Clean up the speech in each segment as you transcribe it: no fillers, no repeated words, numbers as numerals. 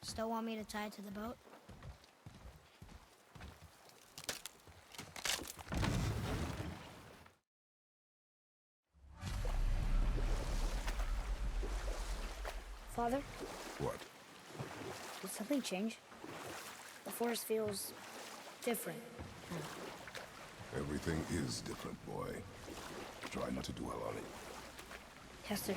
Still want me to tie it to the boat? Father? What? Did something change? The forest feels different. Everything is different, boy. Try not to dwell on it. Yes, sir.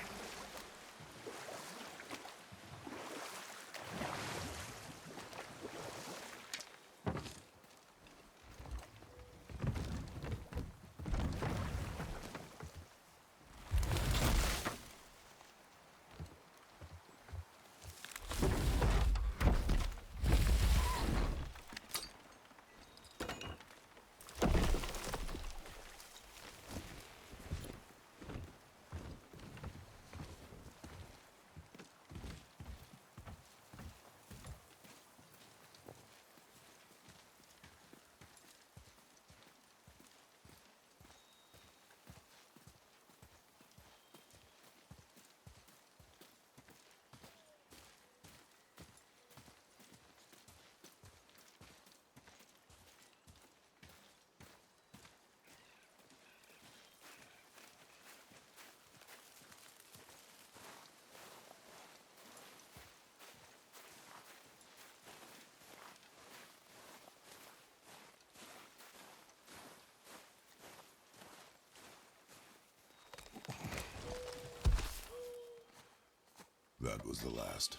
That was the last.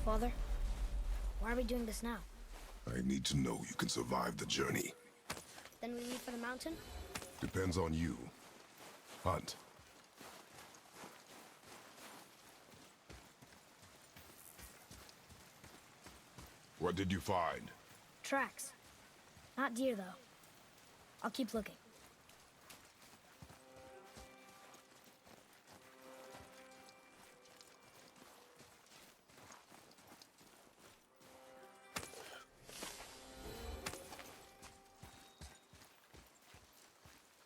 Father? Why are we doing this now? I need to know you can survive the journey. Then we leave for the mountain? Depends on you. Hunt. What did you find? Tracks. Not deer, though. I'll keep looking.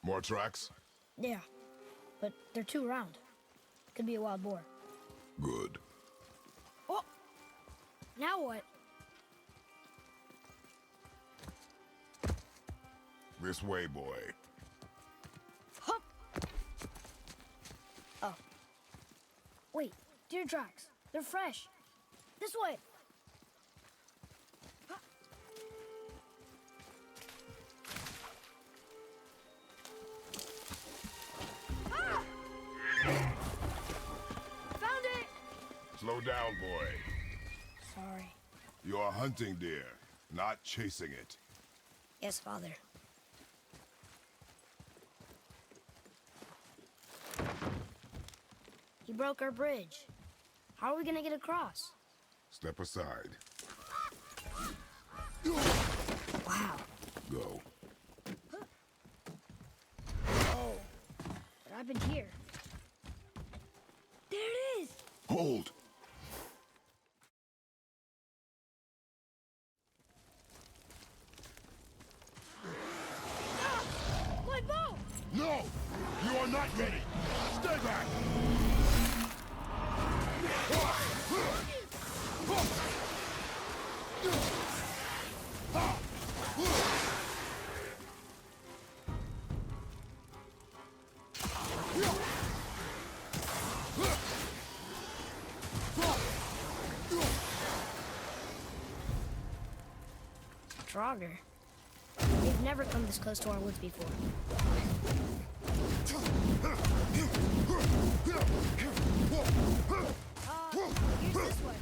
More tracks? Yeah, but they're too round. Could be a wild boar. Good. Oh! Now what? This way, boy. Hup! Oh. Wait, deer tracks. They're fresh. This way! Huh. Ah! Found it! Slow down, boy. Sorry. You're hunting deer, not chasing it. Yes, Father. He broke our bridge. How are we gonna get across? Step aside. Wow. Go. Oh. What happened here? There it is! Hold! Ah! My bow! No! You are not ready! Stay back! Draugr. They've never come this close to our woods before. Here's this way.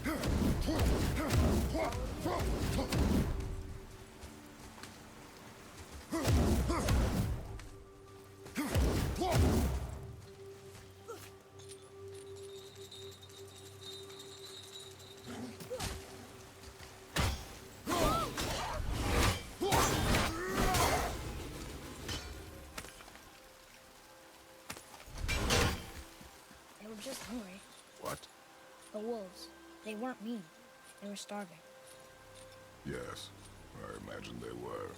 just hungry. What? The wolves. They weren't mean. They were starving. Yes, I imagine they were.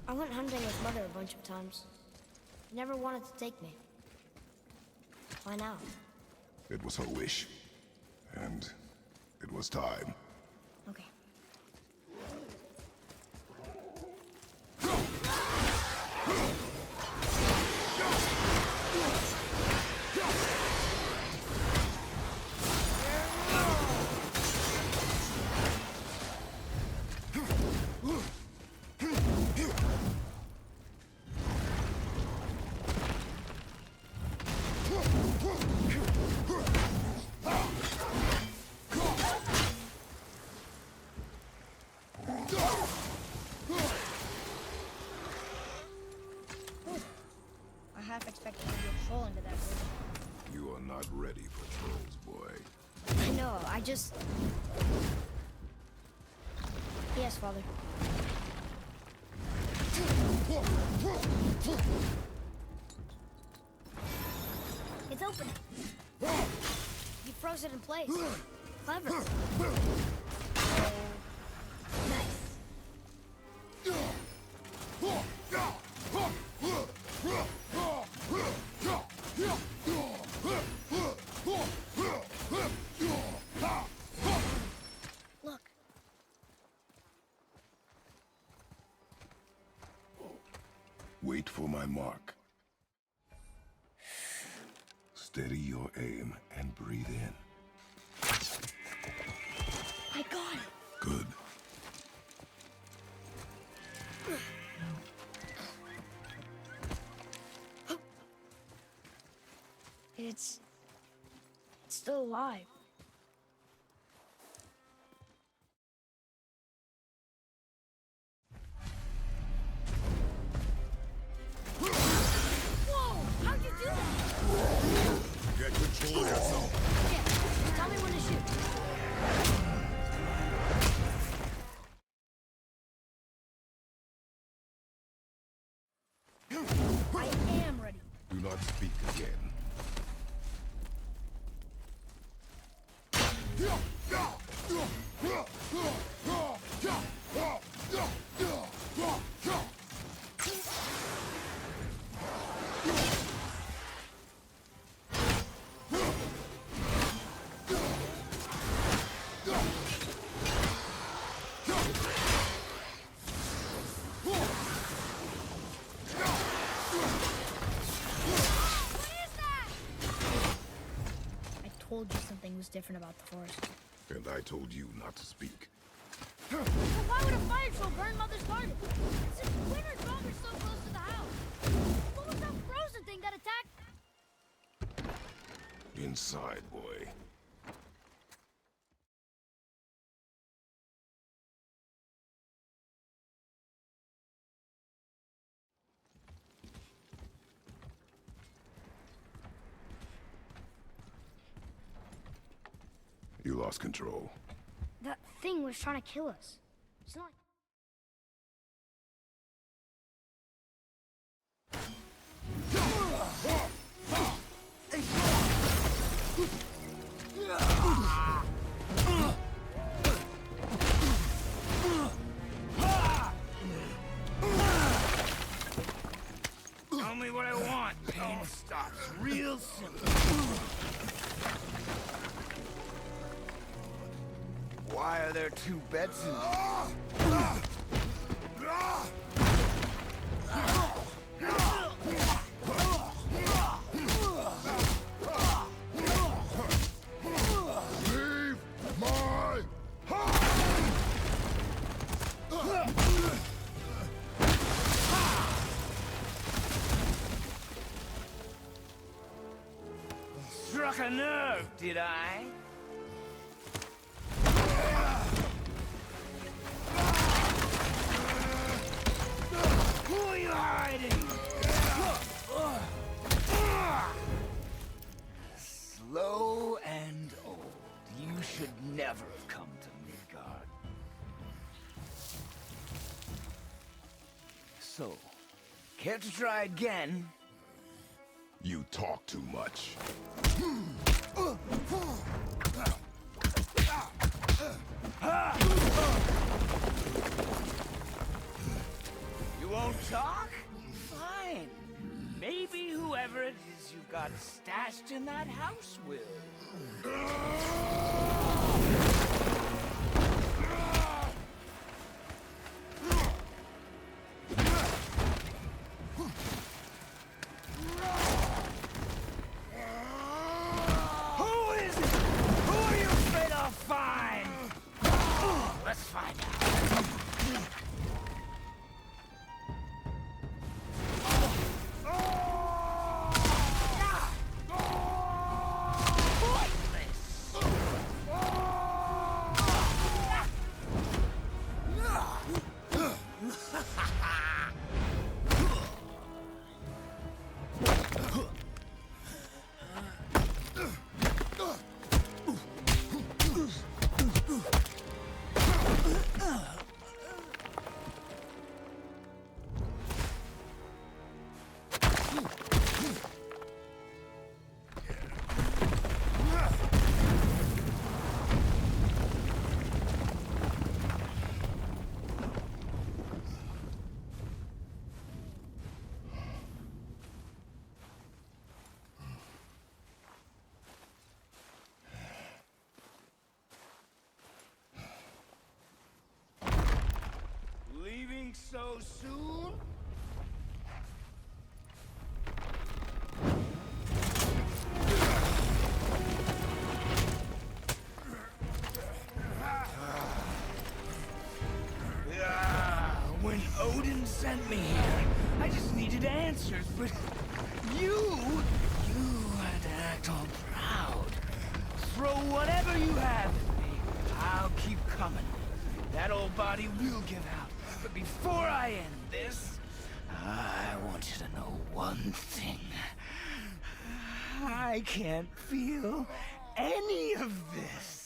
I went hunting with Mother a bunch of times. She never wanted to take me. Why now? It was her wish. And it was time. Okay. I half expected to be a troll into that bridge. You are not ready for trolls, boy. I know, I just... Yes, Father. It's opening. You froze it in place. Clever. Nice. Look. Wait for my mark. Steady your aim and breathe in. I got it. Good. It's still alive. Whoa! How'd you do that? Get control of yourself. Yeah, just tell me when to shoot. I am ready. Do not speak again. I told you something was different about the forest. And I told you not to speak. But why would a fire troll burn Mother's garden? Since when are doggers so close to the house? What was that frozen thing that attacked? Inside, boy. You lost control. That thing was trying to kill us. It's not like... Tell me what I want. Pain stops real simple. are there two beds in? Leave my house! Struck a nerve, did I? Who are you hiding? Slow and old. You should never have come to Midgard. So, care to try again? You talk too much. You won't talk? Fine. Maybe whoever it is you've got stashed in that house will. Who is it? Who are you afraid I'll find? Let's find out. Leaving so soon? When Odin sent me here, I just needed answers, but you had to act all proud. Throw whatever you have at me. I'll keep coming. That old body will give out. But before I end this, I want you to know one thing. I can't feel any of this.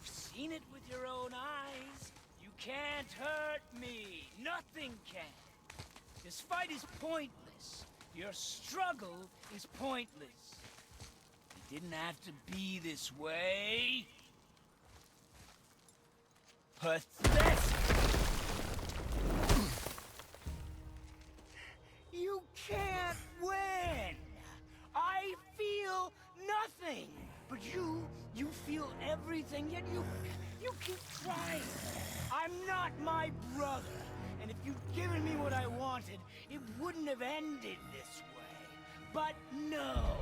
Seen it with your own eyes. You can't hurt me. Nothing can. This fight is pointless. Your struggle is pointless. It didn't have to be this way. Pathetic! You can't win! I feel nothing! But you feel everything, yet you keep trying. I'm not my brother, and if you'd given me what I wanted, it wouldn't have ended this way. But no.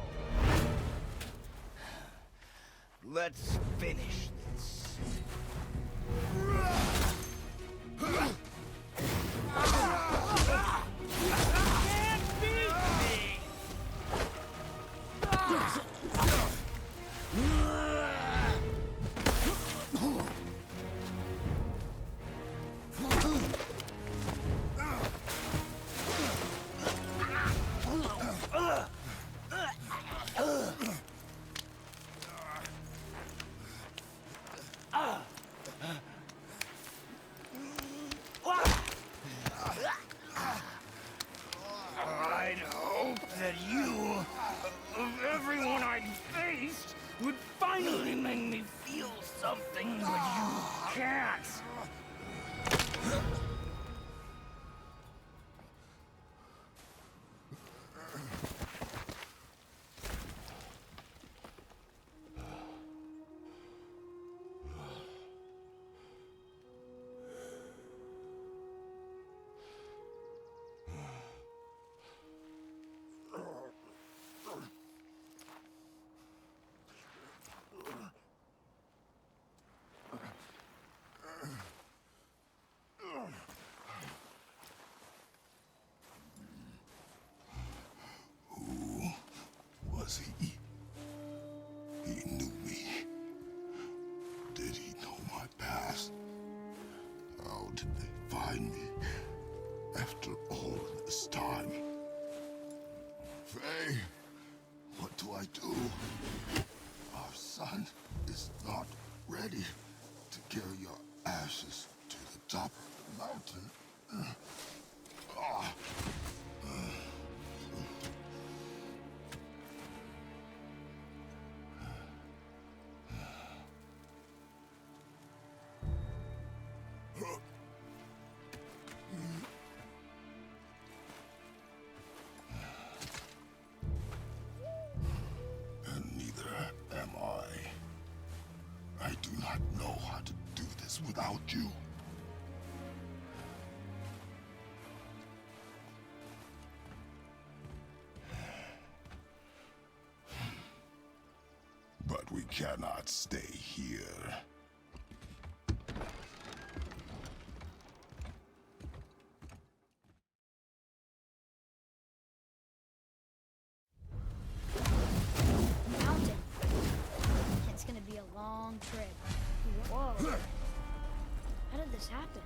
Let's finish this. Can't beat me! did they find me after all this time? Faye, what do I do? Our son is not ready to carry your ashes to the top of the mountain. Ah. And neither am I. I do not know how to do this without you. But we cannot stay here. Mountain. It's gonna be a long trip. Whoa. How did this happen?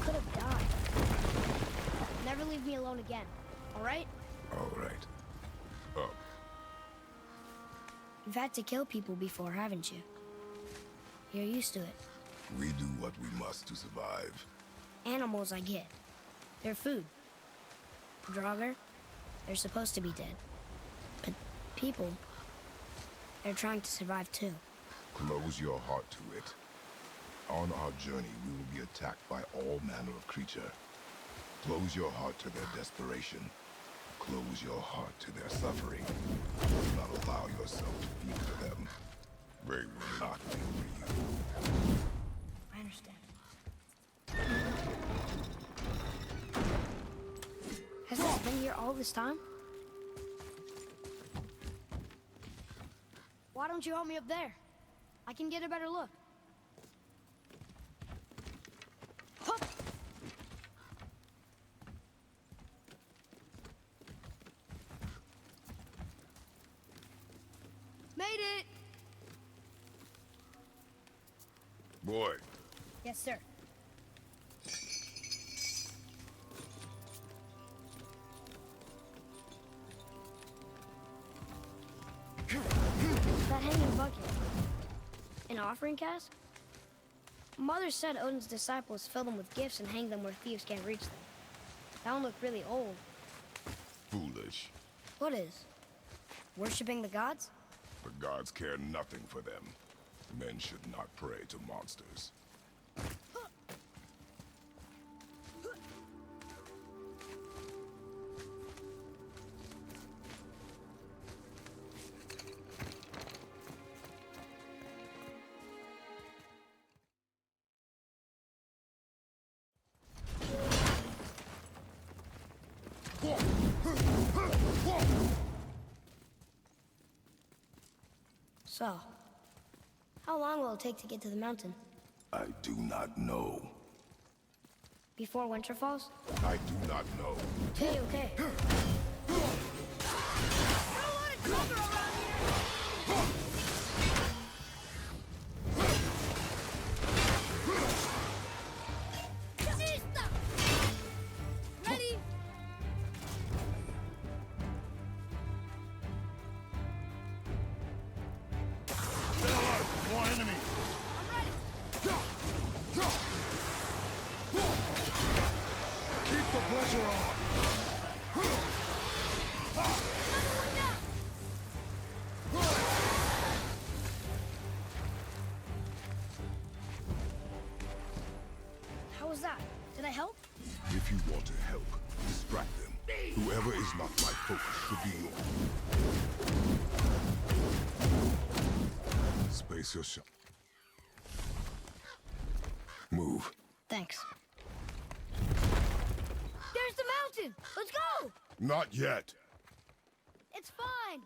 Could have died. Never leave me alone again, all right? All right. Up. You've had to kill people before, haven't you? You're used to it. We do what we must to survive. Animals, I get. They're food. Draugr, they're supposed to be dead. But people, they're trying to survive too. Close your heart to it. On our journey, we will be attacked by all manner of creature. Close your heart to their desperation. Close your heart to their suffering. Do not allow yourself to feel for them. They will not feel for you. I understand. Has this been here all this time? Why don't you help me up there? I can get a better look. Hup! Made it! Boy, Yes, sir. That hanging bucket. An offering cask? Mother said Odin's disciples fill them with gifts and hang them where thieves can't reach them. That one looked really old. foolish. What is? Worshipping the gods? The gods care nothing for them. Men should not pray to monsters. So, how long will it take to get to the mountain? I do not know. Before winter falls? I do not know. Okay, okay. Ready? More enemy! Keep the pressure on! How was that? Did I help? If you want to help, distract them. Whoever is not my focus should be yours. Space your shot. Move. Thanks. There's the mountain! Let's go! Not yet. It's fine!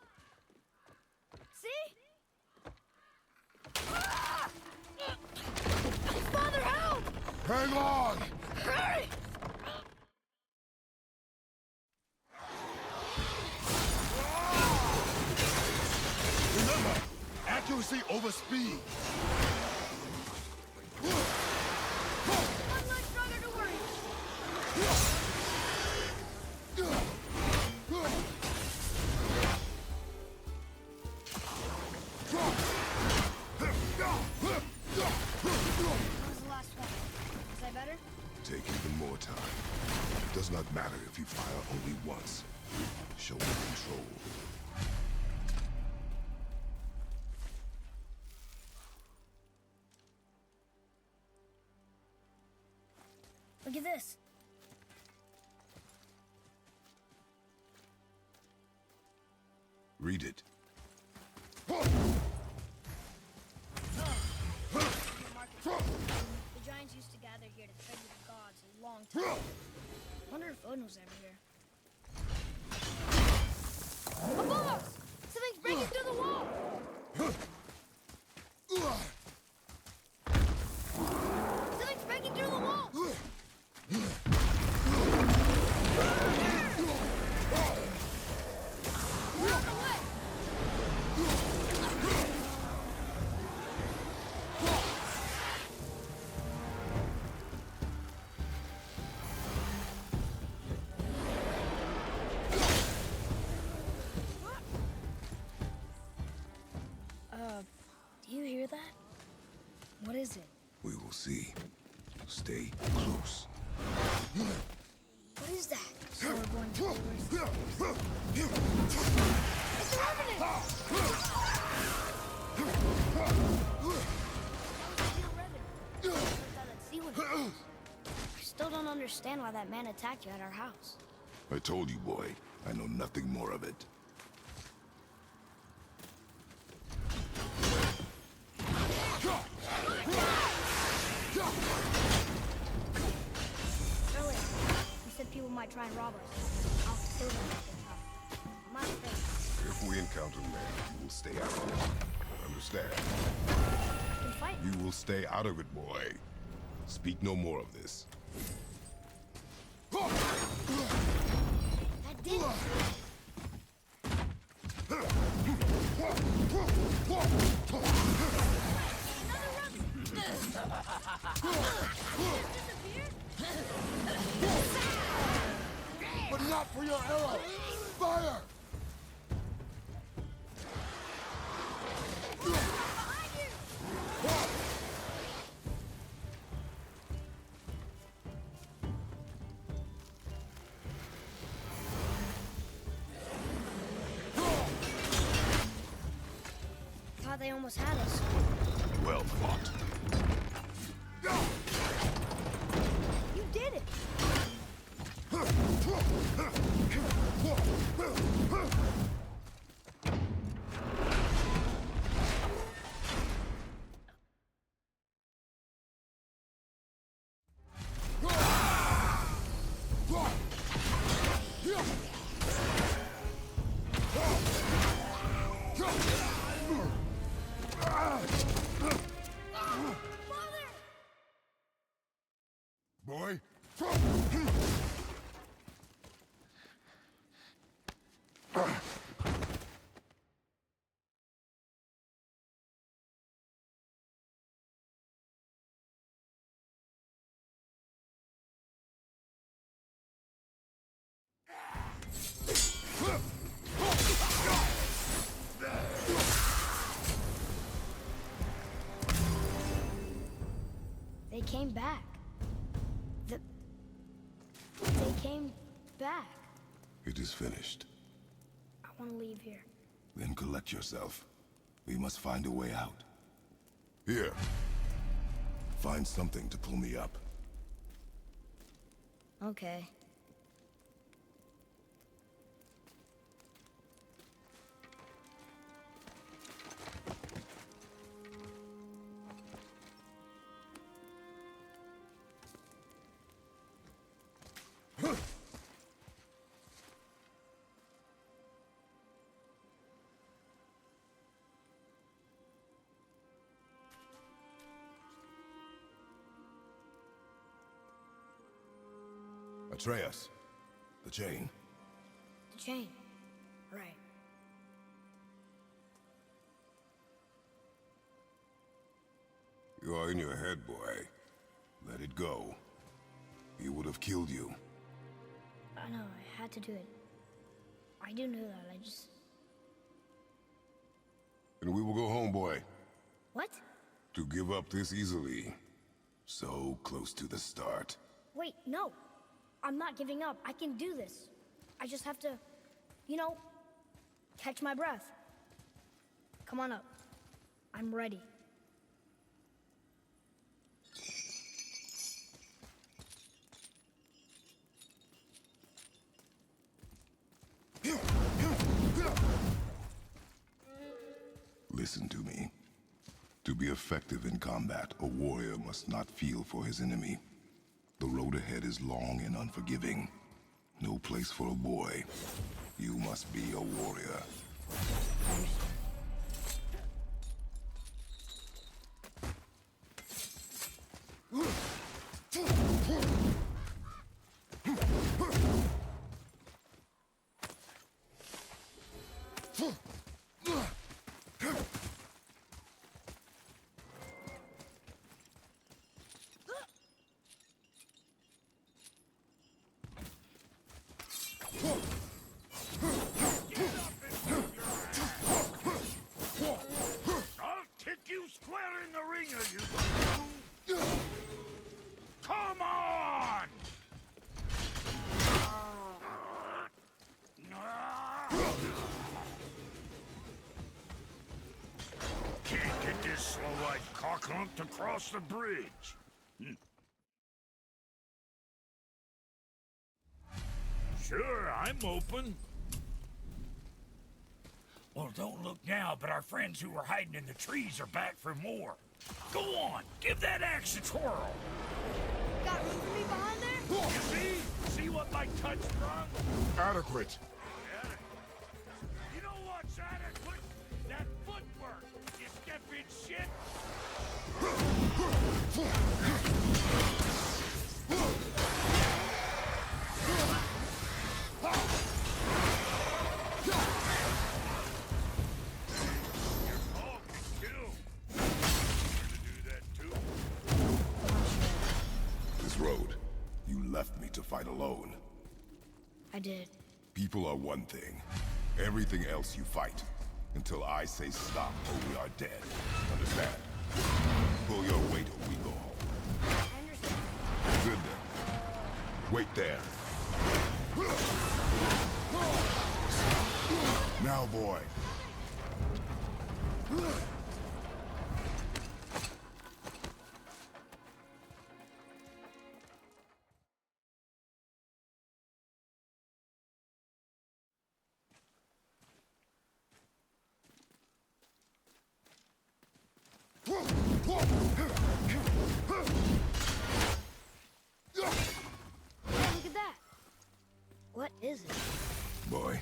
See? Ah! Father, help! Hang on! Hurry! Accuracy over speed. One less runner to worry. That was the last one. Is I better? Take even more time. It does not matter if you fire only once. Show me control. Look at this. Read it. The giants used to gather here to trade with the gods a long time ago. Wonder if Odin was ever here. Above us! Something's breaking through the wall! Something's breaking through the wall! We're on the way! Do you hear that? What is it? We will see. Stay close. What is that? So we're going to It's a revenant! I still don't understand why that man attacked you at our house. I told you, boy. I know nothing more of it. Earlier, you said people might try and rob us. I'll kill them if they try. I'm not afraid. If we encounter men, you will stay out of it. Understand? I can fight. You will stay out of it, boy. Speak no more of this. That did it. But not for your arrow! Fire! Thought they almost had us. Well fought. You did it! Boy? They came back. They came back. It is finished. I want to leave here. Then collect yourself. We must find a way out. Here. Find something to pull me up. Okay. Atreus. The chain. The chain. Right. all in your head, boy. Let it go. He would have killed you. I know, I had to do it. I do know that, I just... And we will go home, boy. What? To give up this easily. So close to the start. Wait, no. I'm not giving up. I can do this. I just have to, you know, catch my breath. Come on up. I'm ready. Listen to me. To be effective in combat, a warrior must not feel for his enemy. The road ahead is long and unforgiving. No place for a boy. You must be a warrior. I'll kick you square in the ringer, you... Come on! Can't get this slow-eyed cocklump to cross the bridge. Sure, I'm open. Well, don't look now, but our friends who were hiding in the trees are back for more. Go on, give that axe a twirl. Got room for me behind there? You see? See what my touch sprung? Adequate. You know what's adequate? That footwork. You step in shit. Your dog can kill. You do that too? This road, you left me to fight alone. I did. People are one thing. Everything else you fight. Until I say stop or we are dead. Understand? Pull your weight or we go home. I understand. Good then. Wait there. Now, boy. Look at that. What is it? Boy,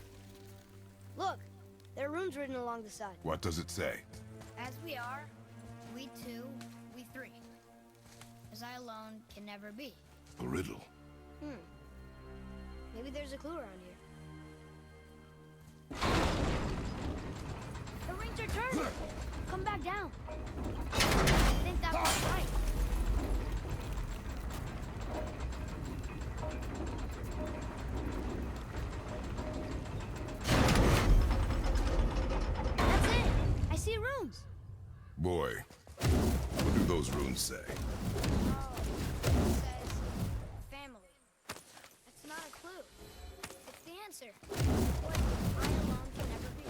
Look, there are runes written along the side. what does it say? As we are, we two, we three. As I alone can never be. A riddle. Maybe there's a clue around here. The rings are turning! Come back down. I think that's what's right. That's it! I see runes! Boy, what do those runes say? Oh, it says family. That's not a clue. It's the answer. What I alone can never be.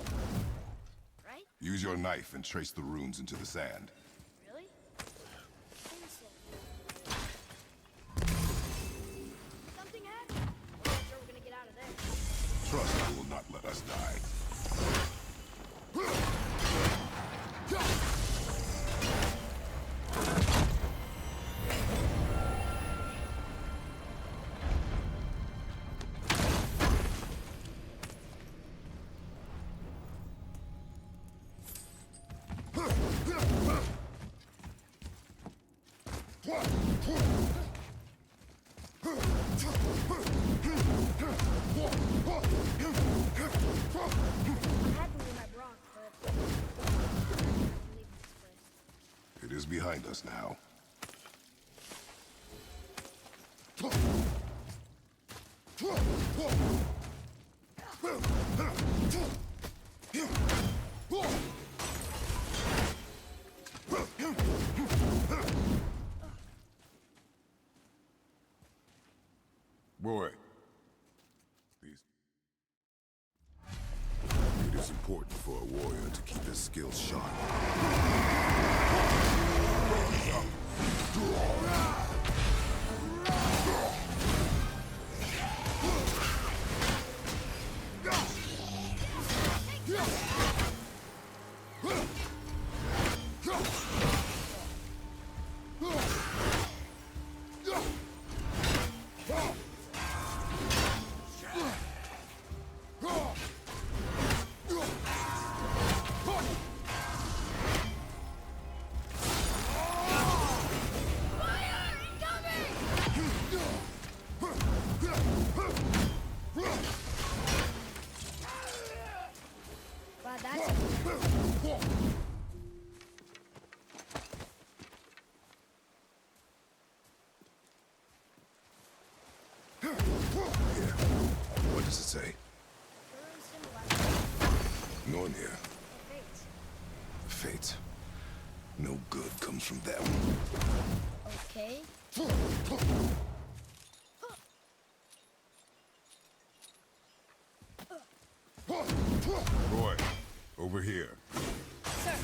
Right? Use your knife and trace the runes into the sand. Really? Insane. Something happened. I'm not sure we're gonna get out of there. Trust you will not let us die. is behind us now. Boy. Please. It is important for a warrior to keep his skills sharp. Wow, that's... What does it say? Nornir. Fate. No good comes from them. Okay. Boy, over here. Sir.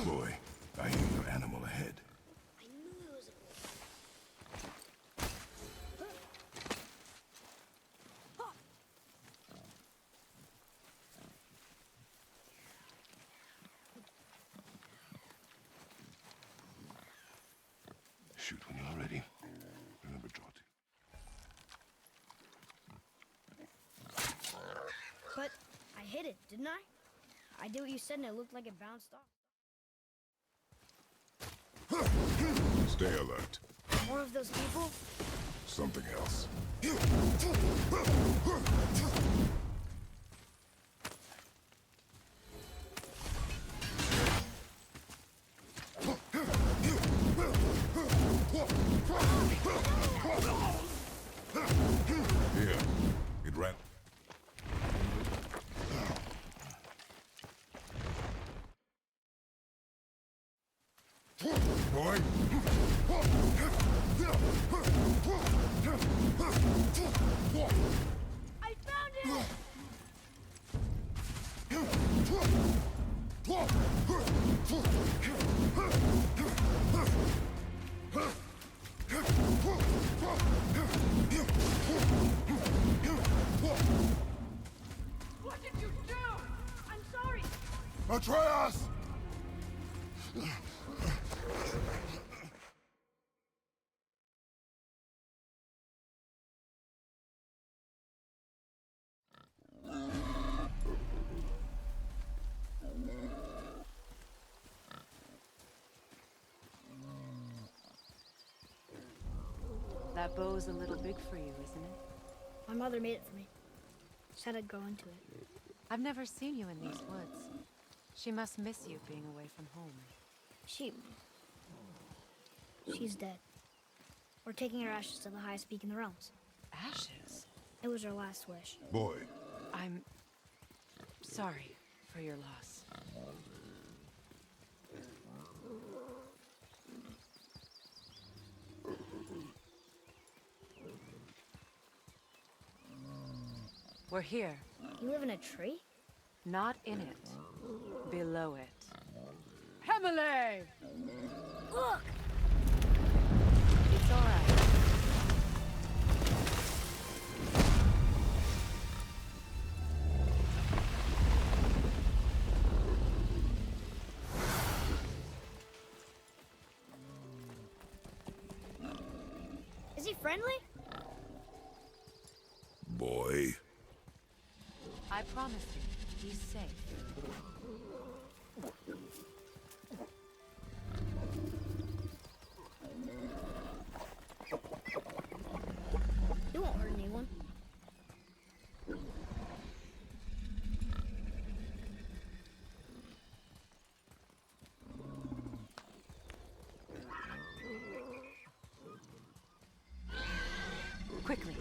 Boy, I hear your animal ahead. I knew it was a Shoot when you're ready. Remember, draw two. But I hit it, didn't I? I did what you said and it looked like it bounced off. Stay alert. More of those people? Something else. Here, it ran. Boy. I found it! What did you do? I'm sorry. Atreus! That bow's a little big for you, isn't it? My mother made it for me. Said I'd grow into it. I've never seen you in these woods. She must miss you being away from home. She's dead. We're taking her ashes to the highest peak in the realms. Ashes? It was her last wish. Boy. I'm sorry for your loss. We're here. You live in a tree? Not in it. Below it. Emily! Look! It's all right. Is he friendly? Boy. I promise you, he's safe. He won't hurt anyone. Quickly.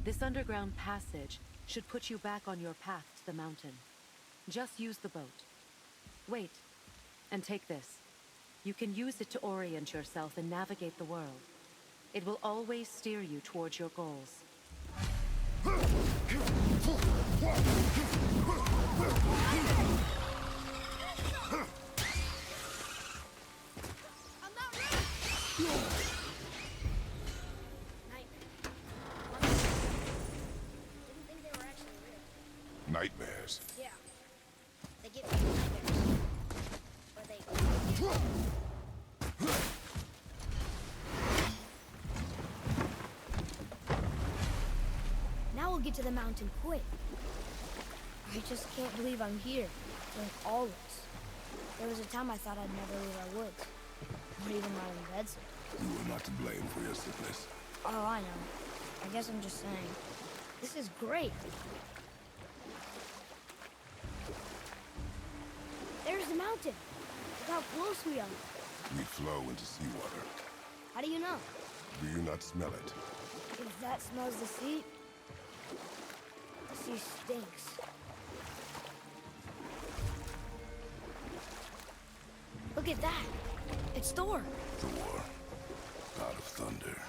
This underground passage should put you back on your path to the mountain. Just use the boat. Wait, and take this. You can use it to orient yourself and navigate the world. It will always steer you towards your goals. Nightmares. Yeah. They give me nightmares. Or they... Now we'll get to the mountain quick. I just can't believe I'm here. Doing all this. There was a time I thought I'd never leave our woods. Not even my own beds. You were not to blame for your sickness. Oh, I know. I guess I'm just saying. This is great. There's the mountain. Look how close we are. We flow into seawater. How do you know? Do you not smell it? If that smells the sea, the sea stinks. Look at that. It's Thor. Thor, god of thunder.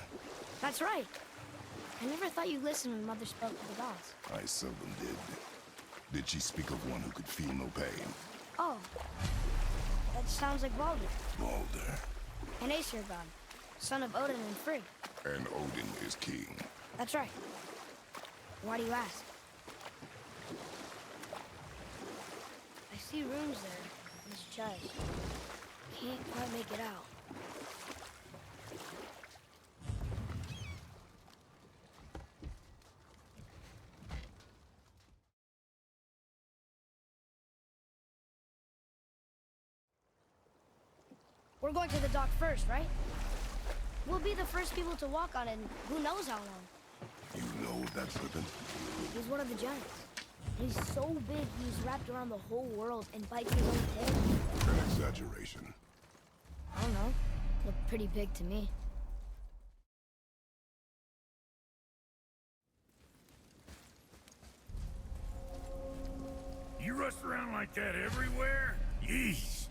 That's right. I never thought you listened when Mother spoke to the gods. I seldom did. Did she speak of one who could feel no pain? Oh, that sounds like Baldur, Baldur. an Aesir god, son of Odin and Frigg. And Odin is king. That's right. Why do you ask? I see runes there in his chest. Can't quite make it out. We're going to the dock first, right? We'll be the first people to walk on it in who knows how long. You know that serpent? He's one of the giants. He's so big he's wrapped around the whole world and bites his own tail. An exaggeration. I don't know. Looked pretty big to me. You rust around like that everywhere? Yeesh.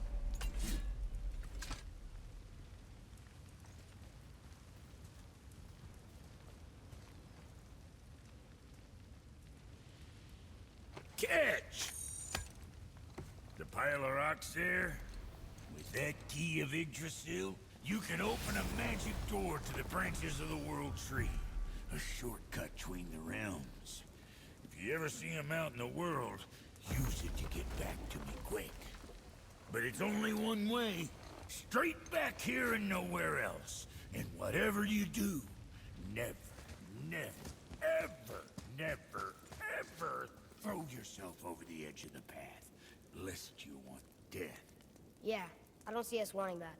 Catch! The pile of rocks there? With that key of Yggdrasil, you can open a magic door to the branches of the World Tree. A shortcut between the realms. If you ever see him out in the world, use it to get back to me quick. But it's only one way. Straight back here and nowhere else. And whatever you do, never, ever throw yourself over the edge of the path, lest you want death. Yeah, I don't see us wanting that.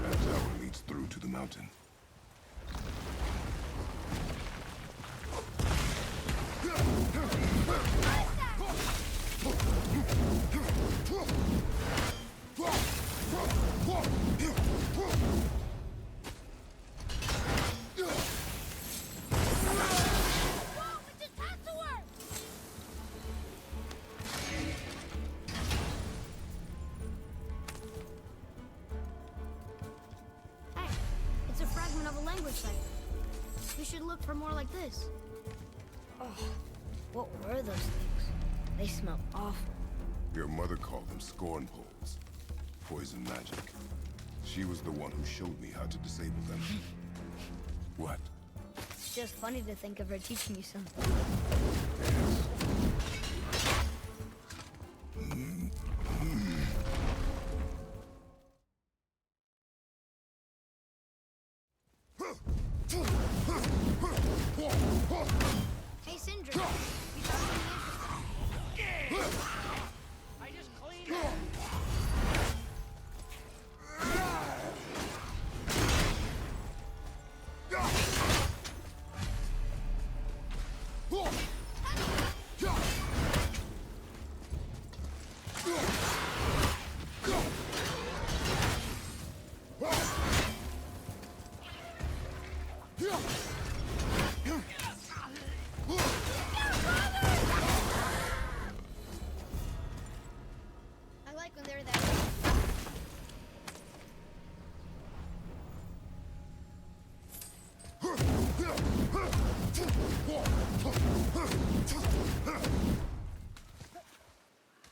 That tower leads through to the mountain. language cipher. We should look for more like this. Oh, what were those things? They smell awful. Your mother called them scorn poles. Poison magic. She was the one who showed me how to disable them. What? It's just funny to think of her teaching you something. Hey, Sindri. You got something interesting? I just cleaned it. I like when they're that.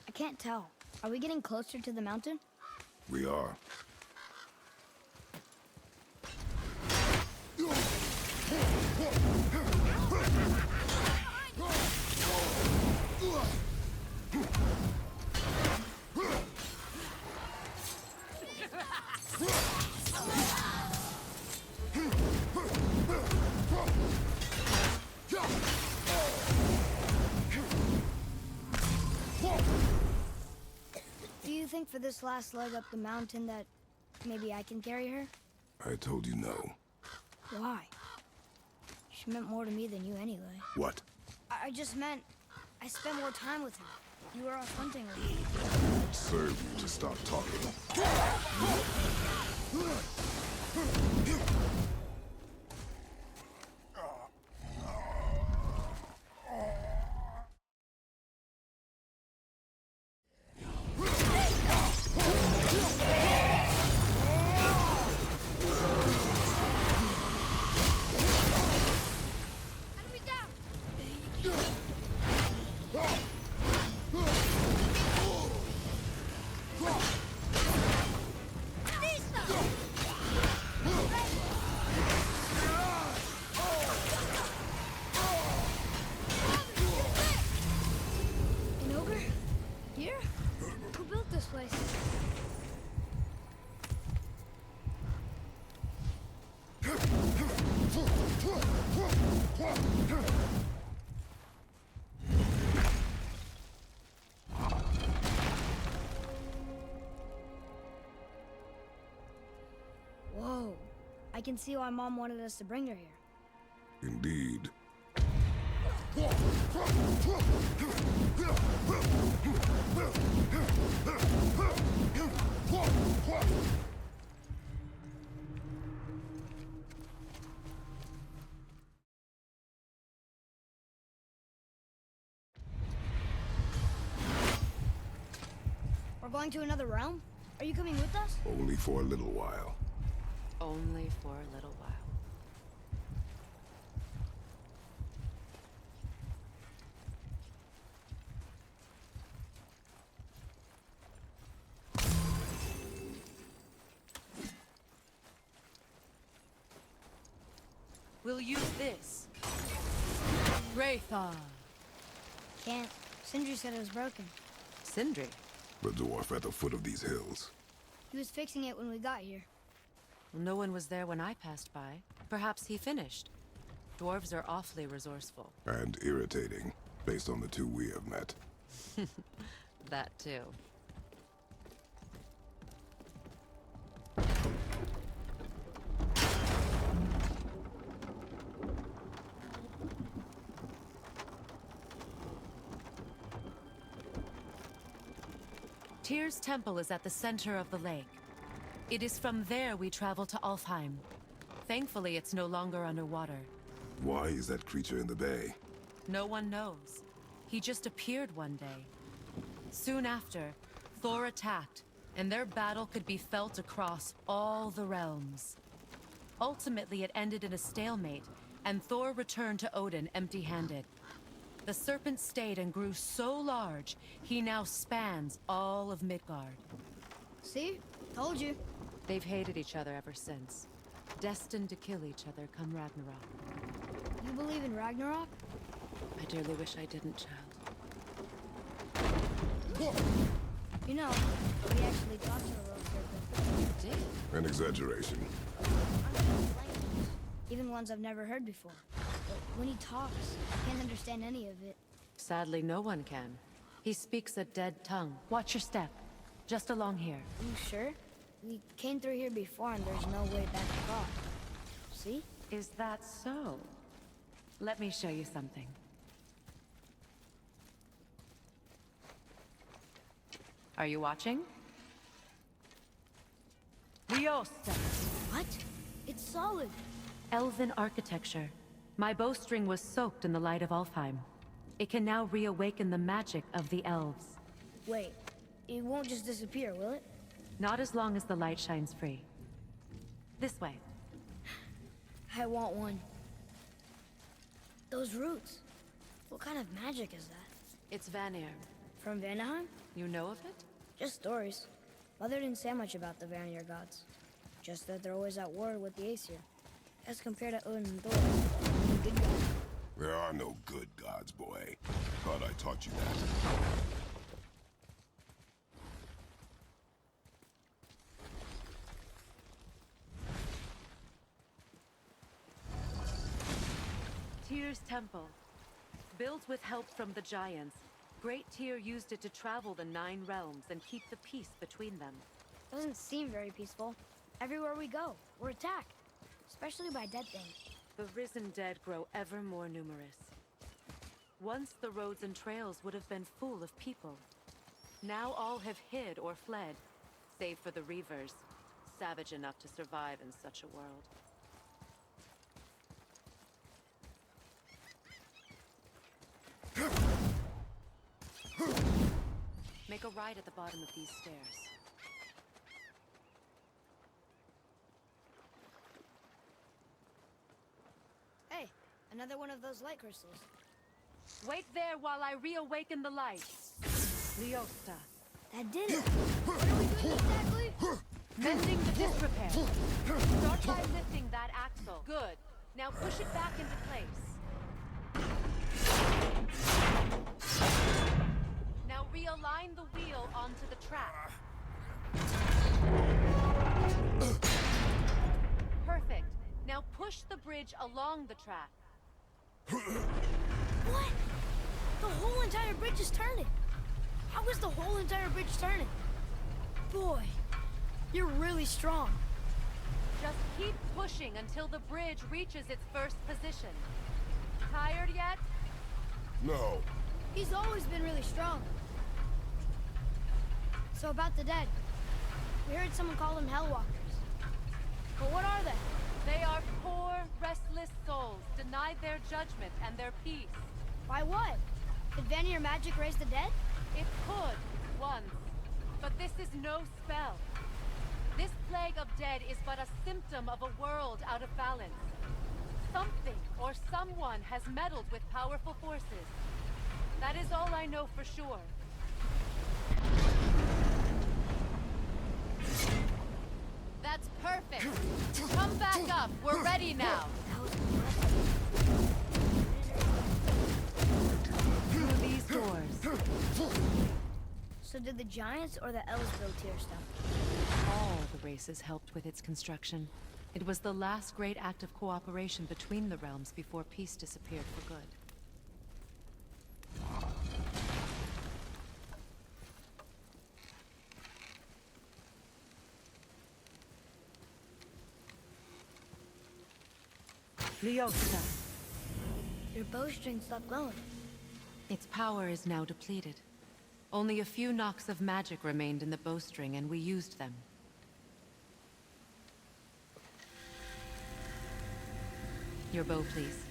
I can't tell. Are we getting closer to the mountain? We are. Do you think for this last leg up the mountain that maybe I can carry her? I told you no. Why? She meant more to me than you anyway. What? I just meant I spent more time with her. You were off hunting with me. It served you to stop talking. Enemy down! An ogre? Here? Who built this place? Whoa. I can see why Mom wanted us to bring her here. Indeed. We're going to another realm? Are you coming with us? Only for a little while. Only for a little while. We'll use this. Wraithar. Can't. Sindri said it was broken. Sindri. The dwarf at the foot of these hills. He was fixing it when we got here. No one was there when I passed by. Perhaps he finished. Dwarves are awfully resourceful. And irritating, based on the two we have met. That too. Tyr's temple is at the center of the lake. It is from there we travel to Alfheim. Thankfully, it's no longer underwater. Why is that creature in the bay? No one knows. He just appeared one day. Soon after, Thor attacked, and their battle could be felt across all the realms. Ultimately, it ended in a stalemate, and Thor returned to Odin empty-handed. The serpent stayed and grew so large, he now spans all of Midgard. See? Told you. They've hated each other ever since, destined to kill each other come Ragnarok. You believe in Ragnarok? I dearly wish I didn't, child. You know, we actually talked to a little serpent. You did? An exaggeration. Even ones I've never heard before. But when he talks, I can't understand any of it. Sadly, no one can. He speaks a dead tongue. Watch your step. Just along here. Are you sure? We came through here before and there's no way back across. See? Is that so? Let me show you something. Are you watching? Liosta! What? It's solid. Elven architecture. My bowstring was soaked in the light of Alfheim. It can now reawaken the magic of the elves. Wait, it won't just disappear, will it? Not as long as the light shines free. This way. I want one. Those roots. What kind of magic is that? It's Vanir. From Vanaheim? You know of it? Just stories. Mother didn't say much about the Vanir gods. Just that they're always at war with the Aesir. As compared to Odin and Thor, the good guys. There are no good gods, boy. Thought I taught you that. Tyr's temple. Built with help from the giants, Great Tyr used it to travel the 9 realms and keep the peace between them. Doesn't seem very peaceful. Everywhere we go, we're attacked. Especially by dead things. The risen dead grow ever more numerous. Once the roads and trails would have been full of people. Now all have hid or fled, save for the Reavers, savage enough to survive in such a world. Make a right at the bottom of these stairs. Hey, another one of those light crystals. Wait there while I reawaken the light. Liosta. That did it! What are we doing exactly? Mending the disrepair. Start by lifting that axle. Good. Now push it back into place. Now realign the wheel onto the track. Perfect. Now push the bridge along the track. What? The whole entire bridge is turning. How is the whole entire bridge turning? Boy, you're really strong. Just keep pushing until the bridge reaches its first position. Tired yet? No. He's always been really strong. So about the dead. We heard someone call them Hellwalkers. But what are they? They are poor, restless souls, denied their judgment and their peace. By what? Did Vanir magic raise the dead? It could, once. But this is no spell. This plague of dead is but a symptom of a world out of balance. Something or someone has meddled with powerful forces. That is all I know for sure. That's perfect. Come back up. We're ready now. That was impressive. Through these doors. So did the giants or the elves build Tyr stuff? All the races helped with its construction. It was the last great act of cooperation between the realms before peace disappeared for good. Liosta. Your bowstring stopped glowing. Its power is now depleted. Only a few knocks of magic remained in the bowstring, and we used them. Your bow, please.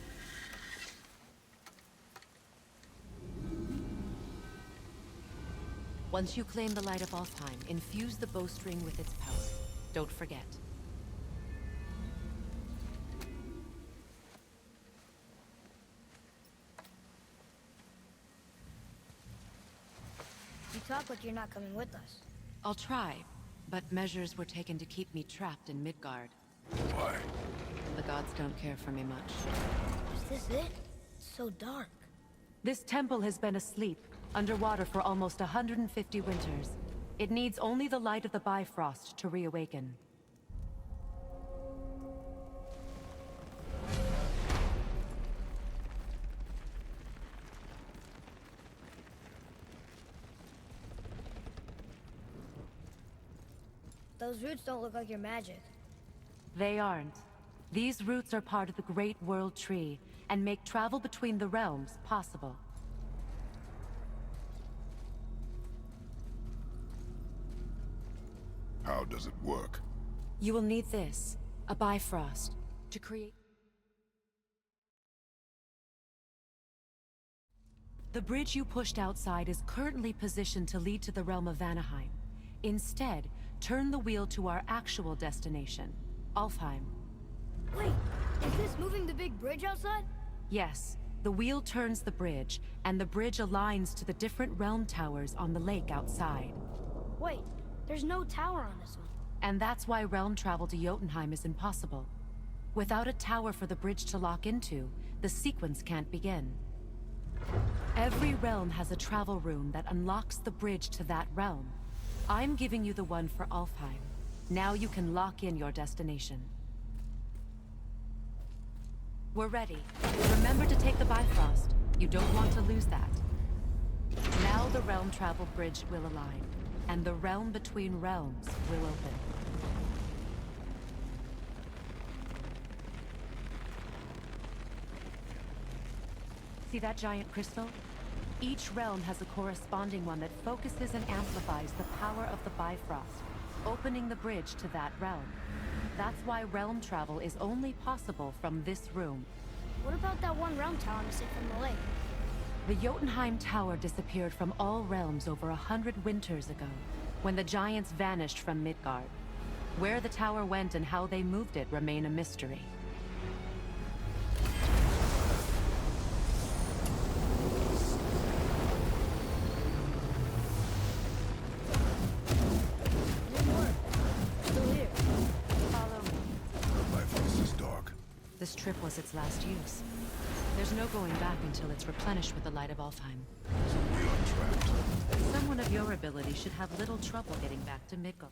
Once you claim the light of Alfheim, infuse the bowstring with its power. Don't forget. talk like you're not coming with us. I'll try, but measures were taken to keep me trapped in Midgard. Why? The gods don't care for me much. Is this it? It's so dark. This temple has been asleep, underwater for almost 150 winters. It needs only the light of the Bifrost to reawaken. Those roots don't look like your magic. They aren't. These roots are part of the Great World Tree, and make travel between the realms possible. How does it work? You will need this, a Bifrost, to create... The bridge you pushed outside is currently positioned to lead to the realm of Vanaheim. Instead, turn the wheel to our actual destination, Alfheim. Wait, is this moving the big bridge outside? Yes, the wheel turns the bridge, and the bridge aligns to the different realm towers on the lake outside. Wait, there's no tower on this one. And that's why realm travel to Jotunheim is impossible. Without a tower for the bridge to lock into, the sequence can't begin. Every realm has a travel rune that unlocks the bridge to that realm. I'm giving you the one for Alfheim. Now you can lock in your destination. We're ready. Remember to take the Bifrost. You don't want to lose that. Now the realm travel bridge will align, and the realm between realms will open. See that giant crystal? Each realm has a corresponding one that focuses and amplifies the power of the Bifrost, opening the bridge to that realm. That's why realm travel is only possible from this room. What about that one realm tower missing from the lake? The Jotunheim Tower disappeared from all realms over 100 winters ago, when the giants vanished from Midgard. Where the tower went and how they moved it remain a mystery. This trip was its last use. There's no going back until it's replenished with the light of Alfheim. So we are trapped. Someone of your ability should have little trouble getting back to Midgard.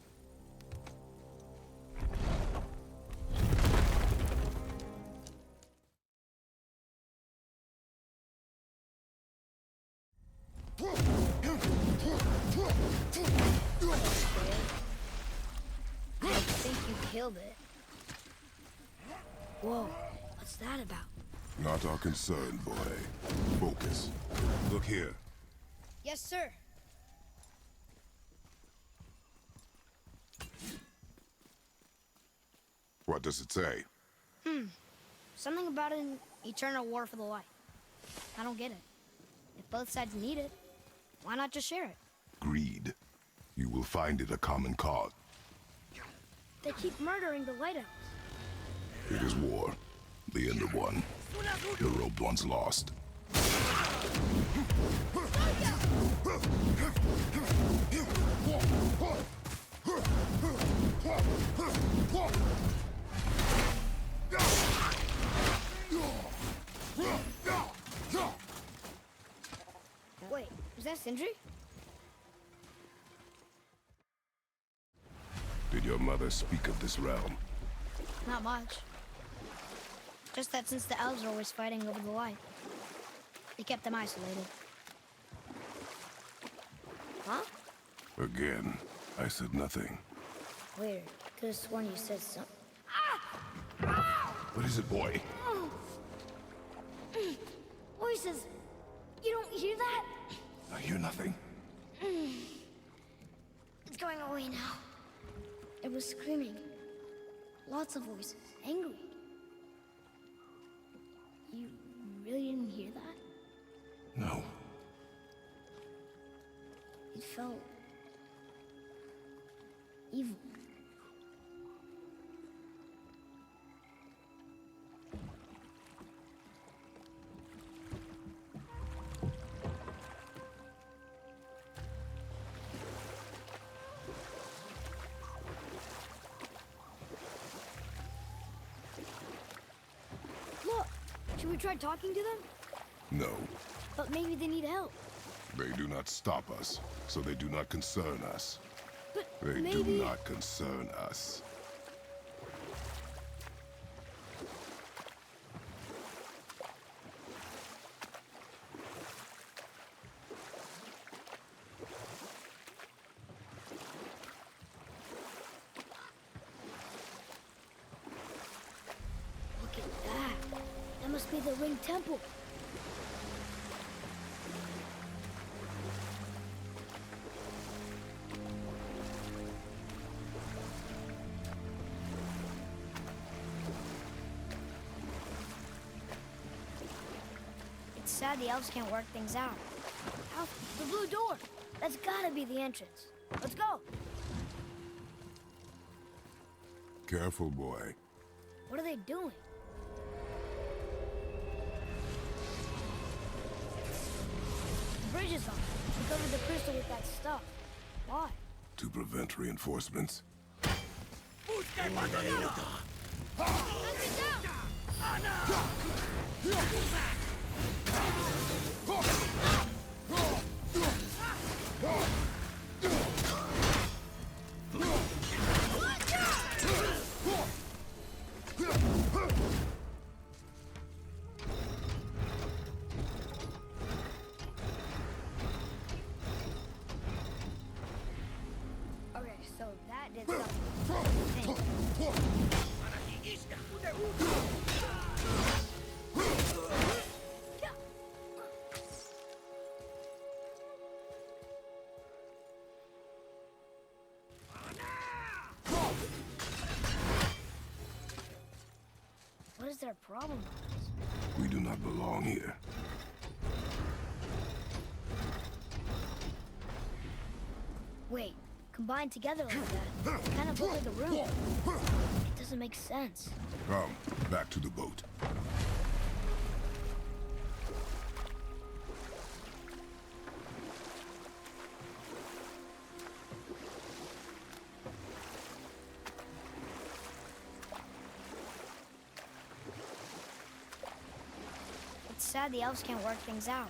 I think you killed it. Whoa, what's that about? Not our concern, boy. Focus. Look here. Yes, sir. What does it say? Something about an eternal war for the light. I don't get it. If both sides need it, why not just share it? Greed. You will find it a common cause. They keep murdering the lighthouse. It is war. The end of one. The robed one's lost. Wait, is that Sindri? Did your mother speak of this realm? Not much. Just that since the elves are always fighting over the light, they kept them isolated. Huh? Again, I said nothing. Weird. Could have sworn you said something. What is it, boy? Voices! You don't hear that? I hear nothing. It's going away now. It was screaming. Lots of voices. Angry. You really didn't hear that? No. It felt... evil. Should we try talking to them? No, But maybe they need help. they do not stop us, so they do not concern us. But They maybe... do not concern us. Look at that. That must be the Ring Temple. It's sad the elves can't work things out. Alf, the blue door. That's gotta be the entrance. Let's go. Careful, boy. What are they doing? The bridge is on. We covered the crystal with that stuff. Why? To prevent reinforcements. Okay, so that did something. What is their problem with us? We do not belong here. Wait, combined together like that, kind of look like a room. It doesn't make sense. Come, back to the boat. It's sad the elves can't work things out.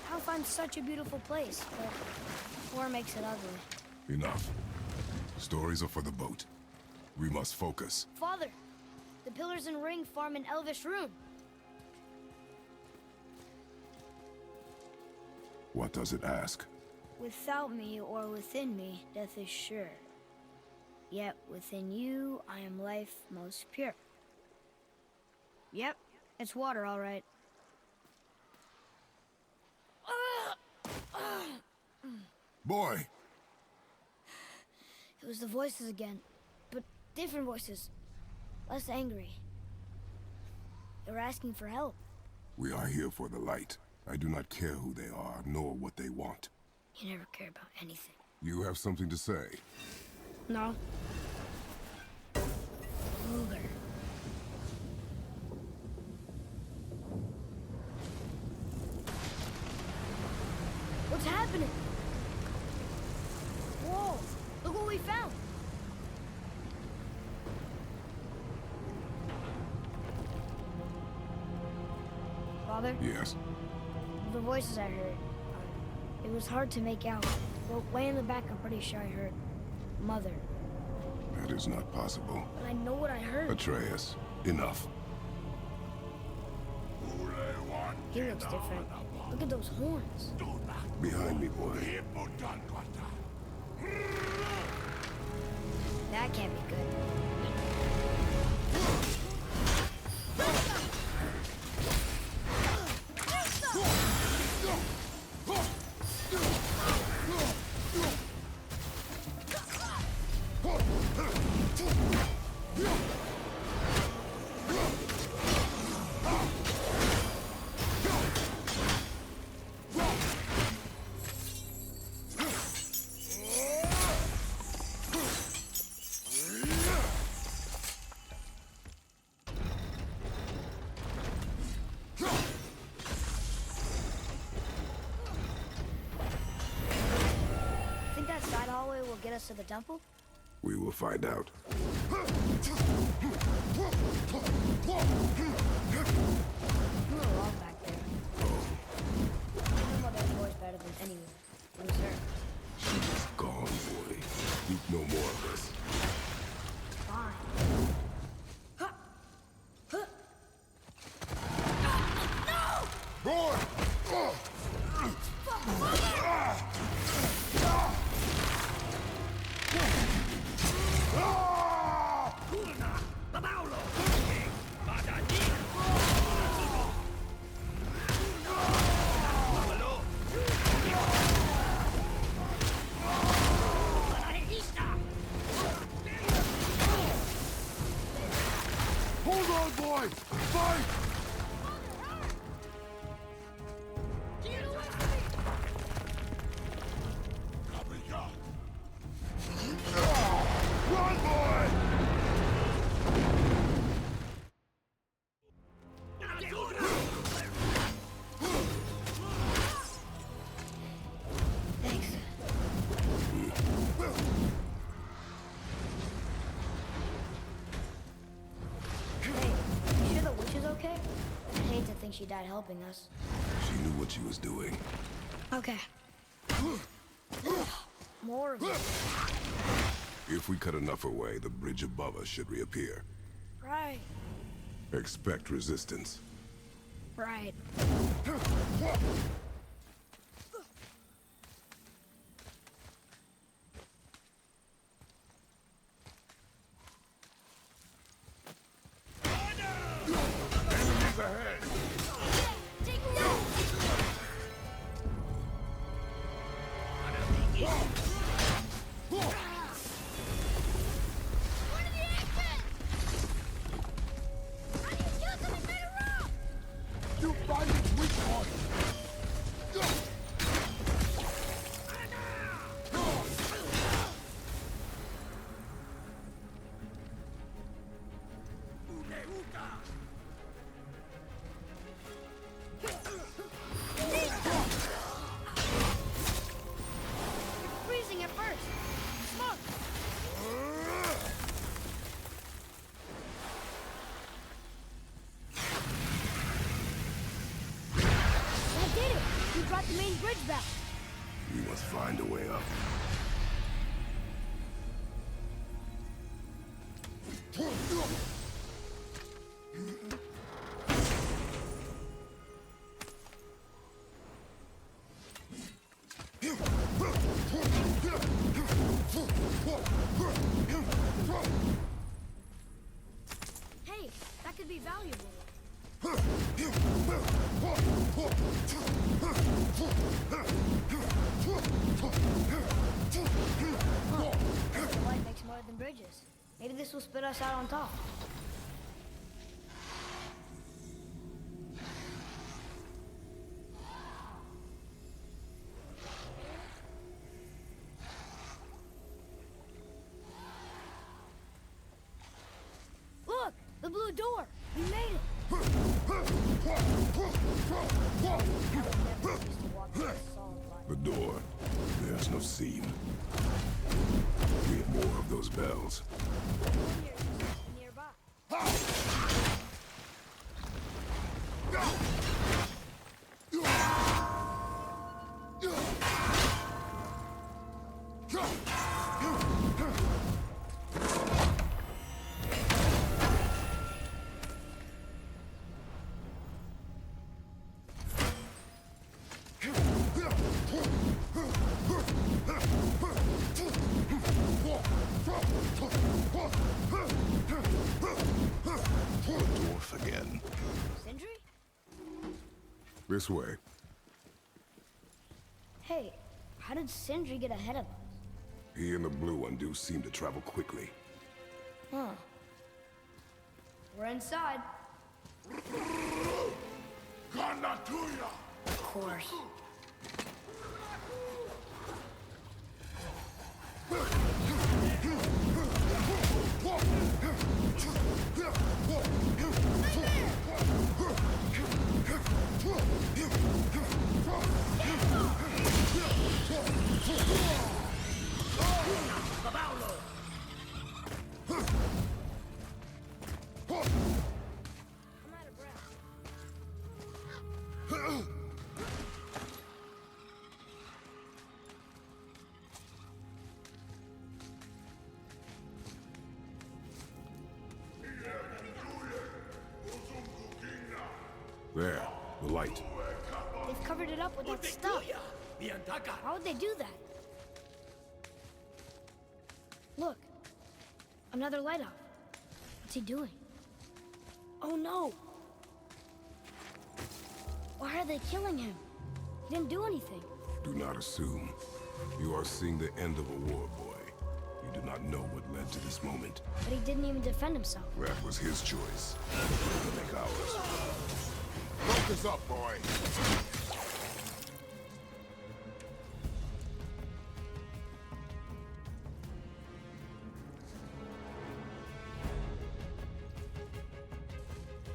How find such a beautiful place, but war makes it ugly. Enough. Stories are for the boat. We must focus. Father, the pillars and ring form an elvish rune. What does it ask? Without me or within me, death is sure. Yet within you, I am life most pure. Yep, it's water, all right. Boy! It was the voices again, but different voices. Less angry. They were asking for help. We are here for the light. I do not care who they are, nor what they want. You never care about anything. You have something to say? No. Luger. What's happening? Whoa! Look what we found! Father? Yes. The voices I heard. It was hard to make out. But way in the back, I'm pretty sure I heard Mother. That is not possible. But I know what I heard. Atreus, enough. He looks different. Look at those horns. Behind me, boy. That can't be good. Think that side hallway will get us to the temple? We will find out. You were wrong back there. I know Mother's voice better than anyone. It was her. She is gone, boy. Speak no more of this. Fine. Boy! Hold on, boy! Fight! Run, boy! Thanks. Hey, you sure the witch is okay? I hate to think she died helping us. She knew what she was doing. Okay. More of it. If we cut enough away, the bridge above us should reappear. Right. Expect resistance. Right. Enemies ahead! Take a look! What are the exits? How do you kill something made of rock? You find its weak point! You're freezing at first. Smoke! That did it! You brought the main bridge back. We must find a way up. Hey, that could be valuable. The light makes more than bridges. Maybe this will spit us out on top. Look! The blue door! We made it! I would never used to walk through a solid light. The door. There's no seam. We have more of those bells. Here, just nearby. Dwarf again. Sindri? This way. Hey, how did Sindri get ahead of us? He and the blue one do seem to travel quickly. Huh. We're inside. Of course. There, the light. They've covered it up with that stuff. Why would they do that? Look. Another light off. What's he doing? Oh no! Why are they killing him? He didn't do anything. Do not assume. You are seeing the end of a war, boy. You do not know what led to this moment. But he didn't even defend himself. That was his choice. We'll make ours. Focus up, boy.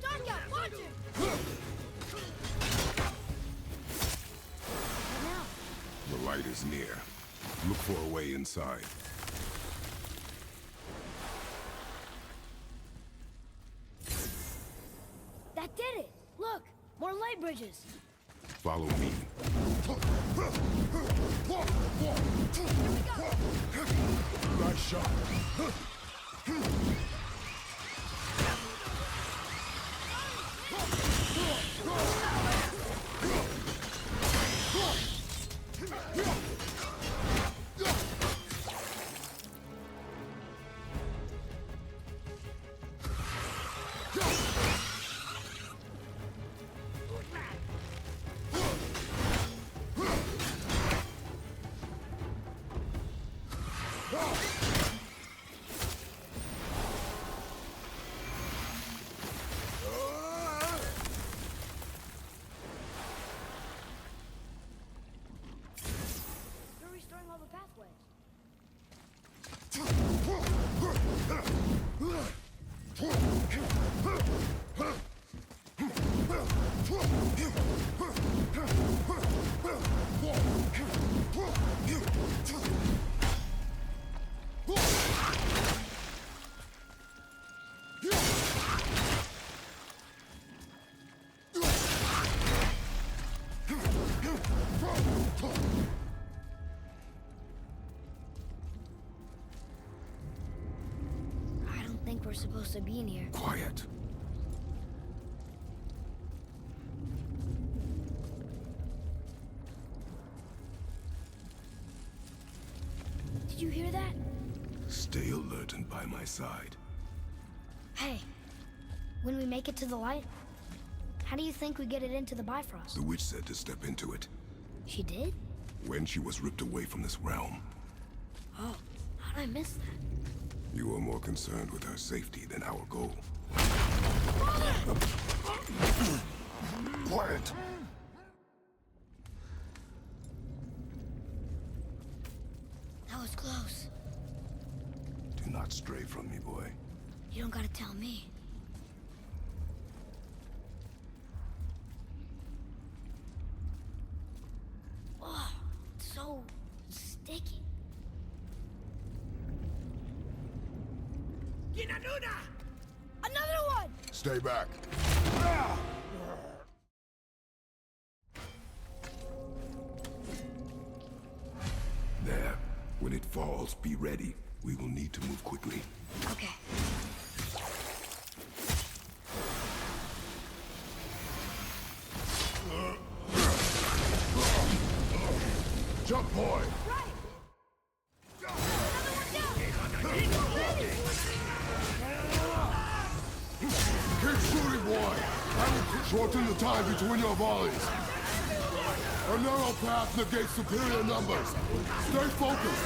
Dark out! Watch him! What now? The light is near. Look for a way inside. That did it! Look! More light bridges! Follow me. Nice shot. You're restoring all the pathways. I don't think we're supposed to be in here. Quiet. Did you hear that? Stay alert and by my side. Hey, when we make it to the light, how do you think we get it into the Bifrost? The witch said to step into it. She did? When she was ripped away from this realm. Oh, how'd I miss that? You are more concerned with her safety than our goal. Quiet! That was close. Do not stray from me, boy. You don't gotta tell me. Oh, it's so sticky. Another one! Stay back. There. When it falls, be ready. We will need to move quickly. Okay. Jump, boy. Right! Another one down! Keep shooting, boy. I will shorten the time between your volleys. A narrow path negates superior numbers. Stay focused.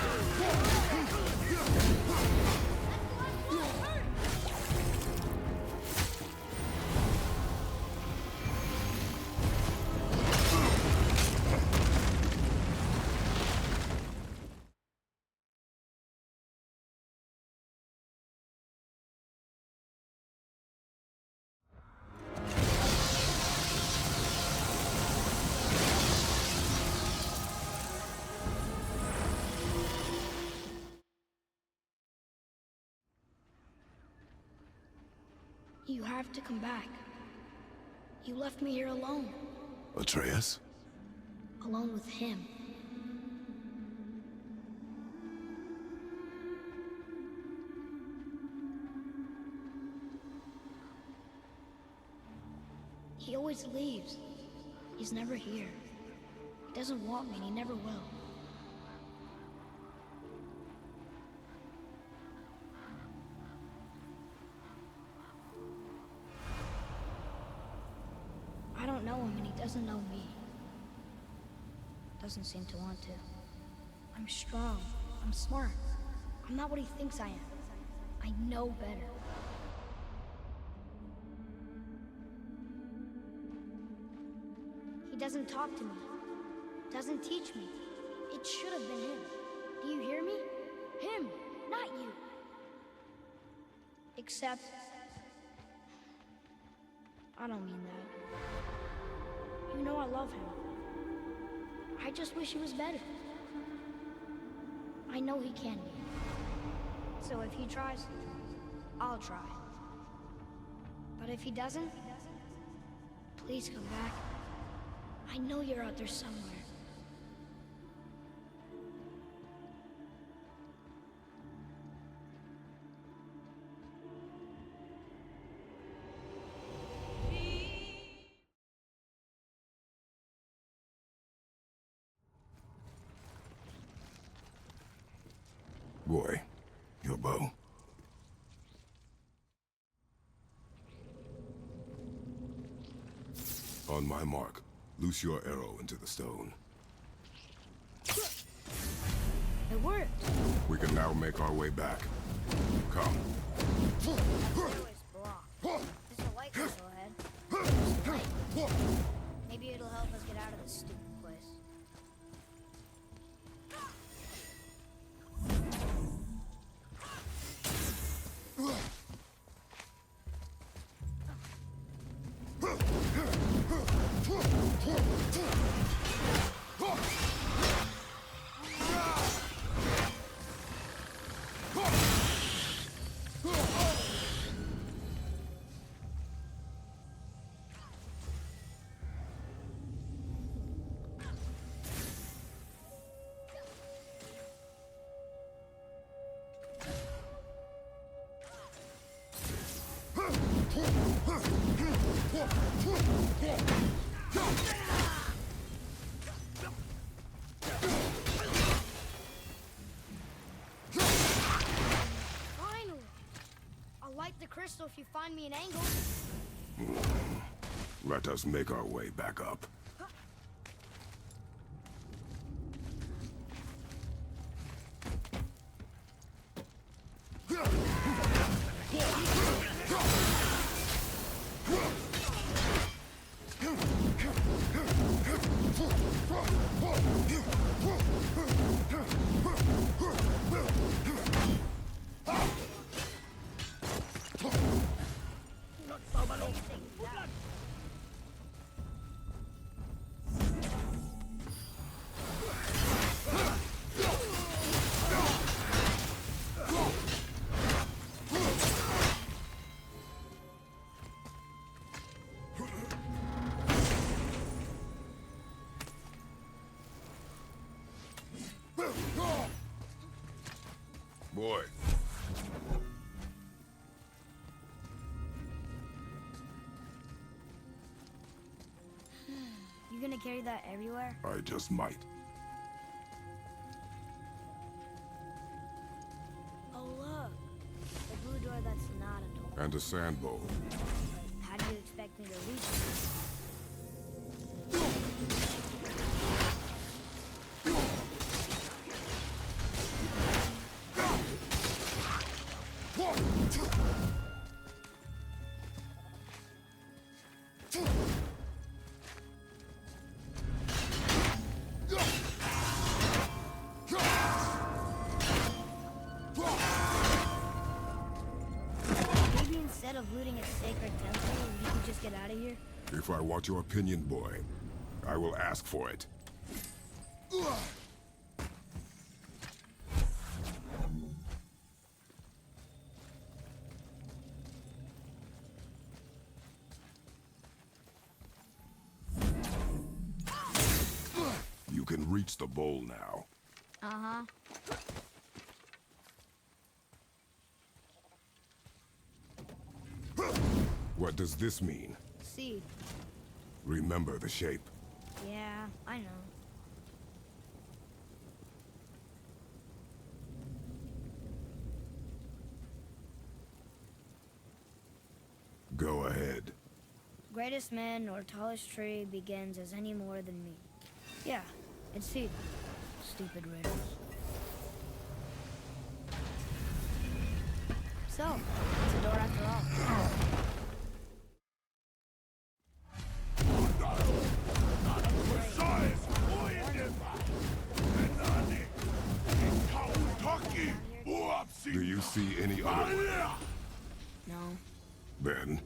You have to come back. You left me here alone. Atreus? Alone with him. He always leaves. He's never here. He doesn't want me, and he never will. I don't know him, and he doesn't know me. Doesn't seem to want to. I'm strong. I'm smart. I'm not what he thinks I am. I know better. He doesn't talk to me. Doesn't teach me. It should have been him. Do you hear me? Him, not you. Except... I don't mean that. You know I love him. I just wish he was better. I know he can be. So if he tries, I'll try. But if he doesn't, please come back. I know you're out there somewhere. Boy, your bow. On my mark, loose your arrow into the stone. It worked. We can now make our way back. Come. That door is blocked. There's a light crystal ahead. There's a light. Maybe it'll help us get out of this stupid place. Finally! I'll light the crystal if you find me an angle. Let us make our way back up. Boy. You gonna carry that everywhere? I just might. Oh look, the blue door that's not a door. And a sand bowl. But how do you expect me to reach it? Maybe instead of looting a sacred temple, we could just get out of here? If I want your opinion, boy, I will ask for it. You can reach the bowl now. Uh-huh. What does this mean? Seed. Remember the shape. Yeah, I know. Go ahead. Greatest man or tallest tree begins as any more than me. Yeah, it's Cedar. Stupid riddles. So, it's a door after all. Do you see any other way? No. Then...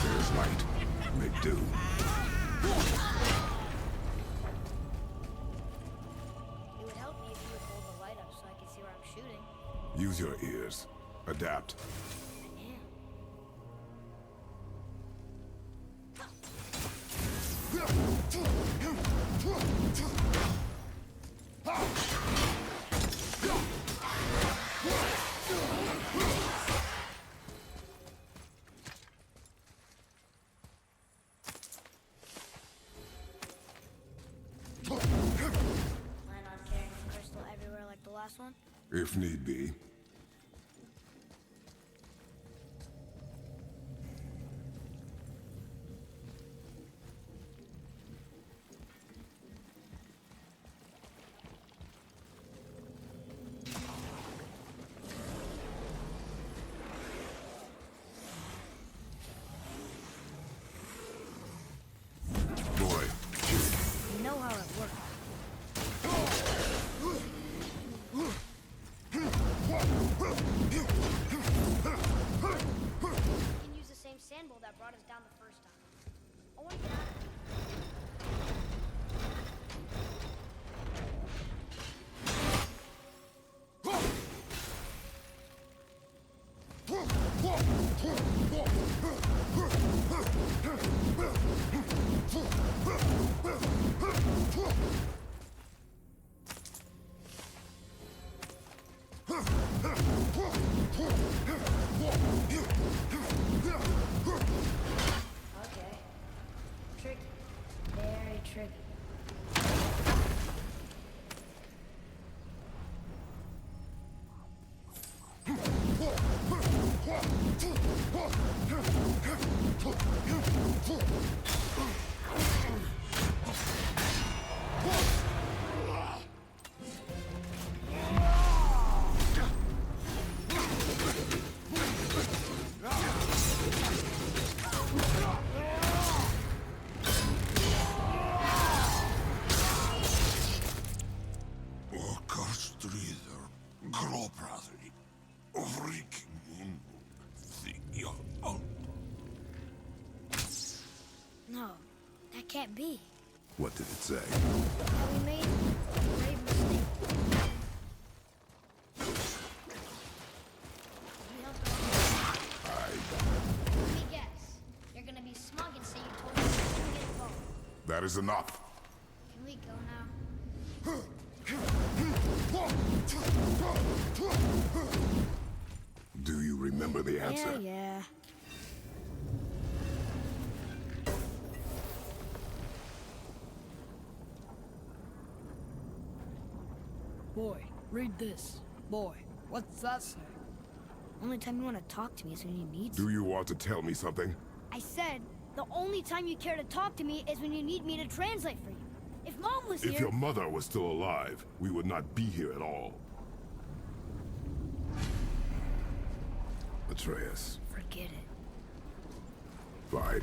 There's light. Make do. It would help me if you would hold the light up so I could see where I'm shooting. Use your ears. Adapt. I am. Plan on carrying the crystal everywhere like the last one? If need be. Boy, You know how it works. We can use the same sand bowl that brought us down the first time. I want to get out of here. Okay. Tricky. Very tricky. No, that can't be. what did it say? That we made a grave mistake. We helped her. Let me guess. You're gonna be smug and say you told us to get involved. That is enough. Can we go now? Do you remember the answer? Yeah. Boy, read this. Boy, what's that say? Only time you want to talk to me is when you need Do you want to tell me something? I said, the only time you care to talk to me is when you need me to translate for you. If Mom was If here... your mother was still alive, we would not be here at all. Atreus. Forget it. Fine.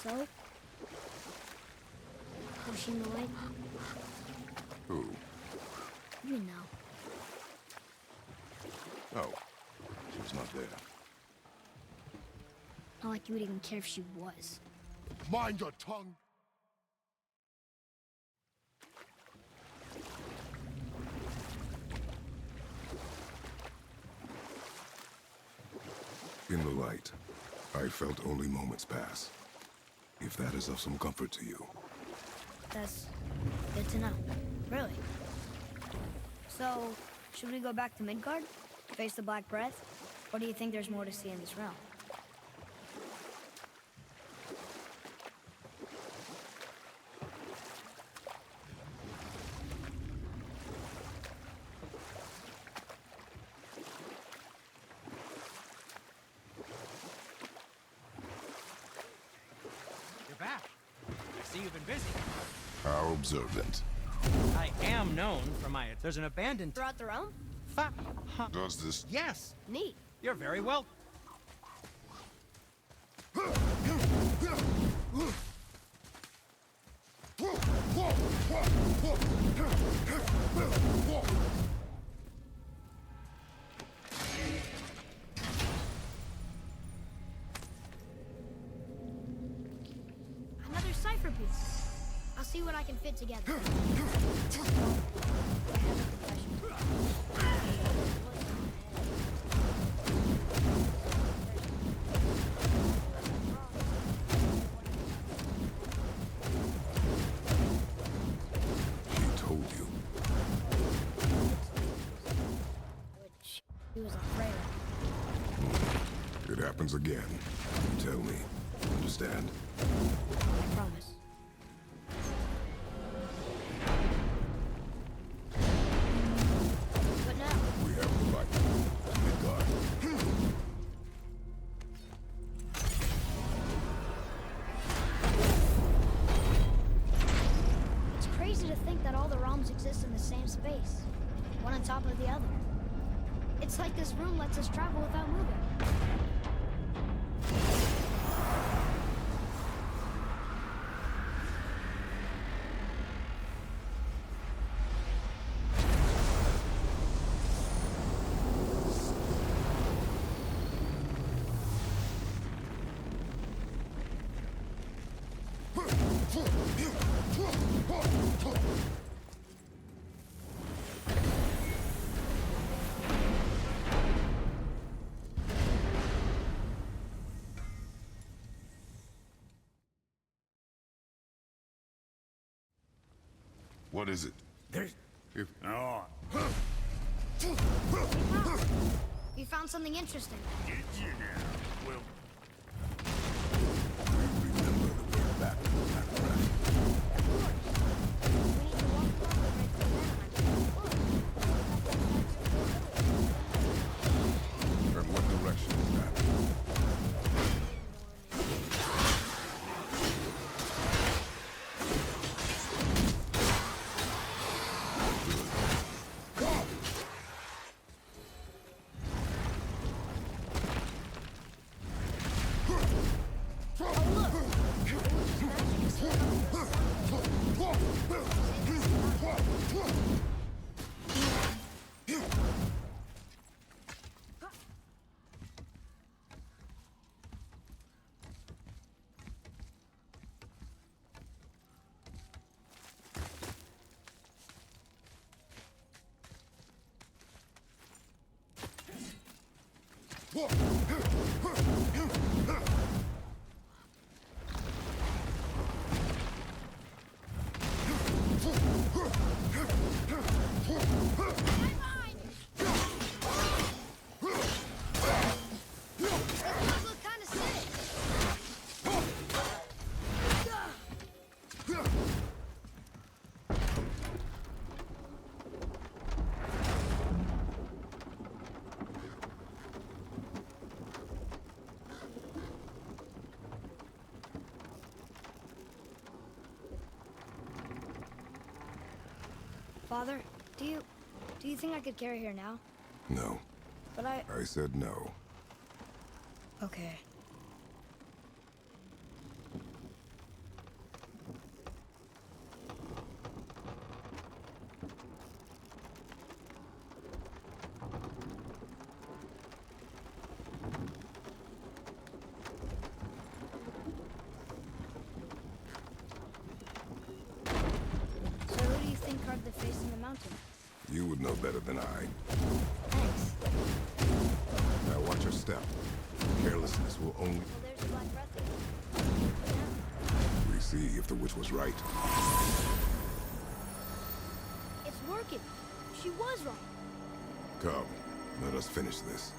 So? Pushing the light? Who? You know. Oh, she was not there. Not like you would even care if she was. Mind your tongue! In the light, I felt only moments pass. If that is of some comfort to you. That's good to know. Really. So, should we go back to Midgard? Face the Black Breath? Or do you think there's more to see in this realm? You're back. I see you've been busy. How observant. I am known for my... There's an abandoned... Throughout the realm? Does this... Yes! Neat. You're very well... Another cipher piece. I'll see what I can fit together. She told you. Which he was afraid of. It happens again. You tell me. Understand? I promise. What now? We have the light. Midgard. It's crazy to to think that all the realms exist in the same space, one on top of the other. It's like this room lets us travel without moving. What is it? There's... If Oh, You found something interesting. did you now? Well, we remember the way back to the background. Of course. We need to walk along the right to the Look. And what direction is that? Look kinda sick. Father, do you think I could carry her now? No. But I said no. okay. So who do you think carved the face in the mountain? You would know better than I. Thanks. Now watch your step. Carelessness will only... Well, there's the black breath again. Yeah. We see if the witch was right. It's working. She was right. Come, let us finish this.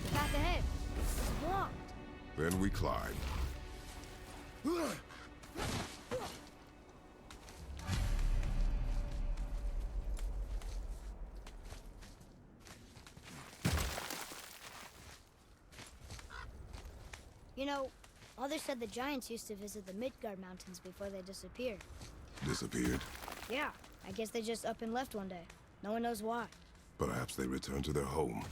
The path ahead. It's blocked. Then we climb. You know, Mother said the giants used to visit the Midgard Mountains before they disappeared. Disappeared. Yeah, I guess they just up and left one day. No one knows why. Perhaps they returned to their home.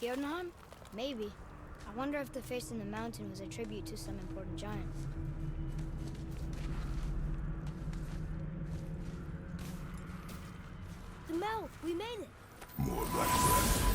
Jotunheim? Maybe. I wonder if the face in the mountain was a tribute to some important giant. The mouth! We made it! More black breath.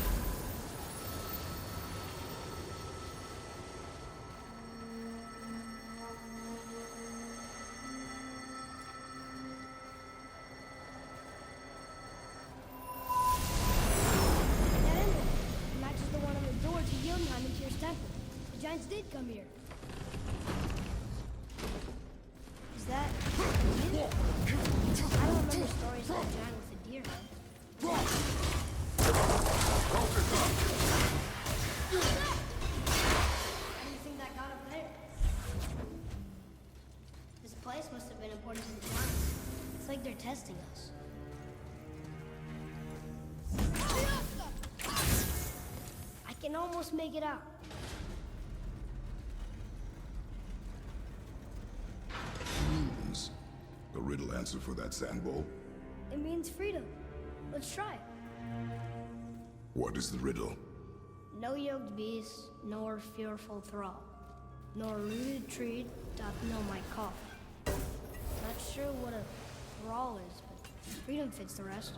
temple. The giants did come here. Is that you? I don't remember stories of a giant with a deer head. How do you think that got up there? This place must have been important to the giants. It's like they're testing us. I can almost make it out. Runes. The riddle answer for that sand bowl? It means freedom. Let's try it. What is the riddle? No yoked beast, nor fearful thrall, nor rooted tree doth know my call. Not sure what a thrall is, but freedom fits the rest.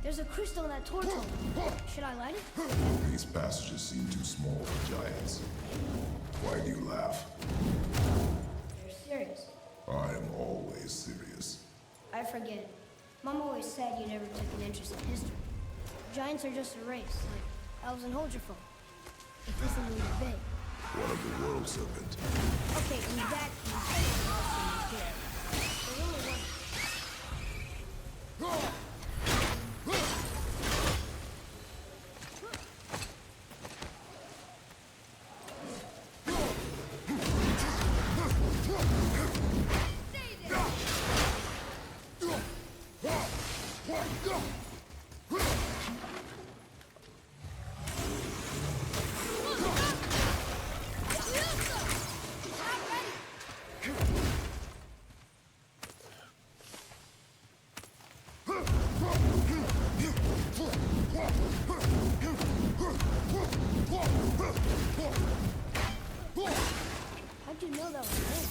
There's a crystal in that torch hole. Should I light it? These passages seem too small for giants. Why do you laugh? You're serious. I am always serious. I forget. Mom always said you never took an interest in history. Giants are just a race, like elves and Hold Your Phone. If this isn't really big. What of the world serpent? Okay, in that case, there's only one. How'd you know that was him?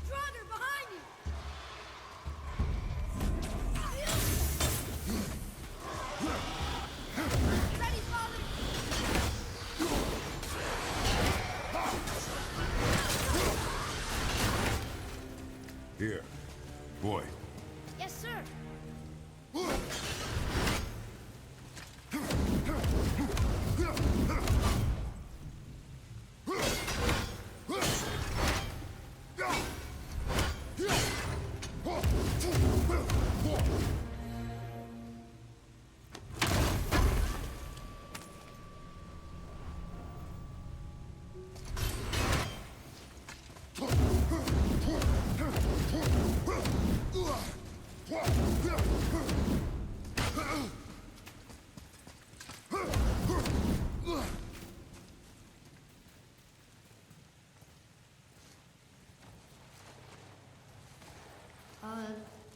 Draugr, behind you! Ready, father! Here. Boy. Yes, sir.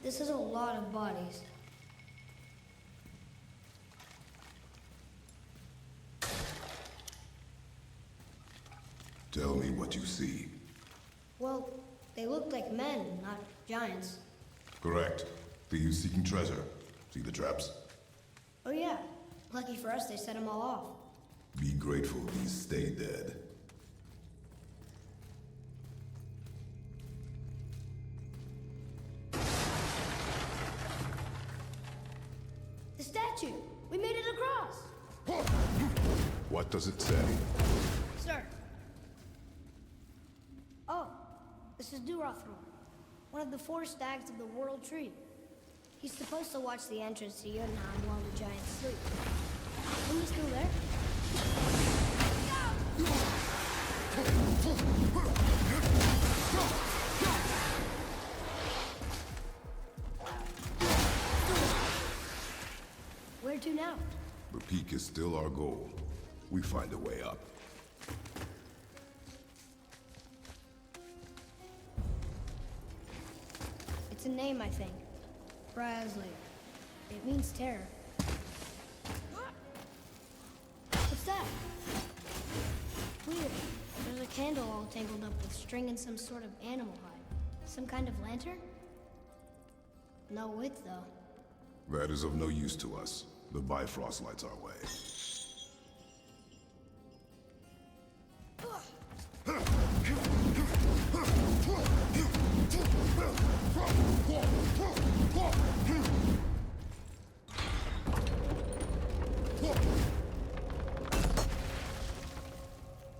This is a lot of bodies. Tell me what you see. Well, they look like men, not giants. Correct. Thieves seeking treasure. See the traps? Oh yeah. Lucky for us, they set them all off. Be grateful these stay dead. The statue! We made it across! What does it say? Sir. Oh, this is Durothor, one of the 4 stags of the World Tree. He's supposed to watch the entrance to Jotunheim while the giants sleep. Isn't he still there? Where to now? The peak is still our goal. We find a way up. It's a name, I think. Brasley. It means terror. What's that? Weird. There's a candle all tangled up with string and some sort of animal hide. Some kind of lantern? No wick, though. That is of no use to us. The Bifrost lights our way.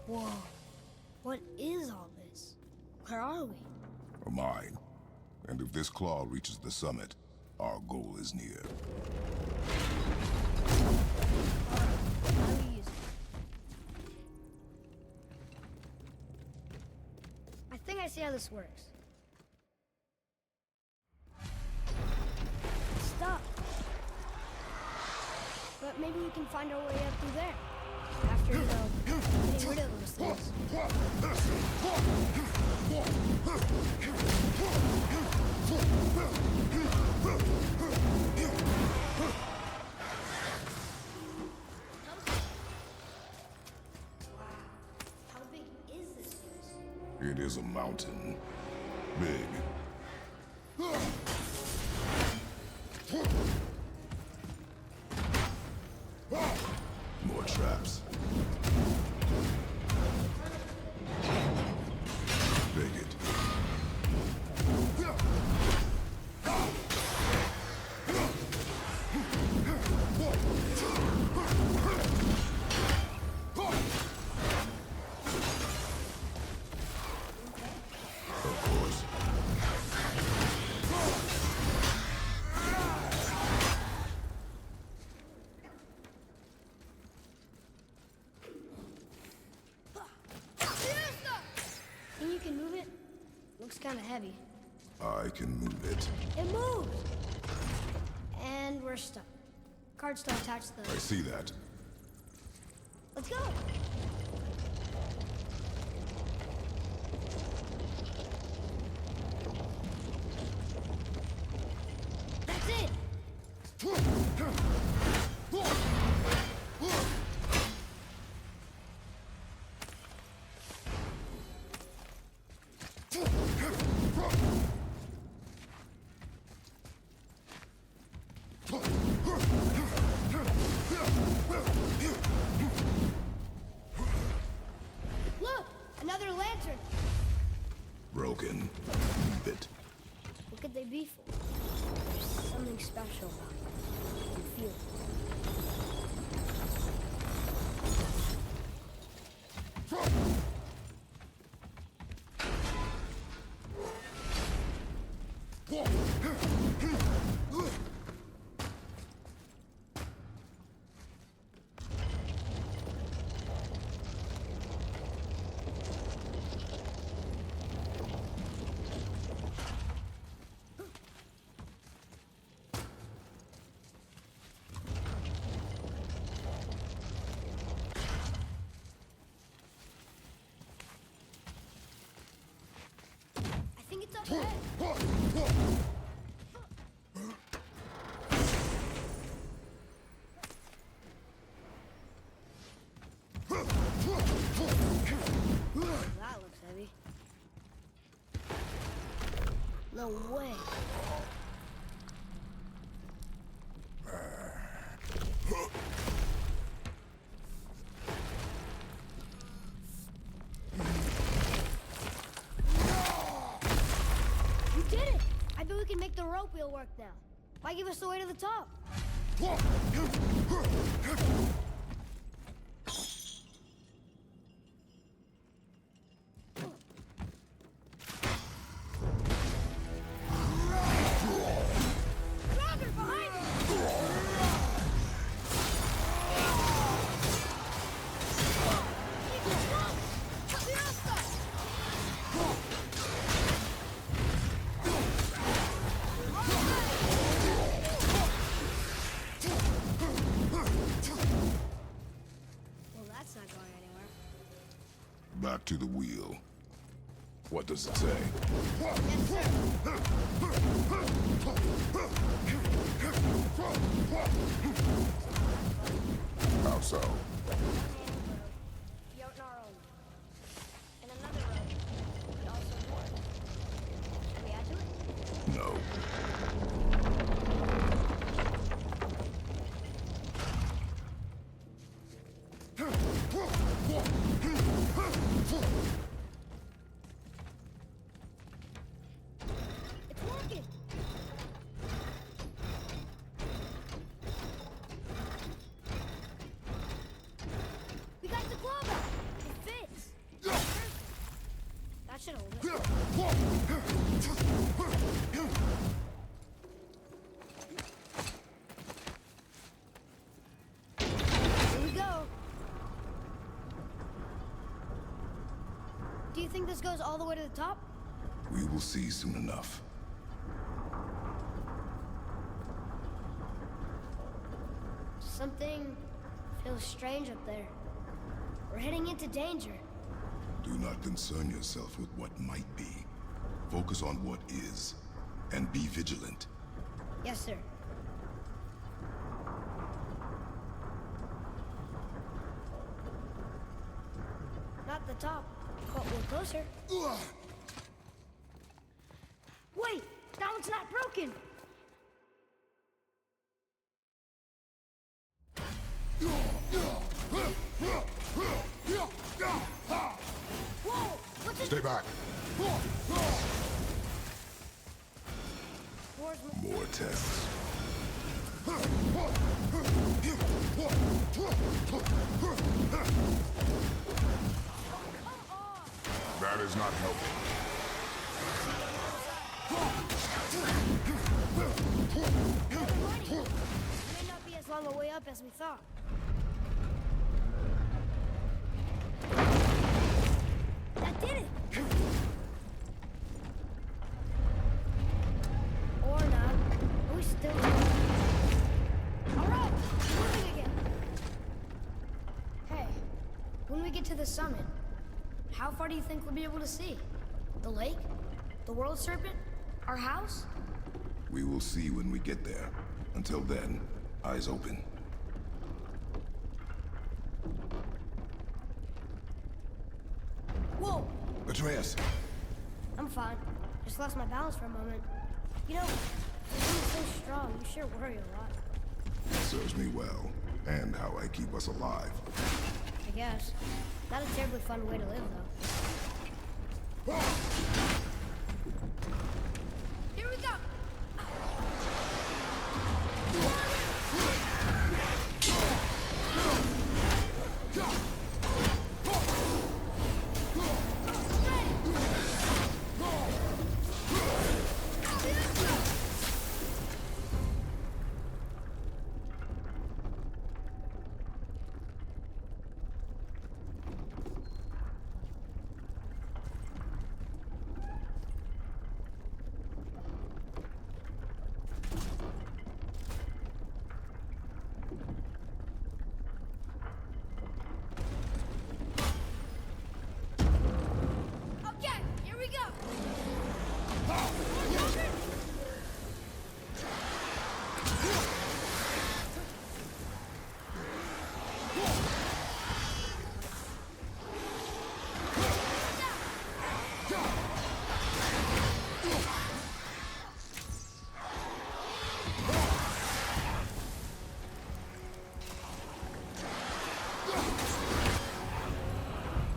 Whoa. What is all this? Where are we? A mine. And if this claw reaches the summit, our goal is near. How do we use it? I think I see how this works. Stop. But maybe we can find our way up through there. After, getting rid of those things. How big is this place? It is a mountain. Big. More traps. Dig it. Of course. Think you can move it? Looks kind of heavy. I can move it. It moved! And we're stuck. Cards don't attach the... I see that. Let's go! That's it! Look! Another lantern! Broken. Leave it. What could they be for? There's something special about it. I can feel it. I think it's up ahead. That looks heavy. No way. You did it! I bet we can make the rope wheel work now. Why give us the way to the top? Roger, behind us! Well, that's not going anywhere. Back to the wheel. What does it say? Yes, sir. How so? You're on our own. And another road. We also work. Can we add to it? No. It's working. We got the glove out. It fits. That should hold it. Here we go. Do you think this goes all the way to the top? We will see soon enough. Something feels strange up there. We're heading into danger. Do not concern yourself with what might be. Focus on what is, and be vigilant. Yes, sir. Not the top, but we're closer. Wait! That one's not broken! Whoa! What's it? Stay back. Where's my... More tests. That is not helping. It may not be as long a way up as we thought. That did it! Or not. Are we still... Alright! Moving again! Hey, when we get to the summit, how far do you think we'll be able to see? The lake? The world serpent? Our house? We will see when we get there. Until then, eyes open. Whoa! Atreus! I'm fine. Just lost my balance for a moment. You know, being so strong, you sure worry a lot. Serves me well, and how I keep us alive. I guess. Not a terribly fun way to live, though. Here we go! Okay, here we go!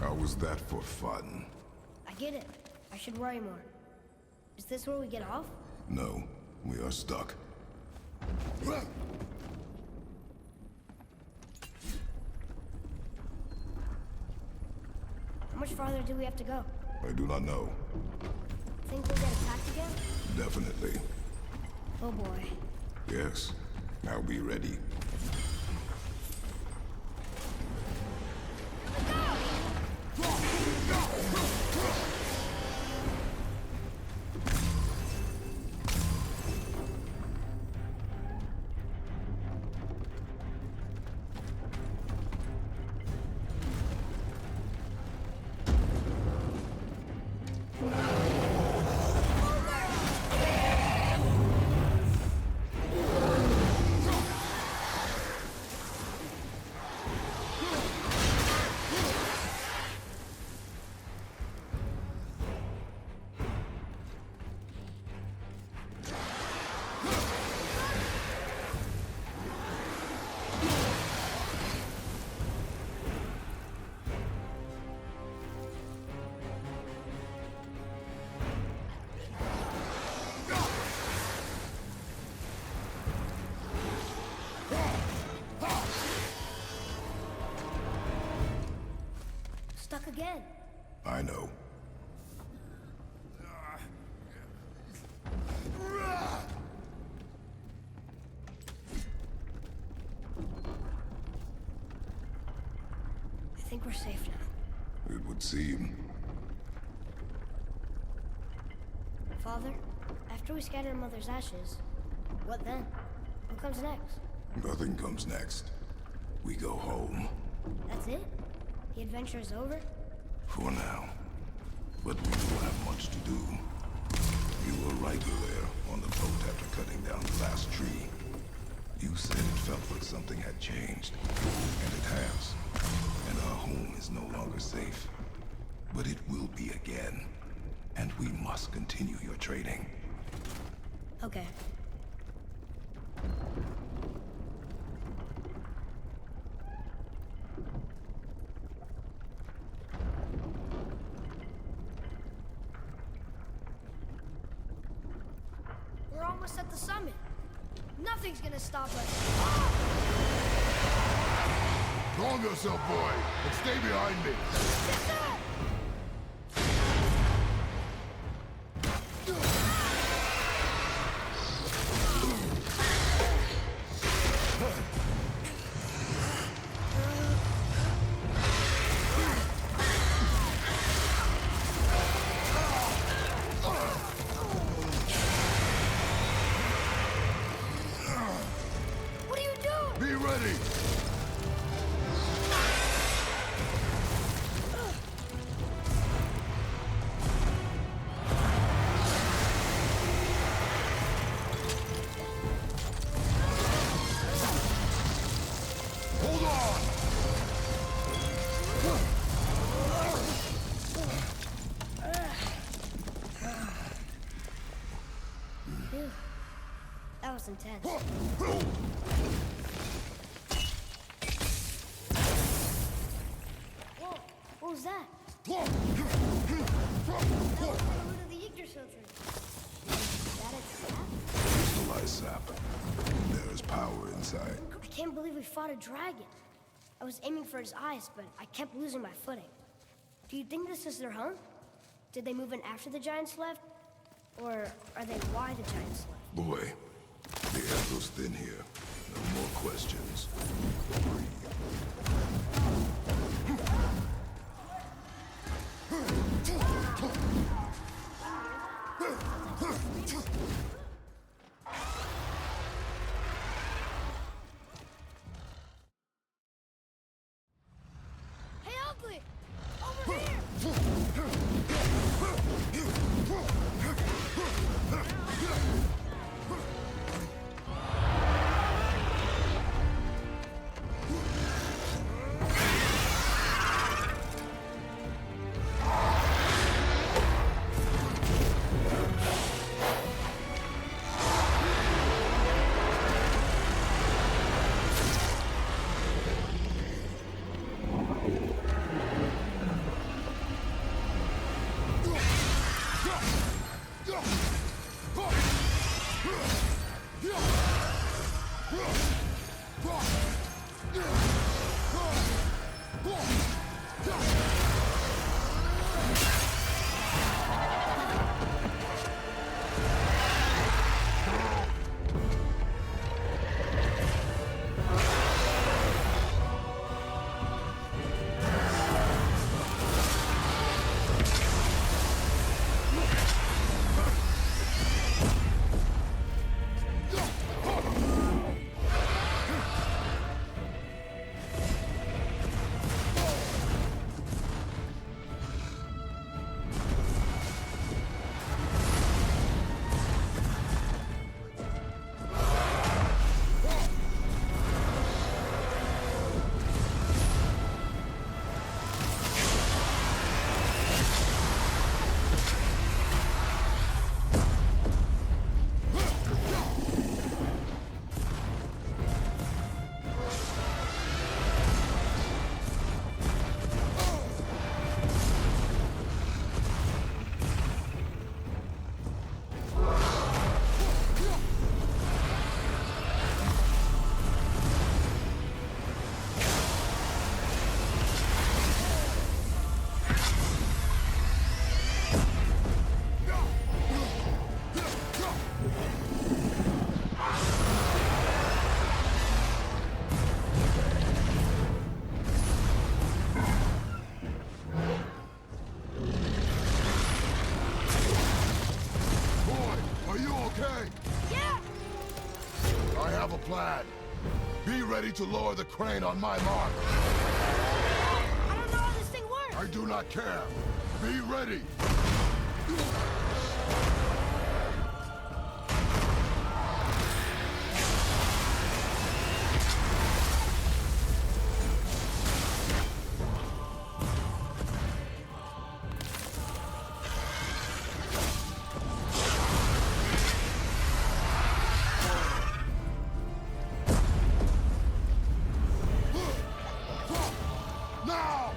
How was that for fun? I get it. I should worry more. Is this where we get off? No, we are stuck. How much farther do we have to go? I do not know. Think we'll get attacked again? Definitely. Oh boy. Yes. Now be ready. stuck again. I know. I think we're safe now. It would seem. Father, after we scatter Mother's ashes, what then? What comes next? Nothing comes next. We go home. That's it? The adventure is over? For now. But we will have much to do. You were right there on the boat after cutting down the last tree. You said it felt like something had changed. And it has. And our home is no longer safe. But it will be again. And we must continue your training. Okay. We're almost at the summit. Nothing's gonna stop us. Calm yourself, boy, and stay behind me. Yes, sir! What are you doing? Be ready! Hold on! Phew. That was intense. Whoa, what was that? That was the root of the Yggdrasil tree. Is that its sap? Crystallized sap. There is power inside. I can't believe we fought a dragon. I was aiming for his eyes, but I kept losing my footing. Do you think this is their home? Did they move in after the giants left? Or are they why the giants left? Boy, the air goes thin here. No more questions. Breathe. Hey, Ugly! Over here! okay? Yeah! I have a plan. Be ready to lower the crane on my mark. I don't know how this thing works! I do not care. Be ready. Now!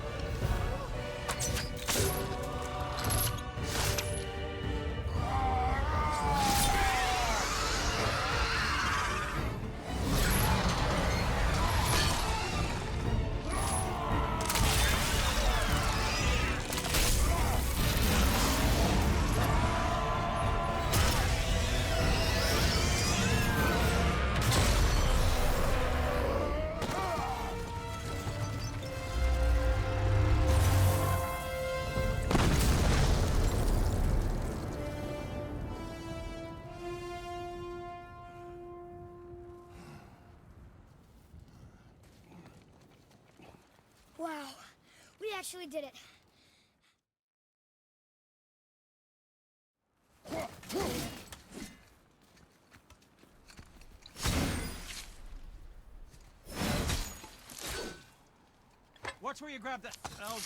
Wow, we actually did it. Watch where you grab that. Oh,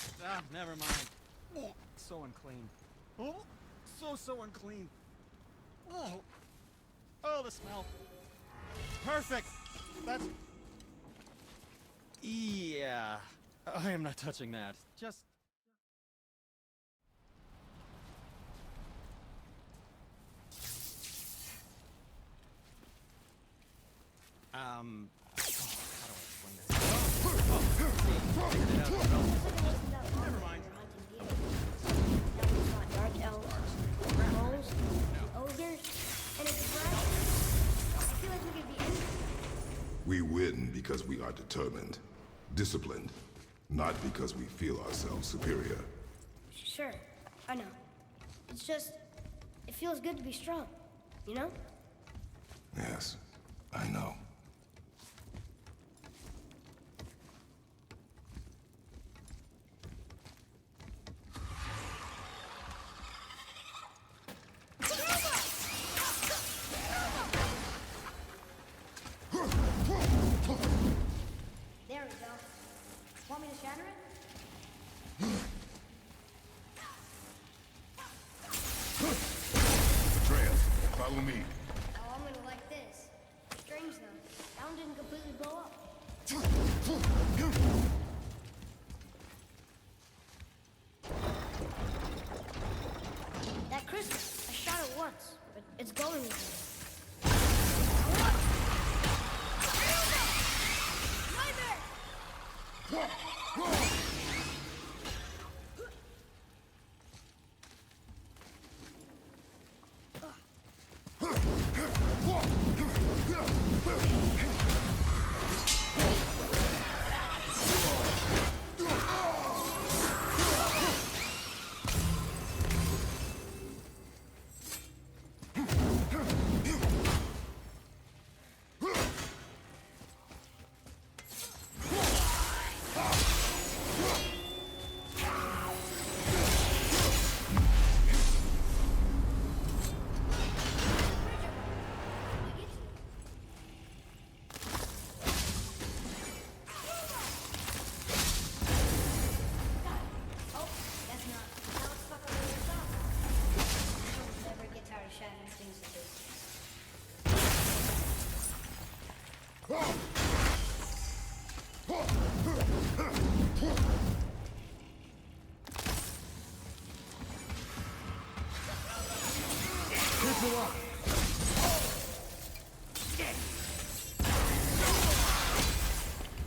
never mind. Oh, so unclean. Oh, so unclean. Oh, the smell. Perfect. That's. Yeah. I am not touching that. Just. How do I explain this? Figured it out. Never mind. Now we fought dark elves, trolls, ogres, and a dragon. I feel like we could be anything. We win because we are determined, disciplined, not because we feel ourselves superior. Sure, I know. It's just, it feels good to be strong, you know? Yes, I know. There we go. Want me to shatter it? Atreus, follow me. Oh, I'm gonna like this. Strange though, that one didn't completely blow up. That crystal, I shot it once, but it's going again.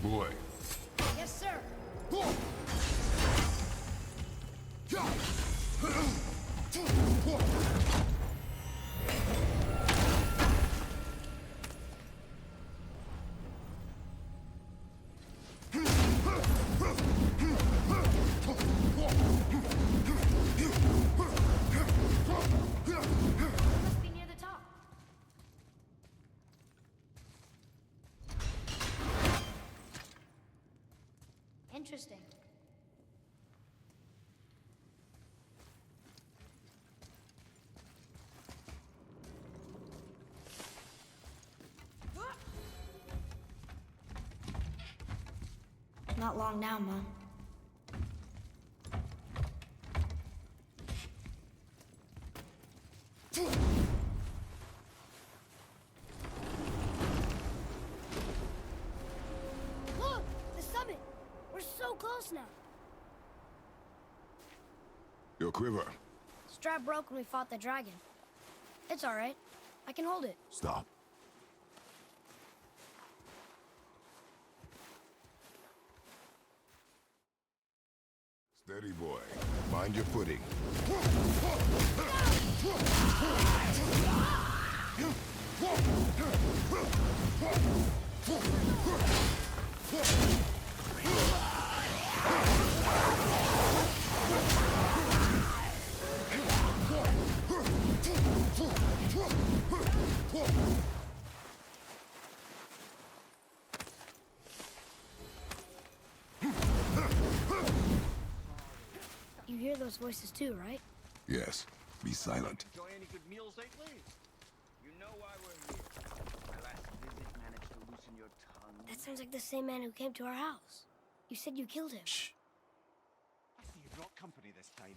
Boy. Yes, sir. Must be near the top. interesting. Not long now, Mom. Look! The summit! We're so close now. Your quiver. Strap broke when we fought the dragon. It's all right. I can hold it. Stop. Steady, boy. Mind your footing. You hear those voices too, right? Yes. Be silent. Enjoy any good meals lately? You know why we're here. My last visit managed to loosen your tongue. That sounds like the same man who came to our house. You said you killed him. Shh. I see you brought company this time.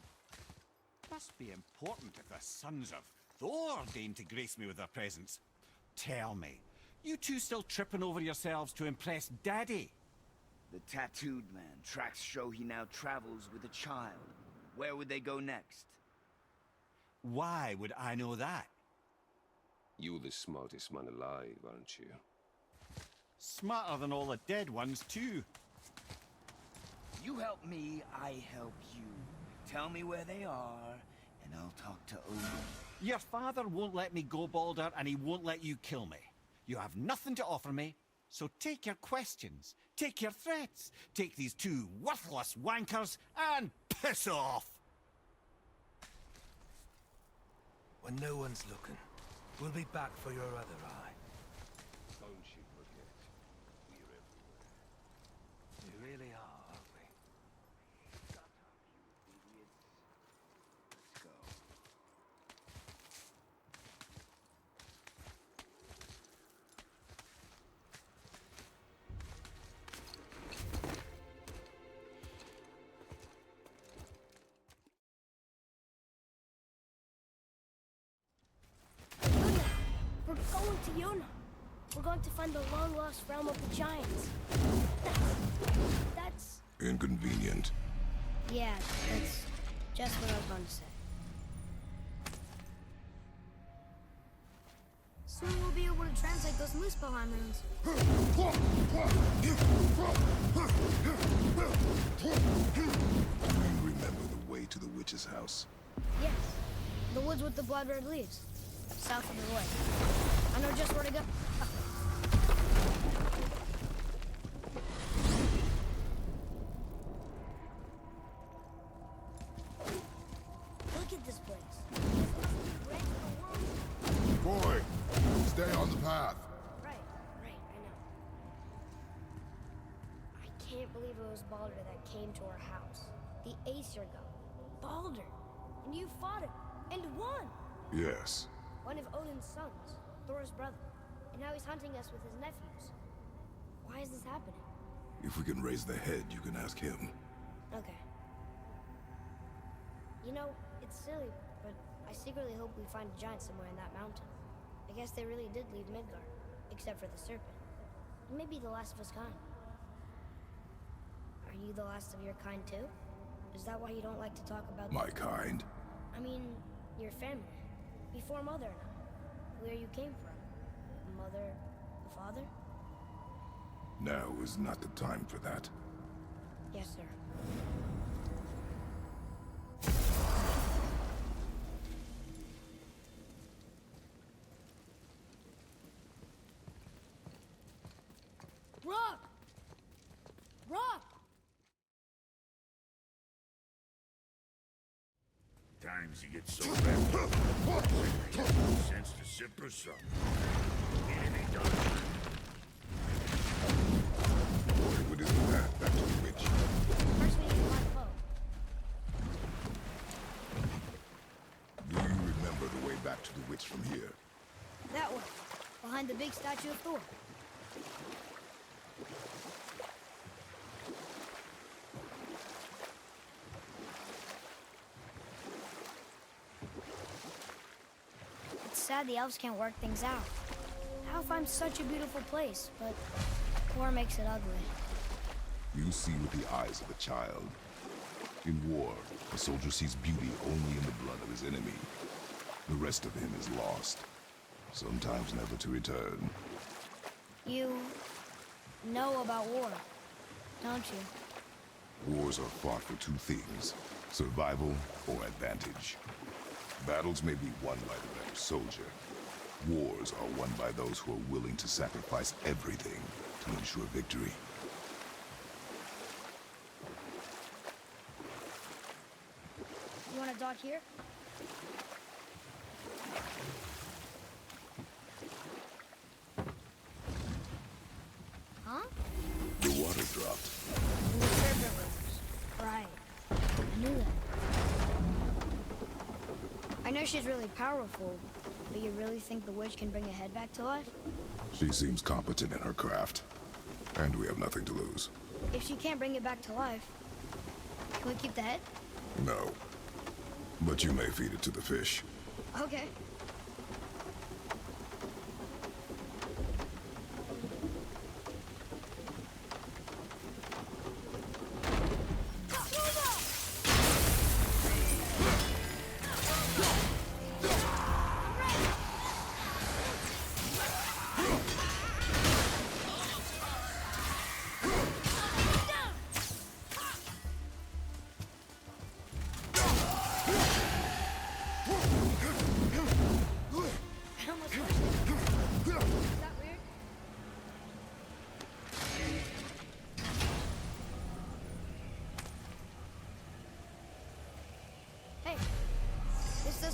Must be important if the sons of Thor deign to grace me with their presence. Tell me, you two still tripping over yourselves to impress Daddy? The tattooed man. Tracks show he now travels with a child. Where would they go next? Why would I know that? You're the smartest man alive, aren't you? Smarter than all the dead ones, too. You help me, I help you. Tell me where they are, and I'll talk to Odin. Your father won't let me go, Balder, and he won't let you kill me. You have nothing to offer me, so take your questions, take your threats, take these two worthless wankers, and piss off! When no one's looking, we'll be back for your other eye. Don't you forget, we're everywhere. We really are, aren't we? Shut up, you idiots. Let's go. Yona! We're going to Yona. We're going to find the long-lost realm of the giants. That's... Inconvenient. Yeah, that's just what I was going to say. Soon we'll be able to translate those Muspelheim runes. Do you remember the way to the witch's house? Yes, the woods with the blood-red leaves. South of the wood. I know just where to go. Look at this place. This must be great for the world. Boy, stay on the path. Right, I know. I can't believe it was Balder that came to our house. The Aesir god. Balder. And you fought him. And won. Yes. One of Odin's sons. Thor's brother. And now he's hunting us with his nephews. Why is this happening? If we can raise the head, you can ask him. Okay. You know, it's silly, but I secretly hope we find a giant somewhere in that mountain. I guess they really did leave Midgard, except for the serpent. He may be the last of his kind. Are you the last of your kind too? Is that why you don't like to talk about... My kind? I mean, your family. Before Mother and I. Where you came from. The mother, the father? Now is not the time for that. Yes, sir. Rock! Rock! Times you get so wrapped up in the you have no sense to sip or something. Anything done? Boy, what is that? That to the witch. First we need to find Flo. Do you remember the way back to the witch from here? That way, behind the big statue of Thor. It's sad the elves can't work things out. Alfheim's such a beautiful place, but war makes it ugly. You see with the eyes of a child. In war, a soldier sees beauty only in the blood of his enemy. The rest of him is lost, sometimes never to return. You know about war, don't you? Wars are fought for two things, survival or advantage. Battles may be won by the better soldier. Wars are won by those who are willing to sacrifice everything to ensure victory. You want to dock here? Huh? The water dropped. And the serpent rivers. Right. I knew that. I know she's really powerful, but you really think the witch can bring a head back to life? She seems competent in her craft, and we have nothing to lose. If she can't bring it back to life, can we keep the head? No. But you may feed it to the fish. Okay.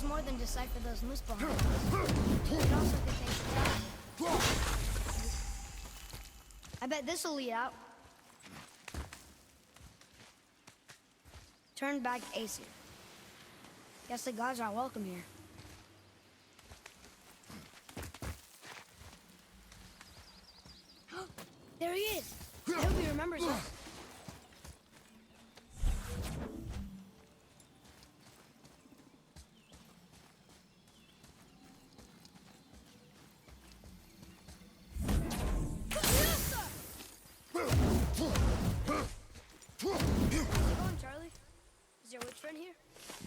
More than decipher those moose bones. It also contains travel. I bet this'll lead out. Turn back Aesir. Guess the gods aren't welcome here. There he is! I hope he remembers us.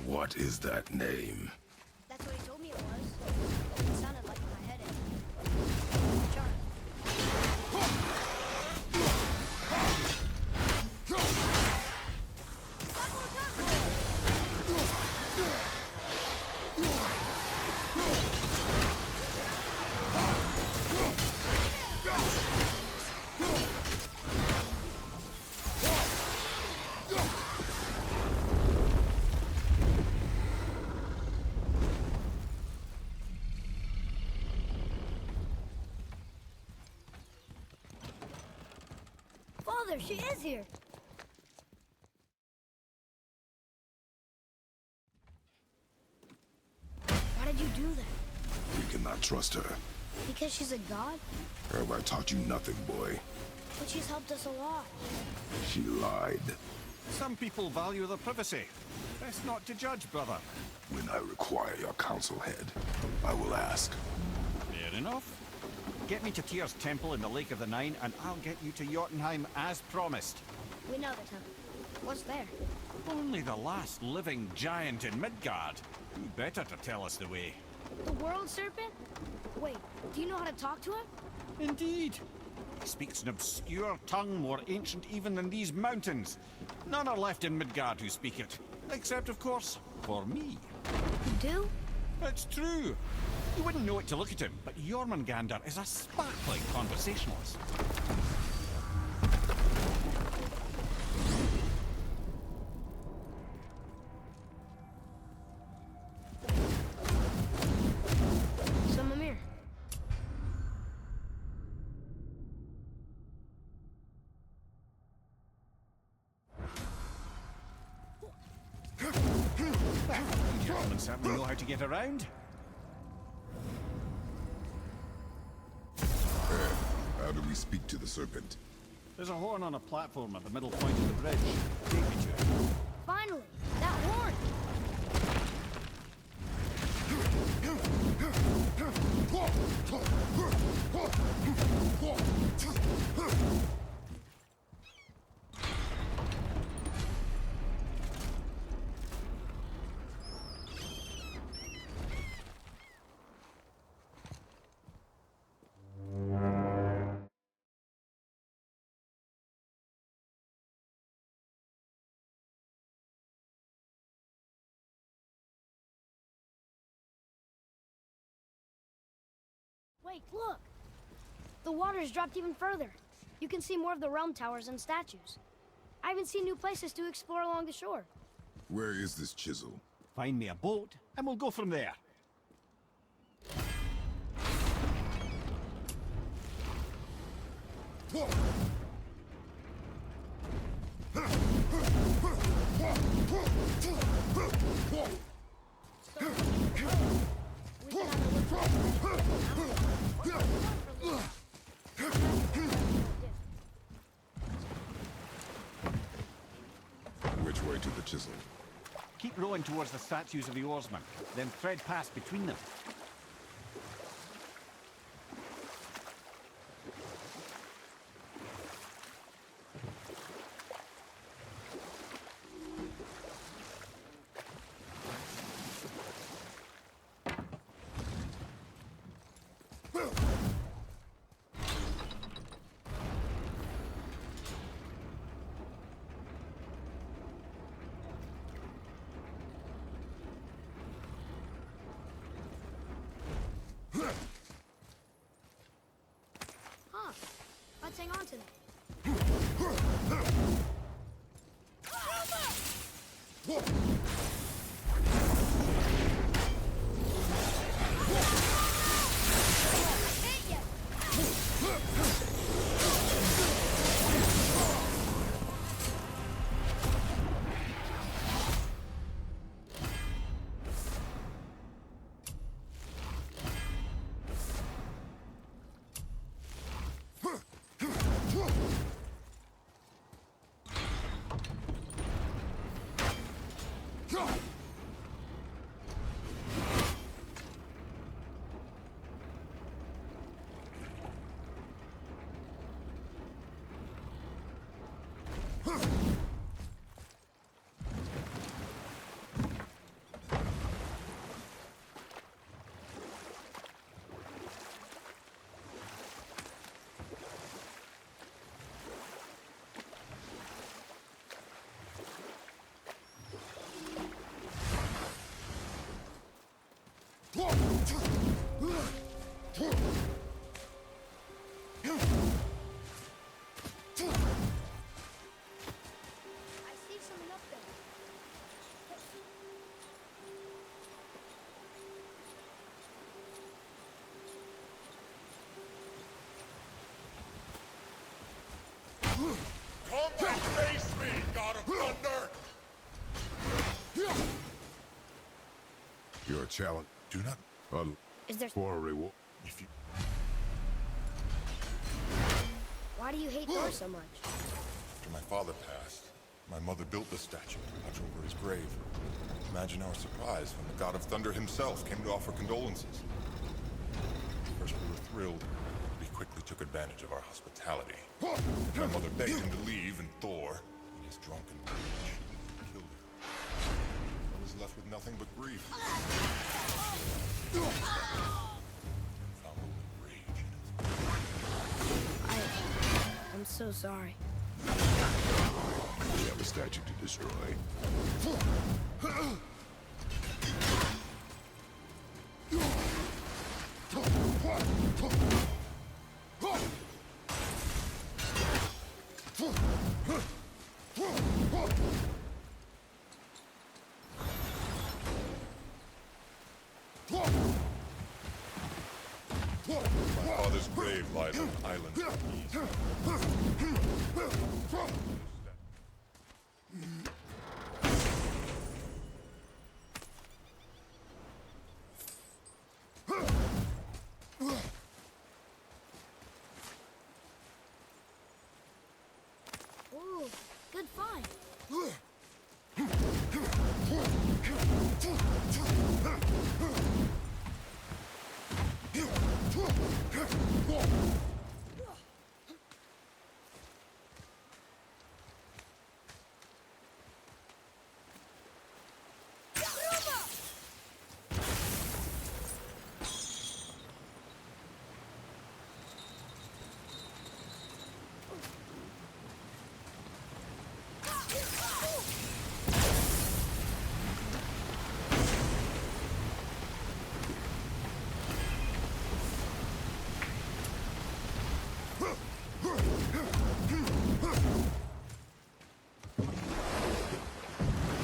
What is that name? That's what he told me it was. It sounded like my head ended. Charlie. Father, she is here. Why did you do that? We cannot trust her. Because she's a god? Have I taught you nothing, boy? But she's helped us a lot. She lied. Some people value their privacy. Best not to judge, brother. When I require your council head, I will ask. Fair enough. Get me to Tyr's temple in the Lake of the Nine, and I'll get you to Jotunheim as promised. We know the temple. What's there? Only the last living giant in Midgard. Who better to tell us the way? The world serpent? Wait, do you know how to talk to him? Indeed. He speaks an obscure tongue more ancient even than these mountains. None are left in Midgard who speak it. Except, of course, for me. You do? It's true. You wouldn't know it to look at him, but Jormungandr is a sparkling conversationalist. So, Mimir. certainly know how to get around. How do we speak to the serpent? There's a horn on a platform at the middle point of the bridge. Take me to it. Finally! That horn! Wait, look! The water's dropped even further. You can see more of the realm towers and statues. I even see new places to explore along the shore. Where is this chisel? Find me a boat, and we'll go from there. We can have a look Which way to the chisel? Keep rowing towards the statues of the oarsmen, then thread past between them. Huh. Let's hang on to them. I see someone up there. Come and face me, God of Thunder! You're a challenge. Do not Is there... for a reward. If you Why do you hate Thor so much? After my father passed, my mother built the statue to watch over his grave. Imagine our surprise when the God of Thunder himself came to offer condolences. First we were thrilled, but he quickly took advantage of our hospitality. My mother begged him to leave, and Thor, in his drunken rage, killed her. I was left with nothing but grief. Found only rage in it. I'm so sorry. We have a statue to destroy. My father's grave lies on an island to the east. good find.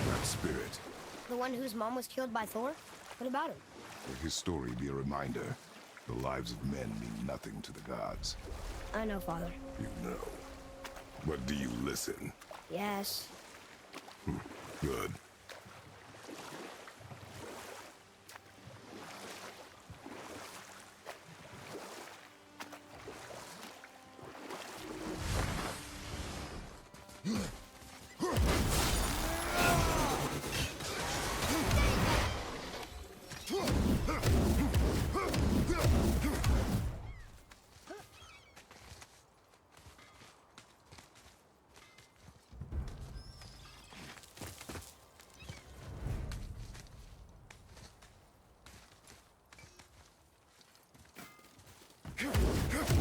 That spirit. The one whose mom was killed by Thor? What about him? Let his story be a reminder. The lives of men mean nothing to the gods. I know, Father. You know. But do you listen? Yes. Good.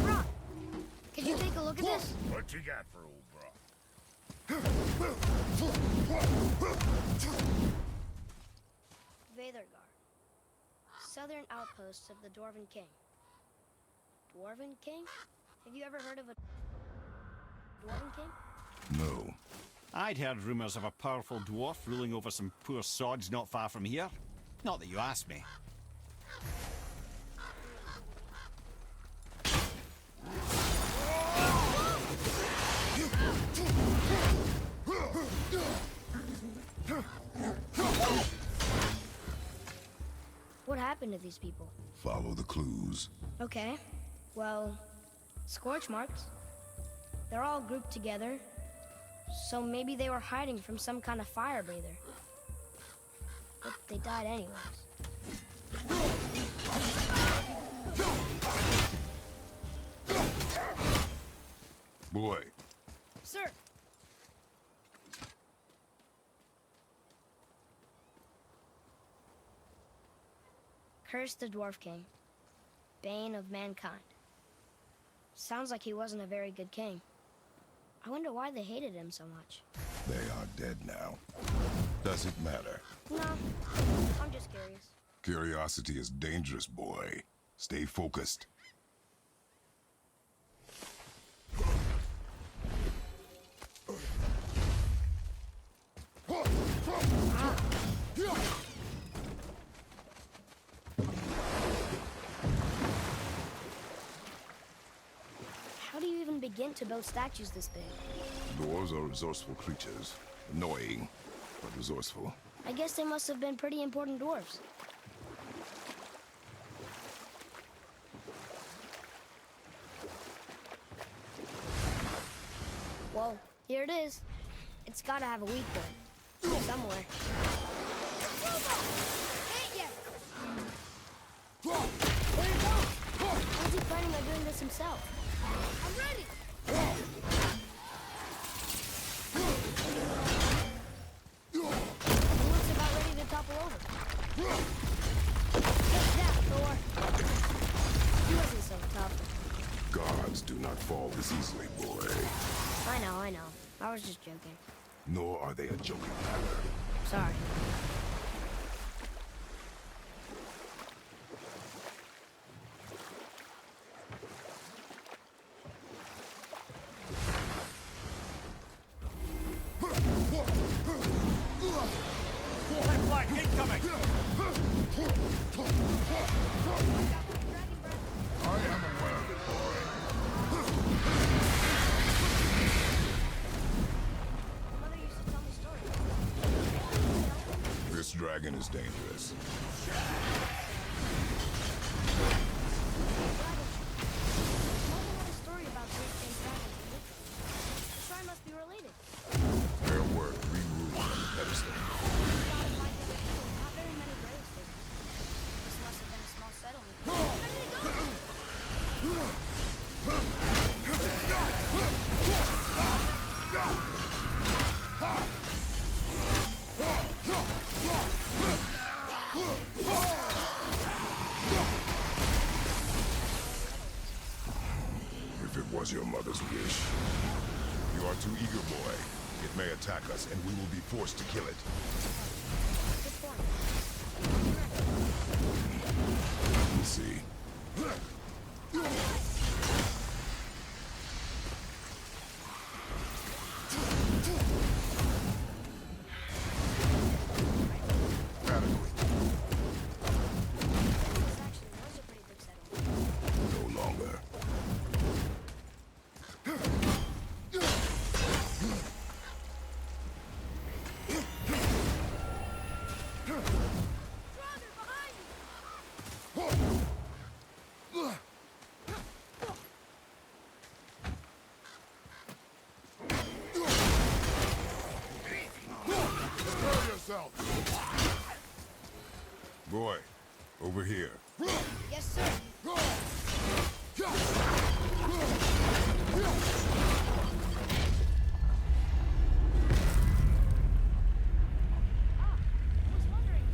Brock, could you take a look at this? What you got for old Brock? Veðurgar. Southern outposts of the Dwarven King. Dwarven King? Have you ever heard of a Dwarven King? No. I'd heard rumours of a powerful dwarf ruling over some poor sods not far from here. Not that you asked me. What happened to these people? Follow the clues. Okay. Well, scorch marks. They're all grouped together. So maybe they were hiding from some kind of fire breather. But they died anyways. Boy, Sir! Curse the Dwarf King. Bane of mankind. Sounds like he wasn't a very good king. I wonder why they hated him so much. they are dead now. Does it matter? No, I'm just curious. Curiosity is dangerous, boy. Stay focused. How do you even begin to build statues this big? Dwarves are resourceful creatures. Annoying, but resourceful. I guess they must have been pretty important dwarves. Well, here it is. It's gotta have a weak point. Somewhere. Where'd it go? How's he planning on doing this himself? I'm ready! He looks about ready to topple over. Take that, Thor. He wasn't so tough. Gods do not fall this easily, boy. I know. I was just joking. Nor are they a joking matter. Sorry. Flag incoming! I am aware of it, boy. Mother used to tell me stories. This dragon is dangerous. Mother had a story about great big dragons. Shrine must be related. was your mother's wish. You are too eager, boy. It may attack us, and we will be forced to kill it. Good point. We'll see. Adequate. This actually was a pretty big settlement. No longer. Brother, behind you! Prepare yourself! Boy, over here. Yes, sir. I was wondering.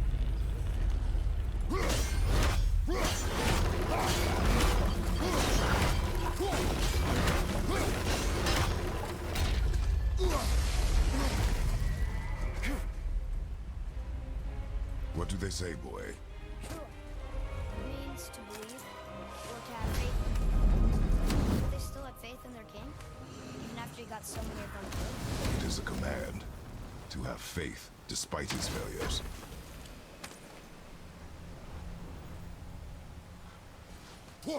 What do they say, boy? Sure. It means to believe or to have faith. So they still had faith in their king? Even after he got so many of them killed? It is a command to have faith despite his failures. Look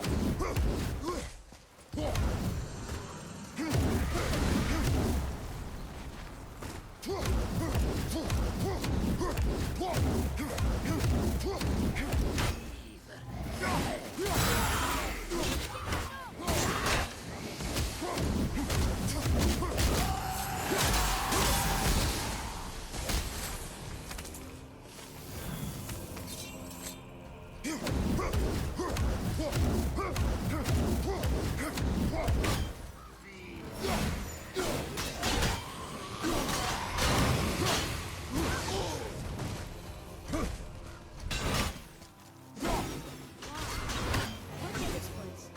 at this place.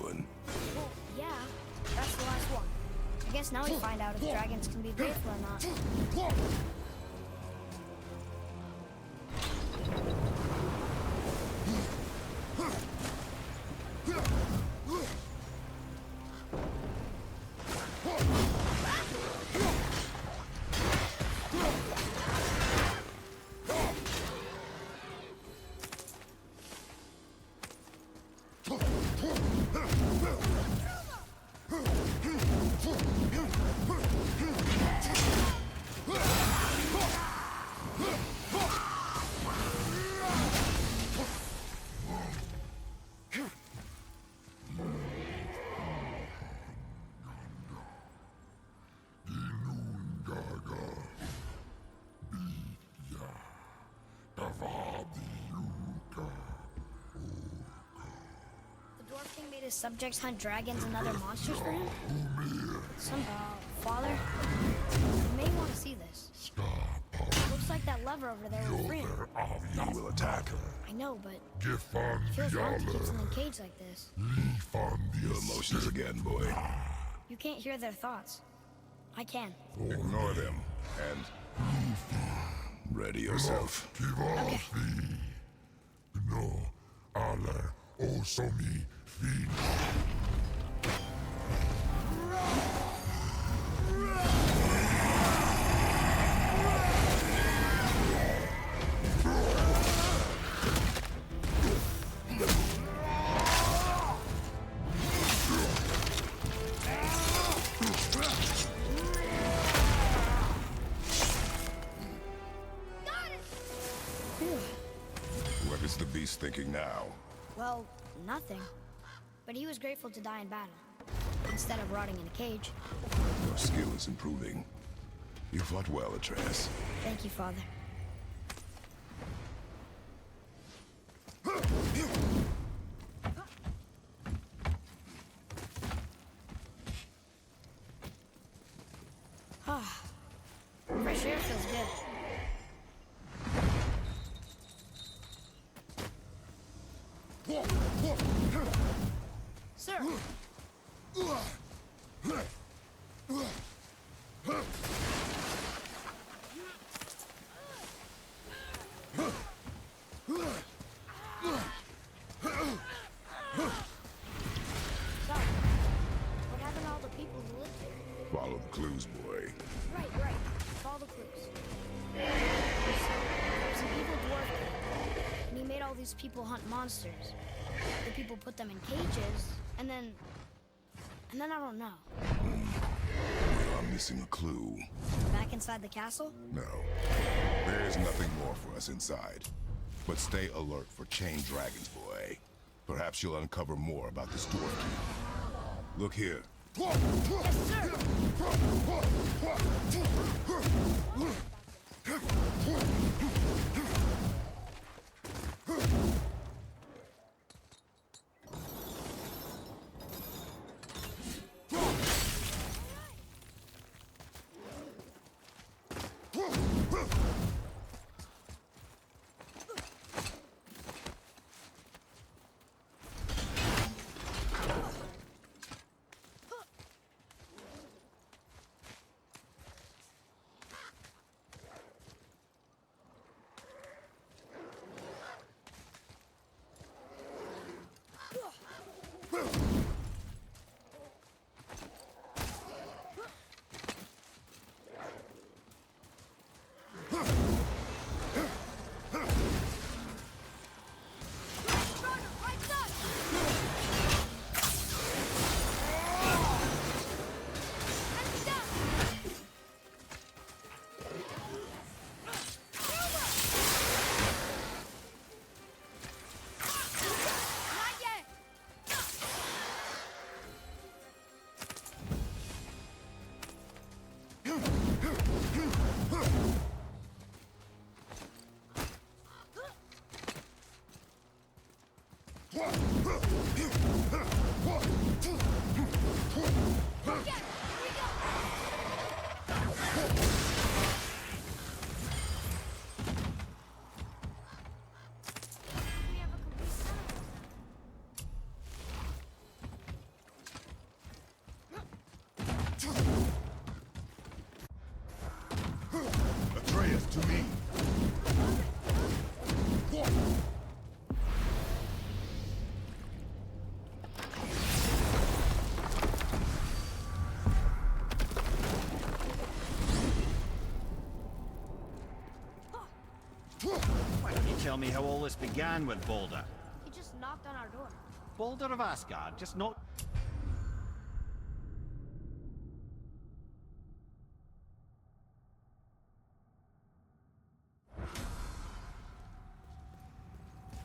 Ruin. Well, yeah, that's the last one. I guess now we find out if dragons can be grateful or not. The Dwarf King made his subjects hunt dragons and other monsters for him? Father, you may want to see this. Looks like that lever over there will free him. He will attack. I know, but it feels wrong to keep them in a cage like this. Your emotions again, boy. You can't hear their thoughts. I can. Ignore them, and ready yourself. Okay. No, ale osomi fin. What is the beast thinking now? Well, nothing. But he was grateful to die in battle, instead of rotting in a cage. Your skill is improving. You fought well, Atreus. Thank you, Father. Fresh air feels good. Sir, So, what happened to all the people who lived here? Follow the clues, boy. Right. Follow the clues. So, there's an evil dwarf king, and he made all these people hunt monsters. The people put them in cages, and then I don't know. We are missing a clue. Back inside the castle? No. There is nothing more for us inside. But stay alert for chained dragons, boy. Perhaps you'll uncover more about this dwarf king. Look here. Yes, sir! Atreus, to me. Why don't you tell me how all this began with Baldur? He just knocked on our door. Baldur of Asgard just not...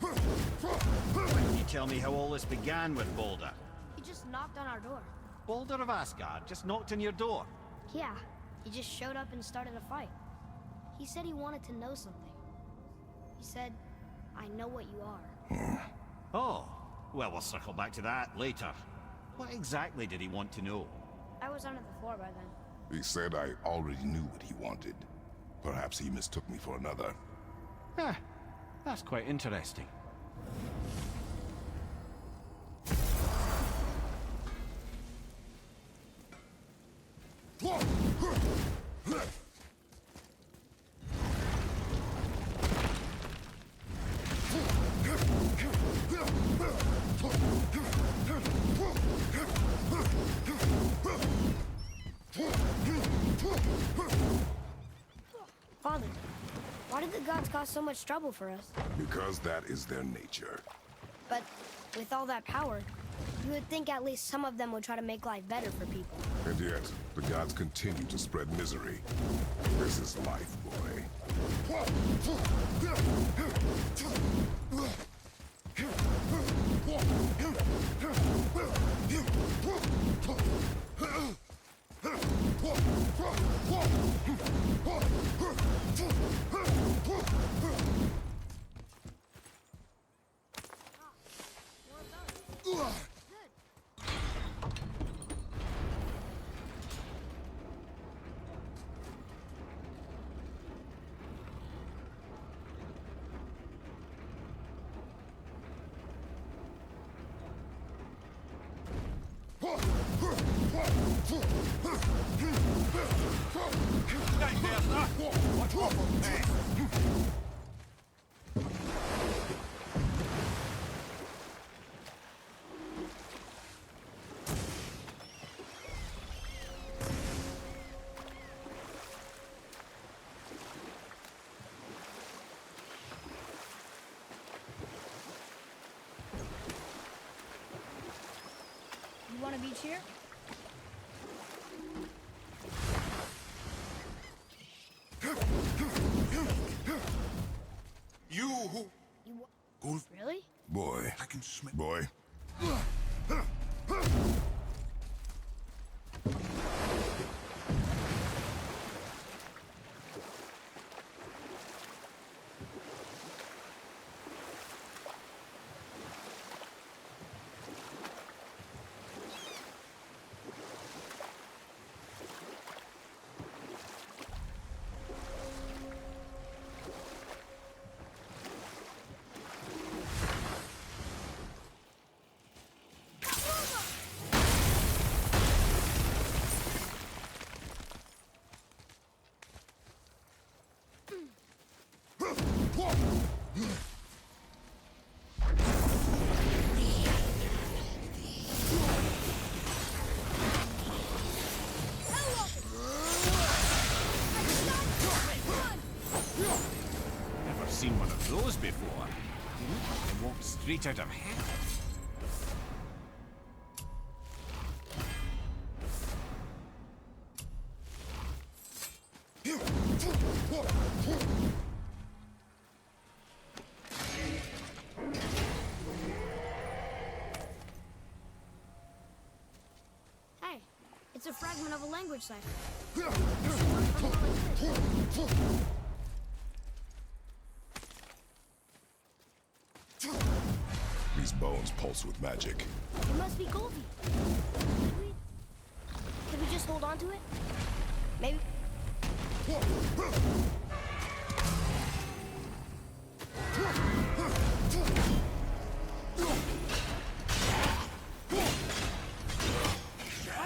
Why don't you tell me how all this began with Baldur? He just knocked on our door. Baldur of Asgard just knocked on your door. Yeah, he just showed up and started a fight. He said he wanted to know something. He said, I know what you are. Oh, well, we'll circle back to that later. What exactly did he want to know? I was under the floor by then. He said I already knew what he wanted. Perhaps he mistook me for another. Huh, that's quite interesting. Father, why did the gods cause so much trouble for us? Because that is their nature. But with all that power, you would think at least some of them would try to make life better for people. And yet, the gods continue to spread misery. This is life, boy. Right there, sir. What awful mess. You want a beach here? You who... Really? Boy. I can smell... Boy. Never seen one of those before. You look like they walked straight out of hell. Hey, it's a fragment of a language cipher. These bones pulse with magic. It must be Goldie. Could we just hold on to it? Maybe. How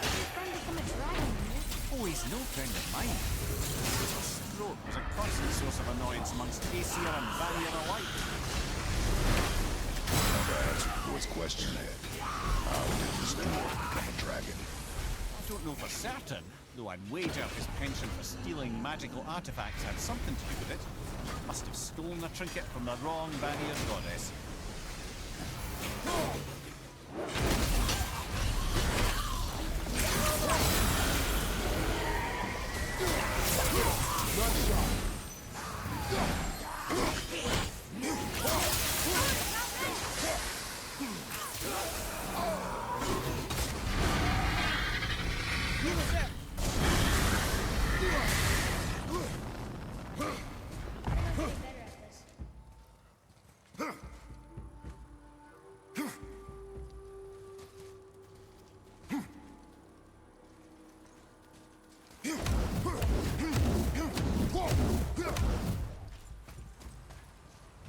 did your friend become a dragon, man? Oh, he's no friend of mine. His throat was a constant source of annoyance amongst Aesir and Vanir alike. Never answered Boy's question yet. How did this dwarf become a dragon? I don't know for certain, though I'd wager his penchant for stealing magical artifacts had something to do with it. Must have stolen a trinket from the wrong Vanir goddess.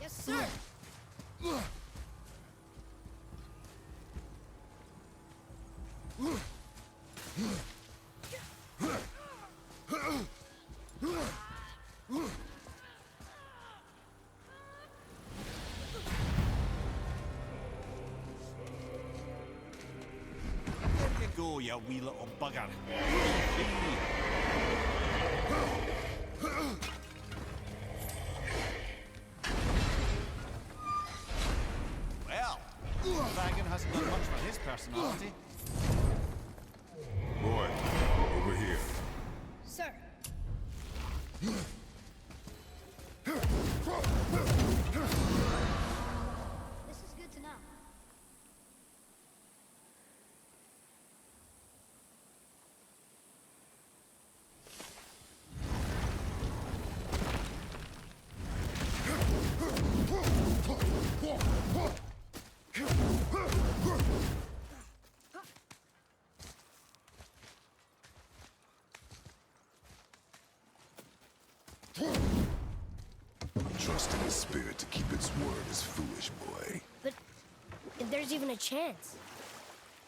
Yes, sir. There you go, you wee little bugger. Well, the dragon hasn't done much for his personality. Boy, over here. Sir. This is good to know. Trust in his spirit to keep its word is foolish, boy. But if there's even a chance,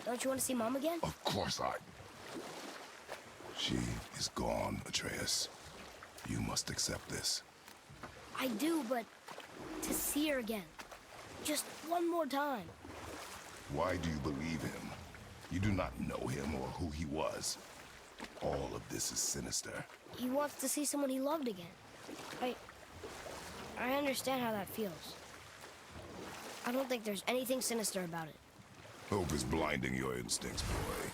don't you want to see Mom again? Of course I... She is gone, Atreus. You must accept this. I do, but to see her again. Just one more time. Why do you believe him? You do not know him or who he was. All of this is sinister. He wants to see someone he loved again. I understand how that feels. I don't think there's anything sinister about it. Hope is blinding your instincts, boy.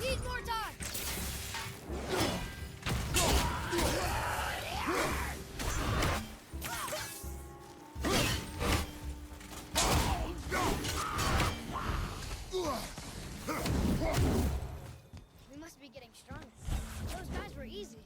Need more time! We must be getting stronger. Those guys were easy.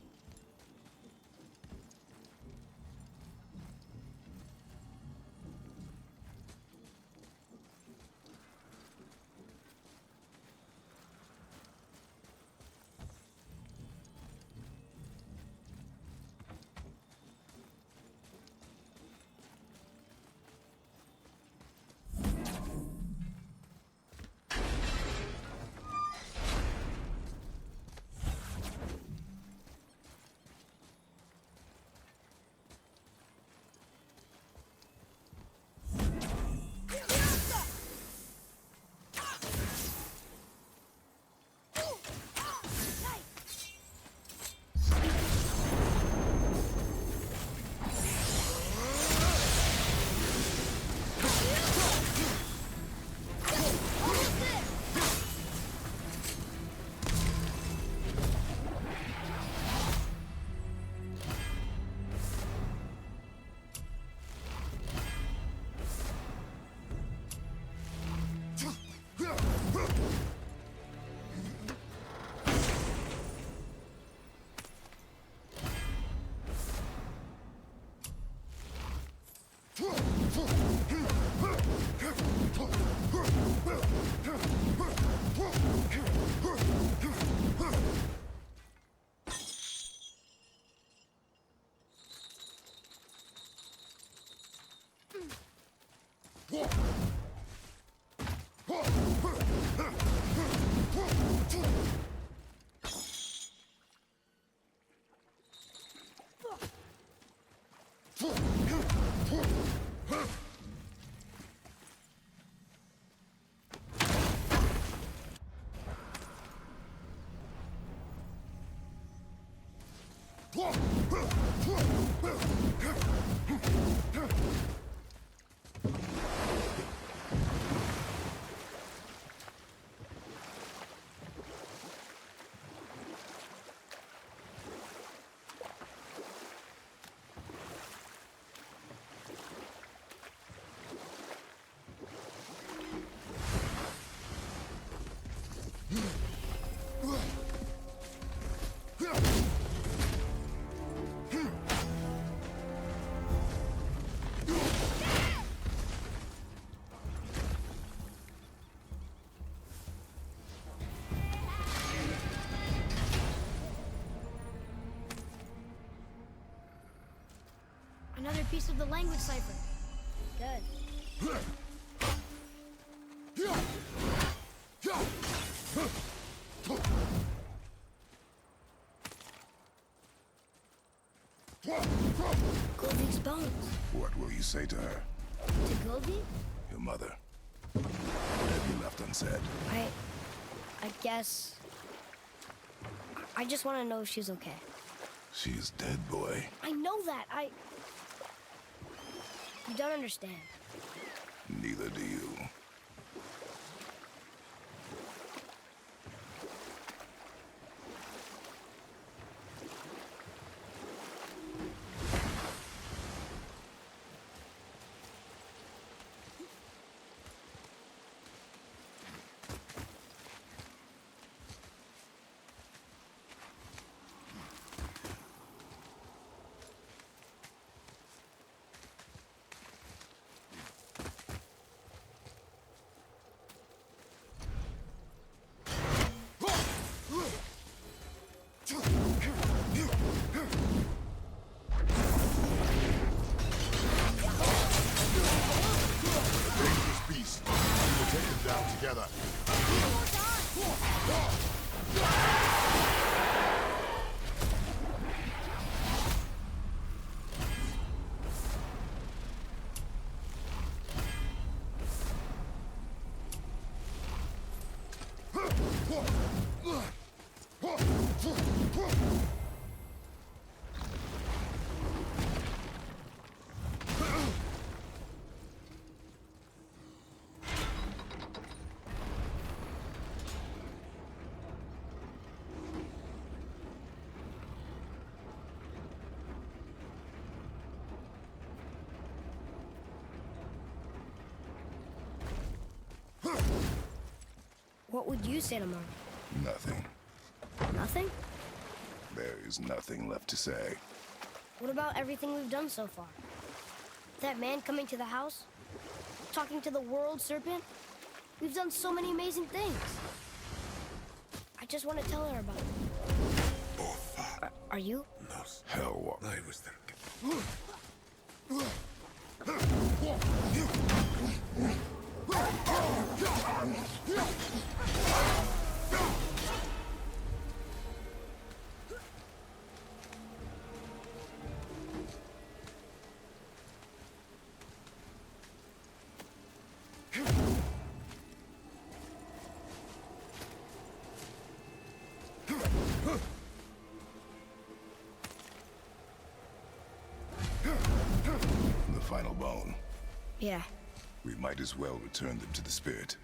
Another piece of the language cipher. Good. Goldie's bones. What will you say to her? To Goldie? Your mother. What have you left unsaid? I guess... I just want to know if she's okay. She is dead, boy. I know that. You don't understand. Neither do you. Together. What would you say to Mom? Nothing. Nothing? There is nothing left to say. What about everything we've done so far? That man coming to the house? Talking to the world serpent? We've done so many amazing things. I just want to tell her about it. Are you? Hell, I was thinking. The final bone. Yeah. We might as well return them to the spirit.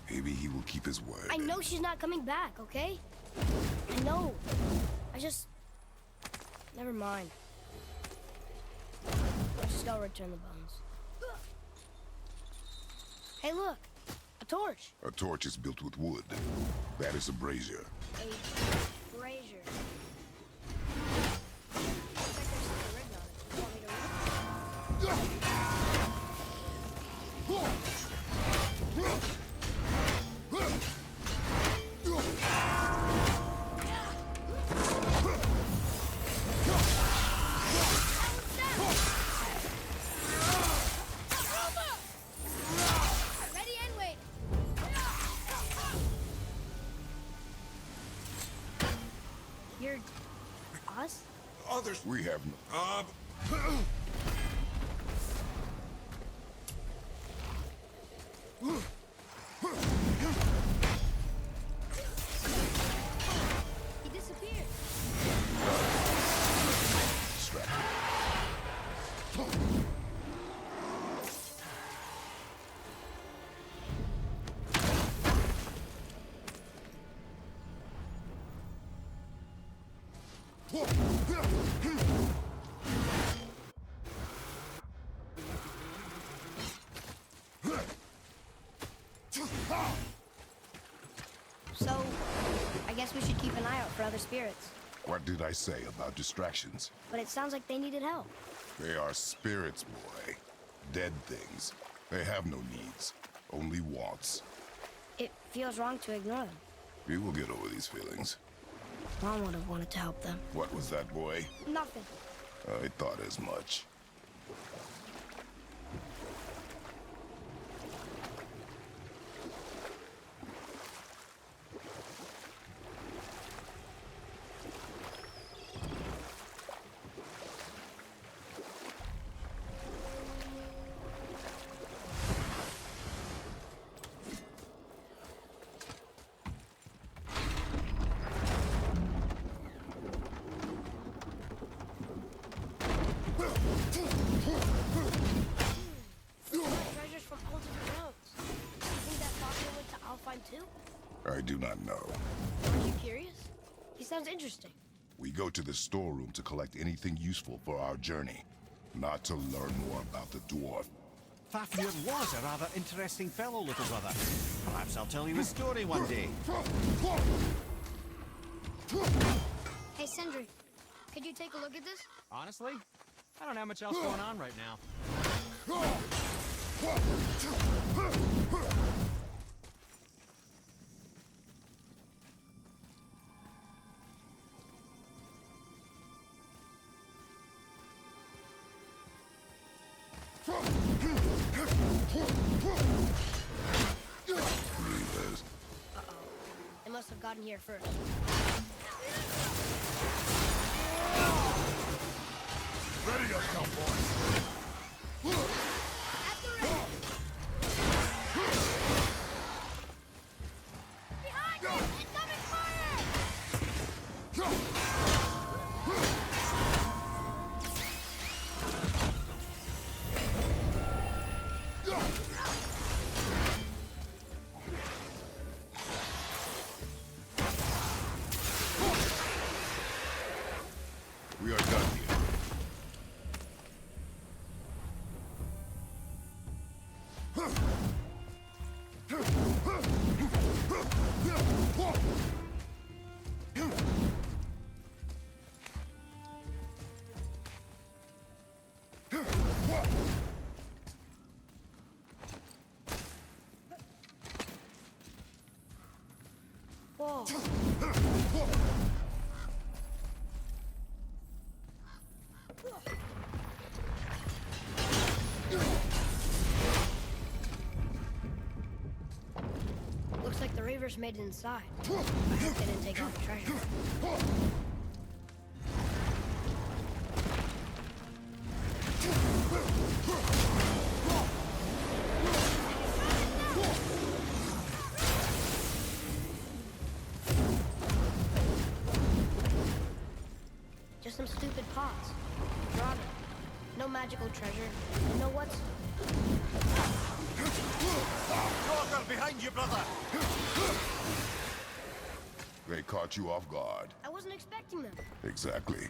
Maybe he will keep his word. I know she's not coming back, okay? I know. I just... Never mind. Let's just go return the bones. Hey, look. A torch. A torch is built with wood. That is a brazier. A brazier. Looks like there's something written on it. You want me to read it? Ready and wait. You're... us? Others. We have no... So, I guess we should keep an eye out for other spirits. What did I say about distractions? But it sounds like they needed help. They are spirits, boy. Dead things. They have no needs, only wants. It feels wrong to ignore them. We will get over these feelings. Mom would have wanted to help them. What was that, boy? Nothing. I thought as much. Treasures from all different roads. Do you think that Foster went to Alpine too? I do not know. Aren't you curious? He sounds interesting. We go to the storeroom to collect anything useful for our journey, not to learn more about the dwarf. Fafnir was a rather interesting fellow, little brother. Perhaps I'll tell you a story one day. Hey, Sindri, could you take a look at this? Honestly, I don't have much else going on right now. They must have gotten here first. Ready up, cowboy. At the ready! Behind us! Incoming fire! We are done here. Whoa. Looks like the Reavers made it inside. I hope they didn't take all the treasure. Just some stupid pots. Drawn it. No magical treasure. And no what's... Dogger, behind you, brother! They caught you off guard. I wasn't expecting them. Exactly.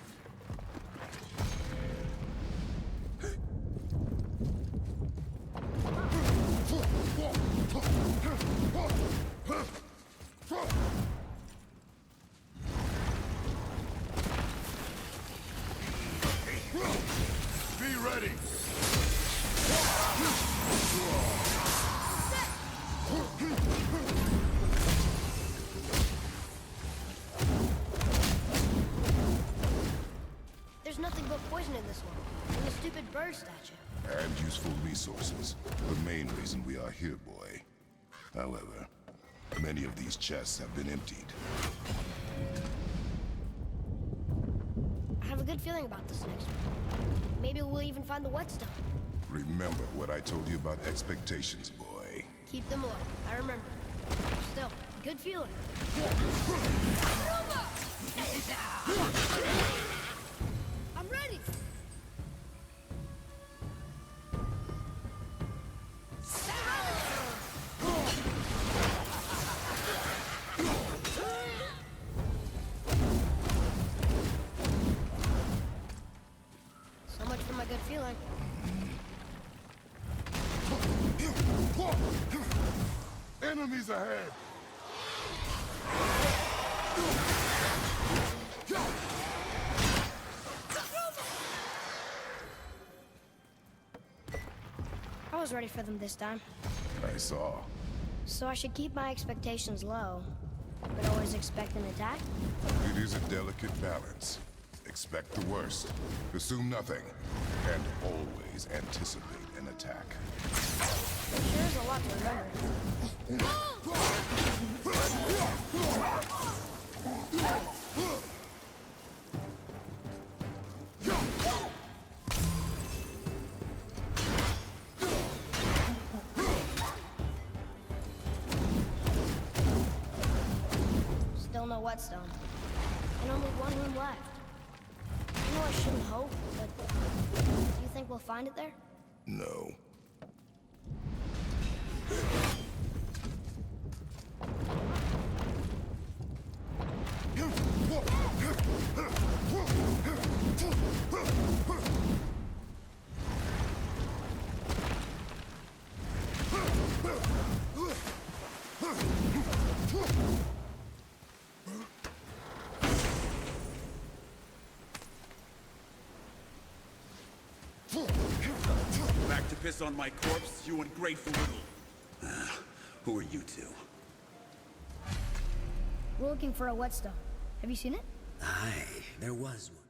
Be ready. There's nothing but poison in this one. And the stupid bird statue. And useful resources. The main reason we are here, boy. However, many of these chests have been emptied. I have a good feeling about this next one. Maybe we'll even find the whetstone. Remember what I told you about expectations, boy. Keep them low. I remember. Still, good feeling. I'm ready! Enemies ahead! I was ready for them this time. I saw. So I should keep my expectations low, but always expect an attack? It is a delicate balance. Expect the worst, assume nothing, and always anticipate an attack. There sure is a lot to remember. Still no whetstone. And only one room left. I know I shouldn't hope, but do you think we'll find it there? No. Back to piss on my corpse, you ungrateful little... Who are you two? We're looking for a whetstone. Have you seen it? Aye, there was one.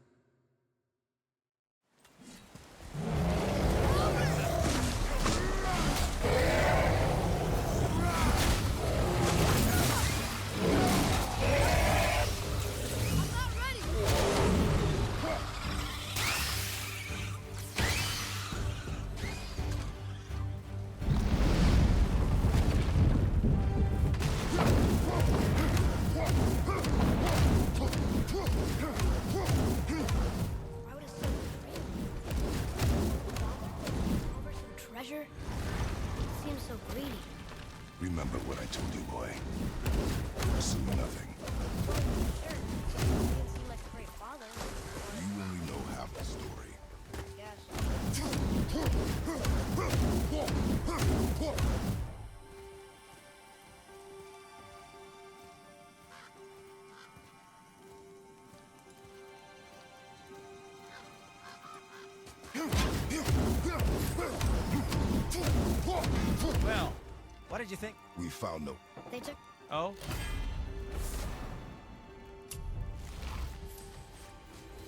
Treasure? Seems so greedy. Remember what I told you, boy. Assume nothing. Sure. He didn't seem like a great father. You only know half the story. Yes. Well, what did you think? We found no... They took... Oh?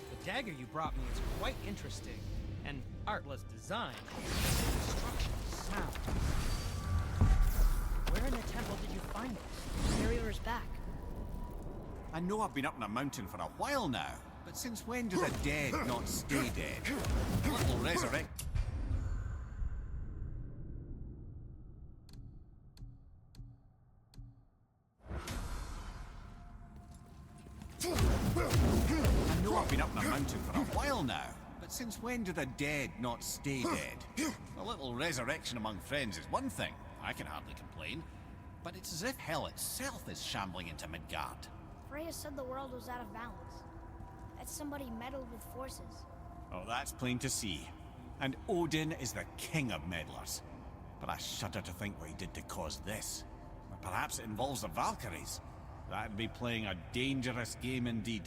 The dagger you brought me is quite interesting. An artless design. Destruction sound. Where in the temple did you find it? Carrier's back. I know I've been up in a mountain for a while now, but since when do the dead not stay dead? A little resurrect... I know I've been up in a mountain for a while now, but since when do the dead not stay dead? A little resurrection among friends is one thing, I can hardly complain, but it's as if hell itself is shambling into Midgard. Freya said the world was out of balance. That somebody meddled with forces. Oh, that's plain to see. And Odin is the king of meddlers. But I shudder to think what he did to cause this. Or perhaps it involves the Valkyries. That'd be playing a dangerous game indeed.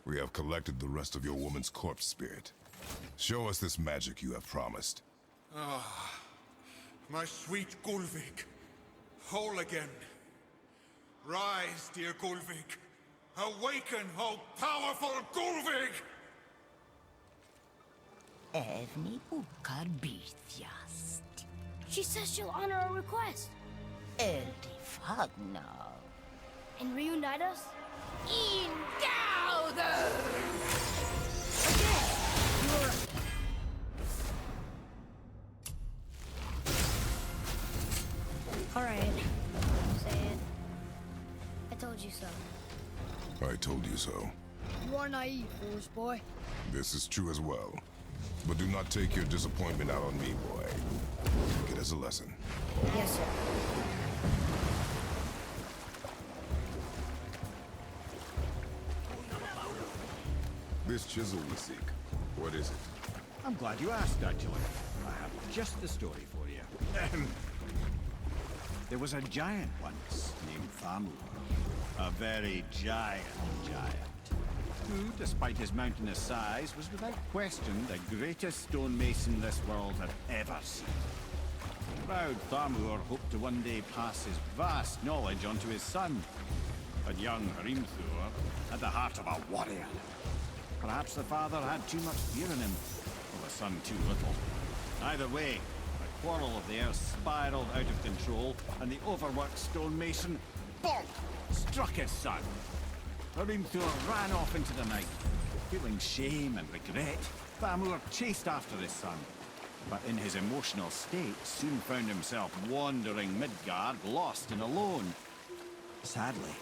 We have collected the rest of your woman's corpse spirit. Show us this magic you have promised. Ah, my sweet Gulvik. Whole again. Rise, dear Gulvik. Awaken, oh powerful Gulvik! Evni ukar bitjast. She says she'll honor our request. Eldi fagna. And reunite us? Ingauder! Alright. Say it. I told you so. I told you so. You are naive, foolish boy. This is true as well. But do not take your disappointment out on me, boy. Take it as a lesson. Yes, sir. This chisel we seek, what is it? I'm glad you asked, actually. I have just the story for you. There was a giant once named Thamur. A very giant, who, despite his mountainous size, was without question the greatest stonemason this world had ever seen. Proud Thamur hoped to one day pass his vast knowledge on to his son. But young Hrimthur had the heart of a warrior. Perhaps the father had too much fear in him, or the son too little. Either way, the quarrel of the earth spiraled out of control, and the overworked stonemason, bonk, struck his son. Hrimthur ran off into the night. Feeling shame and regret, Thamur chased after his son. But in his emotional state, soon found himself wandering Midgard, lost and alone. Sadly,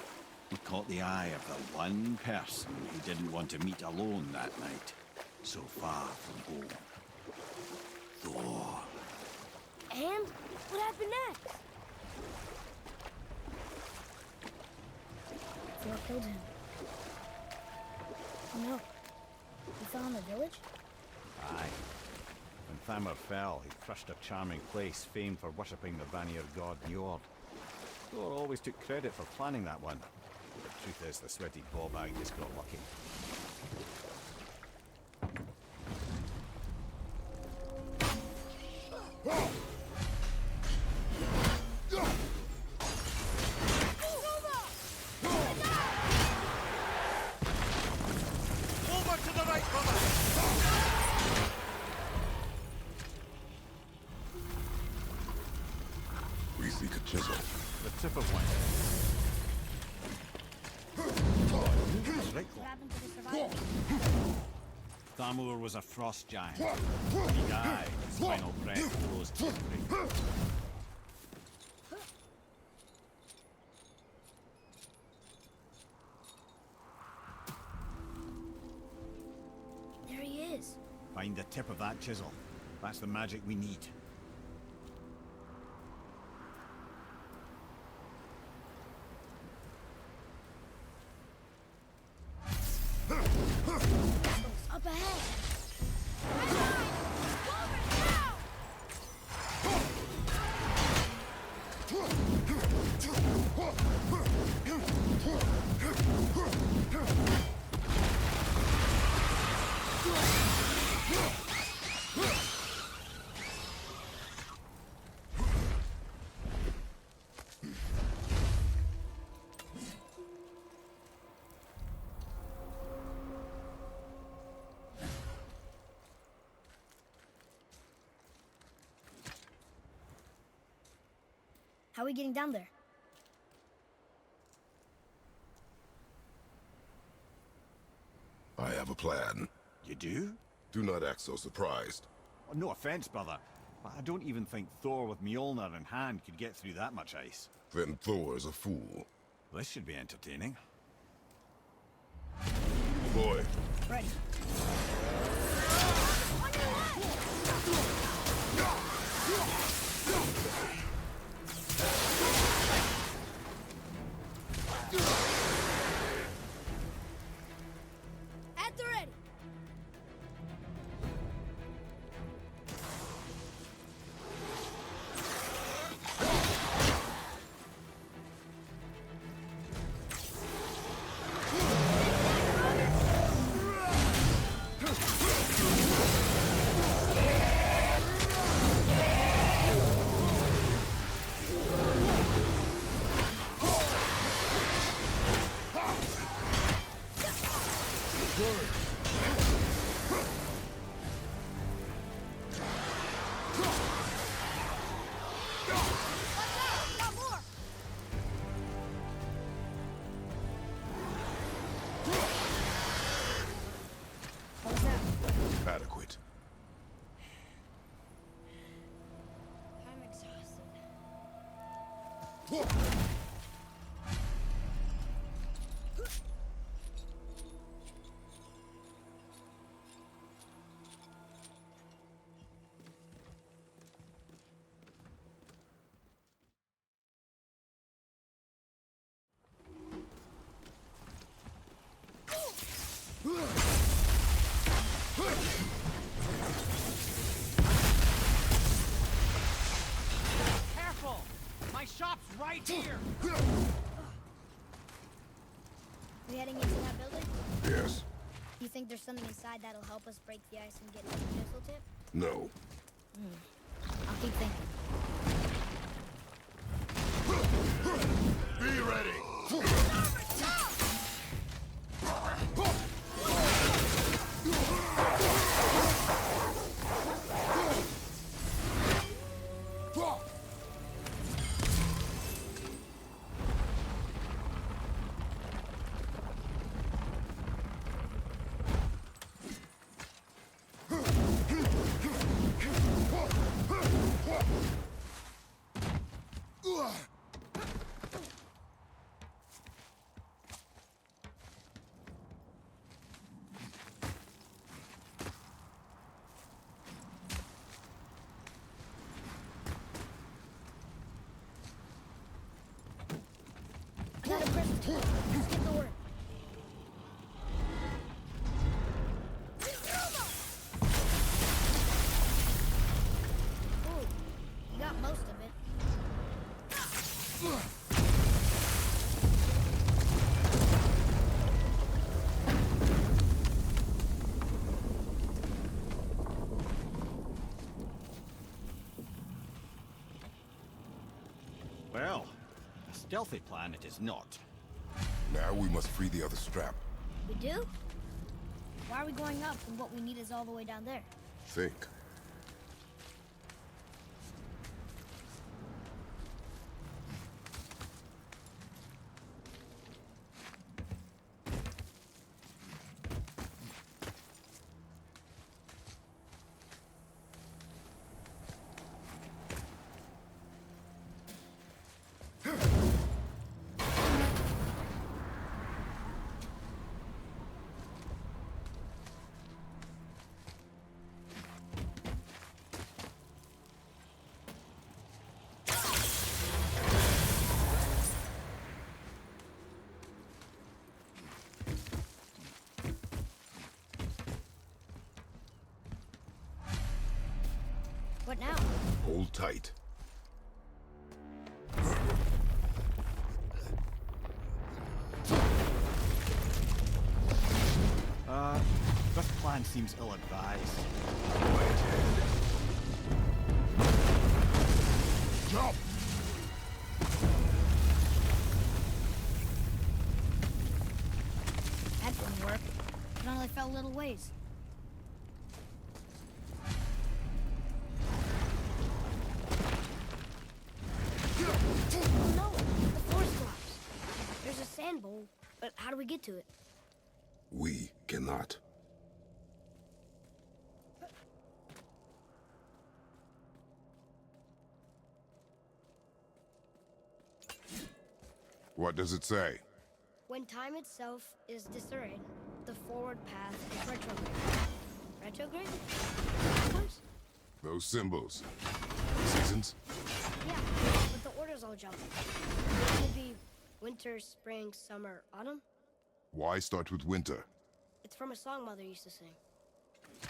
he caught the eye of the one person he didn't want to meet alone that night, so far from home. Thor. And? What happened next? Thor killed him. Oh no. He fell in the village? Aye. When Thamur fell, he crushed a charming place famed for worshipping the Vanir god Njord. Thor always took credit for planning that one. The truth is, the sweaty ballbag just got lucky. Over to the right, brother! We seek a chisel. The tip of one. Right. What happened to the survivors? Thamur was a frost giant. He died, his final breath froze to the grave. There he is. Find the tip of that chisel. That's the magic we need. Up ahead. How are we getting down there? I have a plan. You do? Do not act so surprised. Well, no offense, brother, but I don't even think Thor with Mjolnir in hand could get through that much ice. Then Thor is a fool. This should be entertaining. Boy. Ready. At the ready. What was that? Adequate. I'm exhausted. Careful! My shop's right here! We heading into that building? Yes. You think there's something inside that'll help us break the ice and get to the missile tip? No. I'll keep thinking. Be ready! I got a crystal. Let's get to work. Ooh, you got most of it. Well, a stealthy plan it is not. Now we must free the other strap. We do? Why are we going up when what we need is all the way down there? Think. What now? Hold tight. This plan seems ill-advised. Jump! That didn't work. It only fell little ways. Oh no! The force collapsed. There's a sand bowl, but how do we get to it? We cannot. What does it say? When time itself is disarrayed, the forward path is retrograde. Retrograde? Backwards? Those symbols. Seasons? Yeah, but the order's all jumbled. It could be winter, spring, summer, autumn. Why start with winter? It's from a song Mother used to sing.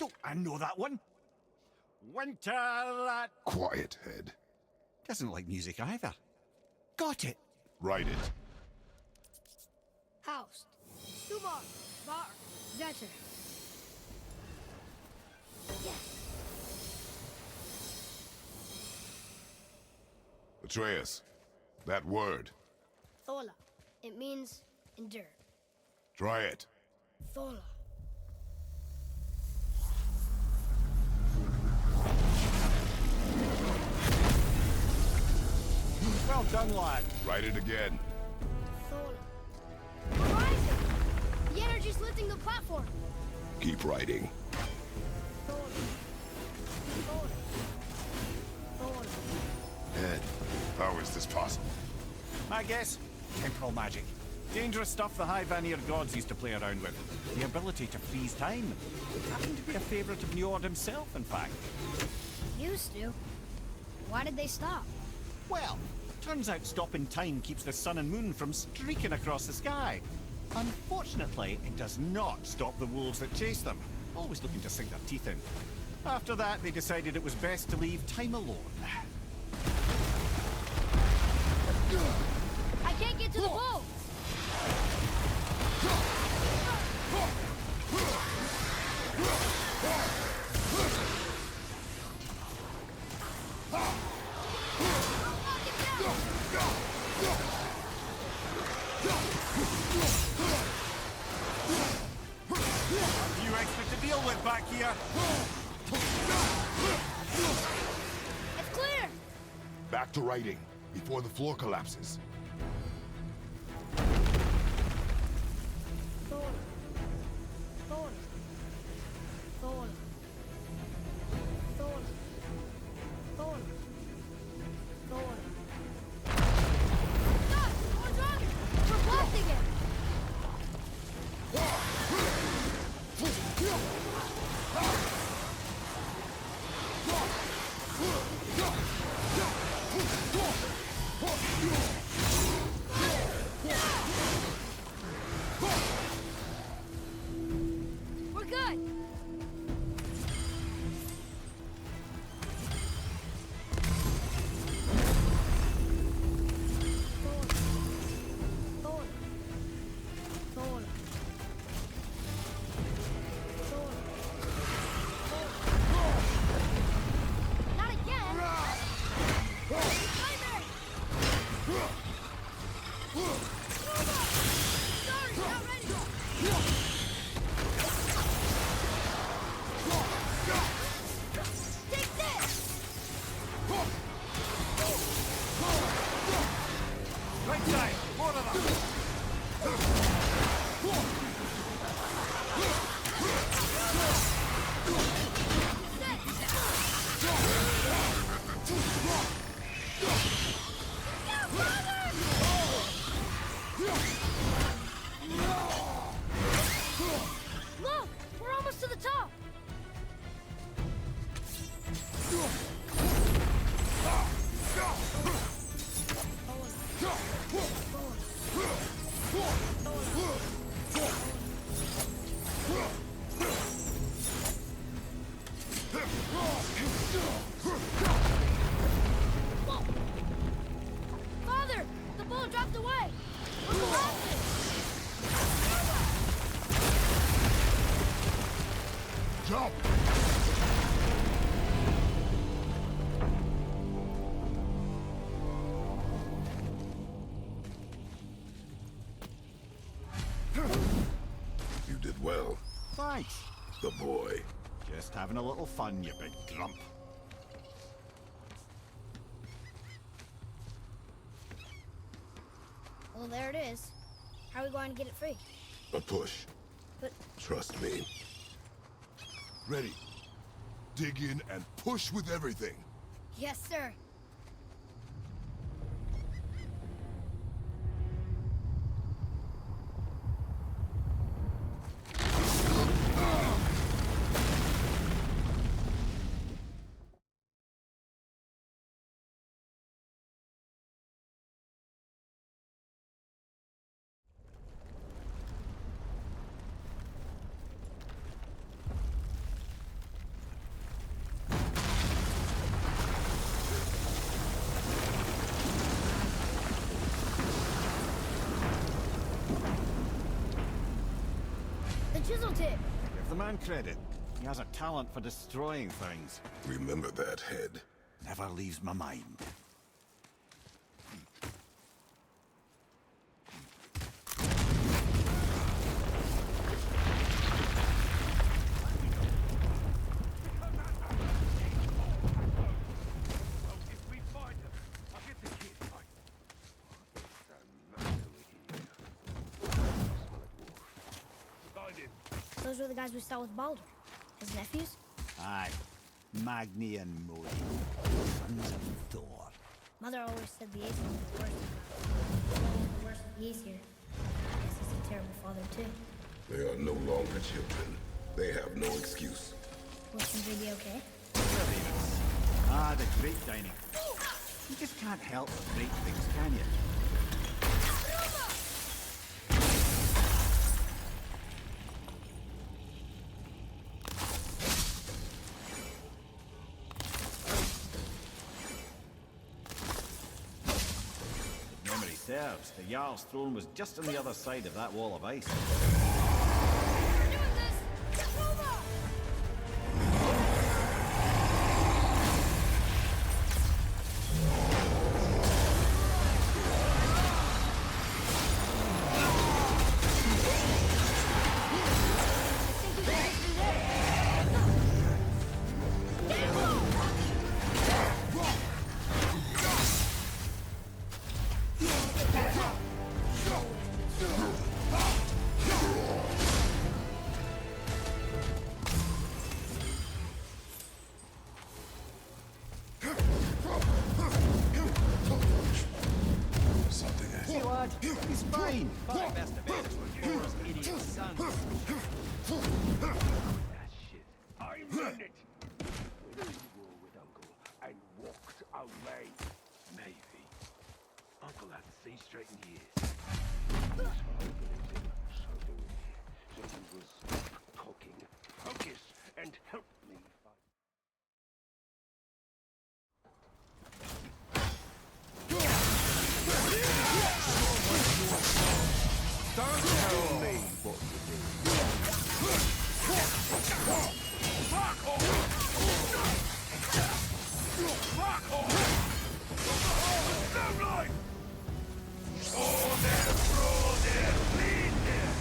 Oh, I know that one. Winter that Quiet, head. doesn't like music either. Got it. Write it. Housed. Tubar. Bar. Vetter. Yes. Atreus, that word. Thola. It means endure. Try it. Thola. Well done, lad. Write it again. Thola. Horizon. The lifting the platform. Keep riding. Ed, how is this possible? My guess? Temporal magic. Dangerous stuff the High Vanir gods used to play around with. The ability to freeze time. Happened to be a favorite of Njord himself, in fact. Used to. Why did they stop? Well, turns out stopping time keeps the sun and moon from streaking across the sky. Unfortunately, it does not stop the wolves that chase them, always looking to sink their teeth in. After that, they decided it was best to leave time alone. I can't get to the boat! A few extra to deal with back here. It's clear! Back to riding, before the floor collapses. We're good! Not again! Primary! Sorry, not ready! Take this! Right side, more of them. Look! We're almost to the top! Father! The ball dropped away! We're collapsing! Jump! You did well, Thanks. the boy. Just having a little fun, you big grump. Well, there it is. How are we going to get it free? A push. But Trust me. Ready. Dig in and push with everything. yes, sir. The chisel tip. Give the man credit. He has a talent for destroying things. Remember that, head. Never leaves my mind. Find him. Those were the guys we saw with Baldur. His nephews? Aye. Magni and Modi. Sons of Thor. Mother always said the Aesir were the worst of them. The worst of the Aesir. I guess he's a terrible father, too. They are no longer children. They have no excuse. Will Sindri be okay? Ah, the great dining. You just can't help but break things, can you? If memory serves, the Jarl's throne was just on the other side of that wall of ice. He's fine. My best defense was yours, idiot son. That shit. I run it. Whether you were with Uncle and walked away. Maybe. Uncle hasn't seen straight in years. His father believes in so doing here. So he will stop talking, focus, and help me fight. Don't tell me what to do. Fuck off! Fuck off! Stop line! Oh, there, throw there, bleed there!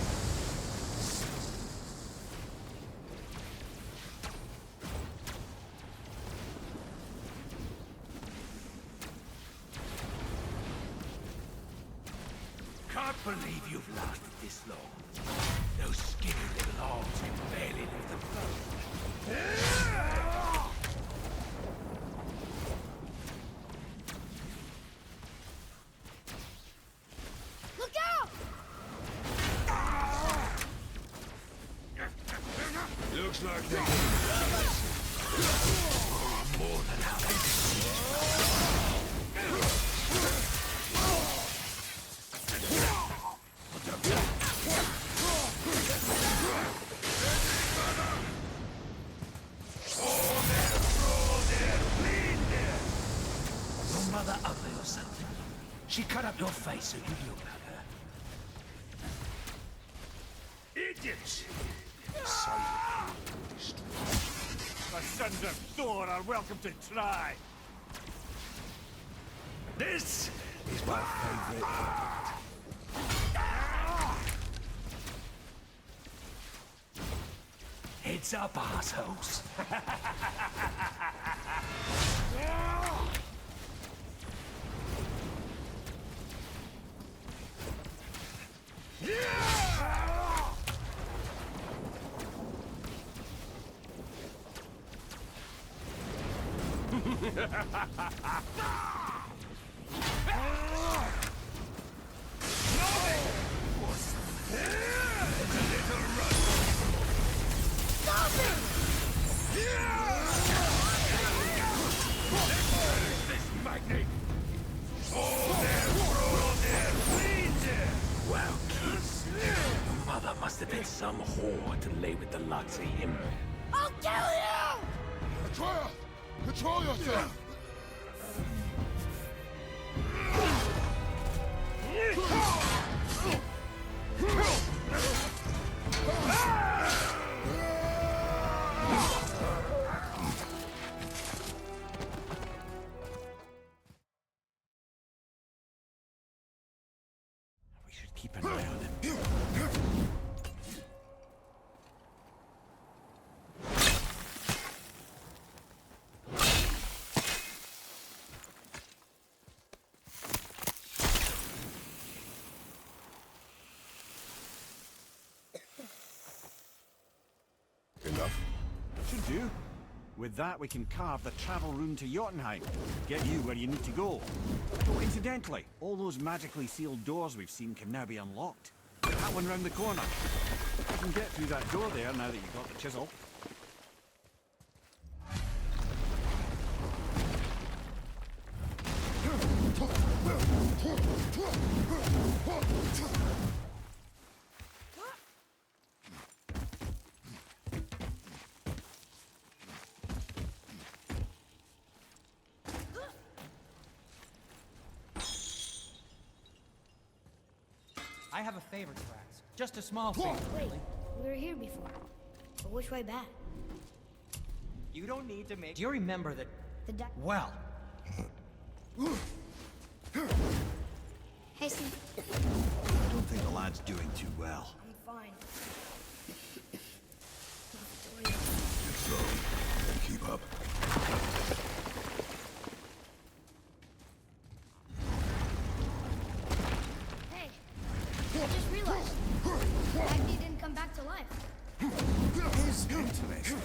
Can't believe you've lasted this long. Those skinny little arms can barely lift the boat. Look out! Looks like they more than how they mother ugly or something. She cut up your face so you'd look like her. Idiots! So The sons of Thor are welcome to try. this is my favorite part. Heads up, assholes. Wow, kids. Your mother must have been some whore to lay with the likes of him. I'll kill you! Atreus! Control yourself! We should keep an eye on him. With that, we can carve the travel rune to Jotunheim. Get you where you need to go. Oh, incidentally, all those magically sealed doors we've seen can now be unlocked. That one round the corner. You can get through that door there now that you've got the chisel. I have a favor to ask. Just a small favor. Wait, we were here before. But which way back? You don't need to make... Do you remember that... The Well... Hey, Steve. I don't think the lad's doing too well. I'm fine. So, and keep up. Hey, I just realized. Agni didn't come back to life. Is interesting.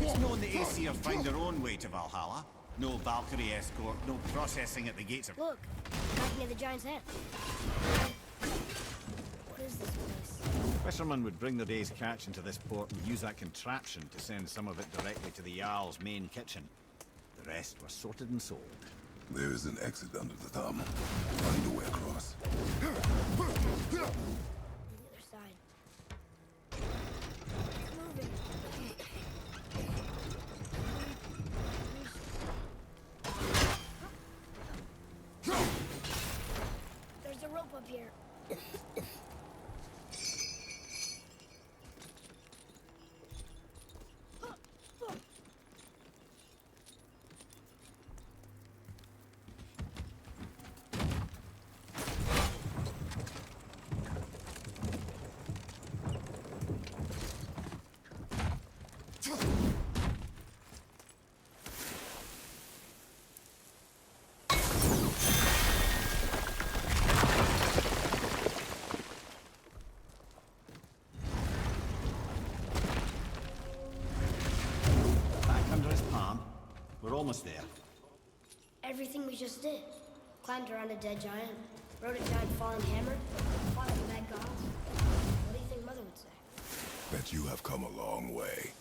It's known the Aesir find their own way to Valhalla. No Valkyrie escort, no processing at the gates of... Look, Agni the Giant's hand. What is this place? Fishermen would bring their day's catch into this port and use that contraption to send some of it directly to the Jarl's main kitchen. The rest were sorted and sold. There is an exit under the thumb. Find a way across. The other side. Moving. There's a rope up here. Almost there. Everything we just did. Climbed around a dead giant, rode a giant falling hammer, fought the bad gods. What do you think Mother would say? That you have come a long way.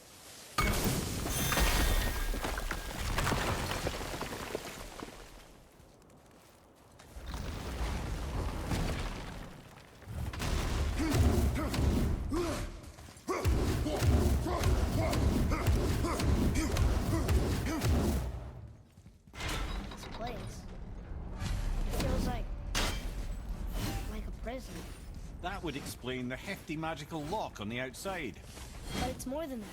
That would explain the hefty magical lock on the outside. But it's more than that.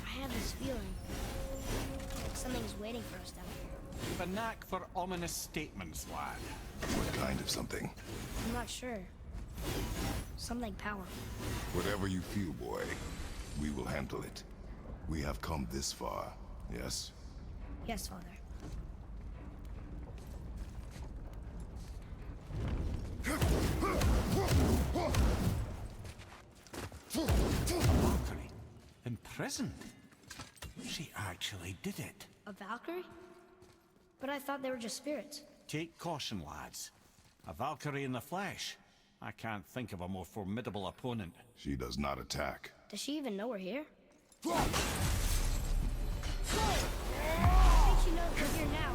I have this feeling like something's waiting for us down here. You've a knack for ominous statements, lad. What kind of something? I'm not sure. Something powerful. Whatever you feel, boy, we will handle it. We have come this far, yes? Yes, Father. A Valkyrie? Imprisoned? She actually did it. A Valkyrie? But I thought they were just spirits. Take caution, lads. A Valkyrie in the flesh. I can't think of a more formidable opponent. She does not attack. Does she even know we're here? I think she knows we're here now.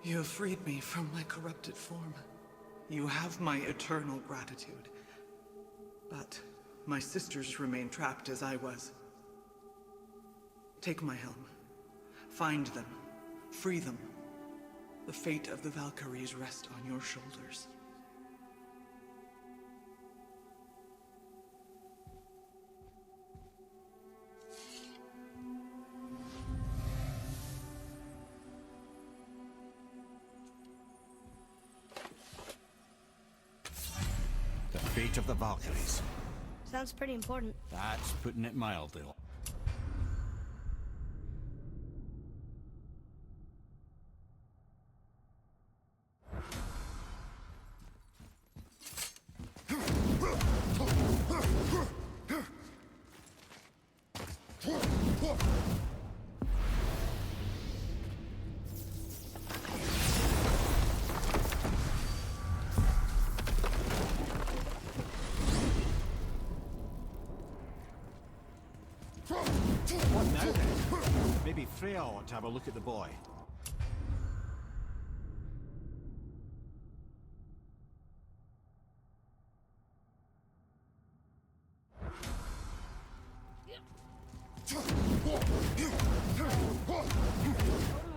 You have freed me from my corrupted form. You have my eternal gratitude. But my sisters remain trapped as I was. Take my helm. Find them. Free them. The fate of the Valkyries rests on your shoulders. fate of the Valkyries. Sounds pretty important. That's putting it mildly. What now then? Maybe Freya ought to have a look at the boy. Odin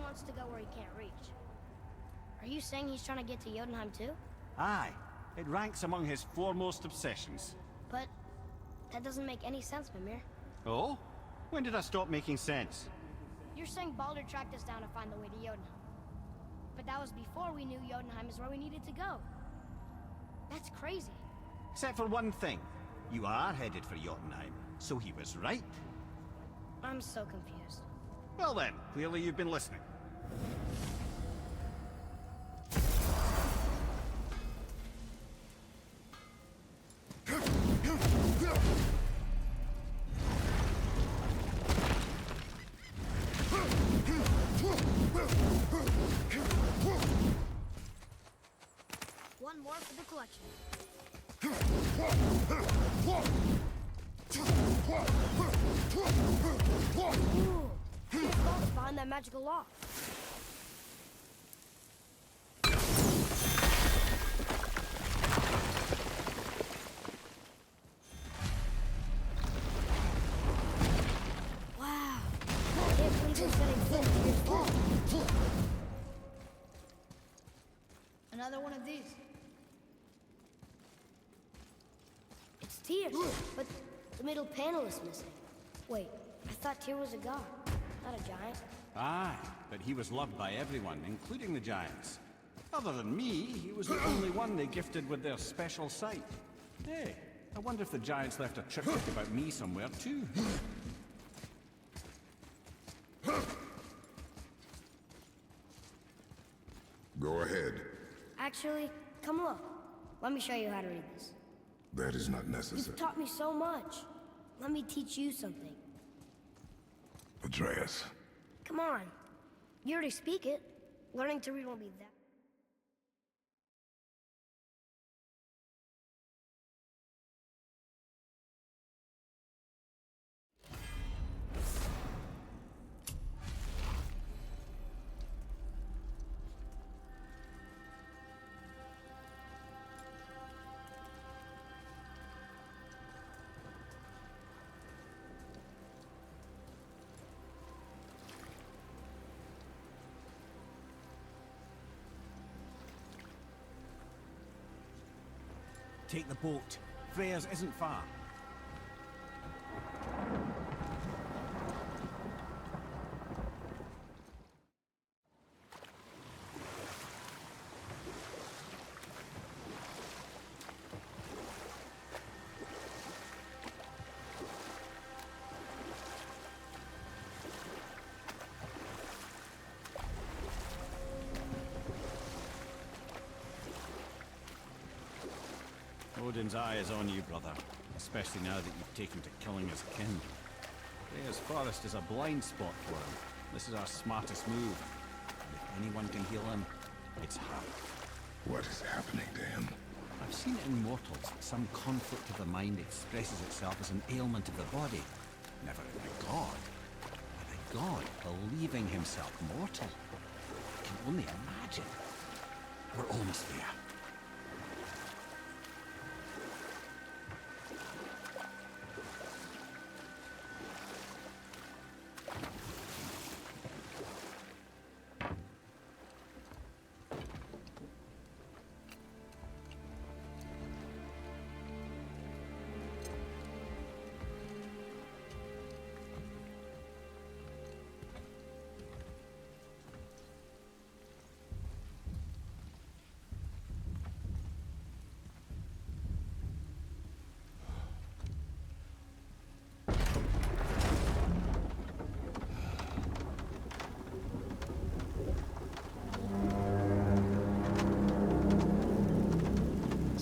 wants to go where he can't reach. Are you saying he's trying to get to Jotunheim too? Aye, it ranks among his foremost obsessions. But that doesn't make any sense, Mimir. Oh? When did I stop making sense? You're saying Baldur tracked us down to find the way to Jotunheim. But that was before we knew Jotunheim is where we needed to go. That's crazy. Except for one thing. You are headed for Jotunheim, so he was right. I'm so confused. Well then, clearly you've been listening. One more for the collection. Ooh, let's go to find that magical lock. Wow, I can't believe we're setting foot in Tyr's vault. Another one of these. It's Tyr, but the middle panel is missing. Wait, I thought Tyr was a god, not a giant. Aye, but he was loved by everyone, including the giants. Other than me, he was the only one they gifted with their special sight. Hey, I wonder if the giants left a triptych about me somewhere too. Go ahead. Actually, come look. Let me show you how to read this. That is not necessary. You've taught me so much. Let me teach you something. Atreus. Come on. You already speak it. Learning to read won't be that. Take the boat. Freya's isn't far. Odin's eye is on you, brother. Especially now that you've taken to killing his kin. Freya's forest is a blind spot for him. This is our smartest move. And if anyone can heal him, it's her. What is happening to him? I've seen it in mortals that some conflict of the mind expresses itself as an ailment of the body. Never in a god. But a god believing himself mortal. I can only imagine. We're almost there.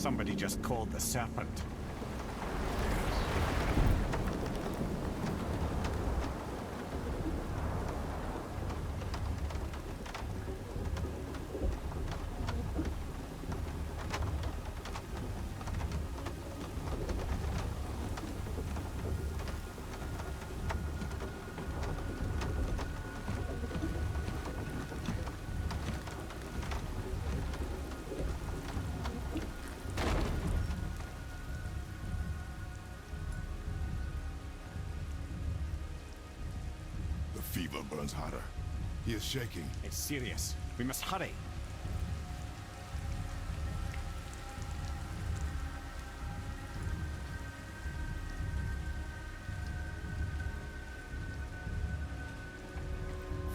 Somebody just called the serpent. The fever burns hotter. He is shaking. It's serious. We must hurry.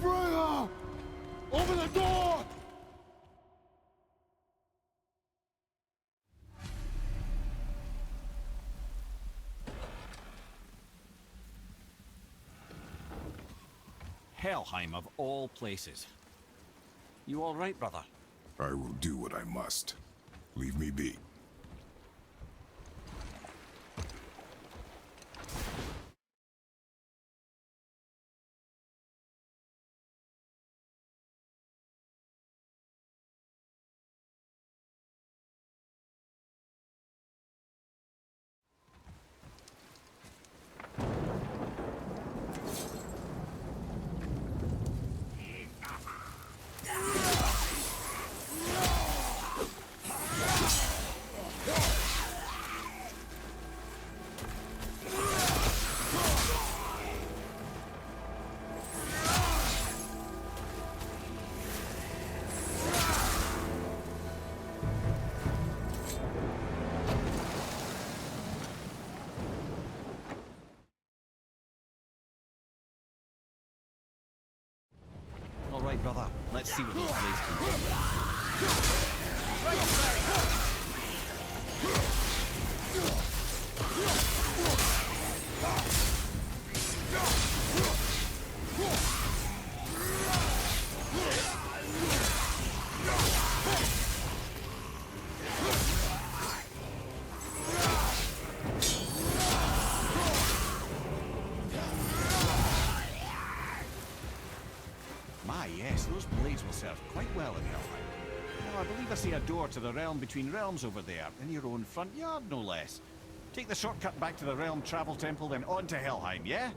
Freya! Open the door! Helheim of all places. You all right, brother? I will do what I must. Leave me be. All right, brother. Let's see what these blades can do. My, yes, those blades will serve quite well in Helheim. Now, I believe I see a door to the realm between realms over there, in your own front yard, no less. Take the shortcut back to the realm travel temple, then on to Helheim, yeah?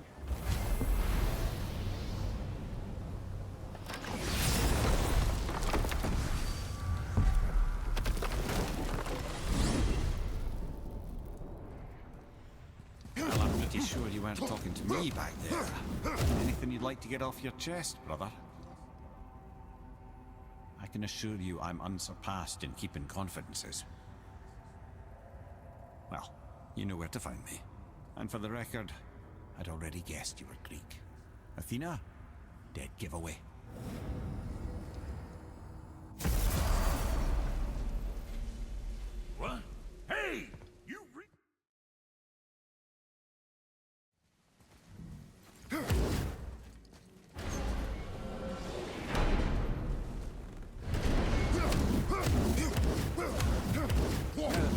Well, I'm pretty sure you weren't talking to me back there. Anything you'd like to get off your chest, brother? I can assure you I'm unsurpassed in keeping confidences. Well, you know where to find me. And for the record, I'd already guessed you were Greek. Athena? Dead giveaway. What? Hey! You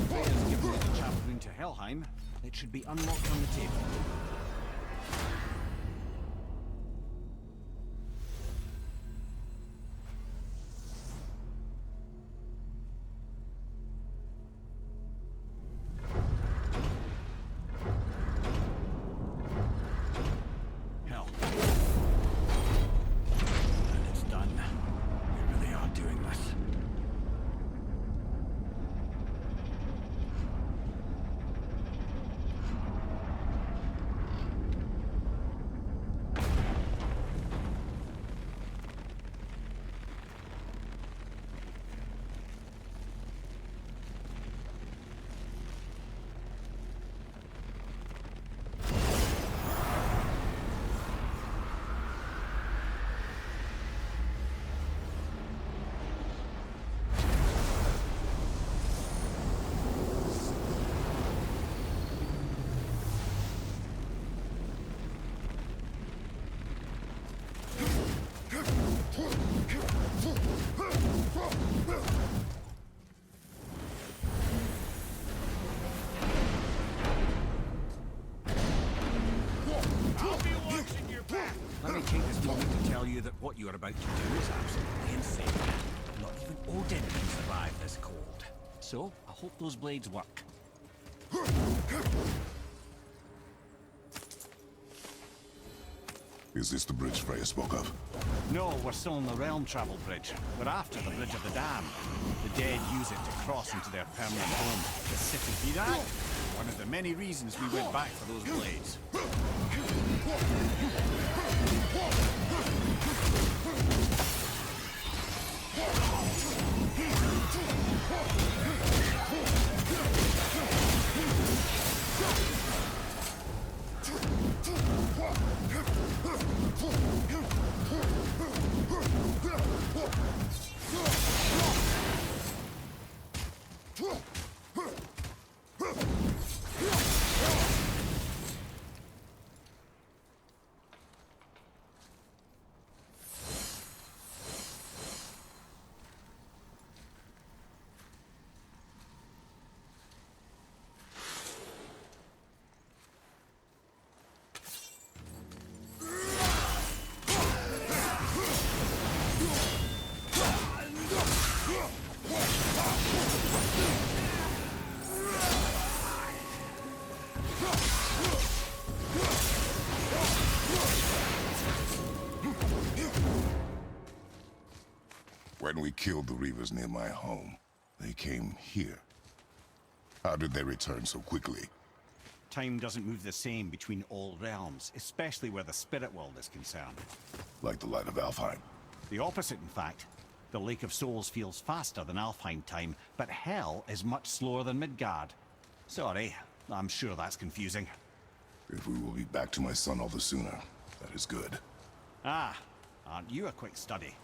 Freya's given me the chapter into Helheim. It should be unlocked on the table. Hell. And it's done. We really are doing this. you are about to do is absolutely insane. Not even Odin can survive this cold. So, I hope those blades work. Is this the bridge Freya spoke of? No, we're still on the realm travel bridge. We're after the Bridge of the Damned. The dead use it to cross into their permanent home, the city. See that? One of the many reasons we went back for those blades. When we killed the Reavers near my home, they came here. How did they return so quickly? Time doesn't move the same between all realms, especially where the spirit world is concerned. Like the light of Alfheim. The opposite, in fact. The Lake of Souls feels faster than Alfheim time, but Hell is much slower than Midgard. Sorry, I'm sure that's confusing. If we will be back to my son all the sooner, that is good. Ah, aren't you a quick study?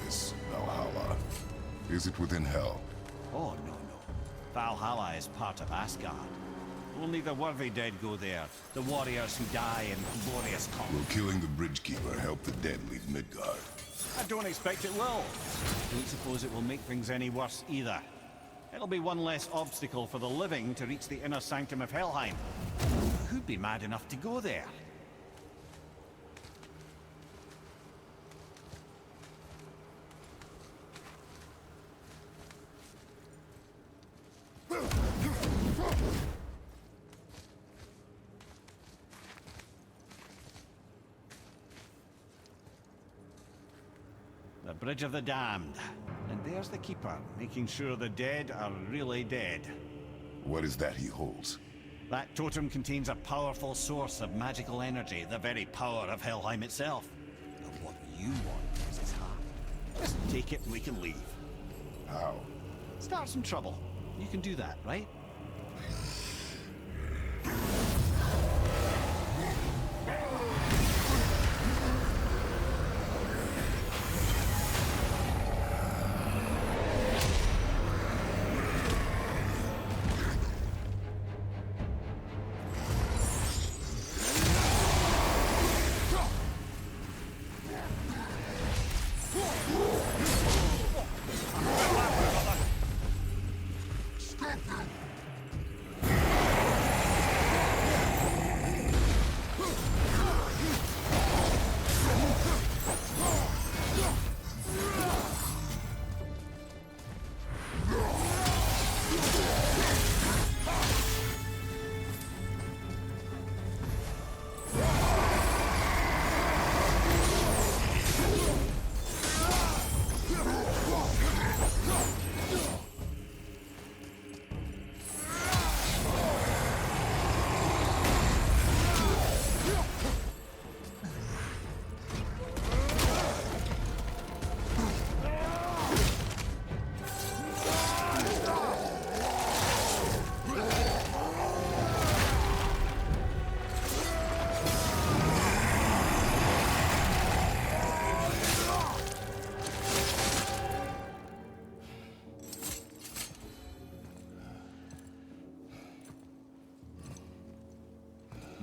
This Valhalla, is it within Hell? Oh, no. Valhalla is part of Asgard. Only the worthy dead go there. The warriors who die in glorious combat. Will killing the Bridgekeeper help the dead leave Midgard? I don't expect it will. Don't suppose it will make things any worse either. It'll be one less obstacle for the living to reach the inner sanctum of Helheim. Who'd be mad enough to go there? The Bridge of the Damned. And there's the Keeper, making sure the dead are really dead. What is that he holds? That totem contains a powerful source of magical energy, the very power of Helheim itself. And what you want is his heart. Just take it and we can leave. How? Start some trouble. You can do that, right?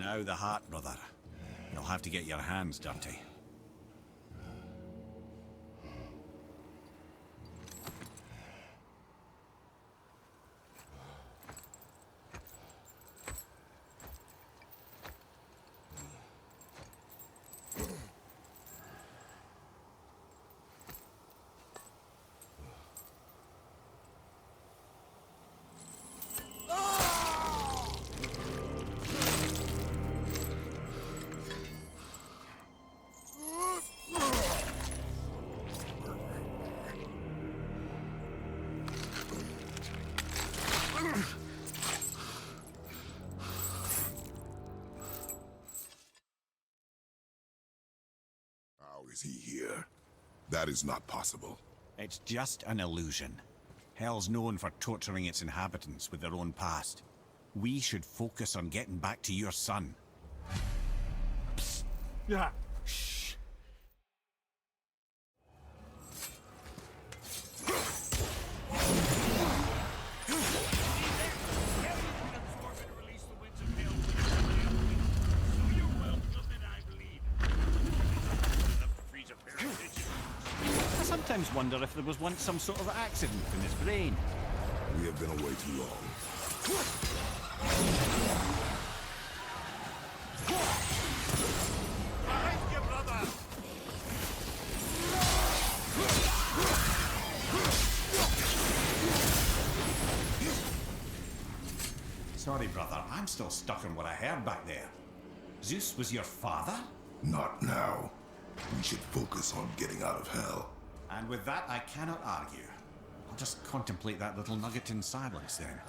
Now the heart, brother. You'll have to get your hands dirty. How is he here? That is not possible. It's just an illusion. Hell's known for torturing its inhabitants with their own past. We should focus on getting back to your son. Psst. Yeah. Shh. I sometimes wonder if there was once some sort of accident in his brain. We have been away too long. Behind you, brother! Sorry, brother. I'm still stuck on what I heard back there. Zeus was your father? Not now. We should focus on getting out of hell. And with that, I cannot argue. I'll just contemplate that little nugget in silence then.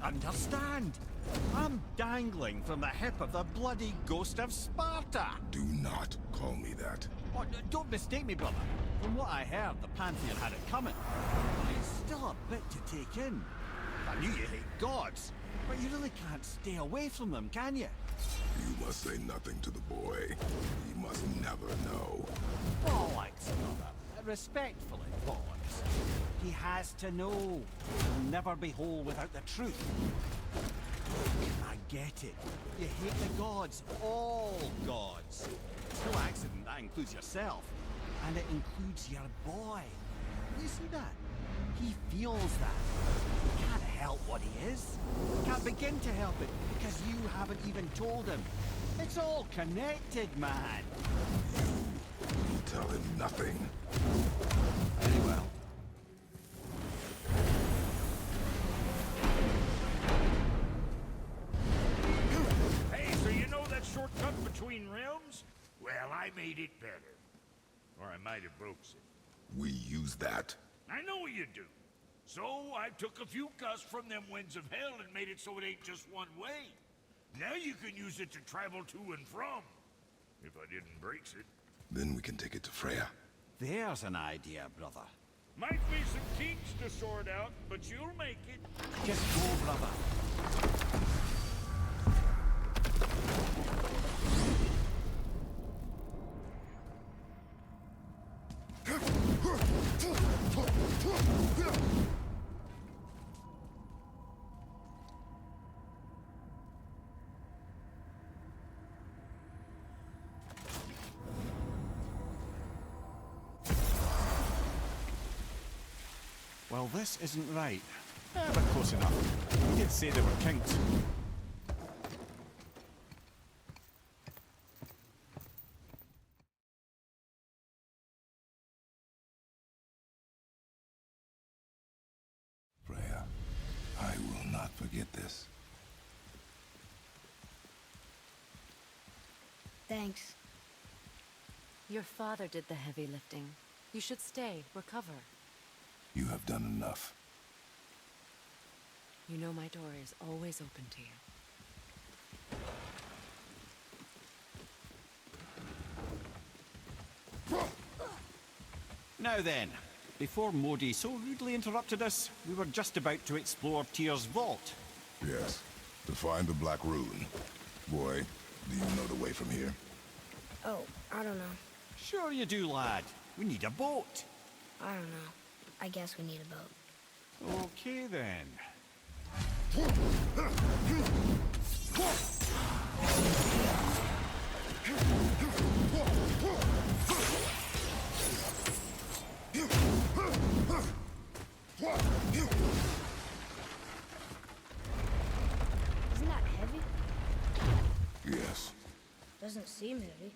Understand? I'm dangling from the hip of the bloody ghost of Sparta! Do not call me that. Oh, don't mistake me, brother. From what I heard, the Pantheon had it coming. It's still a bit to take in. I knew you hate gods, but you really can't stay away from them, can you? You must say nothing to the boy. He must never know. Bollocks, brother. Respectfully, Pollux. He has to know. He'll never be whole without the truth. I get it. You hate the gods. All gods. It's no accident that includes yourself. And it includes your boy. You see that? He feels that. He can't help what he is. Can't begin to help it because you haven't even told him. It's all connected, man. You tell him nothing. Very well. Hey, so you know that shortcut between realms? Well, I made it better. Or I might have broke it. We use that. I know you do. So I took a few gusts from them winds of hell and made it so it ain't just one way. Now you can use it to travel to and from. If I didn't break it. Then we can take it to Freya. There's an idea, brother. Might be some kinks to sort out, but you'll make it. Just go, brother. Well, this isn't right. But close enough. He did say there were kinks. Freya, I will not forget this. Thanks. Your father did the heavy lifting. You should stay, recover. You have done enough. You know my door is always open to you. Now then, before Modi so rudely interrupted us, we were just about to explore Tyr's vault. Yes, to find the Black Rune. Boy, do you know the way from here? Oh, I don't know. Sure you do, lad. We need a boat. I don't know. I guess we need a boat. Okay then. Isn't that heavy? Yes. Doesn't seem heavy.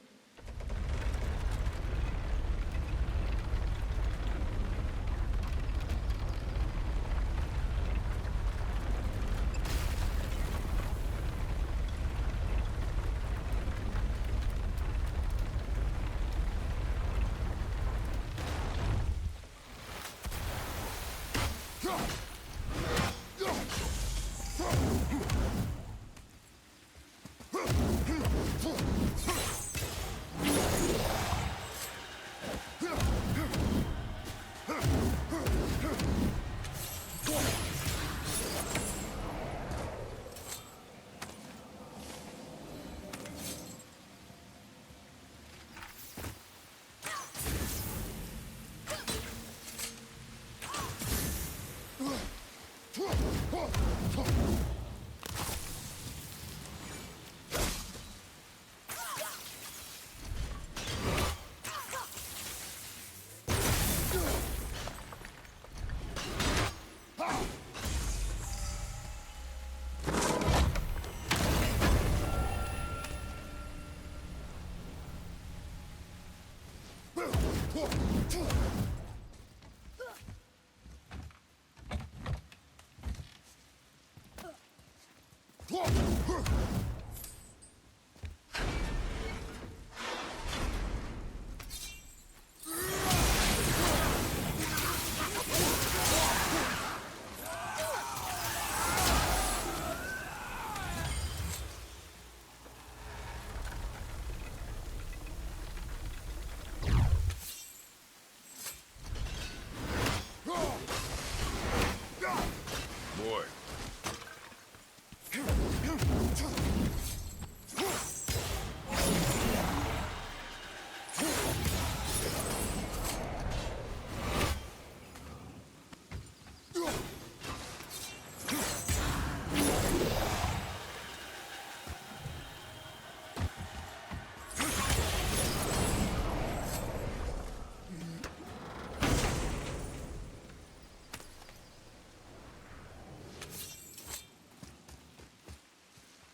Boy.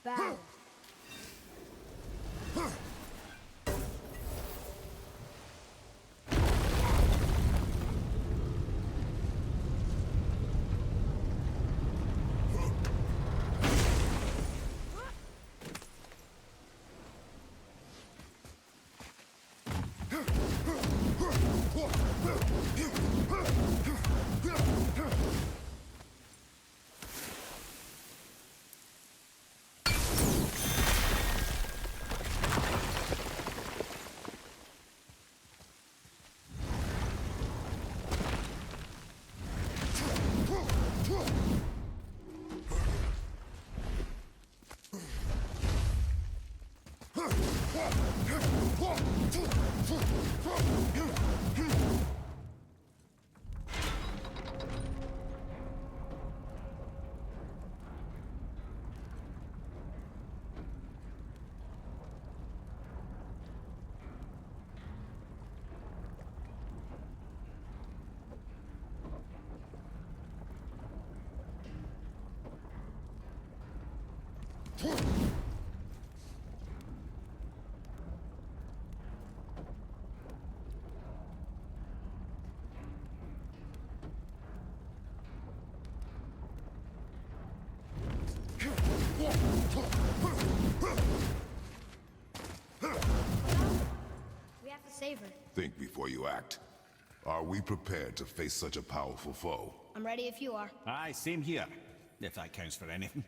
battle. We have to save her. Think before you act. Are we prepared to face such a powerful foe? I'm ready if you are. Aye, same here. If that counts for anything.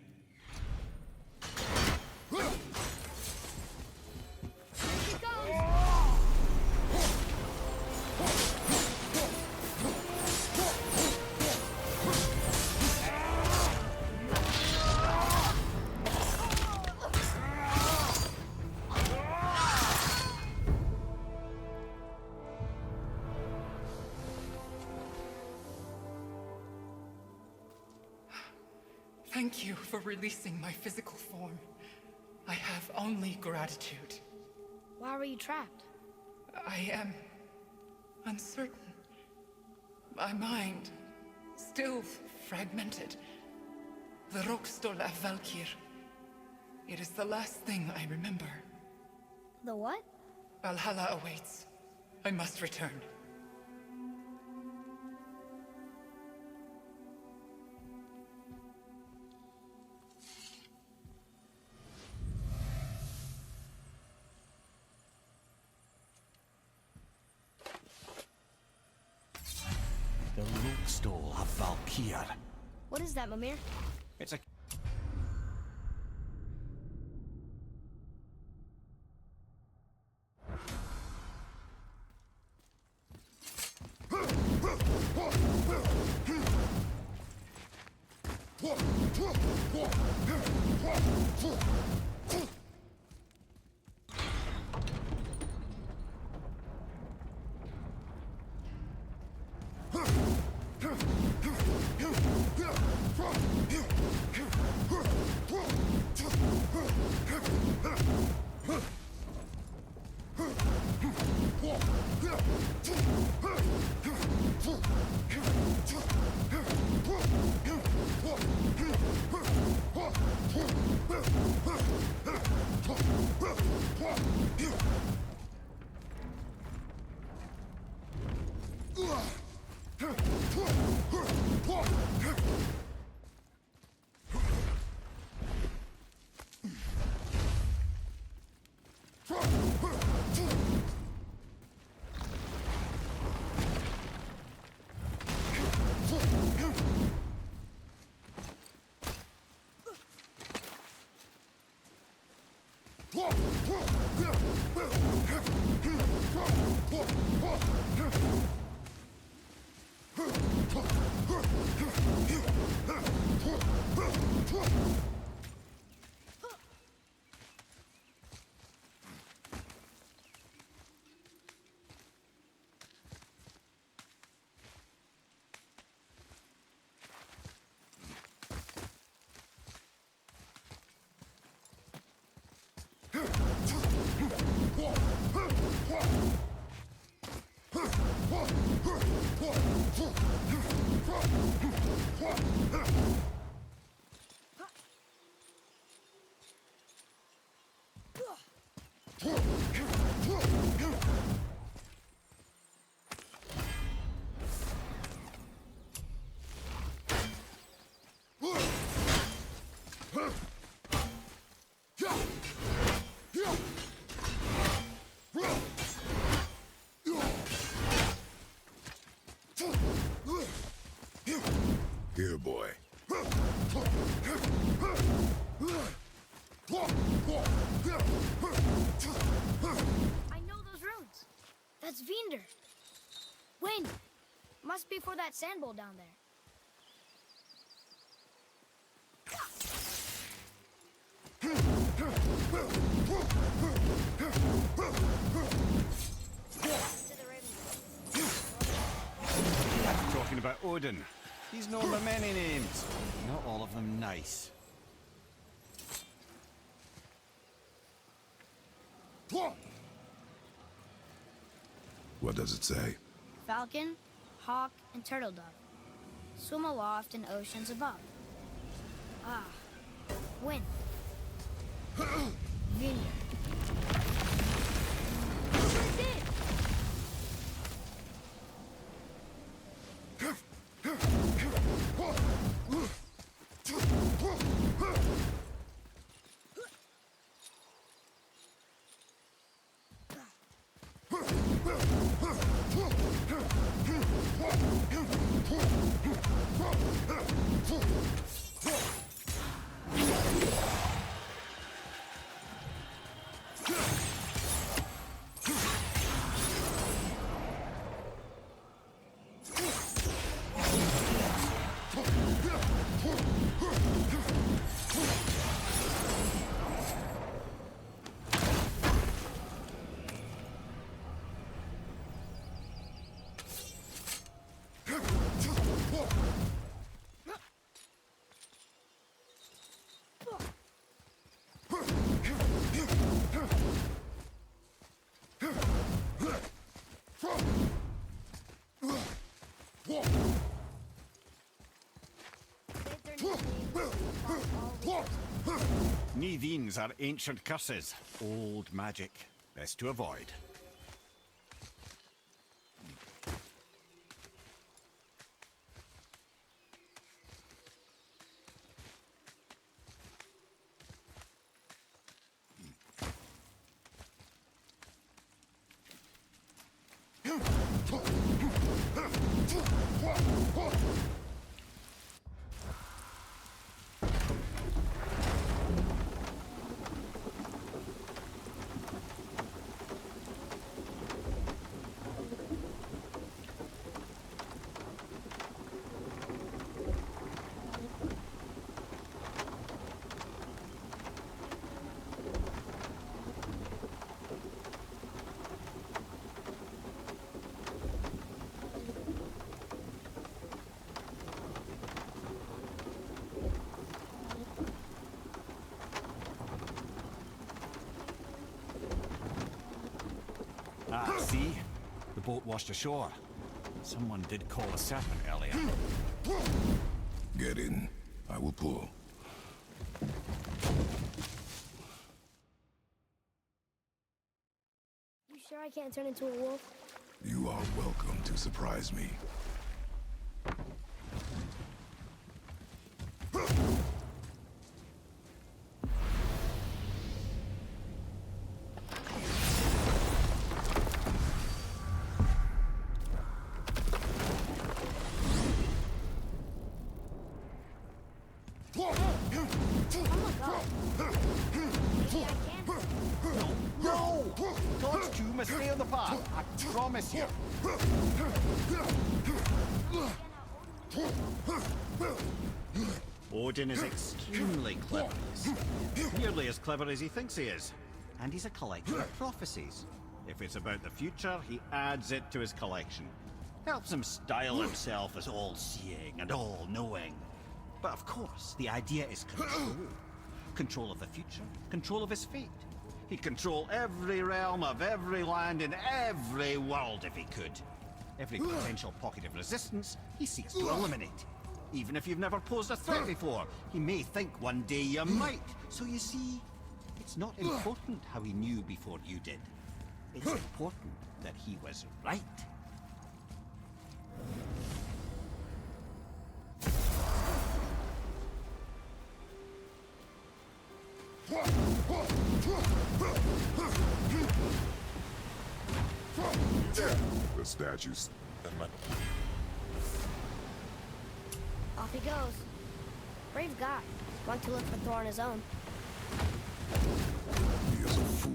Here she comes! Thank you for releasing my physical form. I have only gratitude. Why were you trapped? I am uncertain. My mind still fragmented. The Rokstol of Valkyr. It is the last thing I remember. The what? Valhalla awaits. I must return. The Rokstol of Valkyr. What is that, Mimir? It's a... Here, boy. I know those runes. That's Vinder. Wind. Must be for that sand bowl down there. Talking about Odin. He's known by many names. Not all of them nice. What does it say? Falcon, hawk, and turtle dove. Swim aloft in oceans above. Ah, wind. Vineyard. Right there. Needines are ancient curses, old magic. Best to avoid. Ah, see? The boat washed ashore. Someone did call a serpent earlier. Get in. I will pull. You sure I can't turn into a wolf? You are welcome to surprise me. No! God's two must stay on the path. I promise you. Odin is extremely clever. Nearly as clever as he thinks he is. And he's a collector of prophecies. If it's about the future, he adds it to his collection. Helps him style himself as all-seeing and all-knowing. But of course, the idea is control. Control of the future, control of his fate. He'd control every realm of every land in every world if he could. Every potential pocket of resistance, he seeks to eliminate. Even if you've never posed a threat before, he may think one day you might. So you see, It's not important how he knew before you did. It's important that he was right. The statues. Off he goes. Brave guy. Want to look for Thor on his own. He is a fool.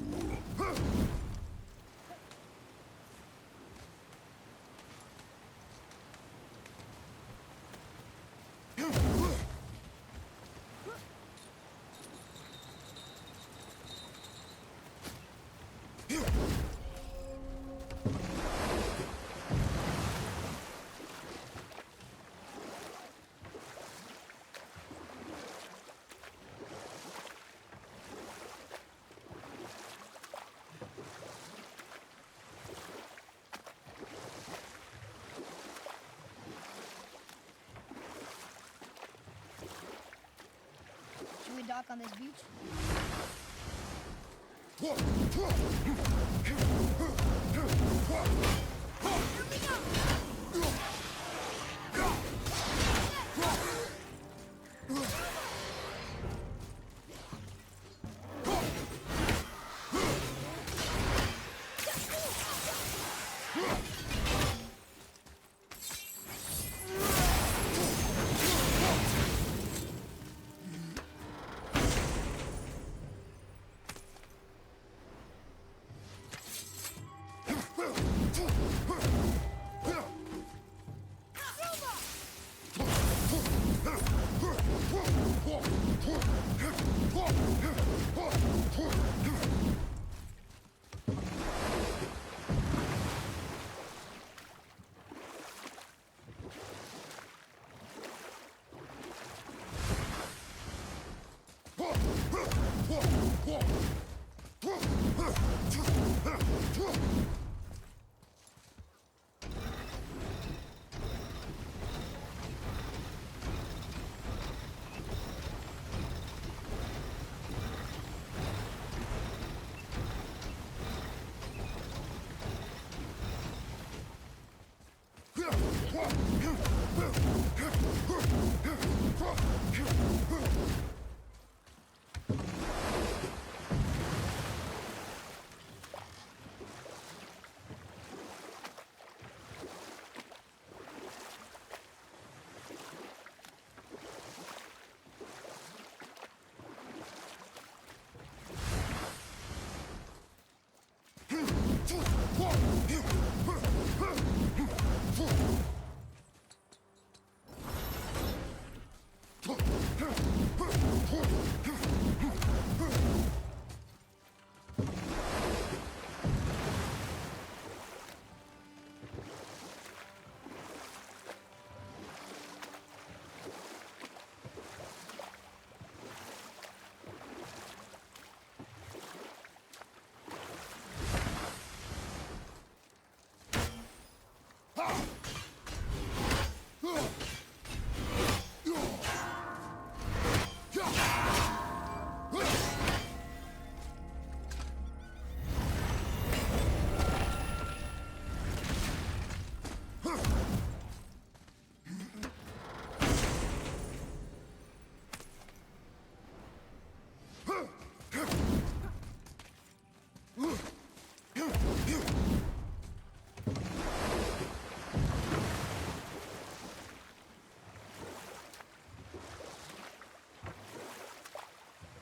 Should we dock on this beach?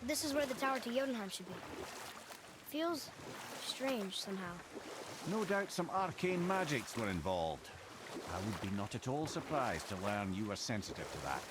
This is where the tower to Jotunheim should be. Feels strange somehow. No doubt some arcane magics were involved. I would be not at all surprised to learn you were sensitive to that.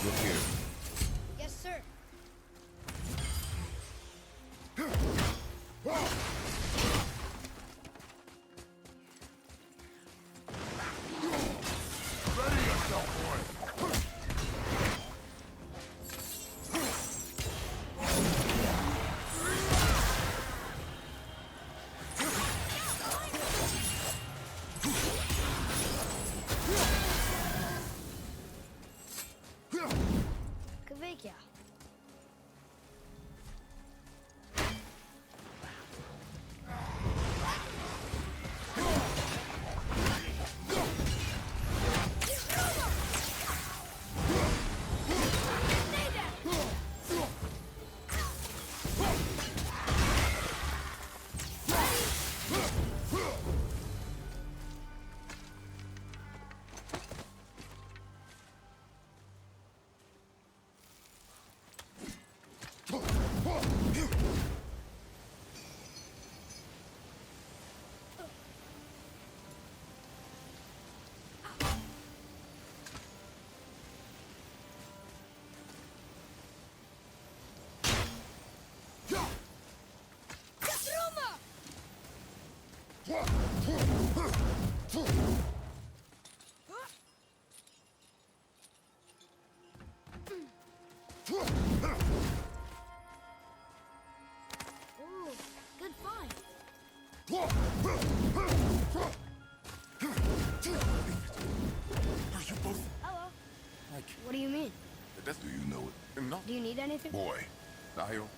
Look here. Yes, sir. Ready yourself, boy. Kavekya. Ooh, good find. Are you both? Hello. Like, What do you mean? do you know it? No. Do you need anything? Boy, I'll...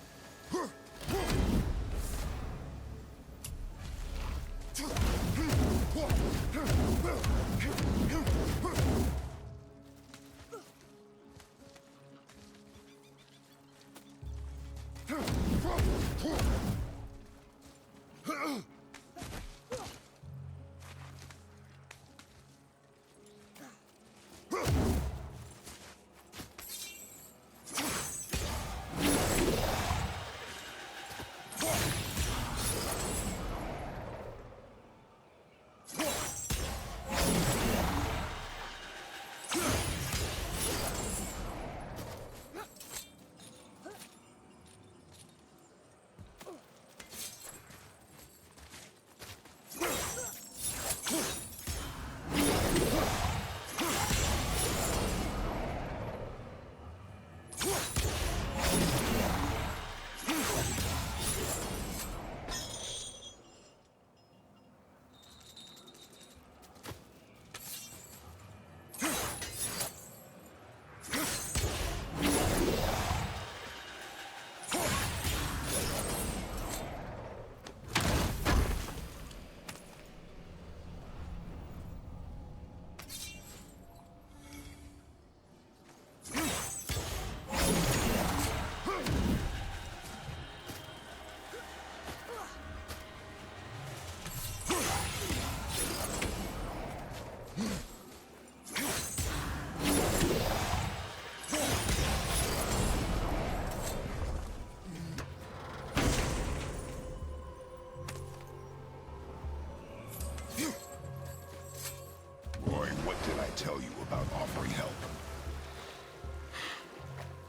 Boy, what did I tell you about offering help?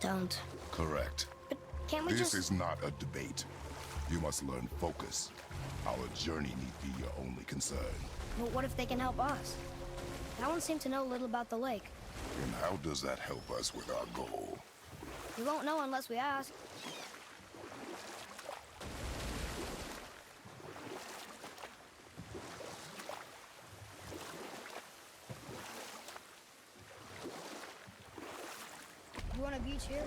Don't. Correct. Can't we This just... is not a debate. You must learn focus. Our journey need be your only concern. But what if they can help us? That one seemed to know little about the lake. And how does that help us with our goal? We won't know unless we ask. You want a beach here?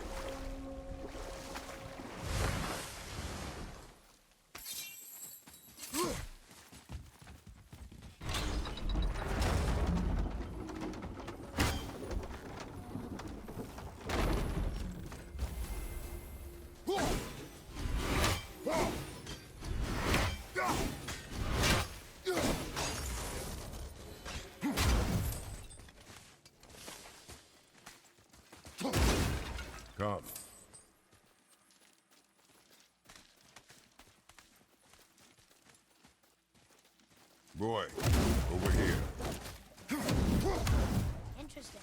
Come. Boy, over here. Interesting.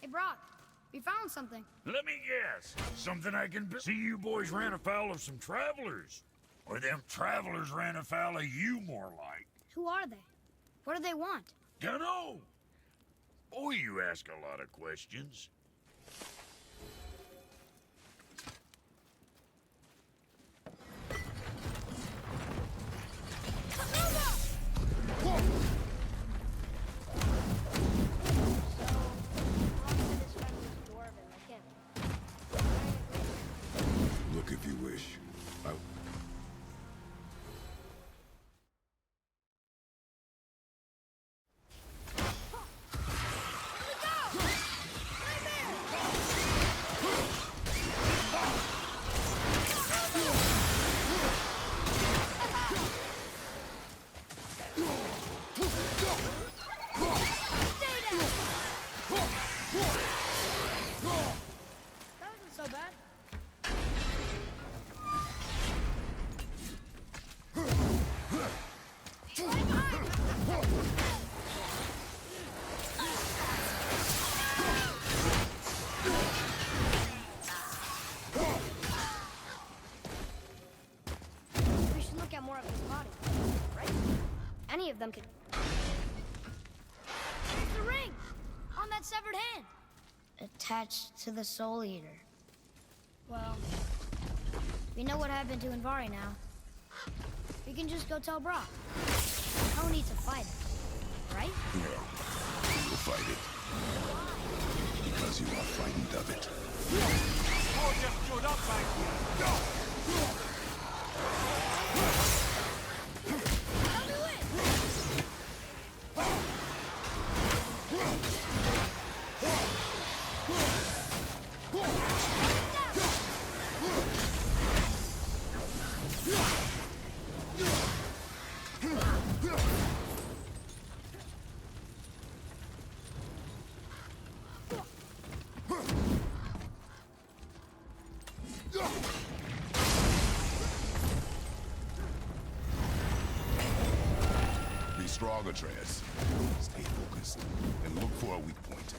Hey, Brock, we found something. Let me guess. Something I can see you boys ran afoul of some travelers. Or them travelers ran afoul of you, more like. Who are they? What do they want? Dunno. Boy, you ask a lot of questions. Look if you wish. That wasn't so bad. We should look at more of his body, right? Any of them could. It's the ring on that severed hand, attached to the Soul Eater. Well, we know what happened to Invari now. We can just go tell Brock. No need to fight it, right? No, you will fight it. Because you are frightened of it. Oh, just showed up back here. Be strong, Atreus. Stay focused and look for a weak point.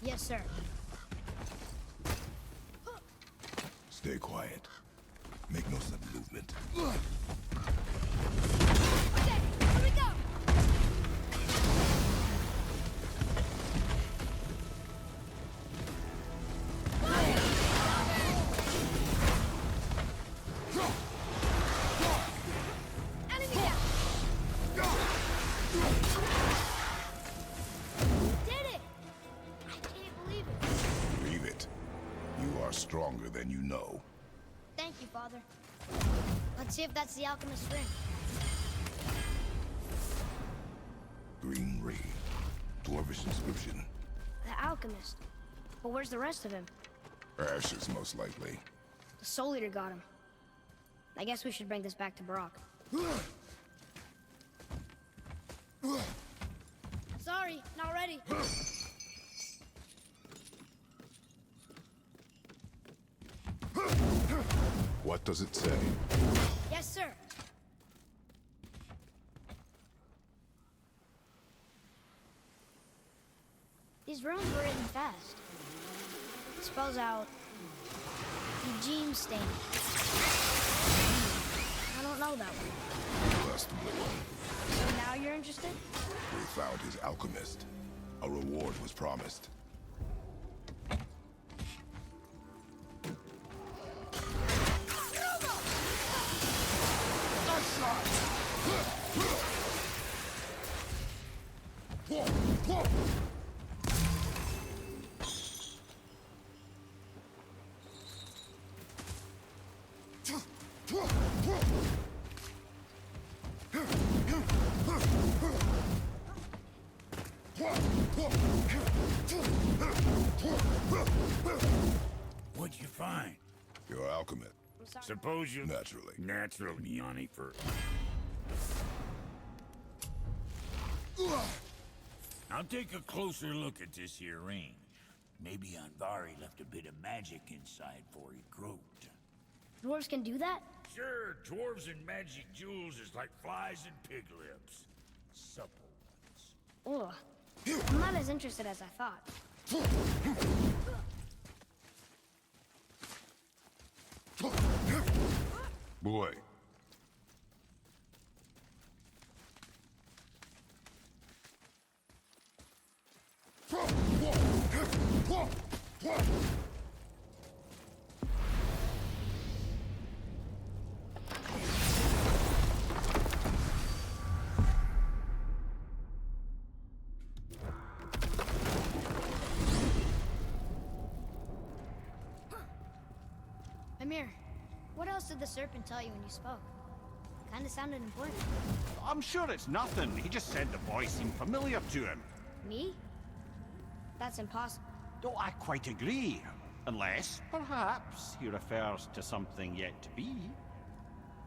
Yes, sir. Stay quiet. Make no sudden movement. Okay, here we go. Enemy down. Did it! I can't believe it. Believe it. You are stronger than you know. Thank you, Father. Let's see if that's the alchemist's ring. Green ring. Dwarvish inscription. The alchemist. But where's the rest of him? Ashes, most likely. The Soul Eater got him. I guess we should bring this back to Brock. Sorry, not ready. What does it say? Yes, sir. These runes were written fast. It spells out Eugene Stain. I don't know that one. That's the blue one. So now you're interested? We found his alchemist. A reward was promised. What'd you find? Your alchemist. Suppose you... Naturally. Naturally, Yanni, for... I'll take a closer look at this here ring. Maybe Anvari left a bit of magic inside before he croaked. Dwarves can do that? Sure, dwarves and magic jewels is like flies and pig lips. Supple ones. Ugh. I'm not as interested as I thought. Boy. Amir, what else did the serpent tell you when you spoke? Kinda sounded important. I'm sure it's nothing. He just said the voice seemed familiar to him. Me? That's impossible. Oh, I quite agree. Unless, perhaps, he refers to something yet to be.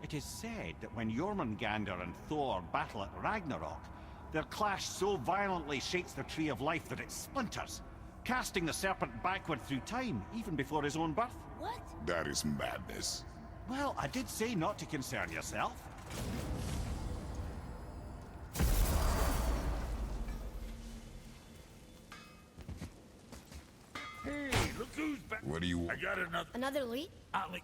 It is said that when Jormungandr and Thor battle at Ragnarok, their clash so violently shakes the Tree of Life that it splinters, casting the serpent backward through time, even before his own birth. What? That is madness. Well, I did say not to concern yourself. Hey, look who's back. What do you want? I got another... Another lead? Ollie.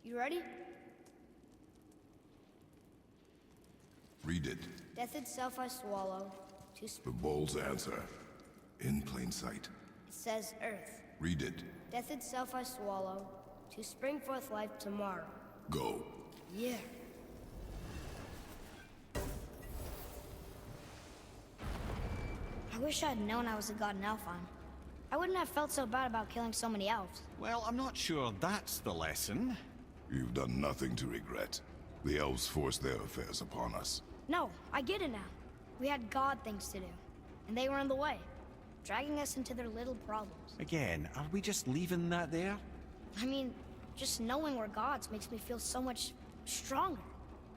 You ready? Read it. Death itself I swallow. The bull's answer. In plain sight. It says Earth. Read it. Death itself I swallow. To spring forth life tomorrow. Go. Yeah. I wish I'd known I was a god in Alfheim. I wouldn't have felt so bad about killing so many elves. Well, I'm not sure that's the lesson. You've done nothing to regret. The elves forced their affairs upon us. No, I get it now. We had god things to do. And they were in the way. Dragging us into their little problems. Again, are we just leaving that there? I mean, just knowing we're gods makes me feel so much stronger.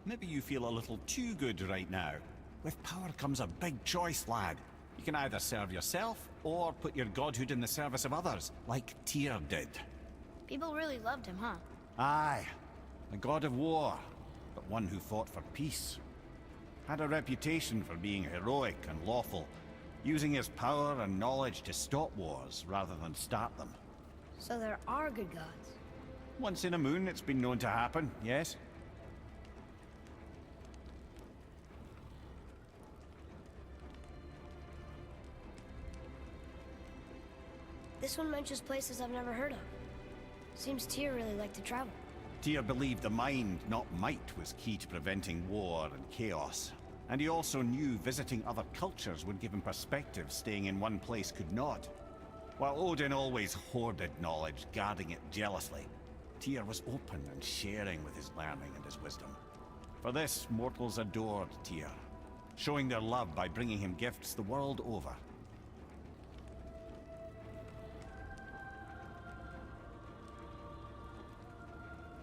Maybe you feel a little too good right now. With power comes a big choice, lad. You can either serve yourself, or put your godhood in the service of others, like Tyr did. People really loved him, huh? Aye. A god of war, but one who fought for peace. Had a reputation for being heroic and lawful, using his power and knowledge to stop wars rather than start them. So there are good gods. Once in a moon, it's been known to happen, yes? This one mentions places I've never heard of. Seems Tyr really liked to travel. Tyr believed the mind, not might, was key to preventing war and chaos. And he also knew visiting other cultures would give him perspective staying in one place could not. While Odin always hoarded knowledge, guarding it jealously. Tyr was open and sharing with his learning and his wisdom. For this, mortals adored Tyr, showing their love by bringing him gifts the world over.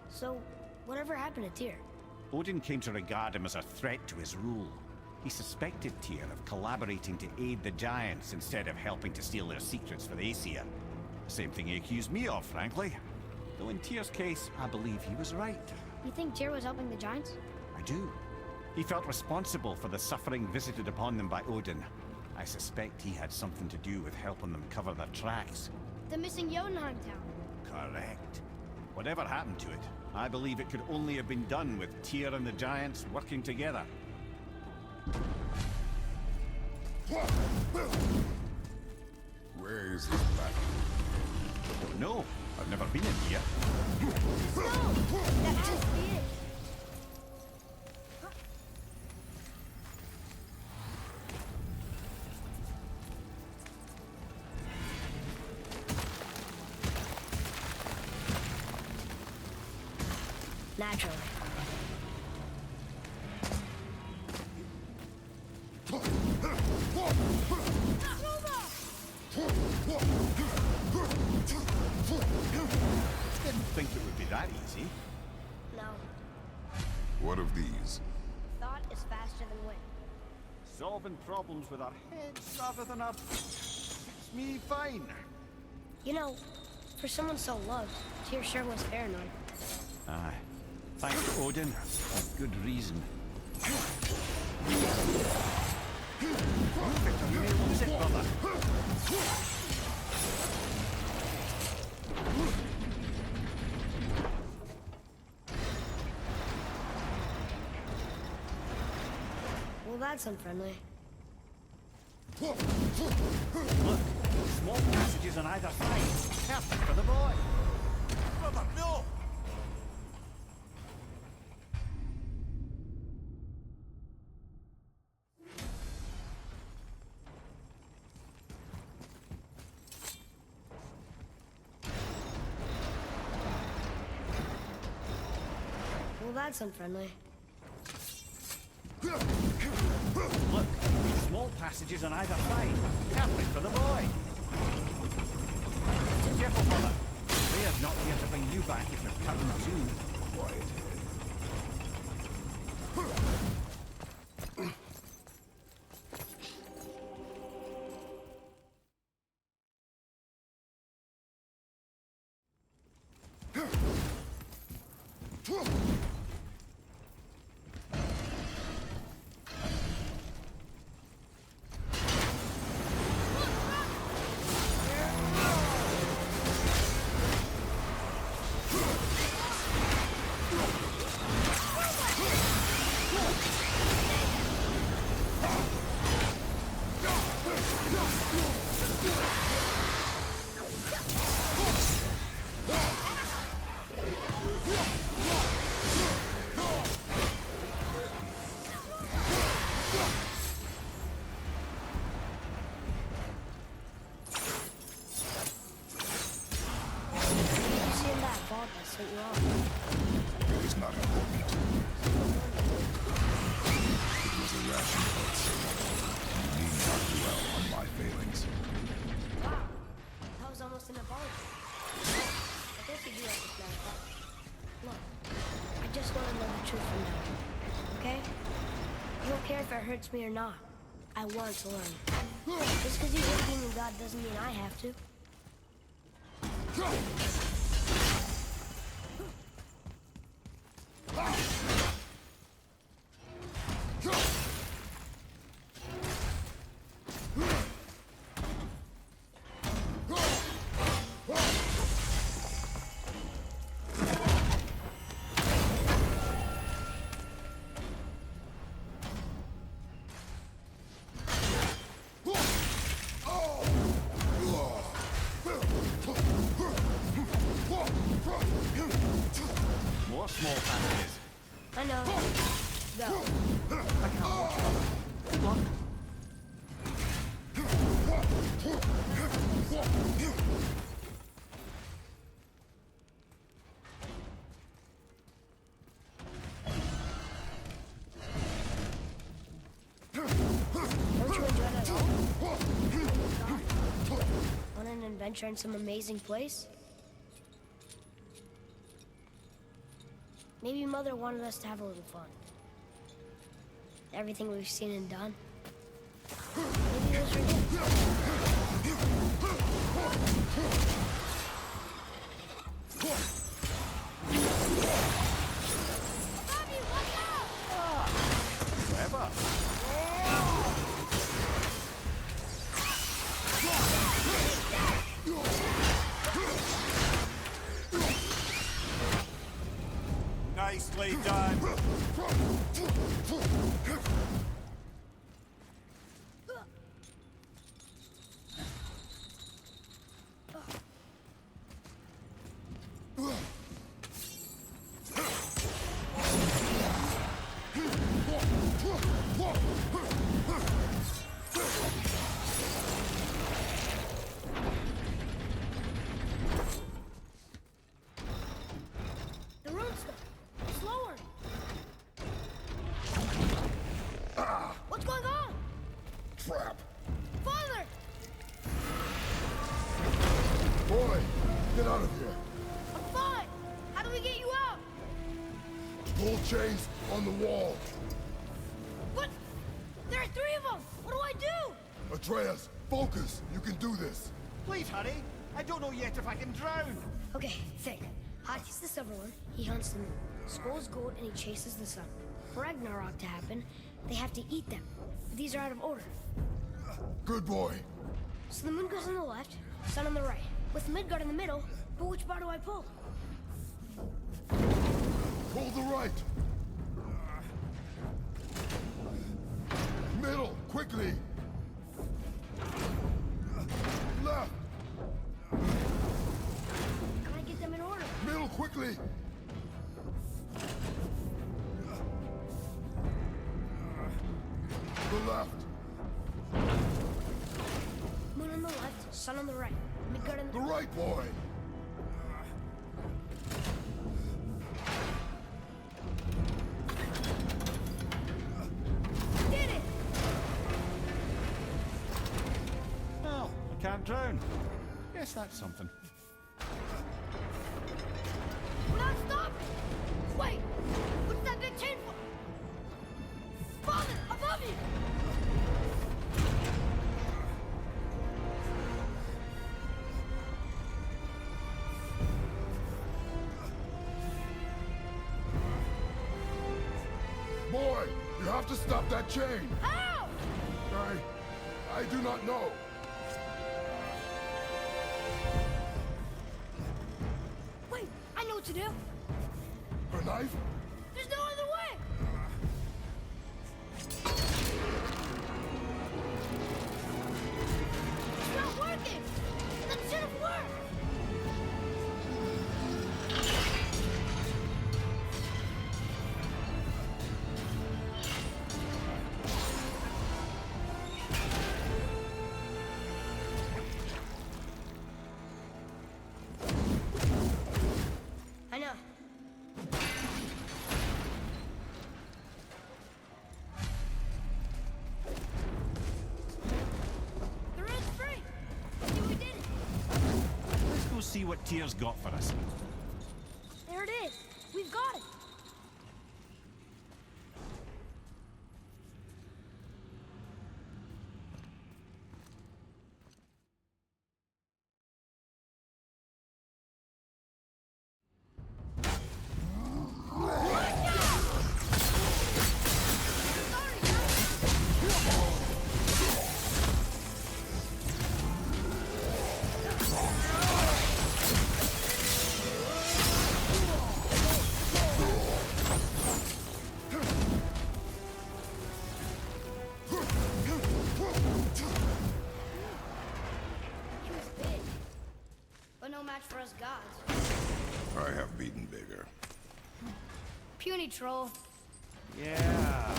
So, whatever happened to Tyr? Odin came to regard him as a threat to his rule. He suspected Tyr of collaborating to aid the Giants instead of helping to steal their secrets for the Aesir. Same thing he accused me of, frankly. Though in Tyr's case, I believe he was right. You think Tyr was helping the Giants? I do. He felt responsible for the suffering visited upon them by Odin. I suspect he had something to do with helping them cover their tracks. The missing Jotunheim town. Correct. Whatever happened to it, I believe it could only have been done with Tyr and the Giants working together. Where is this planet? No, I've never been in here. No! That has to be it! Naturally. Didn't think it would be that easy. No. What of these? Thought is faster than wind. Solving problems with our heads rather than our... It's me fine. You know, for someone so loved, Tyr sure was paranoid. Aye. Thanks to Odin, with good reason. Sit, brother. Well, that's unfriendly. Look, small passages on either side. Perfect for the boy. Brother, no! Well, that's unfriendly. Look, small passages on either side. Perfect for the boy. Careful, brother. Freya's not here to bring you back if you're cutting too. Quiet. It's not important. It was irrational. You need not dwell on my failings. Wow, that was almost an apology. I guess you do understand that. Look, I just want to know the truth from now, okay? You don't care if it hurts me or not. I want to learn. Just because you hate being a god doesn't mean I have to. More small passages. I know. Go. I can't watch it. Good luck. adventure in some amazing place? Maybe Mother wanted us to have a little fun. Everything we've seen and done. Maybe it was her Clever. Nicely done. The road stuff. Slower. What's going on? Trap. Father! Boy, get out of here. I'm fine. How do we get you out? Pull chains on the wall. But there are 3 of them. What do I do? Atreus, focus. You can do this. Please hurry. I don't know yet if I can drown. Okay, think. Hati's the silver one. He hunts the moon. Skull's gold and he chases the sun. For Ragnarok to happen, they have to eat them. But these are out of order. Good boy. So the moon goes on the left, sun on the right. With Midgard in the middle, but which bar do I pull? Pull the right. Middle, quickly. Left. Can I get them in order? Middle, quickly. The left. Moon on the left, sun on the right. Midgard in the... The right, boy. Did it! Well, I can't drown. Guess that's something. We're not stopping! Wait! What's that big chain for? Father, above you! Boy, you have to stop that chain. How? I do not know. Wait, I know what to do. A knife? There's no other way! It's not working! That should have worked! I know. The road's free! See, we did it! Let's go see what Tyr's got for us. There it is! We've got it! He was big, but no match for us gods. I have beaten bigger. Puny troll. Yeah.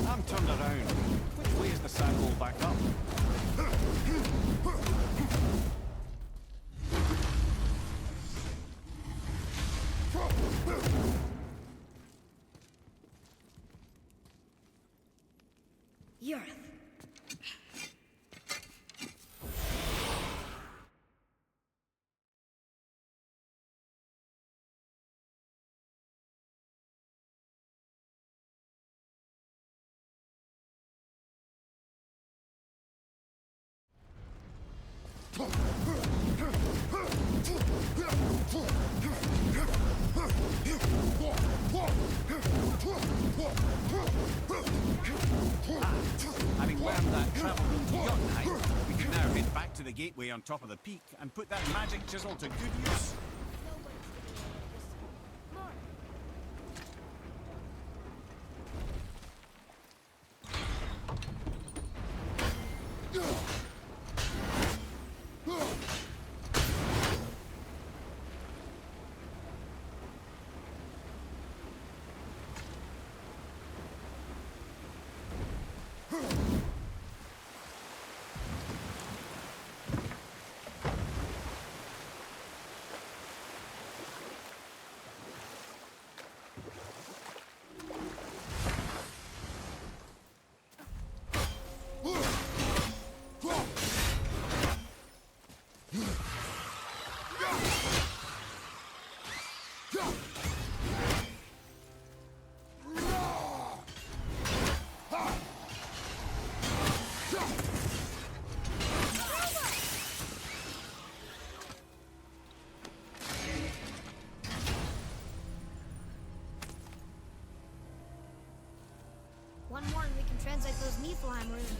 I'm turned around. Which way is the sandhole back up? You're Having learned that travel route to Jotunheim, we can now head back to the gateway on top of the peak and put that magic chisel to good use. One more and we can translate those Niflheim runes.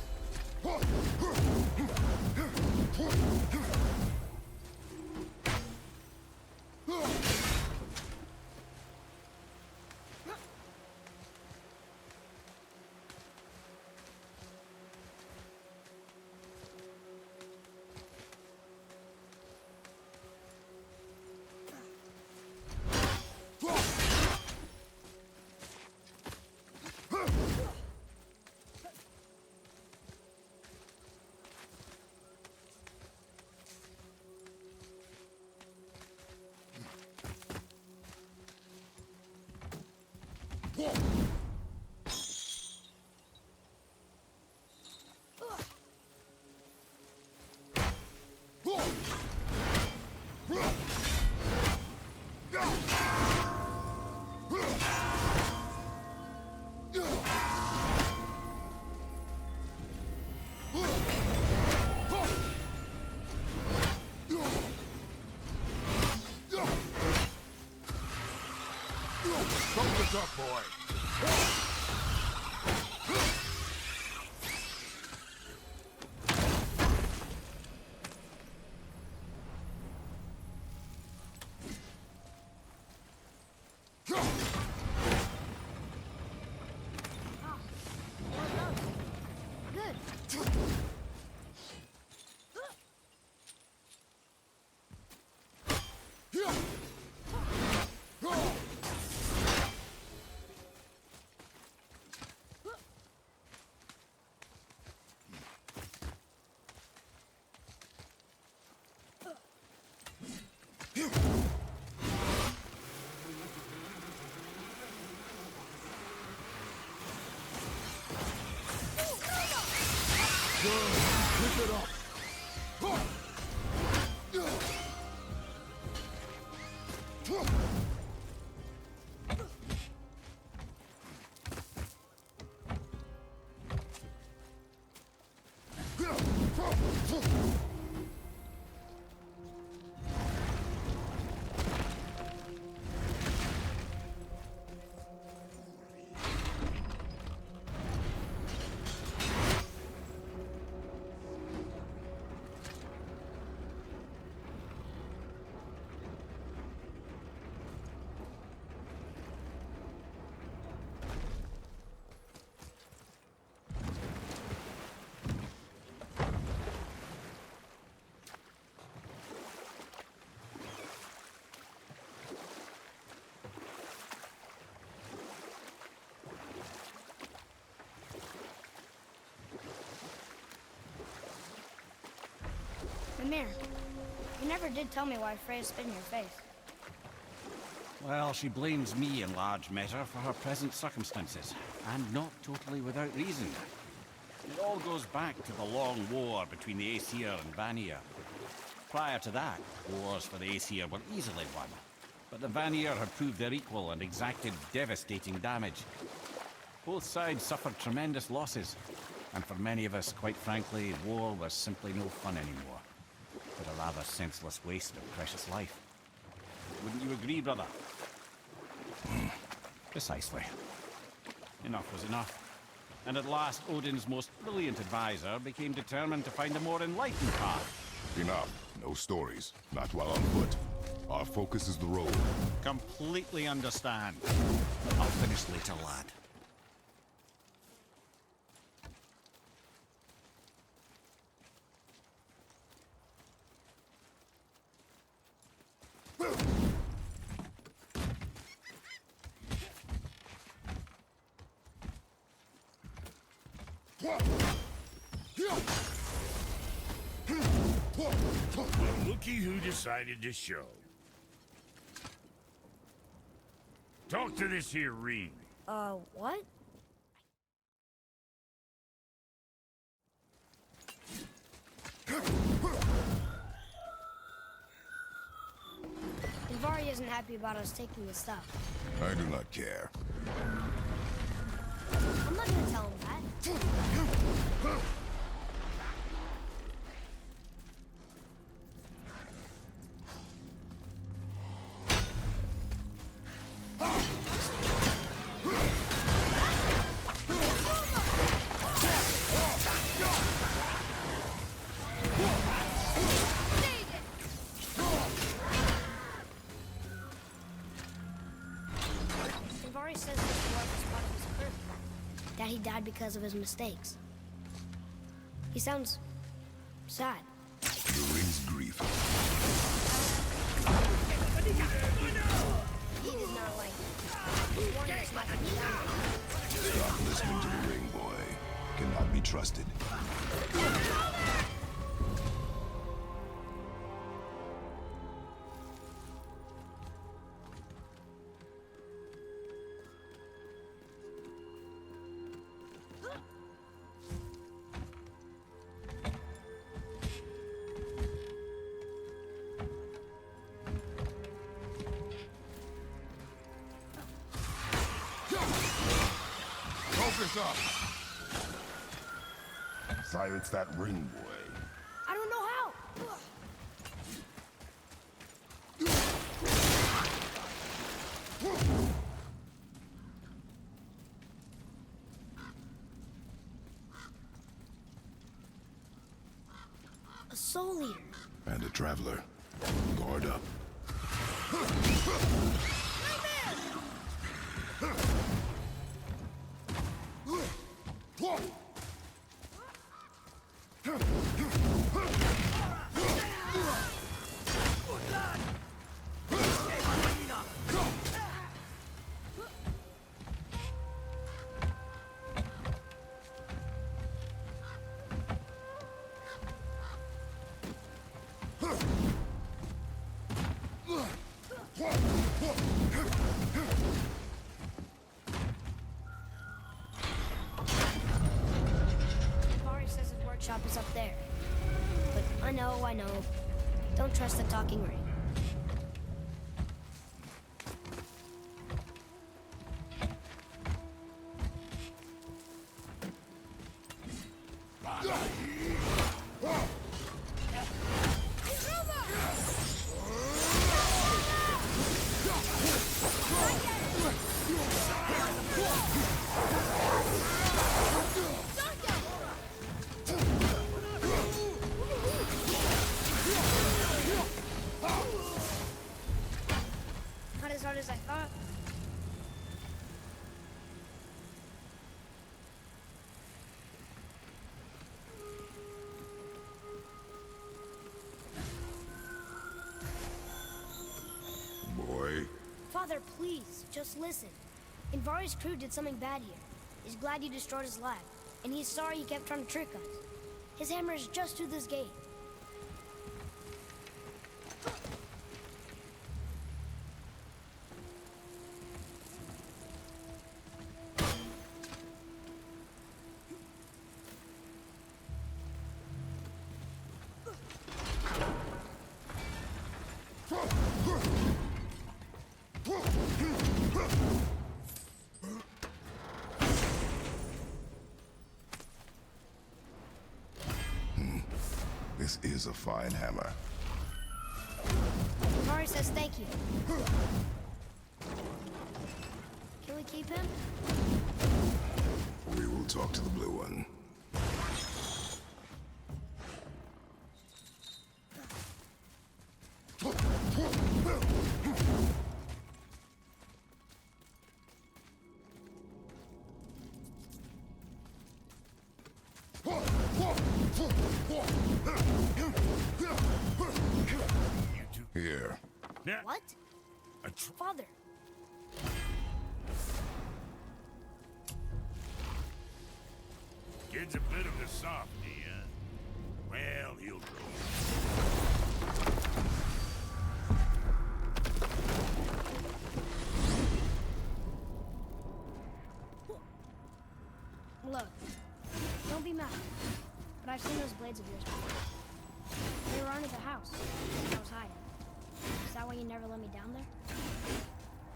Focus up, boy. Keep it up. Mimir, you never did tell me why Freya spit in your face. Well, she blames me in large measure for her present circumstances, and not totally without reason. It all goes back to the long war between the Aesir and Vanir. Prior to that, wars for the Aesir were easily won, but the Vanir had proved their equal and exacted devastating damage. Both sides suffered tremendous losses, and for many of us, quite frankly, war was simply no fun anymore. but a rather senseless waste of precious life. Wouldn't you agree, brother? Precisely. Enough was enough. And at last, Odin's most brilliant advisor became determined to find a more enlightened path. Enough. No stories. Not while on foot. Our focus is the road. Completely understand. I'll finish later, lad. Well, looky who decided to show. Talk to this here ring. What? Ivari isn't happy about us taking the stuff. I do not care. I'm not gonna tell him that. Ivari says this dwarf is part of his crew. That he died because of his mistakes. He sounds sad. The ring's grief. He did not like it. He wanted us not to be down. Stop listening to the ring, boy. Cannot be trusted. Focus up! Silence that ring, boy. I don't know how. A soul eater. And a traveler. Guard up. Ivari says his workshop is up there. But I know. Don't trust the talking ring. Not as hard as I thought. Boy. Father, please, just listen. Invari's crew did something bad here. He's glad you destroyed his lab, and he's sorry he kept trying to trick us. His hammer is just through this gate. This This is a fine hammer. Mari says thank you. Can we keep him? We will talk to the blue one. Here. What? Father. Kid's a bit of a softie, huh? Well, he'll grow. Look, don't be mad, but I've seen those blades of yours before. They were under the house. I was hiding. Is that why you never let me down there?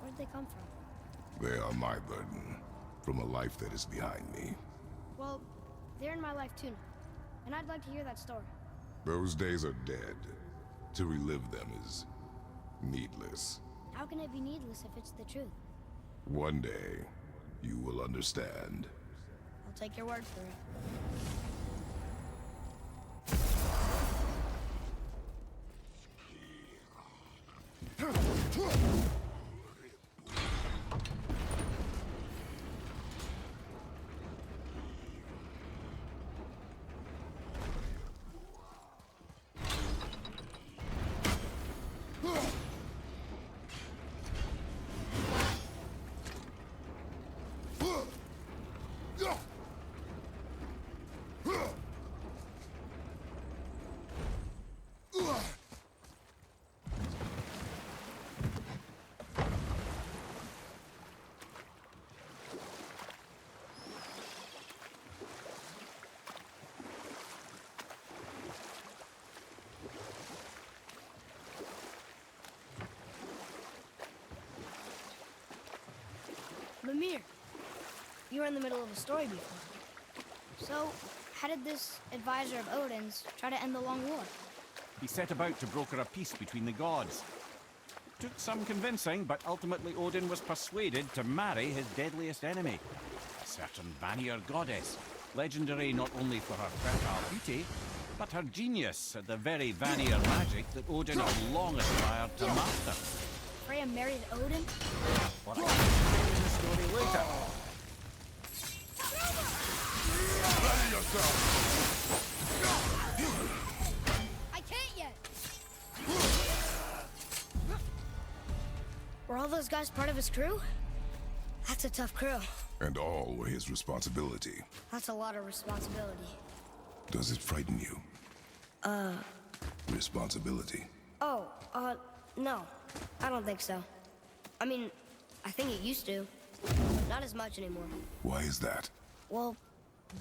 Where'd they come from? They are my burden, from a life that is behind me. Well, they're in my life too now, and I'd like to hear that story. Those days are dead. To relive them is needless. How can it be needless if it's the truth? One day, you will understand. I'll take your word for it. Mimir, you were in the middle of a story before. So, how did this advisor of Odin's try to end the long war? He set about to broker a peace between the gods. Took some convincing, but ultimately Odin was persuaded to marry his deadliest enemy, a certain Vanir goddess, legendary not only for her fertile beauty, but her genius at the very Vanir magic that Odin had long aspired to master. Freya married Odin? Well, I'll tell you the story later. Ready yourself! I can't yet! Were all those guys part of his crew? That's a tough crew. And all were his responsibility. That's a lot of responsibility. Does it frighten you? Responsibility. Oh, no. I don't think so. I mean, I think it used to, but not as much anymore. Why is that? Well,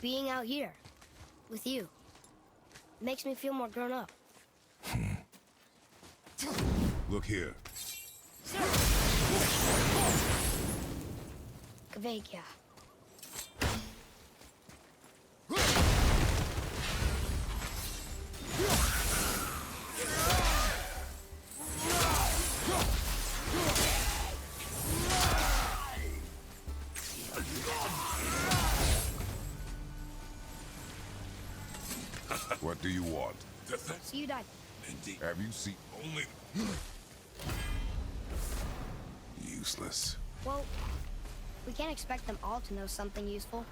being out here, with you, makes me feel more grown up. Look here. Kveikja. What do you want? So you died. Indeed. Have you seen only... Useless. Well, we can't expect them all to know something useful.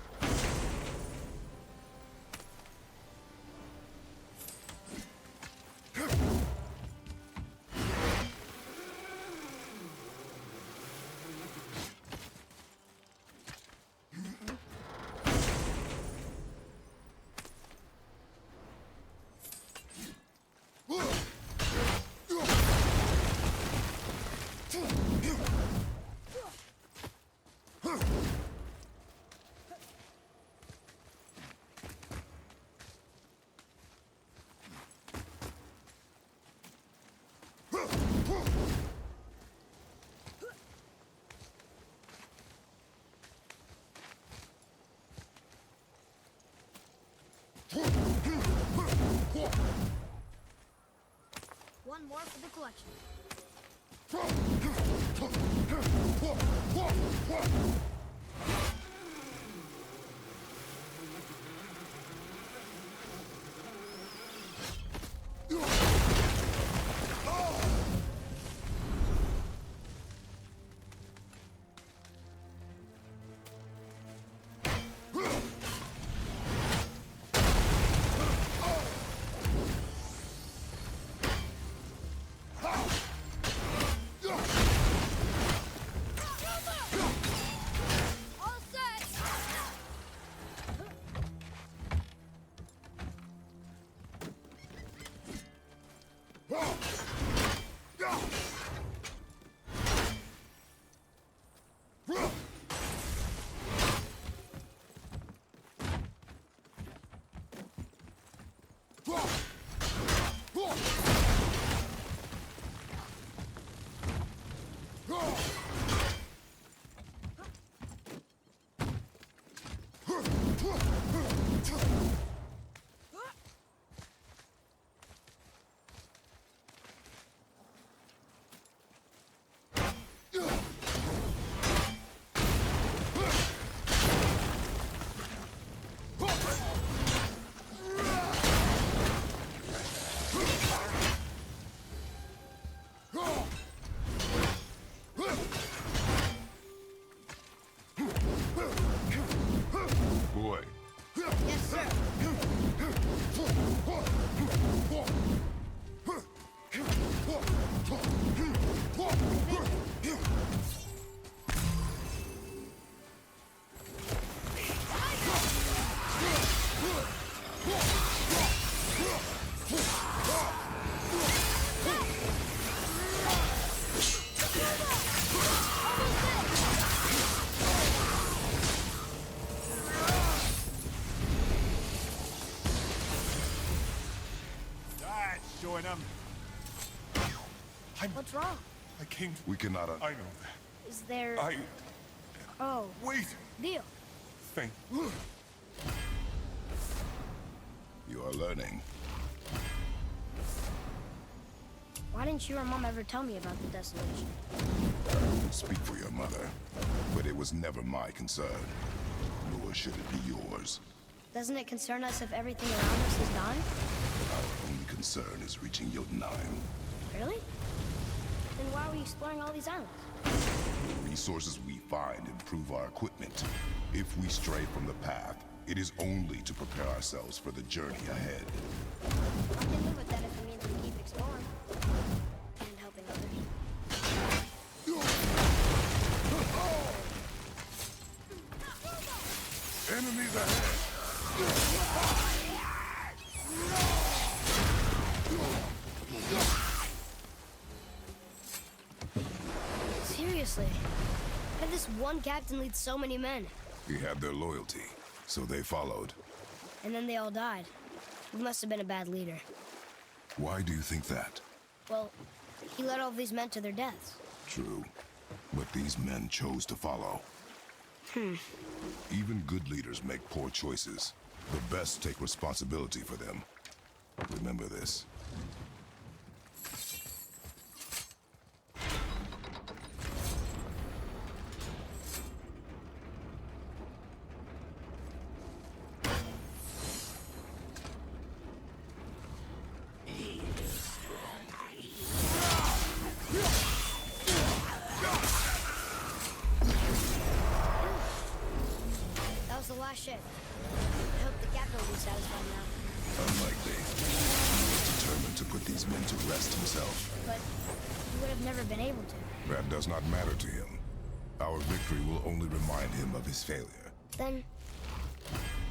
more for the collection. Boy. Yes, sir. Showing him. What's wrong? I came to... We cannot... I know that. Is there... I... Oh. Wait! Deal. Thank... You are learning. Why didn't you or Mom ever tell me about the desolation? Speak for your mother, but it was never my concern. Nor should it be yours. Doesn't it concern us if everything around us is dying? Our only concern is reaching Jotunheim. Really? Then why are we exploring all these islands? The resources we find improve our equipment. If we stray from the path, it is only to prepare ourselves for the journey ahead. I can live with that if it means we keep exploring. And helping others. Enemies ahead! Seriously, how did this one captain lead so many men? He had their loyalty, so they followed. And then they all died. He must have been a bad leader. Why do you think that? Well, he led all these men to their deaths. True, but these men chose to follow. Even good leaders make poor choices. The best take responsibility for them. Remember this. That was the last ship. I hope the captain will be satisfied now. Unlikely. He's determined to put these men to rest himself. But he would have never been able to. That does not matter to him. Our victory will only remind him of his failure. Then,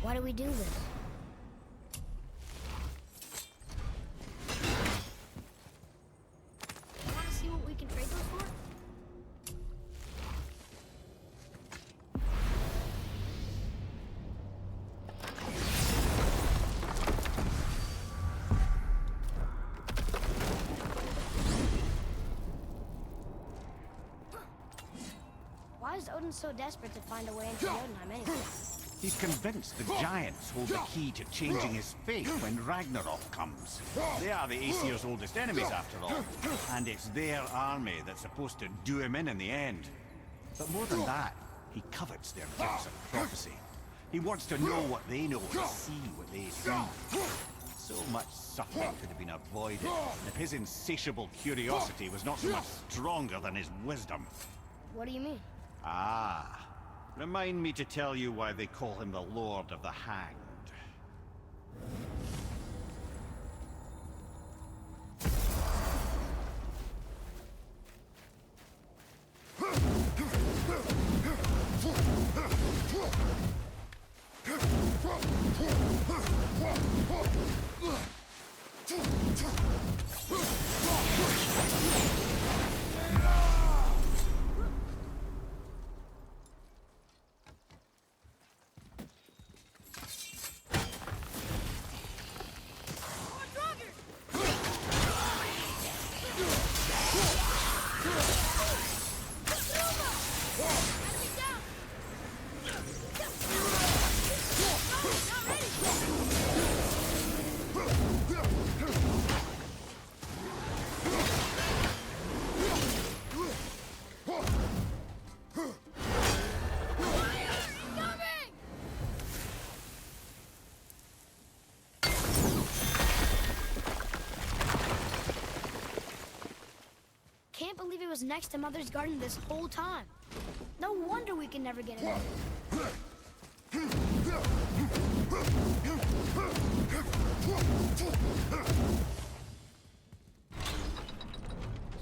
why do we do this? Want to see what we can trade those for? Why is Odin so desperate to find a way into Jotunheim anyway? He's convinced the giants hold the key to changing his fate when Ragnarok comes. They are the Aesir's oldest enemies, after all. And it's their army that's supposed to do him in the end. But more than that, he covets their gifts of prophecy. He wants to know what they know and see what they see. So much suffering could have been avoided if his insatiable curiosity was not so much stronger than his wisdom. What do you mean? Ah. Remind me to tell you why they call him the Lord of the Hanged. Can't believe it was next to Mother's garden this whole time. No wonder we can never get it.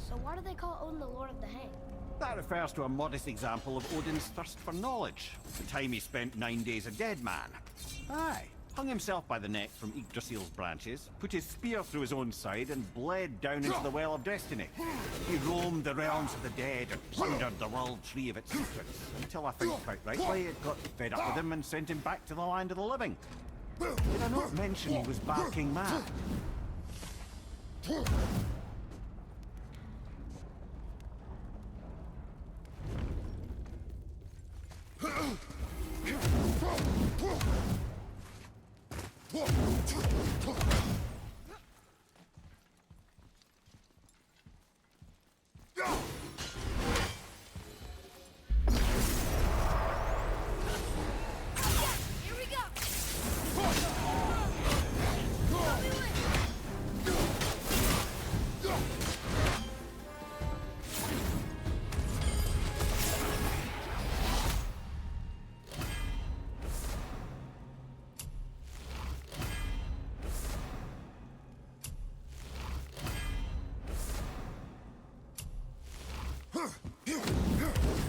So why do they call Odin the Lord of the Hang? That refers to a modest example of Odin's thirst for knowledge. The time he spent 9 days a dead man. Aye. Hung himself by the neck from Yggdrasil's branches, put his spear through his own side, and bled down into the Well of Destiny. He roamed the realms of the dead and plundered the world tree of its secrets, until I think quite rightly it got fed up with him and sent him back to the land of the living. Did I not mention he was barking mad?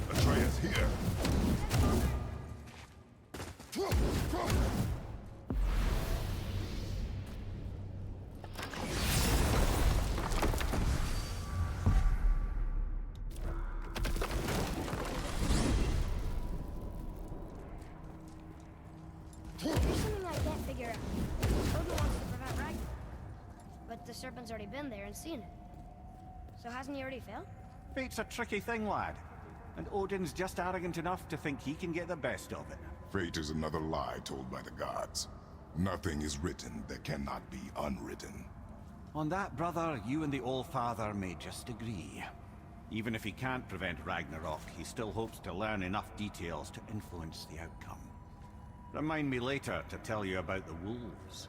Atreus, here! There's something I can't figure out. Odin wants to prevent Ragnarok, but the serpent's already been there and seen it. So hasn't he already failed? Fate's a tricky thing, lad. And Odin's just arrogant enough to think he can get the best of it. Fate is another lie told by the gods. Nothing is written that cannot be unwritten. On that, brother, you and the All-Father may just agree. Even if he can't prevent Ragnarok, he still hopes to learn enough details to influence the outcome. Remind me later to tell you about the wolves.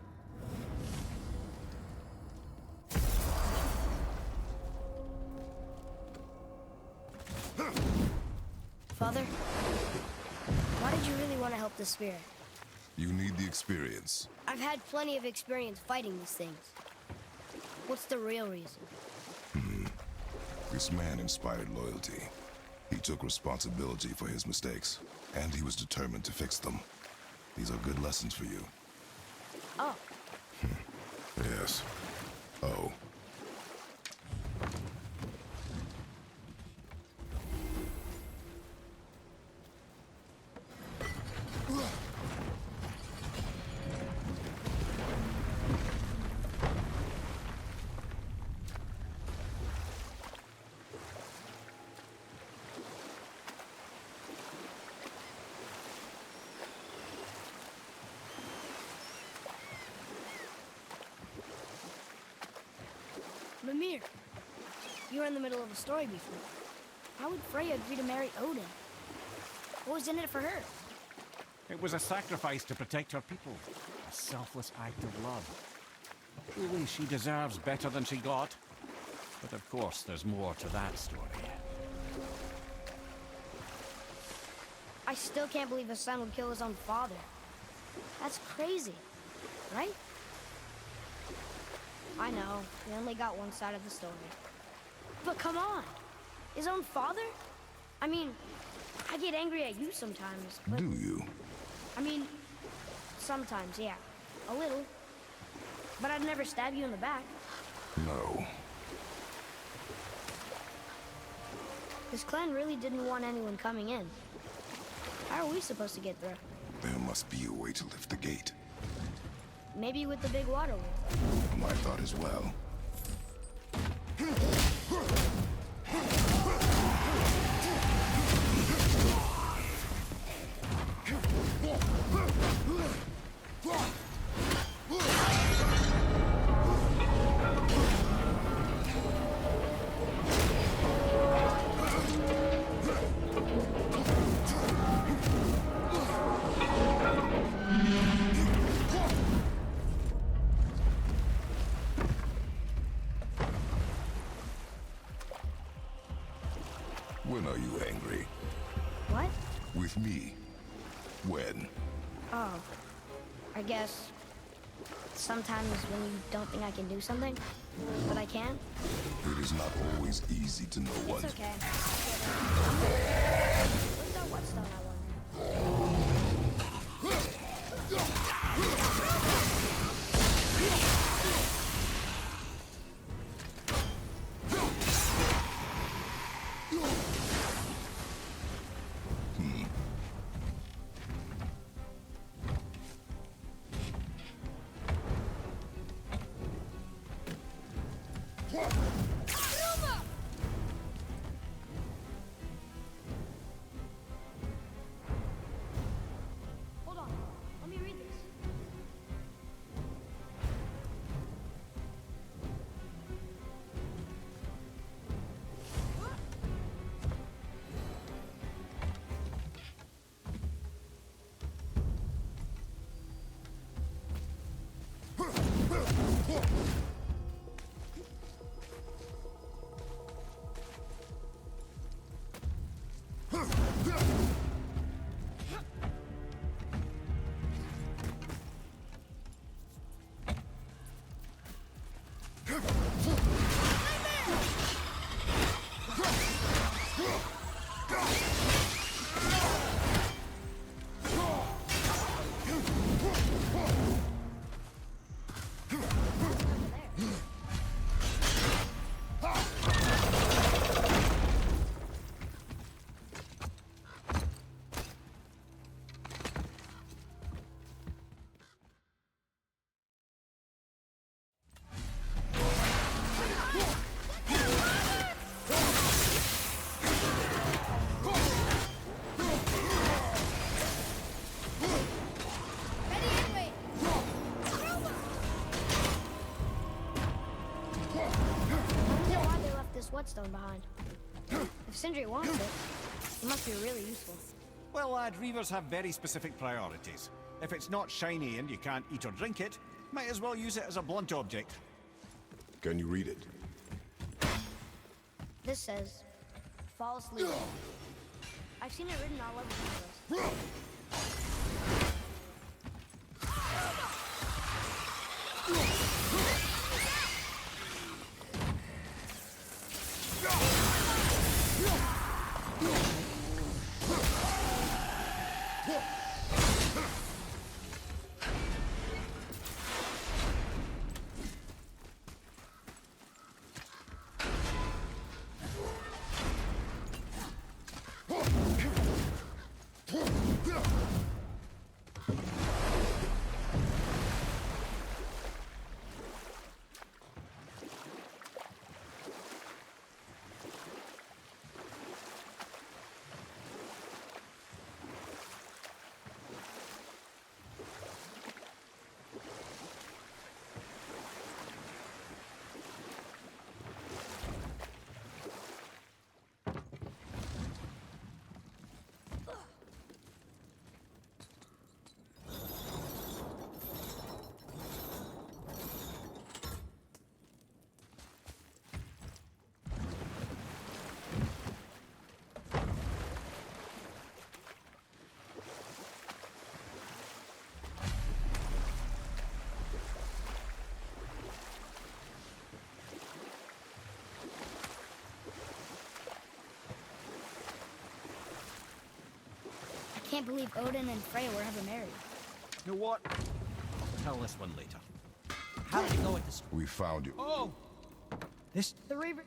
Father, why did you really want to help the spirit? You need the experience. I've had plenty of experience fighting these things. What's the real reason? This man inspired loyalty. He took responsibility for his mistakes, and he was determined to fix them. These are good lessons for you. Oh. Yes. Oh. You were in the middle of a story before. Why would Freya agree to marry Odin? What was in it for her? It was a sacrifice to protect her people. A selfless act of love. Truly, she deserves better than she got. But of course, there's more to that story. I still can't believe a son would kill his own father. That's crazy, right? I know, we only got one side of the story. But come on! His own father? I mean, I get angry at you sometimes, but... Do you? I mean, sometimes, yeah. A little. But I'd never stab you in the back. No. This clan really didn't want anyone coming in. How are we supposed to get through? There must be a way to lift the gate. Maybe with the big water wheel. My thought as well. When are you angry? What? With me. When? Oh, I guess sometimes when you don't think I can do something, but I can. It is not always easy to know It's what. okay. Where's that whetstone, I wonder? Hold on. Let me read this. Whetstone behind. If Sindri wants it, it must be really useful. Well, lad, reavers have very specific priorities. If it's not shiny and you can't eat or drink it, might as well use it as a blunt object. Can you read it? This says, fall asleep. I've seen it written all over the can't believe Odin and Freya were ever married. You know what? I'll tell this one later. How did it go with this? We found you. Oh! This... The Reaver...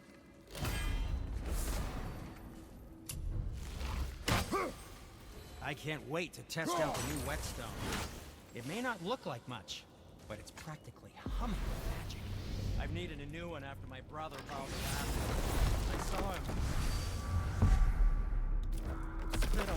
I can't wait to test out the new whetstone. It may not look like much, but it's practically humming with magic. I've needed a new one after my brother vowed to last. I saw him. Spit on it.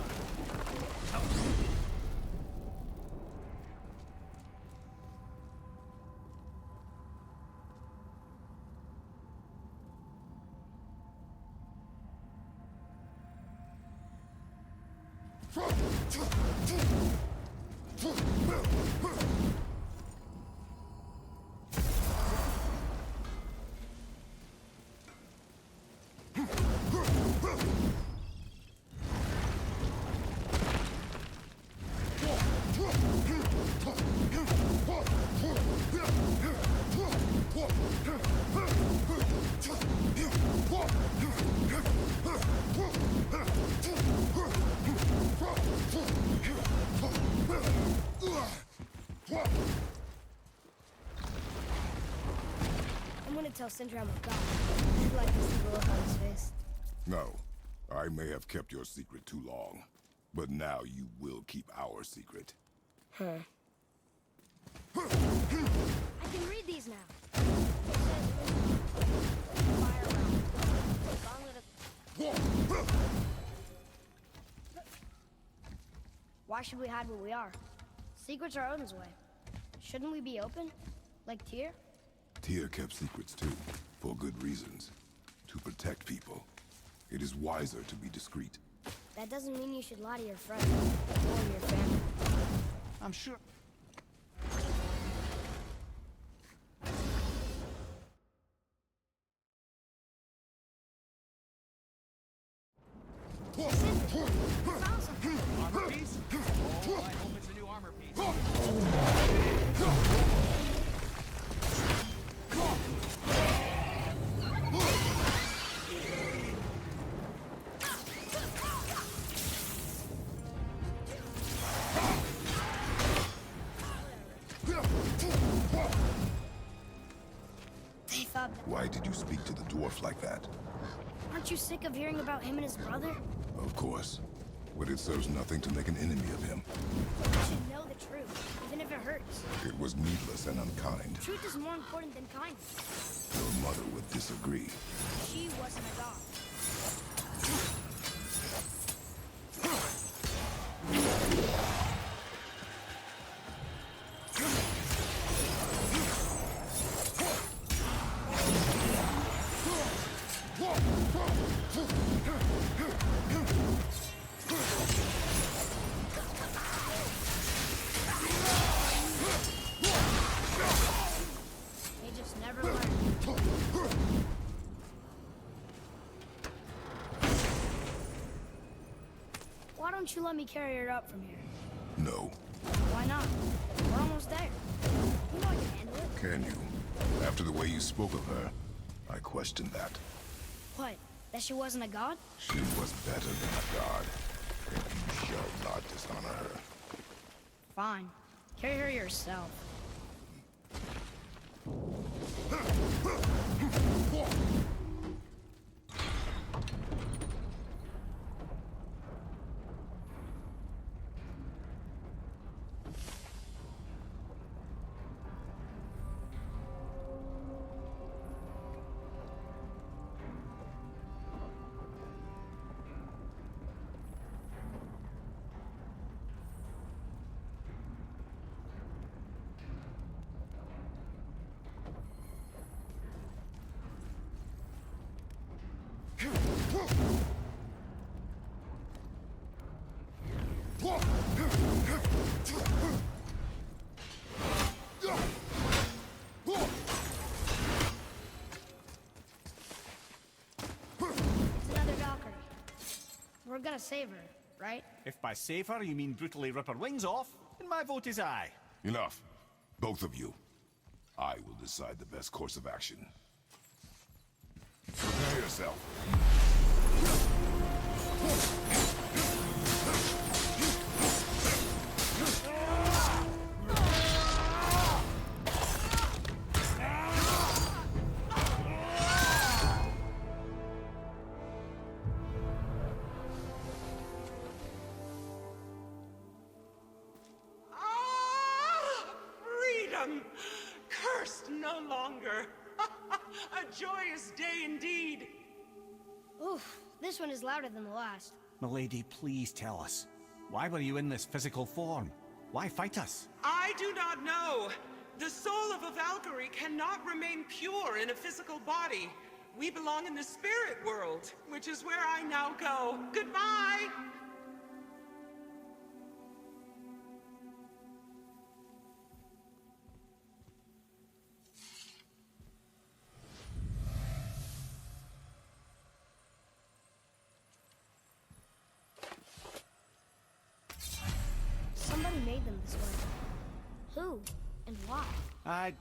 I'm gonna tell Sindri I'm a god. I'd like to see the look on his face. No. I may have kept your secret too long. But now you will keep our secret. Huh. I can read these now. It says, fire round. Why should we hide where we are? Secrets are Odin's way. Shouldn't we be open? Like Tyr? Tyr kept secrets too, for good reasons. To protect people. It is wiser to be discreet. That doesn't mean you should lie to your friends or your family. I'm sure... Armor piece? Oh, I hope it's a new armor piece. They thought that... Why did you speak to the dwarf like that? Aren't you sick of hearing about him and his brother? Of course. But it serves nothing to make an enemy of him. You should know the truth, even if it hurts. It was needless and unkind. Truth is more important than kindness. Your mother would disagree. She wasn't a god. They just never learned. Why don't you let me carry her up from here? No. Why not? We're almost there. You know I can handle it. Can you? After the way you spoke of her, I question that. What? That she wasn't a god? She was better than a god. And you shall not dishonor her. Fine. Carry her yourself. It's another Valkyrie. We're gonna save her, right? If by save her you mean brutally rip her wings off, then my vote is aye. Enough. Both of you. I will decide the best course of action. Prepare yourself. day indeed. Oof, this one is louder than the last. Milady, please tell us. Why were you in this physical form? Why fight us? I do not know. The soul of a Valkyrie cannot remain pure in a physical body. We belong in the spirit world, which is where I now go. Goodbye! Somebody made them this way. Who? And why? I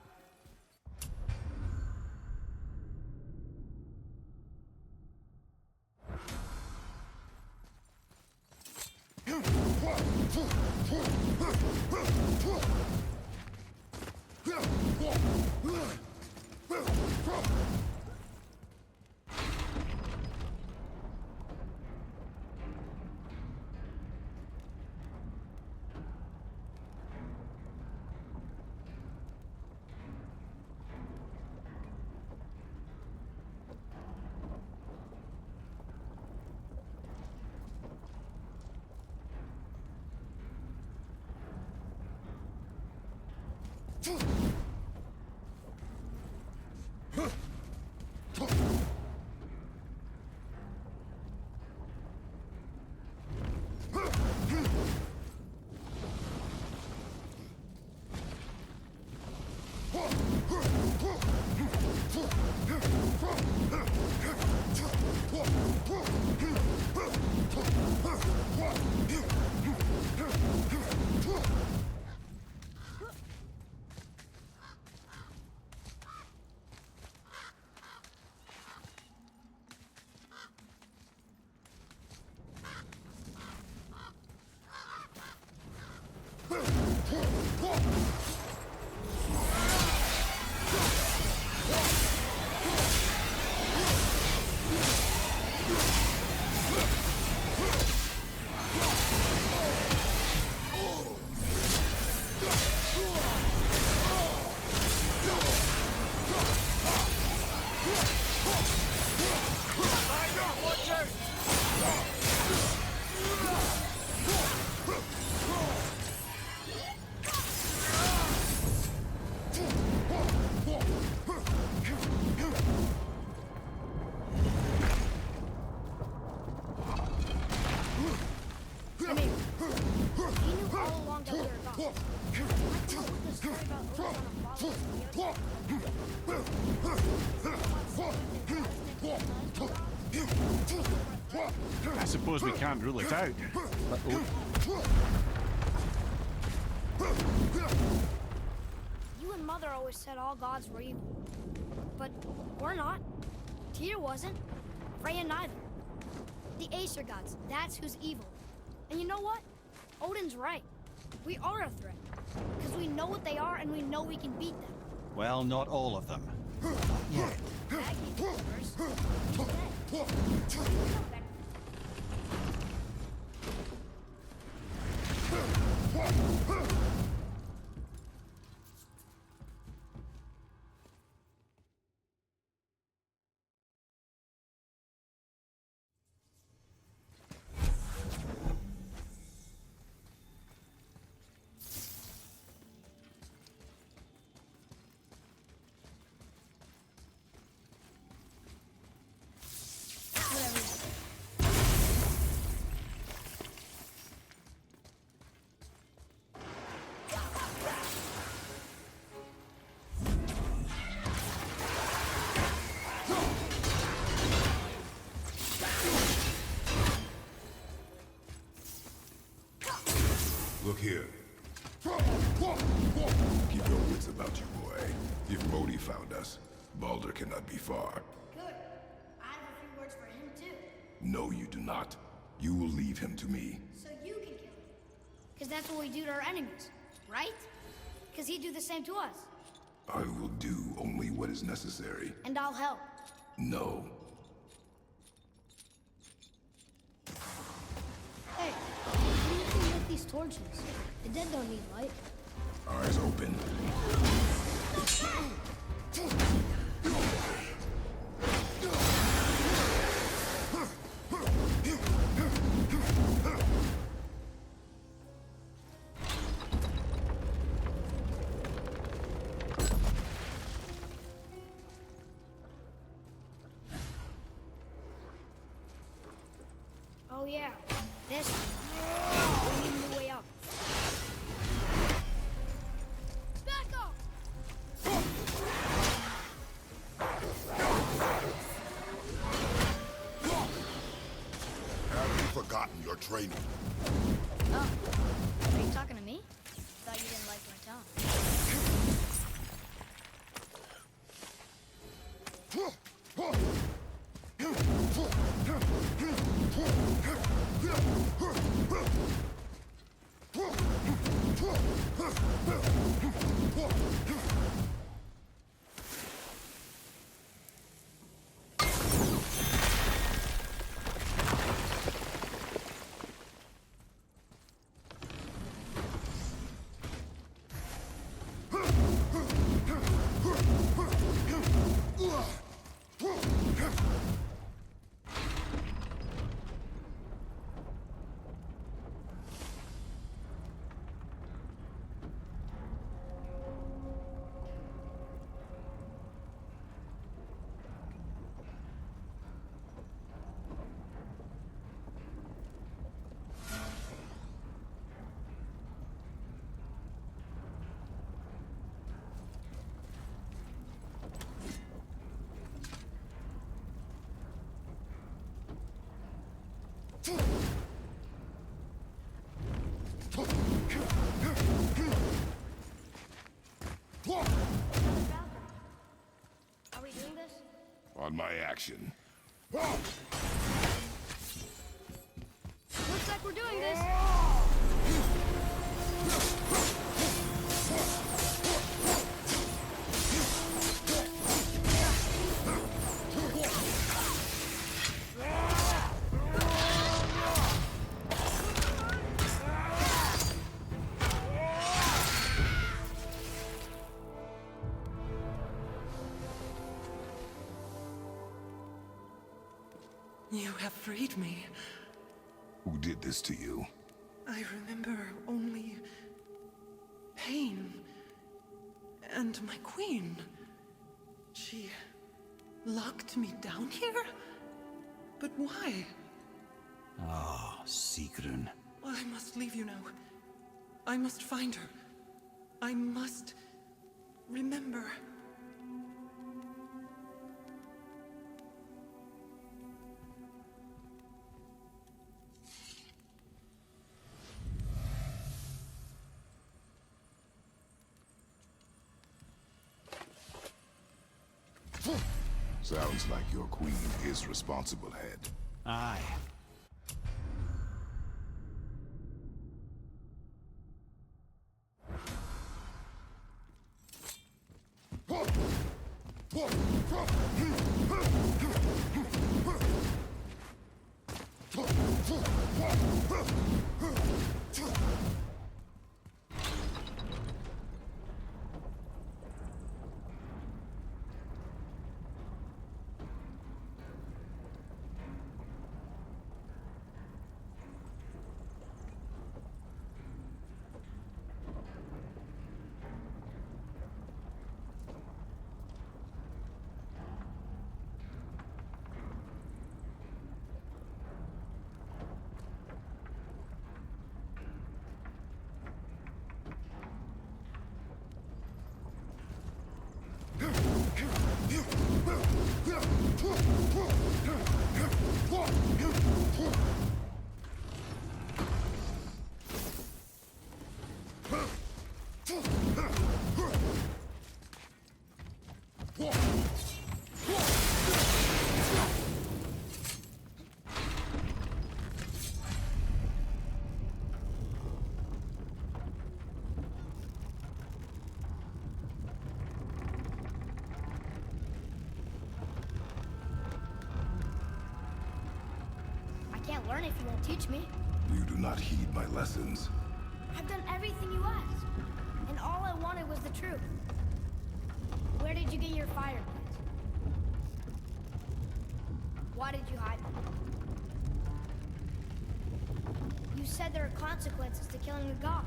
suppose we can't rule it out. You and Mother always said all gods were evil. But we're not. Tyr wasn't. Freya neither. The Aesir gods, that's who's evil. And you know what? Odin's right. We are a threat. Because we know what they are and we know we can beat them. Well, not all of them. Yet. Look here. Keep your wits about you, boy. If Modi found us, Baldur cannot be far. Good. I have a few words for him, too. No, you do not. You will leave him to me. So you can kill him. Because that's what we do to our enemies, right? Because he'd do the same to us. I will do only what is necessary. And I'll help. No. Hey, what do you think with these torches? The dead don't need light. Eyes open. Oh yeah, this one. We need a way up. Back up! Have you forgotten your training? Oh, are you talking to me? Thought you didn't like my tongue. Are we doing this? On my action. Looks like we're doing this. You have freed me. Who did this to you? I remember only pain and my queen. She locked me down here? But why? Ah, Speedrun. I must leave you now. I must find her. I must remember. Sounds like your queen is responsible, Head. Aye. I can't learn if you won't teach me. You do not heed my lessons. I've done everything you asked, and all I wanted was the truth. Where did you get your fire blades? Why did you hide them? You said there are consequences to killing a god.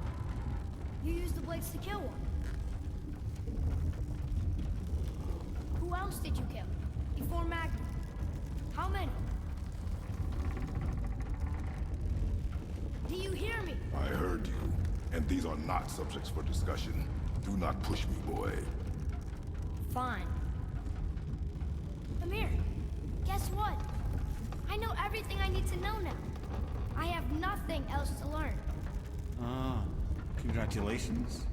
You used the blades to kill one. Who else did you kill? Before Magma? How many? I heard you, and these are not subjects for discussion. Do not push me, boy. Fine. Amir, guess what? I know everything I need to know now. I have nothing else to learn. Ah, congratulations.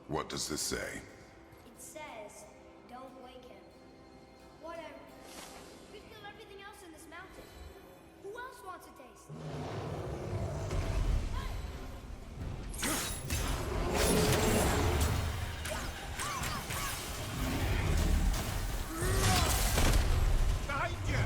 What does this say? It says, don't wake him. Whatever. We kill everything else in this mountain. Who else wants a taste? Behind you!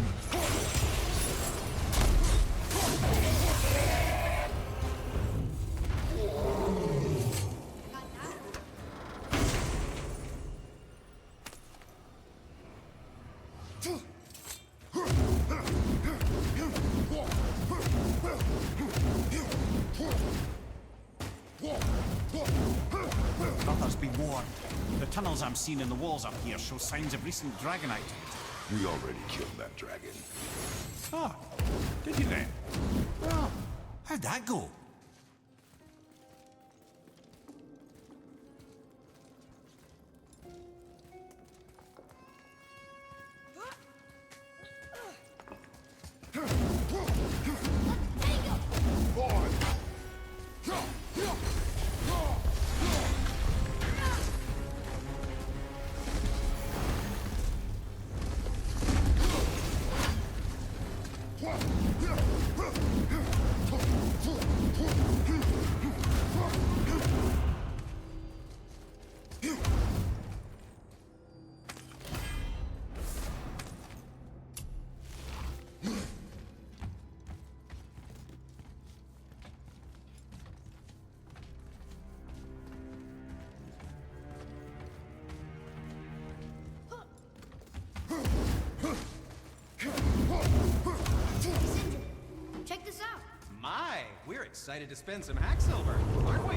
Others be warned. The tunnels I'm seeing in the walls up here show signs of recent dragon activity. We already killed that dragon. Ah, did you then? Well, how'd that go? Check this out. My, we're excited to spend some hack silver, aren't we?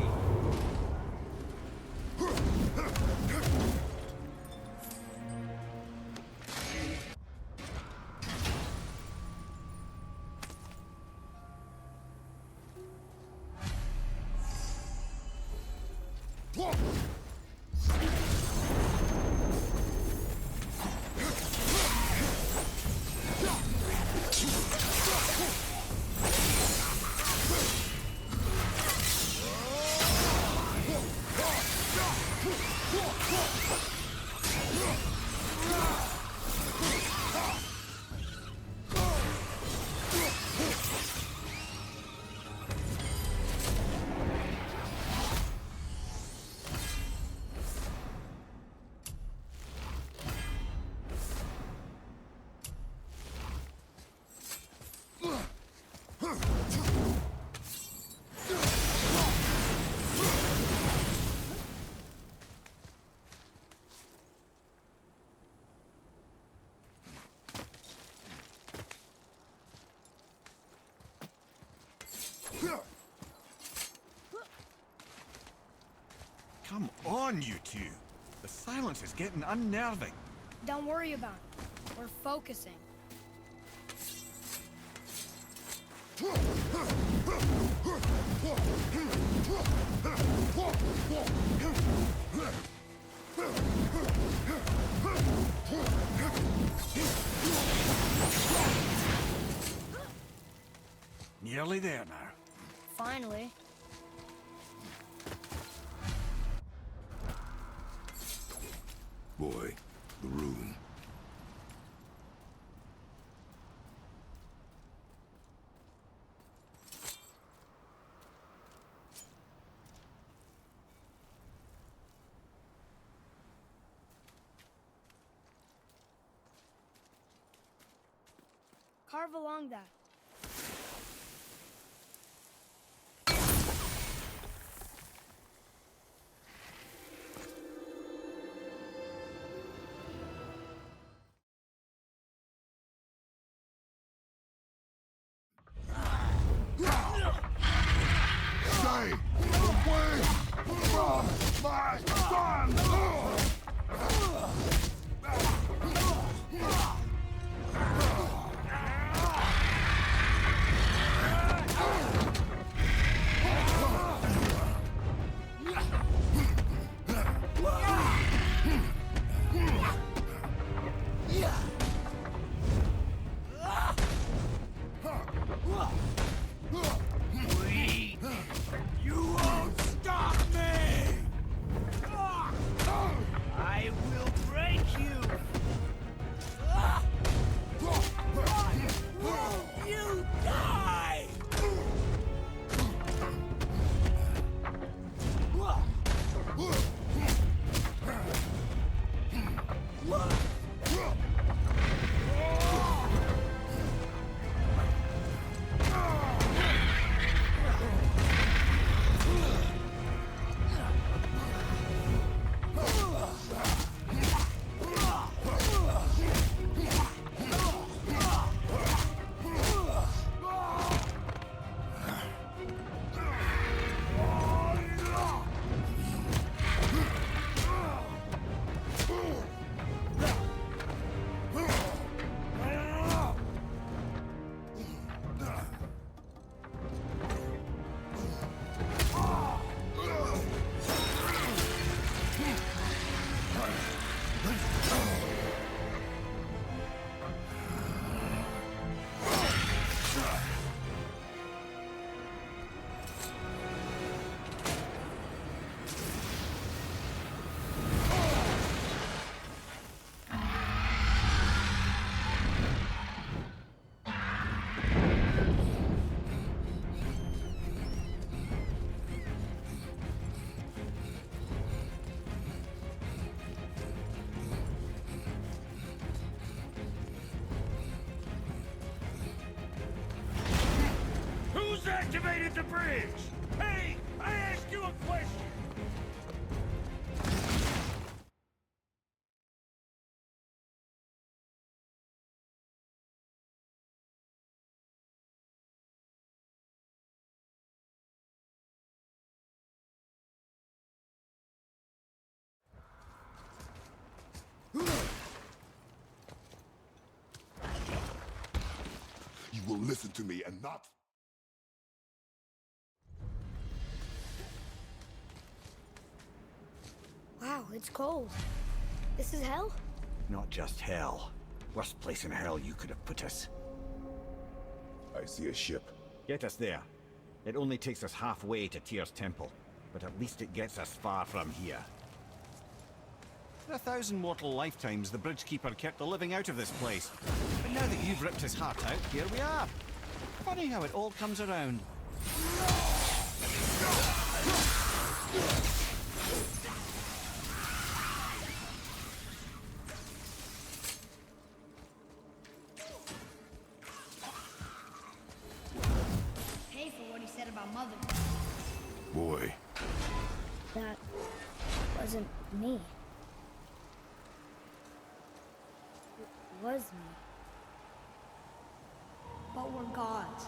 on, you two. The silence is getting unnerving. Don't worry about it. We're focusing. Nearly there now. Finally. Boy, the room. Carve along that. Stay away from my son! You won't stop me! I will break you! You die! Who's activated the bridge? Hey, I asked you a question! You will listen to me and not... Wow, it's cold. This is hell? Not just hell. Worst place in hell you could have put us. I see a ship. Get us there. It only takes us halfway to Tyr's temple, but at least it gets us far from here. For 1,000 mortal lifetimes, the Bridgekeeper kept the living out of this place. But now that you've ripped his heart out, here we are. Funny how it all comes around. Pay for what he said about Mother. Boy. That wasn't me. It was me. But we're gods.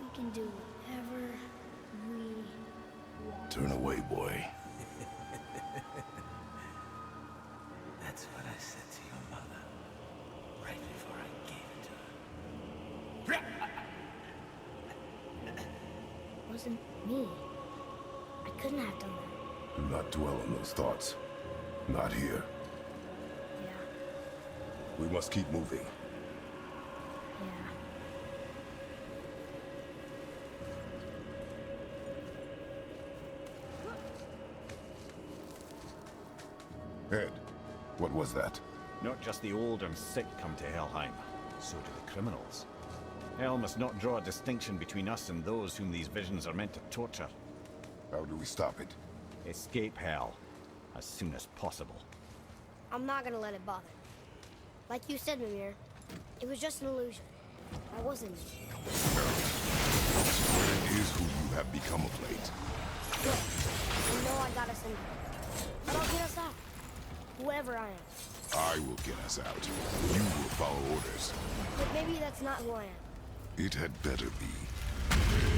We can do whatever we want. Turn away, boy. wasn't me. I couldn't have done that. Do not dwell on those thoughts. Not here. Yeah, We must keep moving. yeah. Ed, what was that? Not just the old and sick come to Helheim, so do the criminals. Hell must not draw a distinction between us and those whom these visions are meant to torture. How do we stop it? Escape Hell as soon as possible. I'm not gonna let it bother me. Like you said, Mimir, it was just an illusion. I wasn't me. It is who you have become of late. Good. You know I got us in here. But I'll get us out. Whoever I am. I will get us out. You will follow orders. But maybe that's not who I am. It had better be.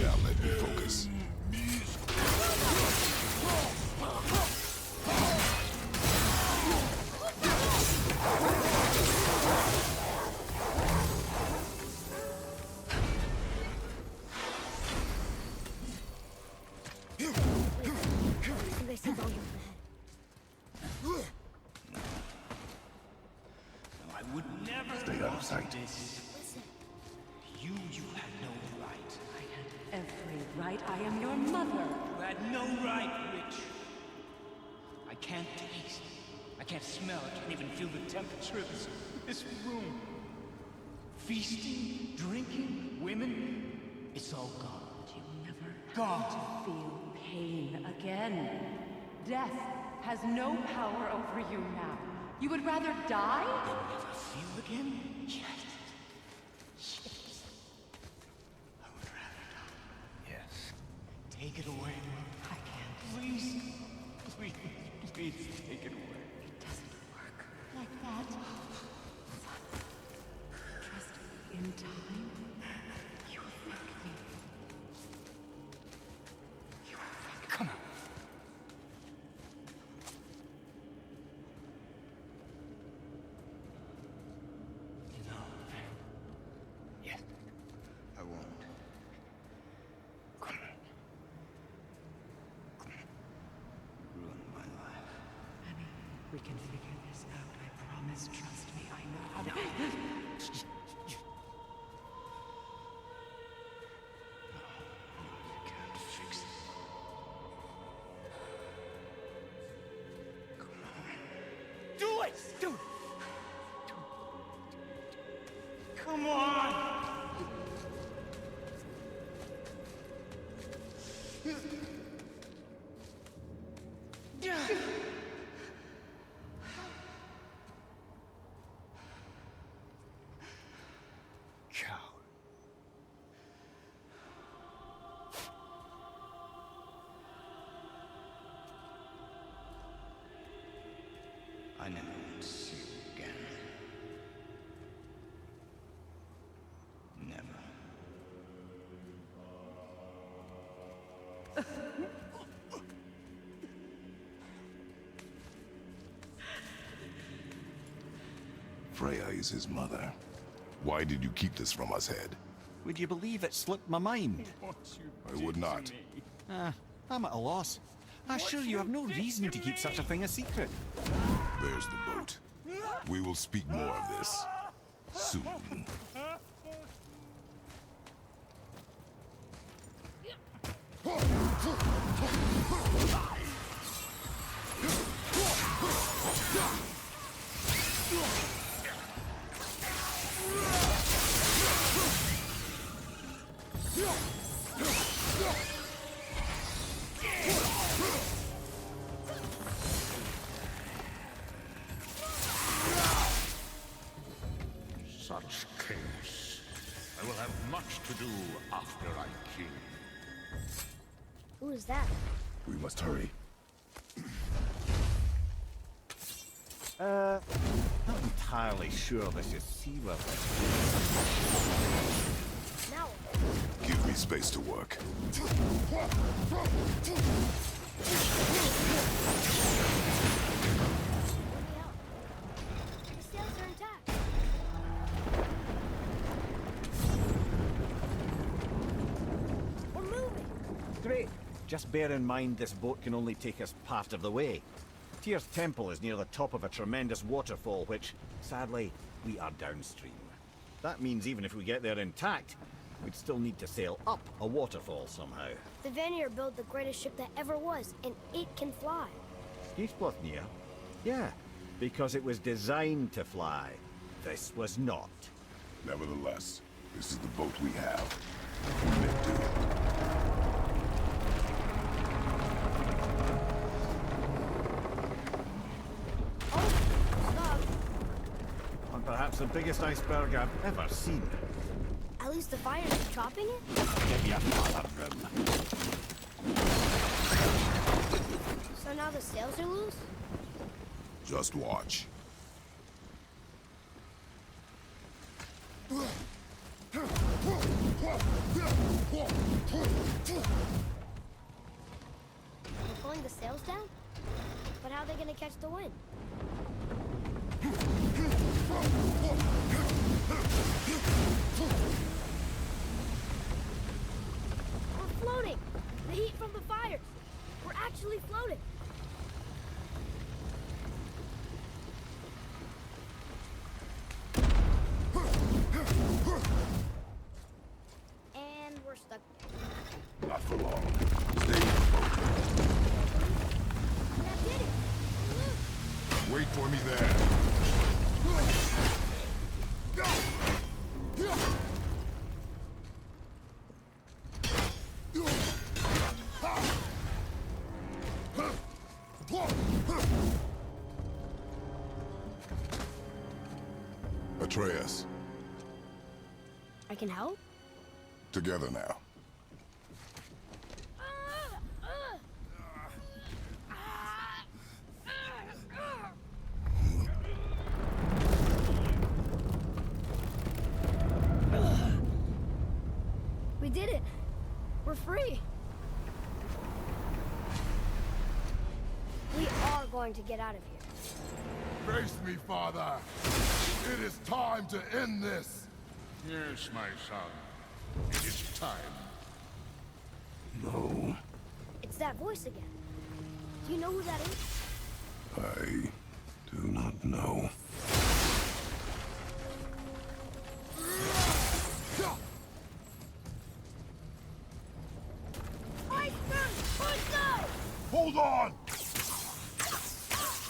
Now let me focus. They see Bongo ahead. I would never Stay out of sight. Listen. You had no right. I had every right. I am your mother. You had no right, witch. I can't taste. I can't smell. I can't even feel the temperature of this room. Feasting, drinking, women. It's all gone. You never Gone. had to feel pain again. Death has no power over you now. You would rather die? You'll never feel again? Yes. I would rather die. Yes. Take it away. I can't. Please. Please. Please take it away. It doesn't work like that. Just in time, you will thank me. You will thank me. Come on. No. Yes. I won't. Come on. Ruin my life. Honey, we can figure this out. I promise. Trust me. I know how to. You can't fix it. Come on. Do it! Do it! Come on! Coward. I never want to see you again. Never. Freya is his mother. Why did you keep this from us, Ed? Would you believe it slipped my mind? I would not. I'm at a loss. I assure you have no reason to keep such a thing a secret. There's the boat. We will speak more of this soon. Such chaos. I will have much to do after I kill. Who is that? We must hurry. Not entirely sure this is seaworthy. Now. Give me space to work. Let me help. The sails are intact. We're moving. Just bear in mind this boat can only take us part of the way. Tyr's temple is near the top of a tremendous waterfall, which, sadly, we are downstream. That means even if we get there intact, we'd still need to sail up a waterfall somehow. The Vanir built the greatest ship that ever was, and it can fly. Skidbladnir? Yeah, because it was designed to fly. This was not. Nevertheless, this is the boat we have. We make do. And perhaps the biggest iceberg I've ever seen. At least the fires are chopping it? Give your father room. So now the sails are loose? Just watch. We're pulling the sails down? But how are they gonna catch the wind? We're floating! The heat from the fires! We're actually floating! And we're stuck. Not for long. Stay in the boat. That did it! Wait for me there. Atreus, I can help? together now. We did it! We're free! We are going to get out of here. Face me, father. It is time to end this. Yes, my son. It is time. No, It's that voice again. Do you know who that is? I do not know. Hold on!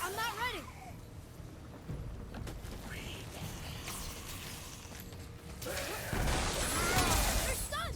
I'm not ready! We're stunned!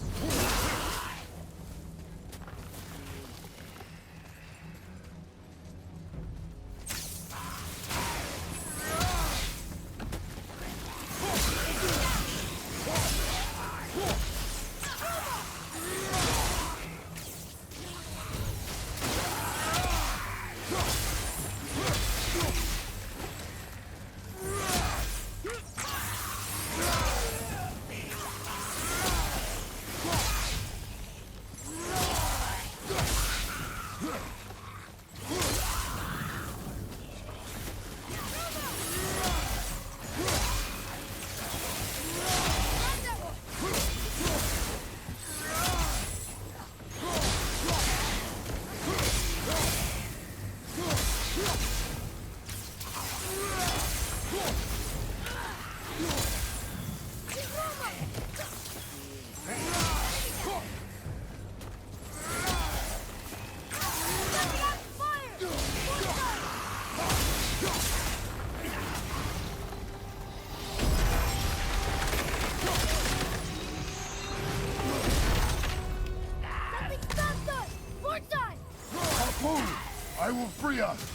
I will free us!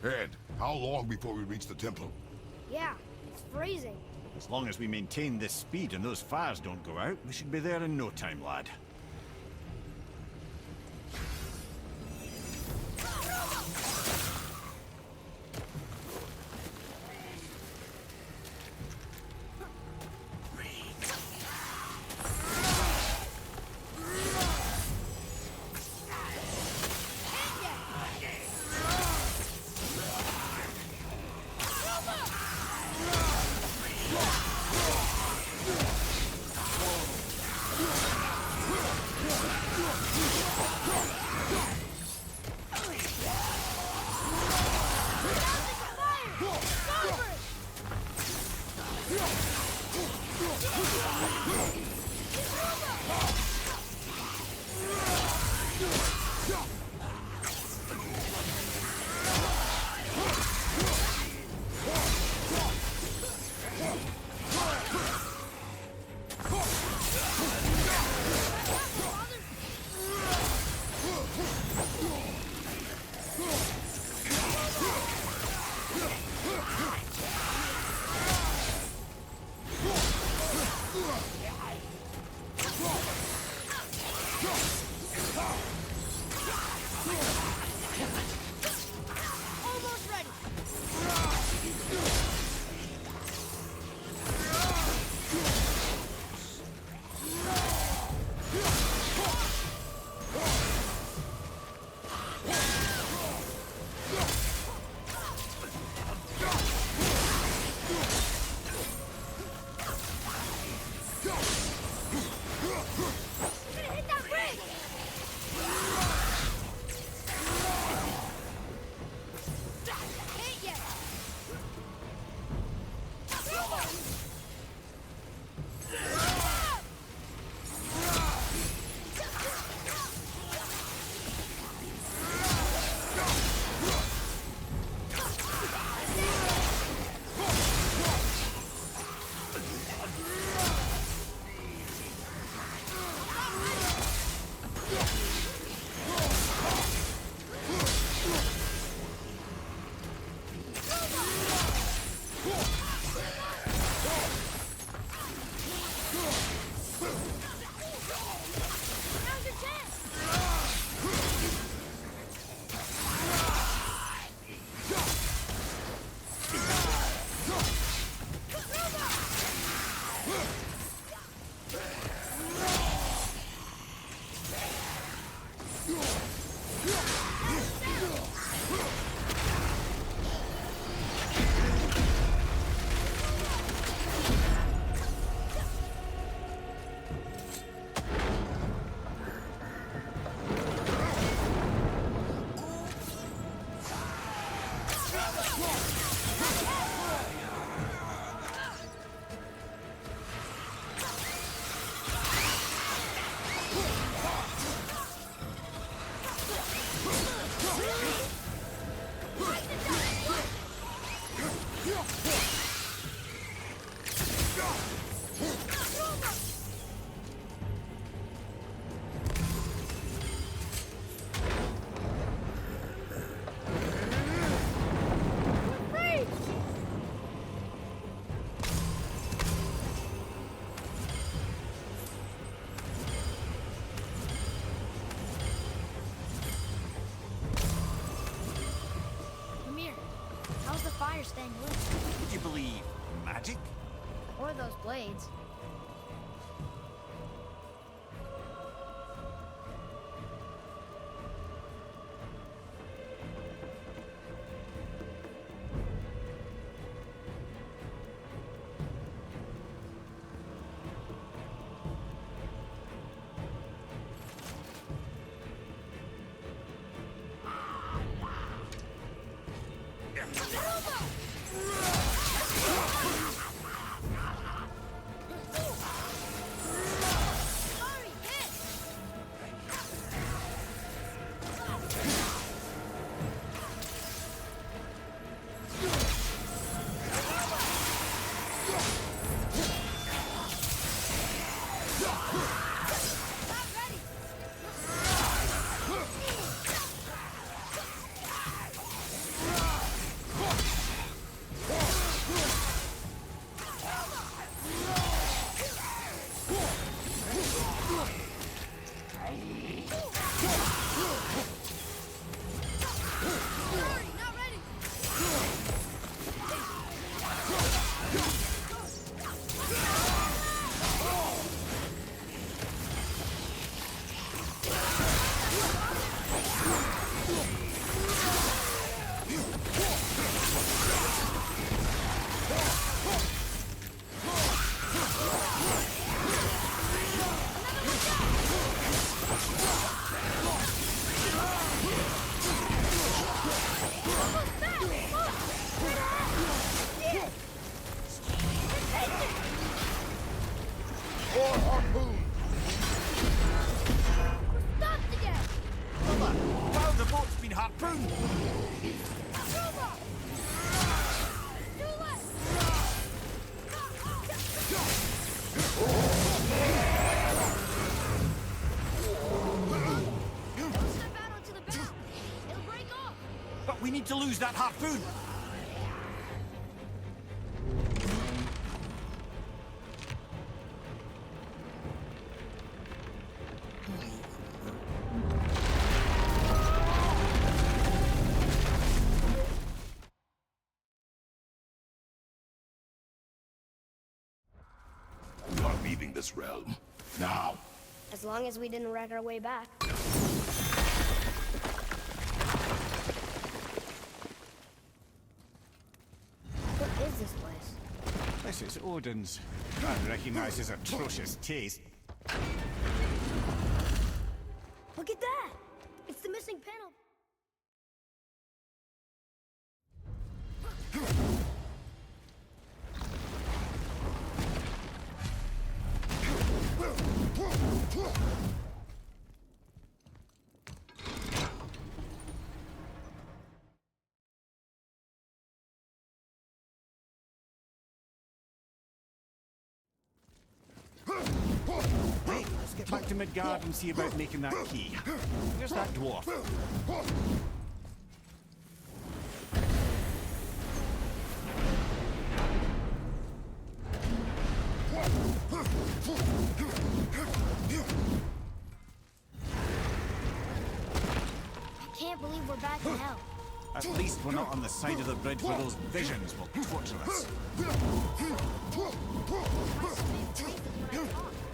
Ed, how long before we reach the temple? Yeah, it's freezing. As long as we maintain this speed and those fires don't go out, we should be there in no time, lad. Almost ready. Hit that bridge! Hit yet! Now's your chance! Mimir, how's the fire staying lit? Would you believe magic? Or those blades? Stopped again! Brother, wow, the boat's been harpooned! Rhubarb! Too late! Don't step out onto the bow. It'll break off. But we need to lose that harpoon! We are leaving this realm. Now. As long as we didn't wreck our way back. What is this place? This is Odin's. I recognize his atrocious taste. Look at that! It's the missing panel. Hey, let's get back to Midgard and see about making that key. Where's that dwarf? I can't believe we're back in hell. At least we're not on the side of the bridge where those visions will torture us. My spit freezes when I talk.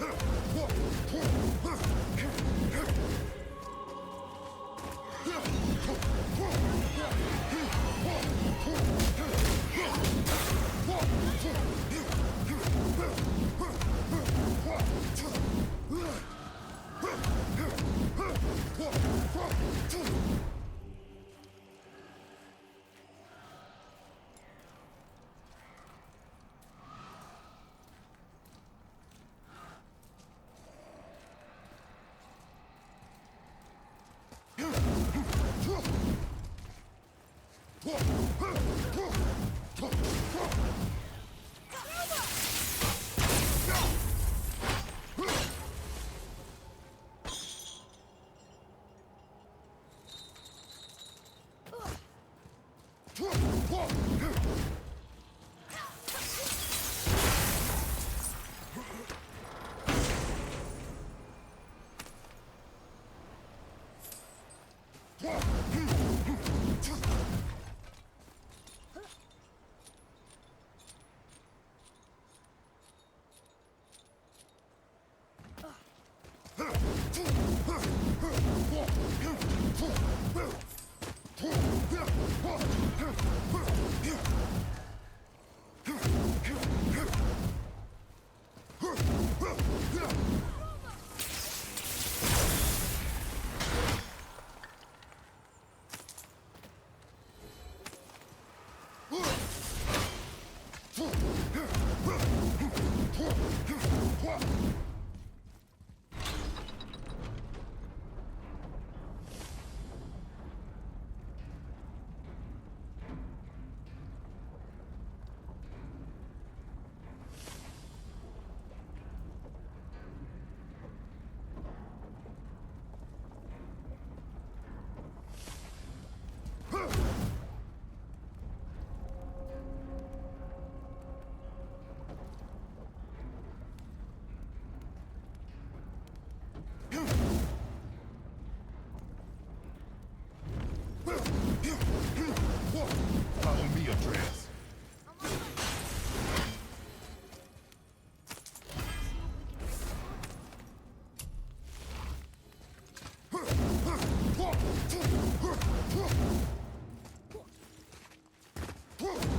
Follow me, Andreas.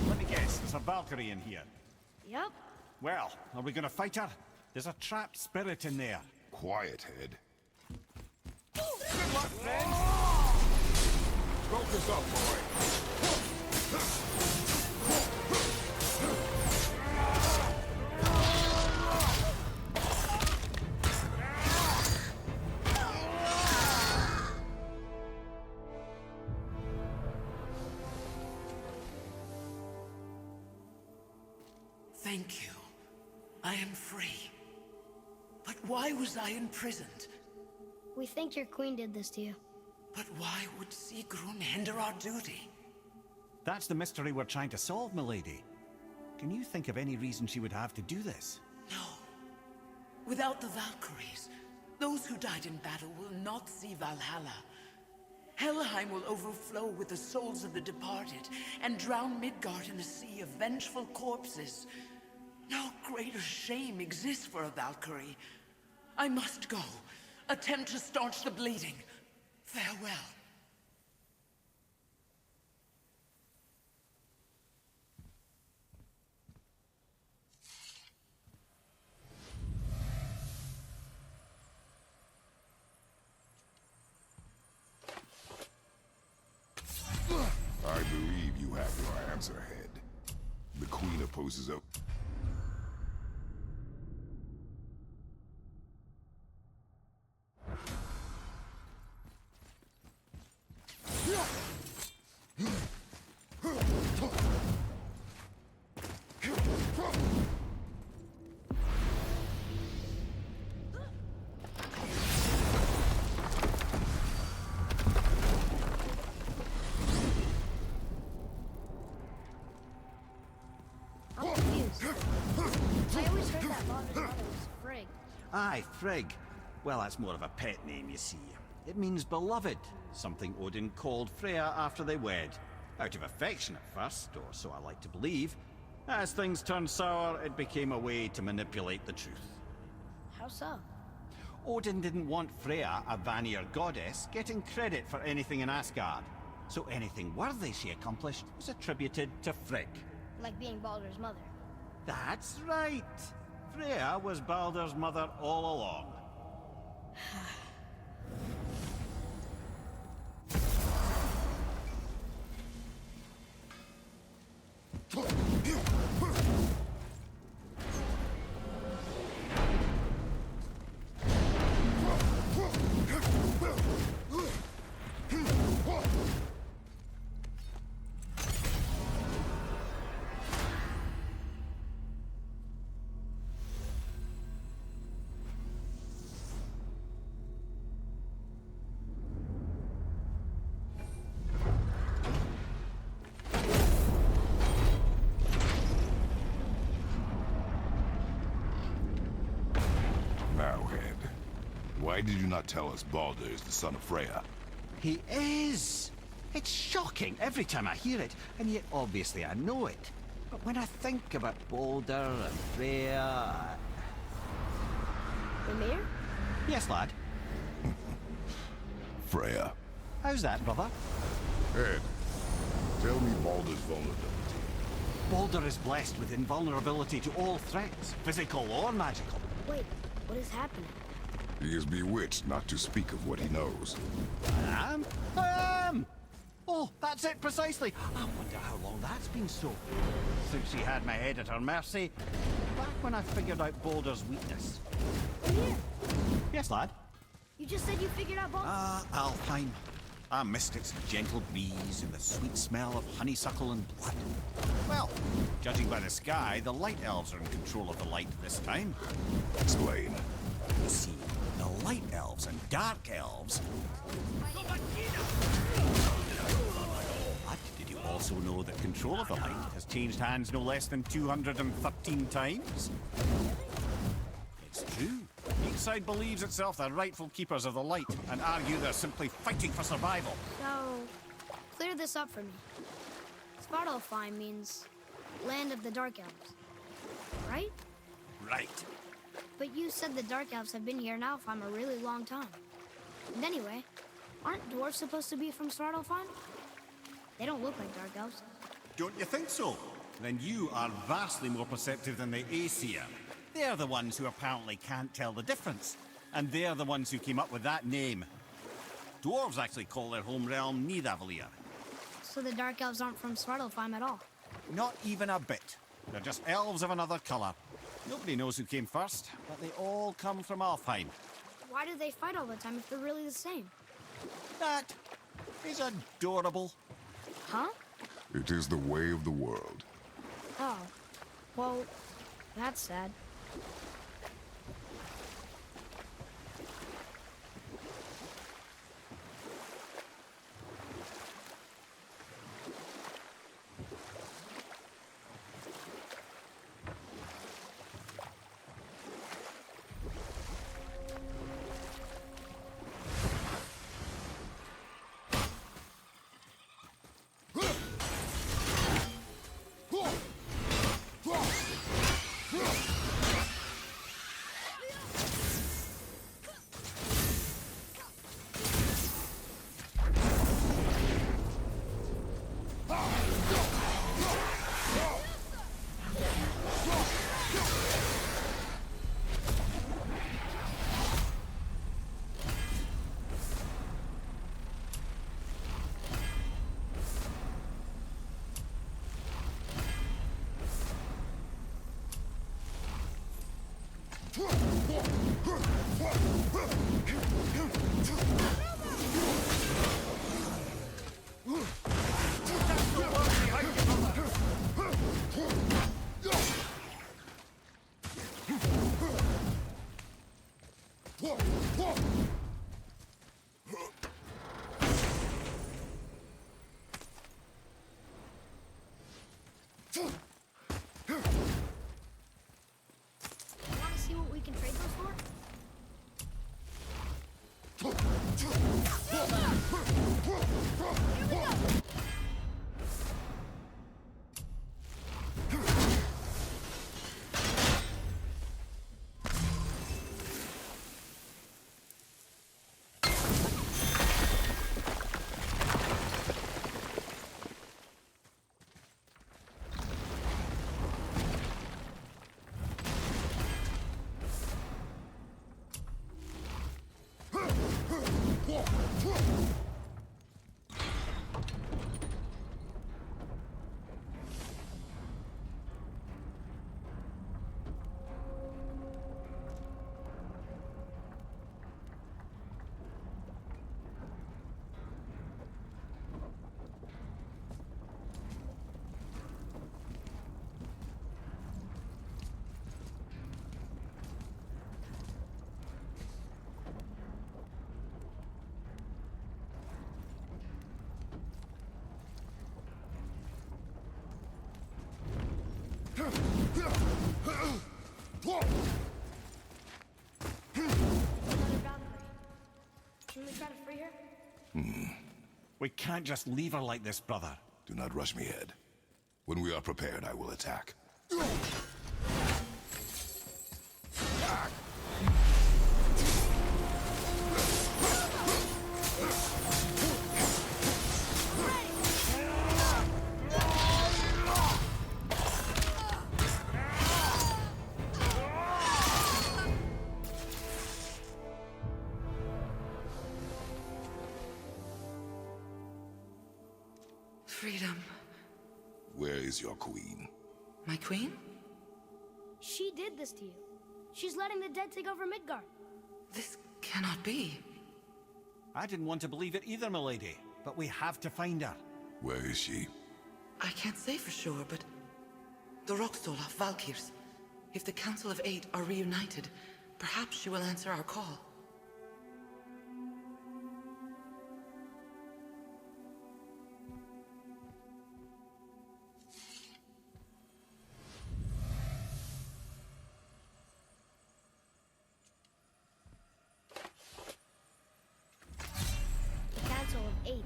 Let me guess, there's a Valkyrie in here. Yep. Well, are we gonna fight her? There's a trapped spirit in there. Quiet, head. Good luck, friends! Focus up, boy. I am free. But why was I imprisoned? We think your queen did this to you. But why would Sigrun hinder our duty? That's the mystery we're trying to solve, milady. Can you think of any reason she would have to do this? No. Without the Valkyries, those who died in battle will not see Valhalla. Helheim will overflow with the souls of the departed and drown Midgard in a sea of vengeful corpses. No greater shame exists for a Valkyrie. I must go. Attempt to staunch the bleeding. Farewell. I believe you have your answer, Head. The Queen opposes a... I'm confused. I always heard that Baldur's mother was Frigg. Aye, Frigg. Well, that's more of a pet name, you see. It means beloved, something Odin called Freya after they wed. Out of affection at first, or so I like to believe. As things turned sour, it became a way to manipulate the truth. How so? Odin didn't want Freya, a Vanir goddess, getting credit for anything in Asgard. So anything worthy she accomplished was attributed to Frigg. Like being Baldur's mother. That's right! Freya was Baldur's mother all along. Now, Head, why did you not tell us Baldur is the son of Freya? He is! It's shocking every time I hear it, and yet obviously I know it. But when I think about Baldur and Freya... Mimir? Yes, lad. Freya. How's that, brother? Head, tell me Baldur's vulnerability. Baldur is blessed with invulnerability to all threats, physical or magical. Wait, what is happening? He is bewitched not to speak of what he knows. I am! Oh, that's it precisely. I wonder how long that's been so. Since she had my head at her mercy, back when I figured out Baldur's weakness. Mimir, Yes, lad? you just said you figured out Baldur. Alfheim. I missed its gentle breeze and the sweet smell of honeysuckle and blood. Well, judging by the sky, the Light Elves are in control of the light this time. Explain. You see, the Light Elves and Dark Elves... But did you also know that control of the light has changed hands no less than 213 times? It's true. Each side believes itself the rightful keepers of the light and argue they're simply fighting for survival. So, clear this up for me. Svartalfheim means land of the Dark Elves, right? Right. But you said the Dark Elves have been here in Alfheim a really long time. And anyway, aren't dwarves supposed to be from Svartalfheim? They don't look like Dark Elves. Don't you think so? Then you are vastly more perceptive than the Aesir. They're the ones who apparently can't tell the difference. And they're the ones who came up with that name. Dwarves actually call their home realm Nidavellir. So the Dark Elves aren't from Svartalfheim at all? Not even a bit. They're just elves of another colour. Nobody knows who came first, but they all come from Alfheim. Why do they fight all the time if they're really the same? That is adorable. Huh? It is the way of the world. Oh. Well, that's sad. Want to see what we can trade those for? Here we go! Can we try to free her? We can't just leave her like this, brother. Do not rush me, Ed. When we are prepared, I will attack. Freedom. Where is your queen? My queen? She did this to you. She's letting the dead take over Midgard. This cannot be. I didn't want to believe it either, milady, but we have to find her. Where is she? I can't say for sure, but the Rockstola, Valkyrs. If the Council of Eight are reunited, perhaps she will answer our call. The Council of Eight.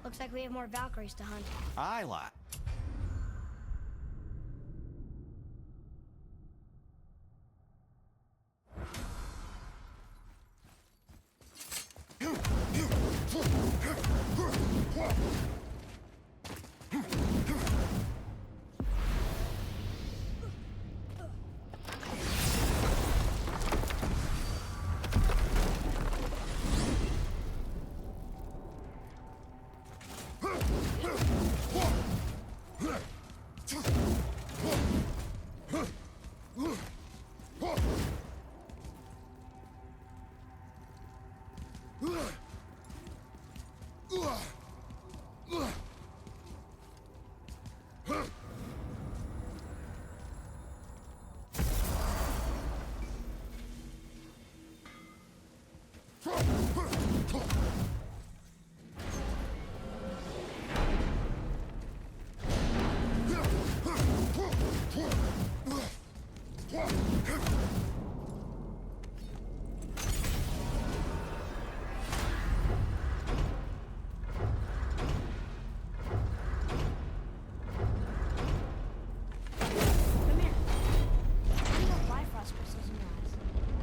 Looks like we have more Valkyries to hunt. Aye, lad.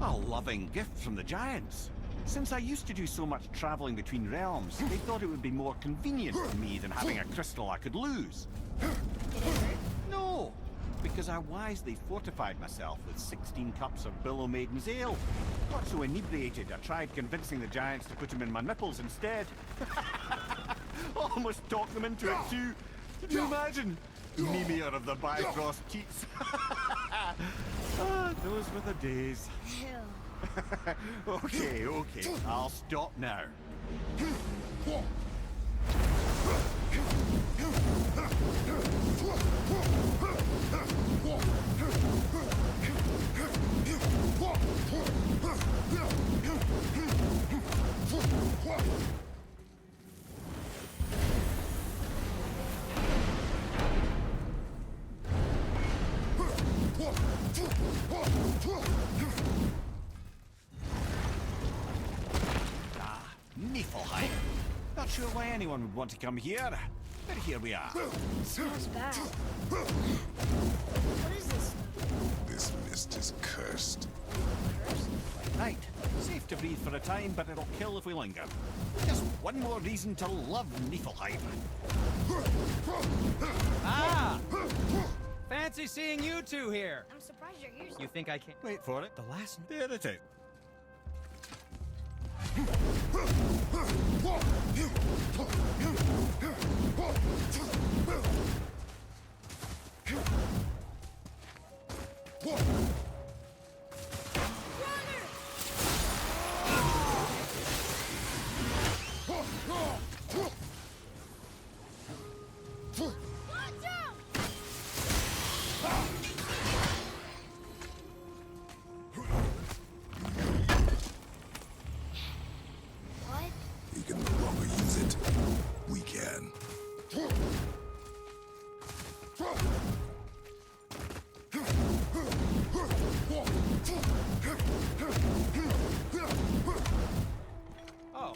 A loving gift from the Giants. Since I used to do so much traveling between realms, they thought it would be more convenient for me than having a crystal I could lose. No, because I wisely fortified myself with 16 cups of Billow Maiden's Ale. Got so inebriated, I tried convincing the Giants to put them in my nipples instead. Almost talked them into it too. Can you imagine? Mimir of the Bifrost Keats. Ah, those were the days. Okay, I'll stop now. Niflheim. Not sure why anyone would want to come here, but here we are. Smells bad. What is this? This mist is cursed. Right. Safe to breathe for a time, but it'll kill if we linger. Just one more reason to love Niflheim. Ah! Fancy seeing you two here. I'm surprised you're here. You think I can't... Wait for it. The last... There it is. He can no longer use it. We can. Oh,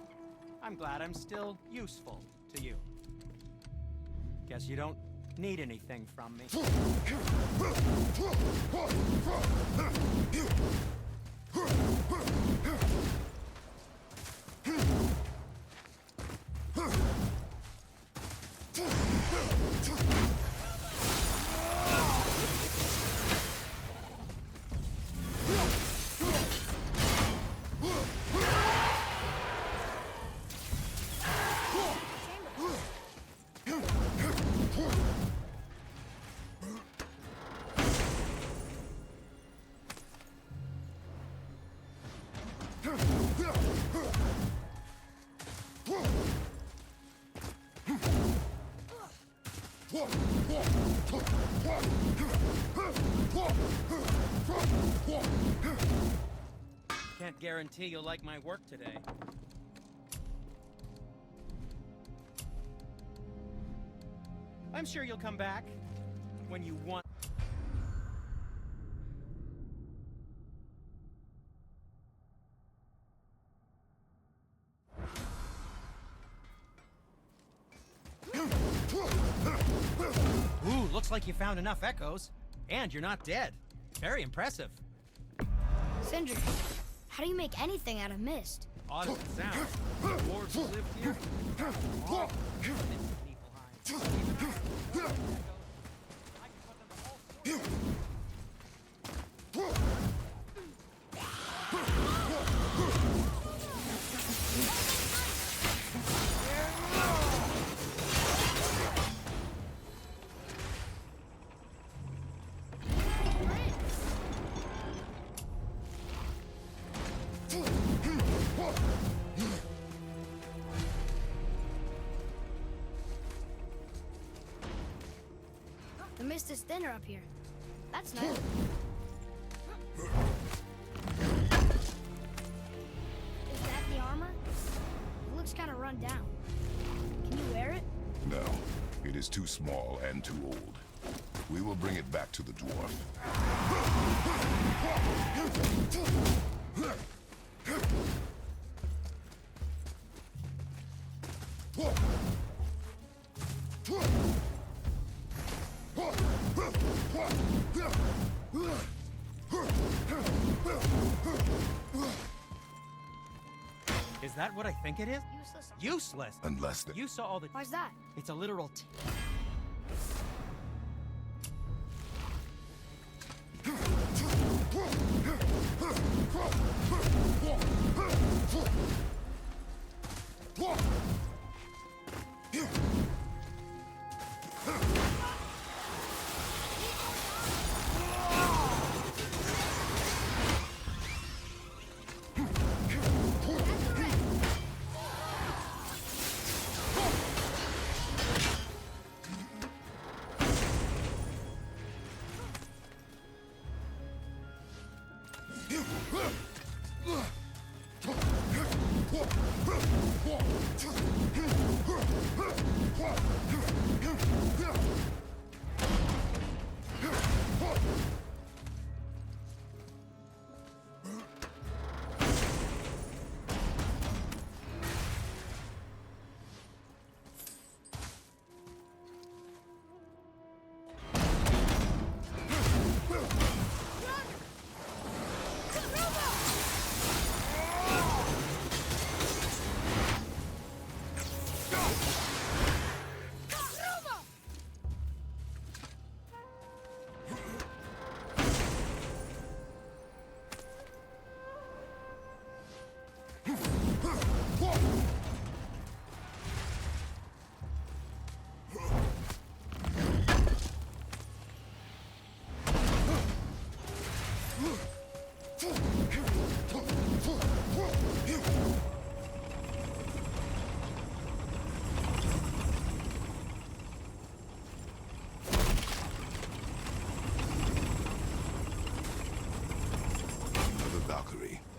I'm glad I'm still useful to you. Guess you don't need anything from me. Can't guarantee you'll like my work today. I'm sure you'll come back when you want. Ooh, looks like you found enough echoes. And you're not dead. Very impressive. Sindri, how do you make anything out of mist? Odd as it sounds. The dwarves who lived here. All The mist is thinner up here. That's nice. Is that the arm? run down. Can you wear it? No, it is too small and too old. We will bring it back to the dwarf. Is that what I think it is? Useless. Useless? Unless the... You saw all the... Why's that? It's a literal...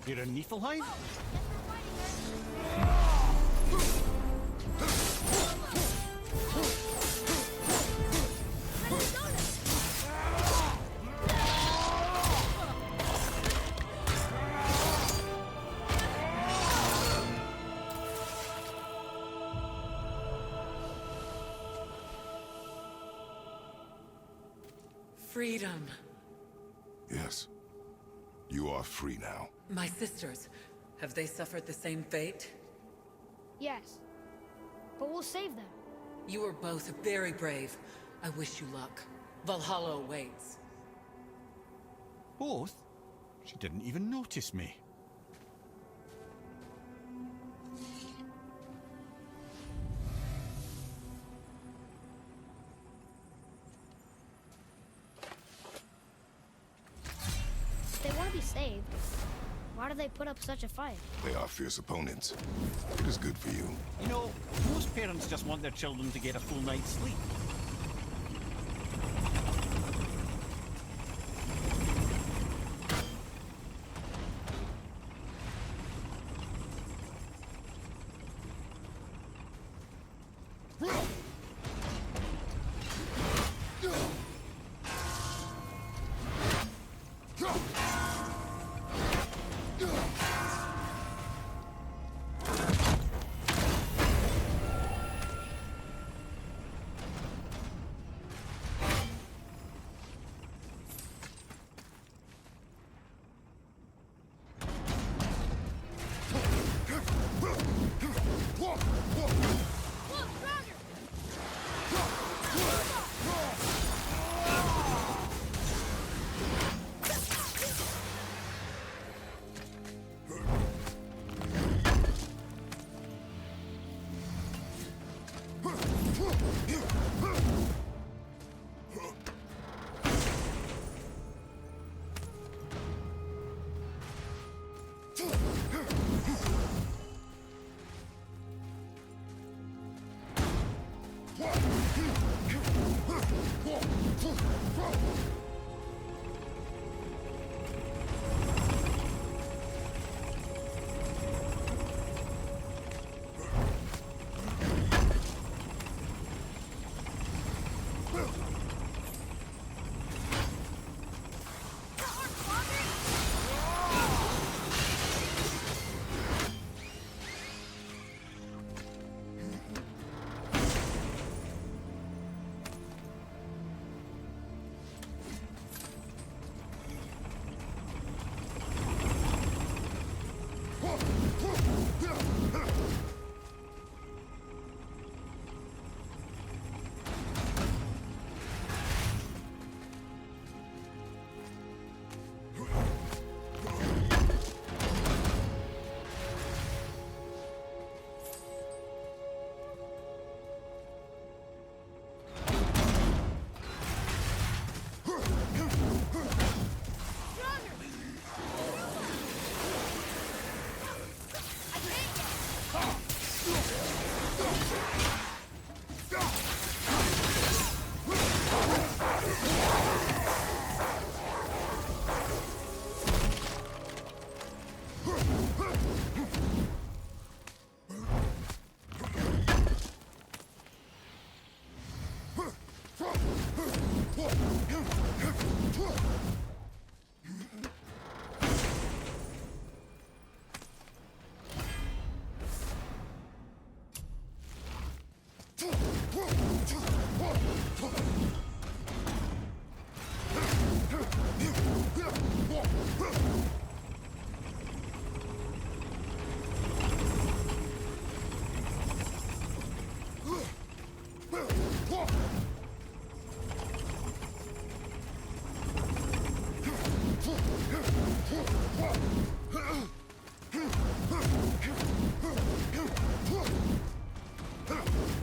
You're a Niflheim? Freedom. Yes. You are free now. My sisters, have they suffered the same fate? Yes. But we'll save them. You are both very brave. I wish you luck. Valhalla awaits. Both? She didn't even notice me. If they want to be saved, why do they put up such a fight? They are fierce opponents. It is good for you. You know, most parents just want their children to get a full night's sleep.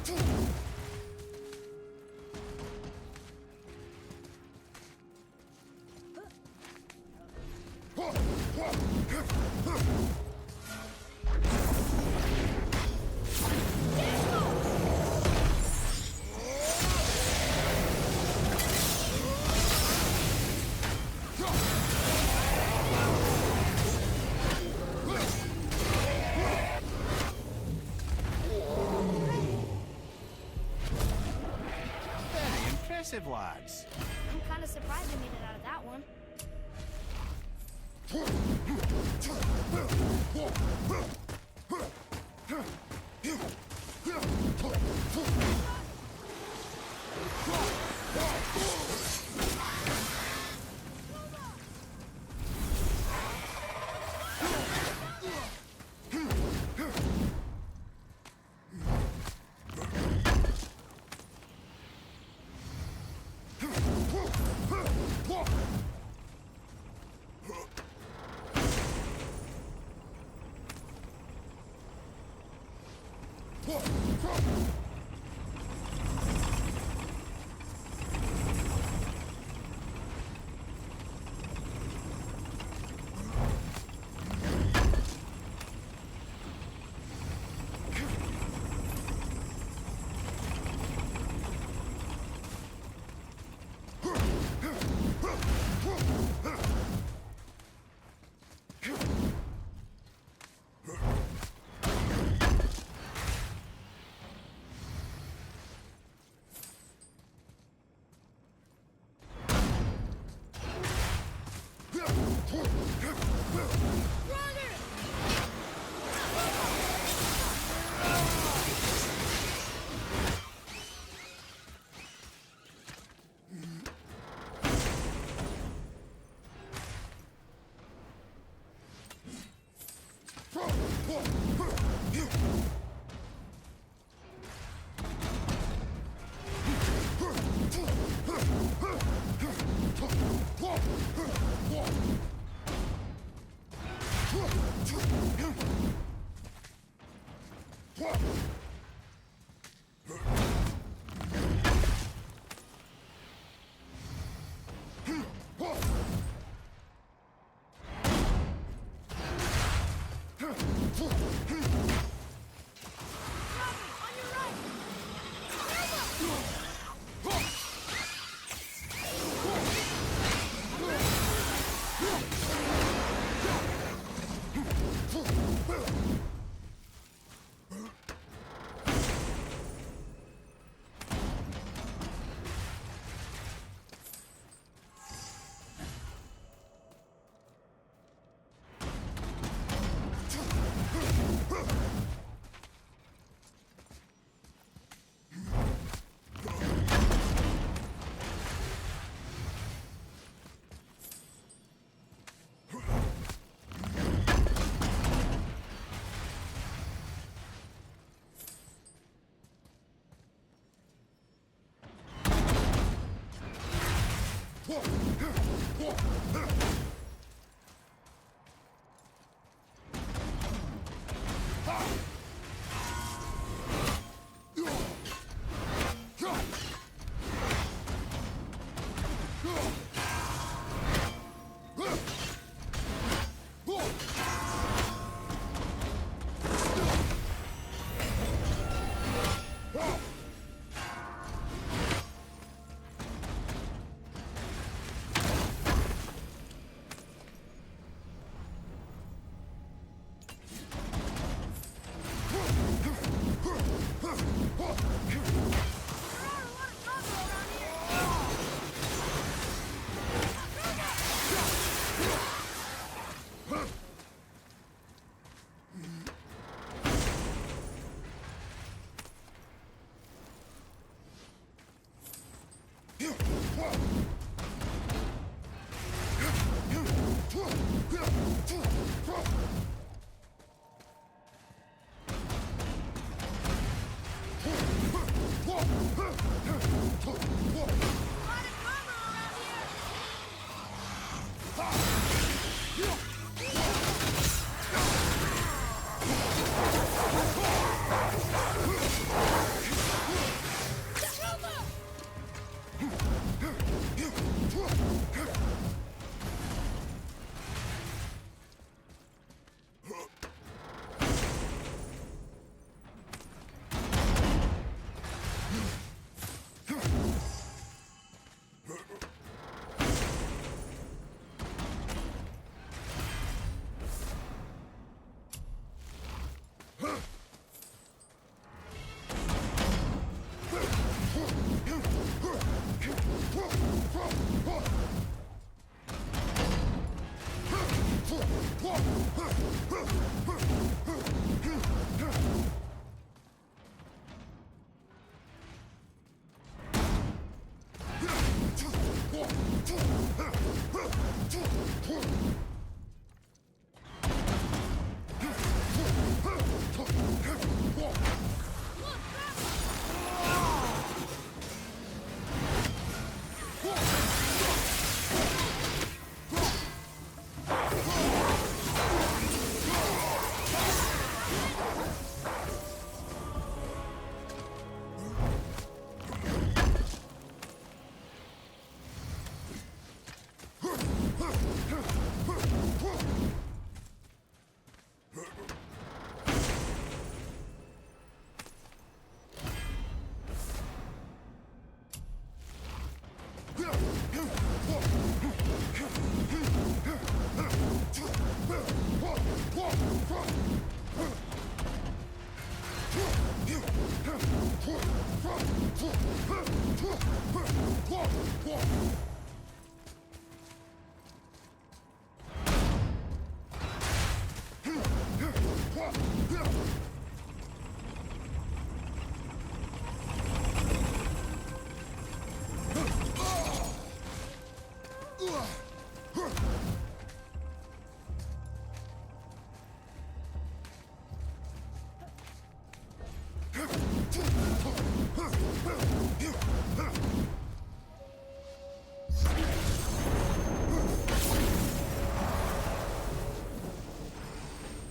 Very impressive, lads. I'm kind of surprised we made it out of that one.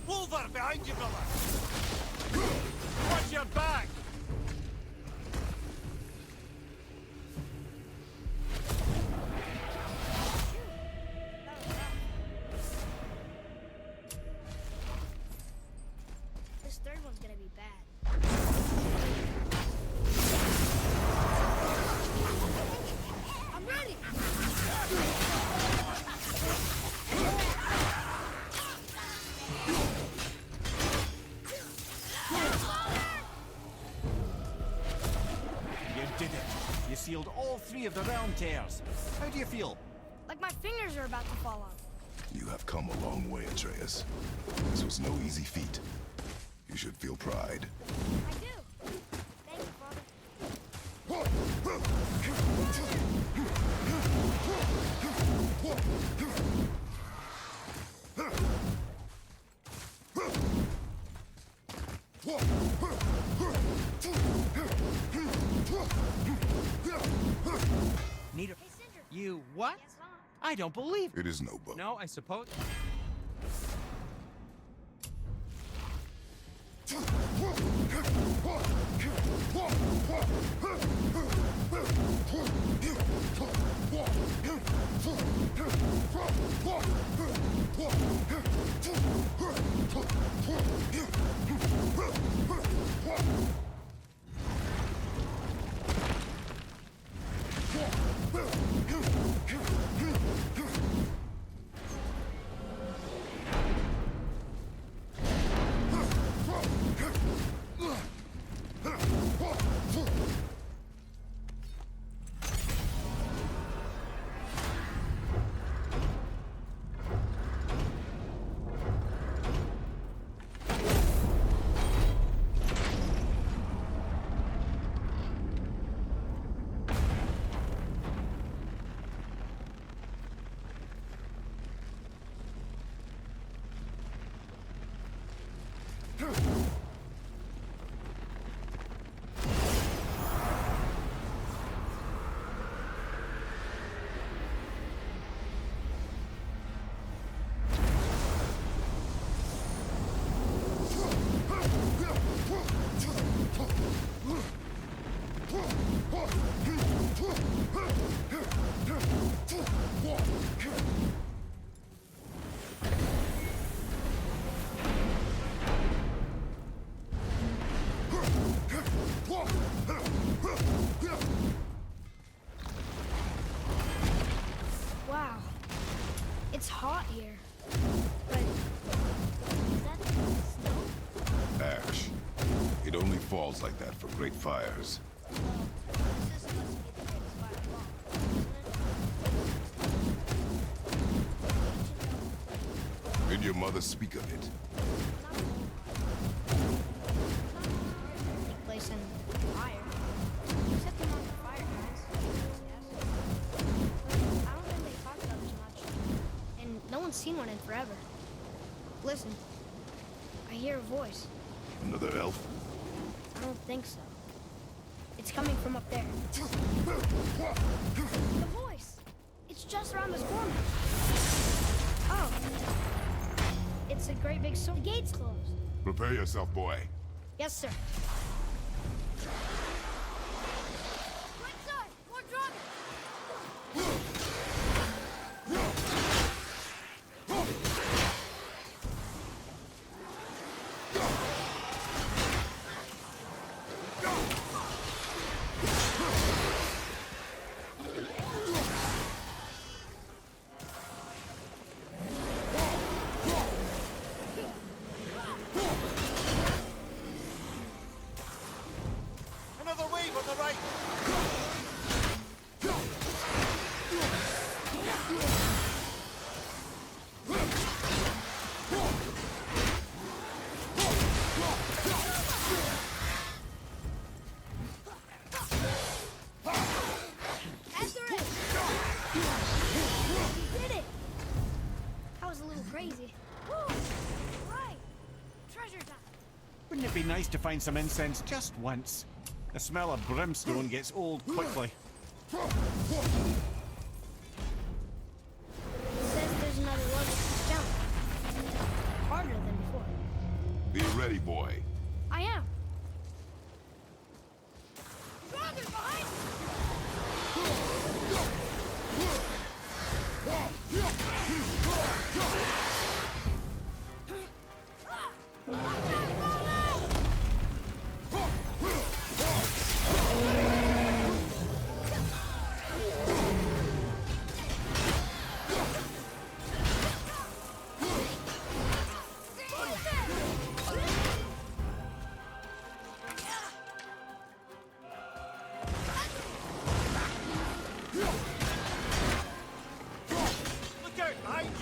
Wolver, behind you, brother! Watch your back! This third one's gonna be bad. I'm ready! You did it. You sealed all 3 of the realm tears. How do you feel? Like my fingers are about to fall off. You have come a long way, Atreus. This was no easy feat. You should feel pride. I do. Thank you, Father. Need you what? I don't believe it is no boat. No, I suppose. It only falls like that for great fires. This is supposed to be the greatest fire of all, isn't it? Did your mother speak of it? Take place in fire. Except among the fire guys. Yes. I don't think they talk about it much. And no one's seen one in forever. Listen. I hear a voice. Another elf? I don't think so. It's coming from up there. The voice! It's just around this corner. Oh. It's a great big sword. The gate's closed. Prepare yourself, boy. Yes, sir. Right side! More dragon! Another wave on the right! After it! We did it! That was a little crazy. Woo! Right! Treasure time! Wouldn't it be nice to find some incense just once? The smell of brimstone gets old quickly. It says there's another one that keeps jumping. Harder than before. Be ready, boy. I am. Dragon behind! Look out behind you!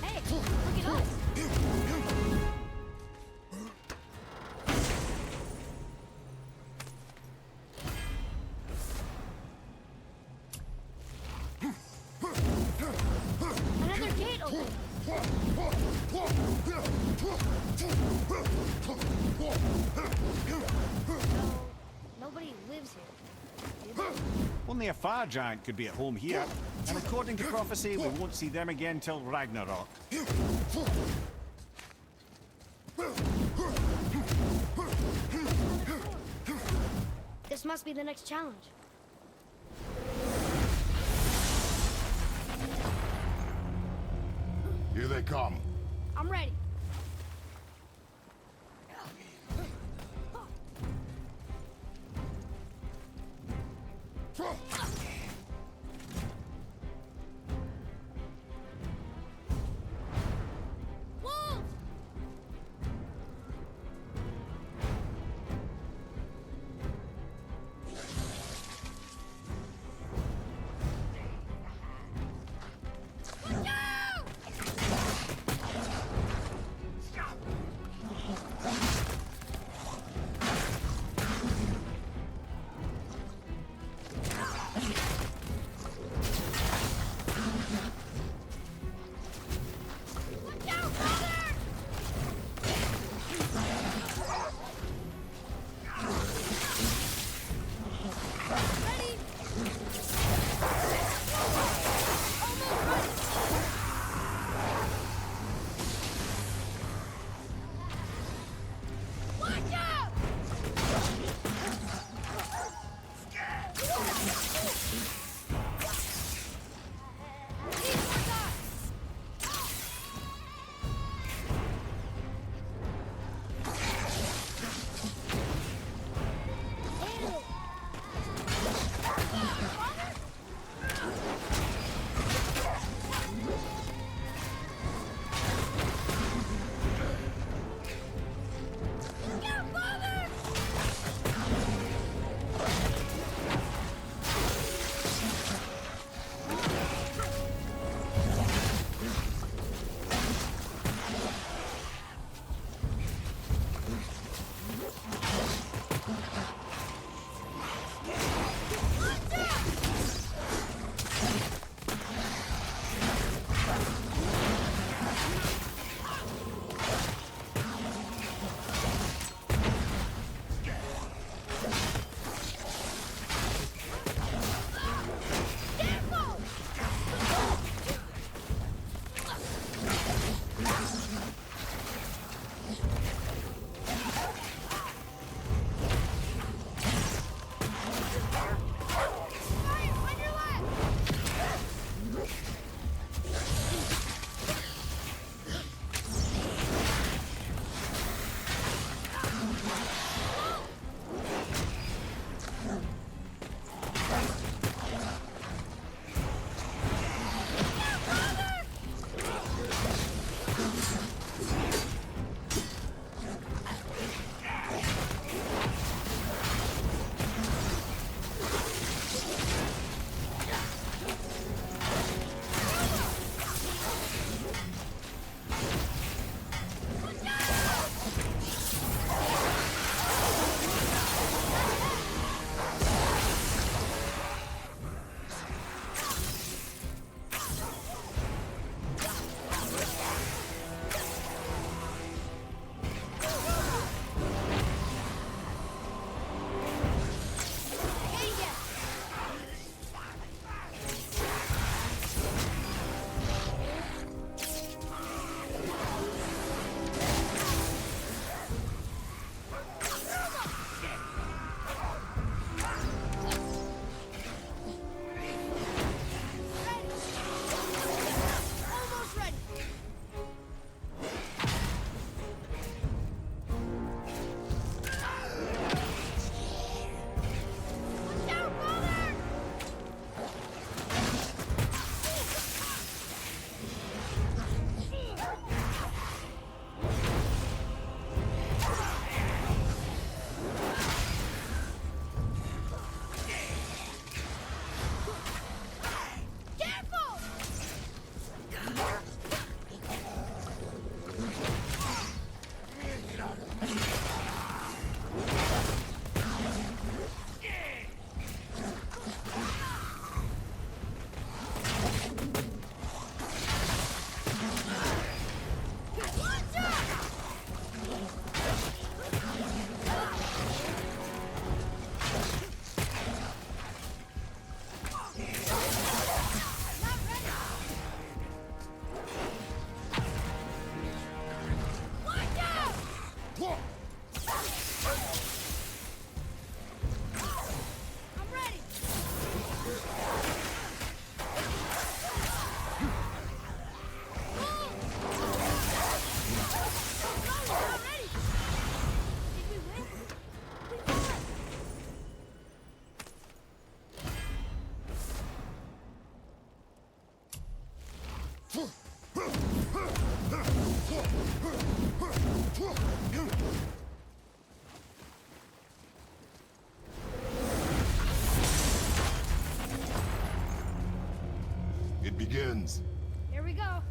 Hey, look at us! Another gate open! Nobody lives here. Do they? Only a fire giant could be at home here, and according to prophecy, we won't see them again till Ragnarok. This must be the next challenge. Here they come. I'm ready. Wolves! It begins. Here we go.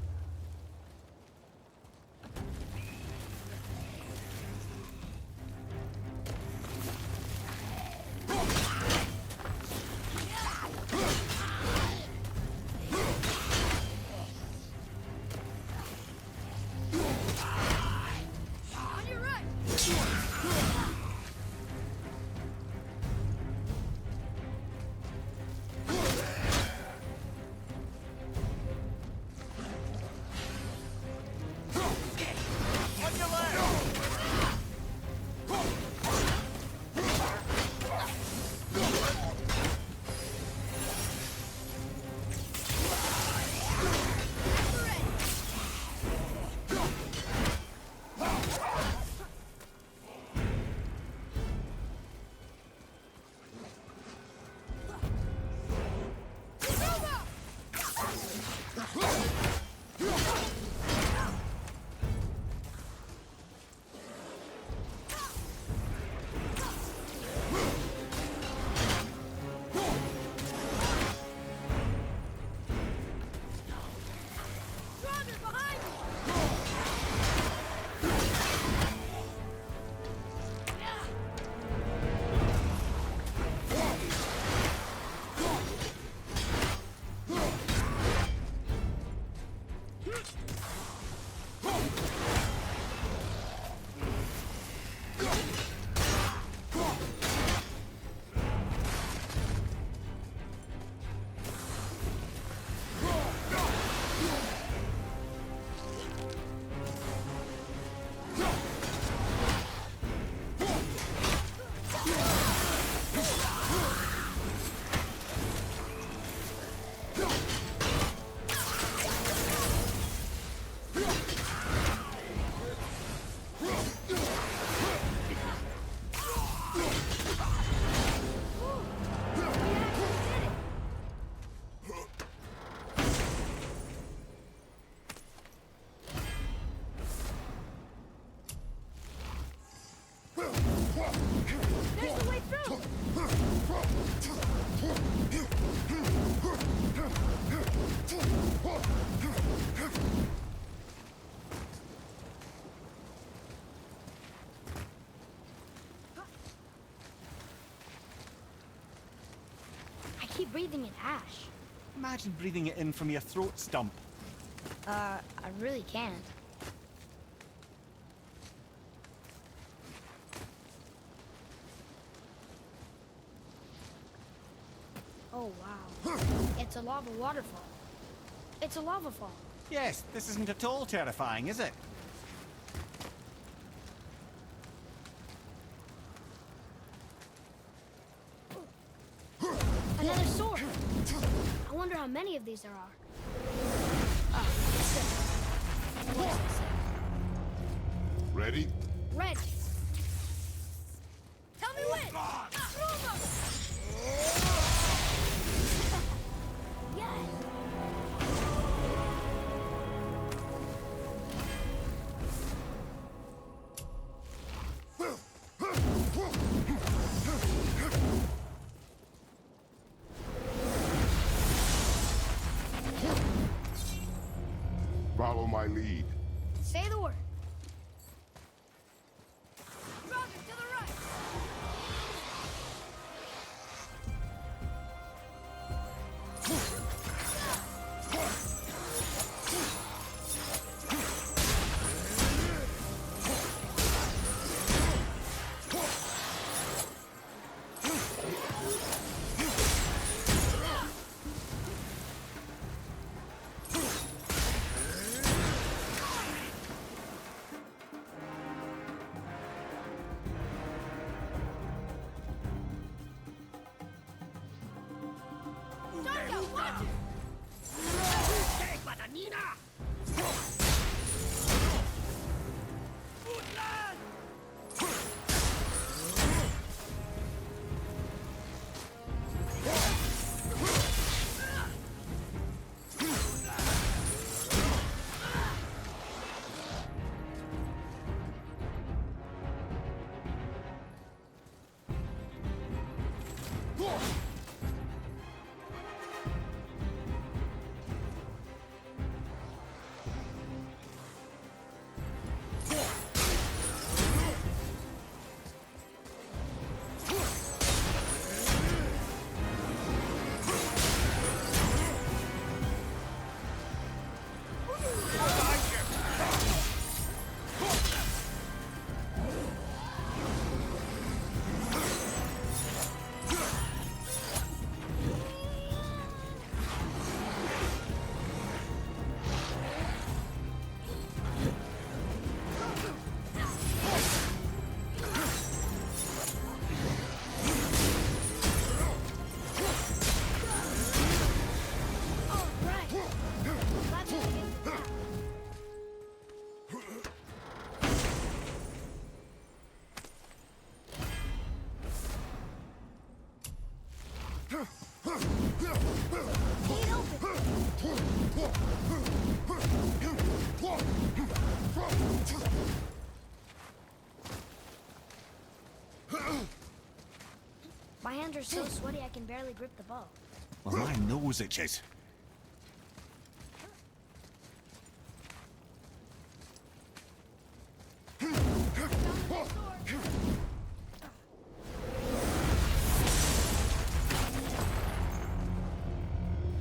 On your right. There's the way through! I keep breathing in ash. Imagine breathing it in from your throat stump. I really can't. Oh, wow. It's a lava waterfall. It's a lava fall. Yes, this isn't at all terrifying, is it? Another sword. I wonder how many of these there are. Ah, six. Ready? Ready. Tell me when. Yes. Follow my lead. Say the word. Rocket to the right. My hands are so sweaty I can barely grip the bow. Well, my nose itches.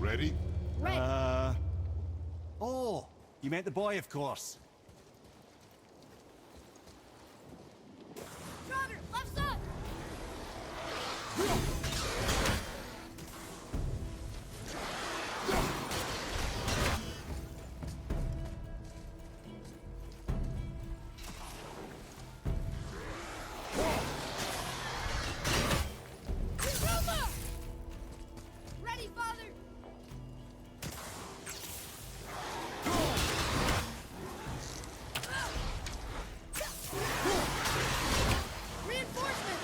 Ready? Ready. Oh, you meant the boy, of course. Trotter, left side! Ready, father! Reinforcement!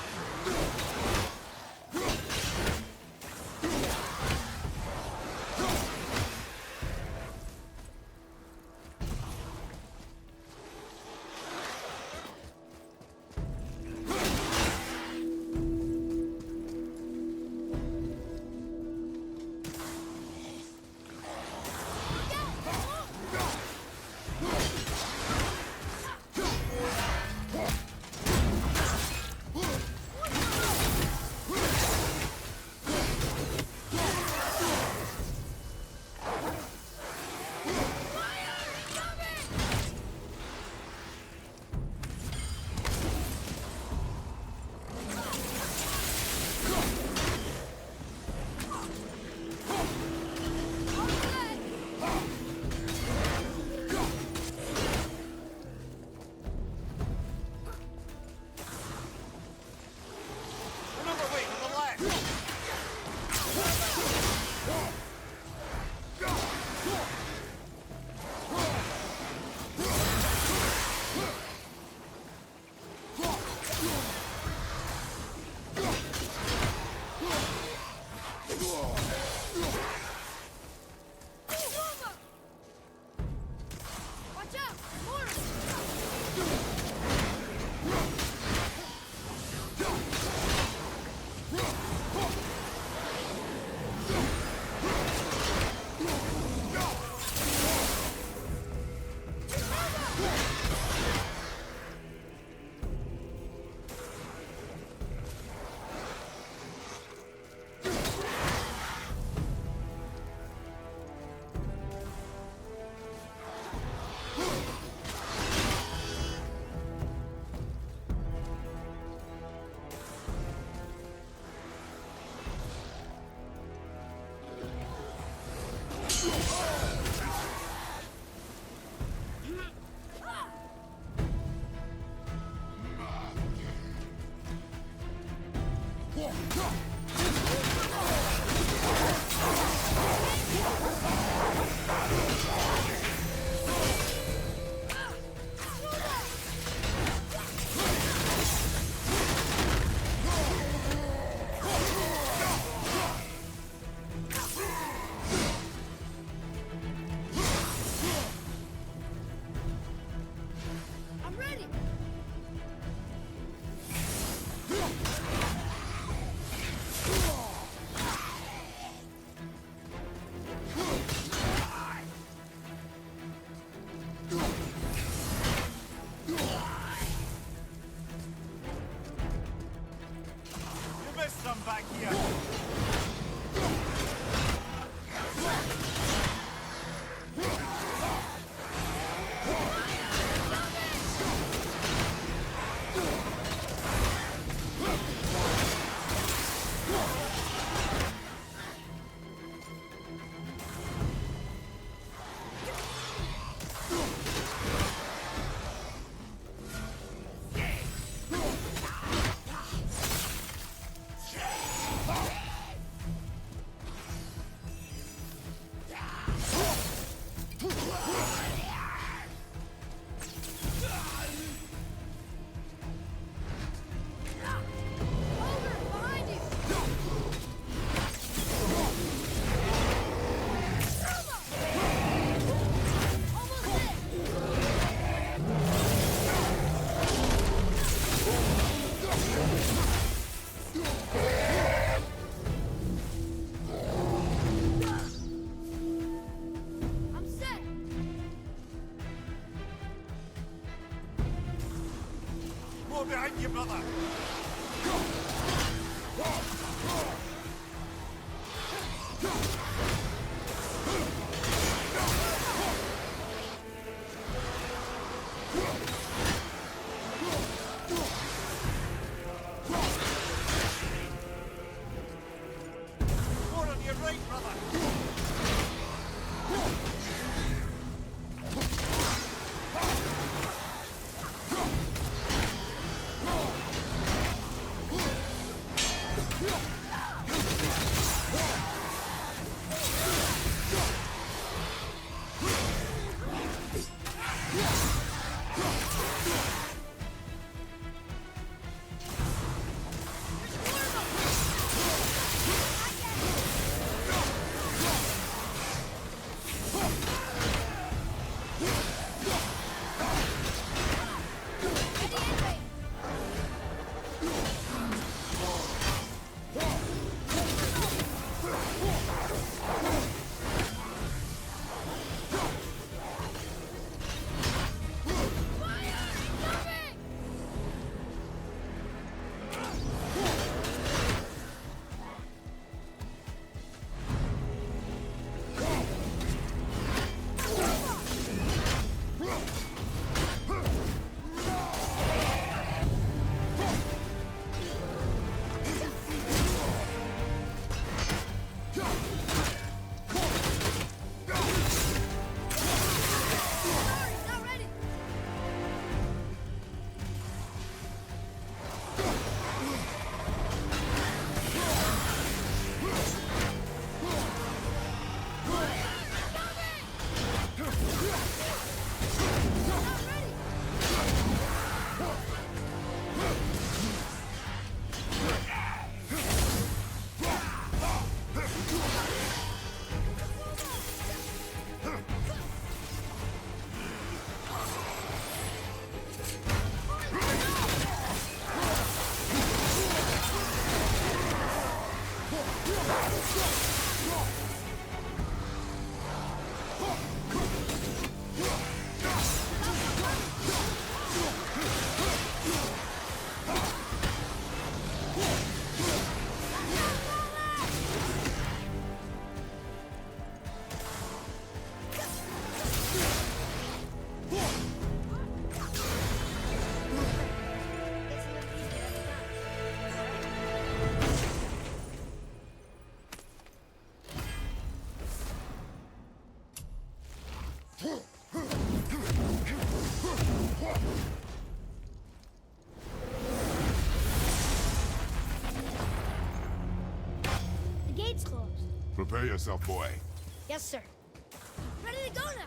miss some back here. Behind you, brother! More on your right, brother! The gate's closed. Prepare yourself, boy. Yes, sir. Ready to go now.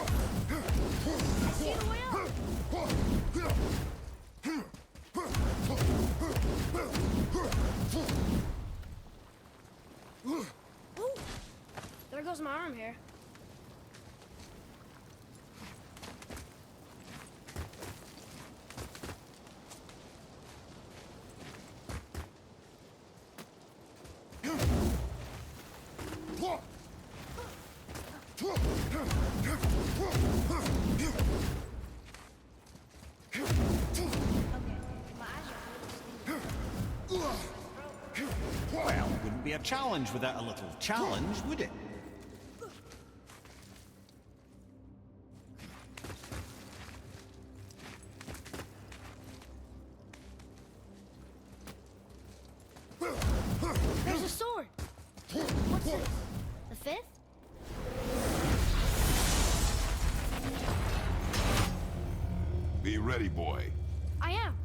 I see the way up. Ooh, there goes my arm here. Well, it wouldn't be a challenge without a little challenge, would it? There's a sword. What's this? The fifth? Be ready, boy. I am.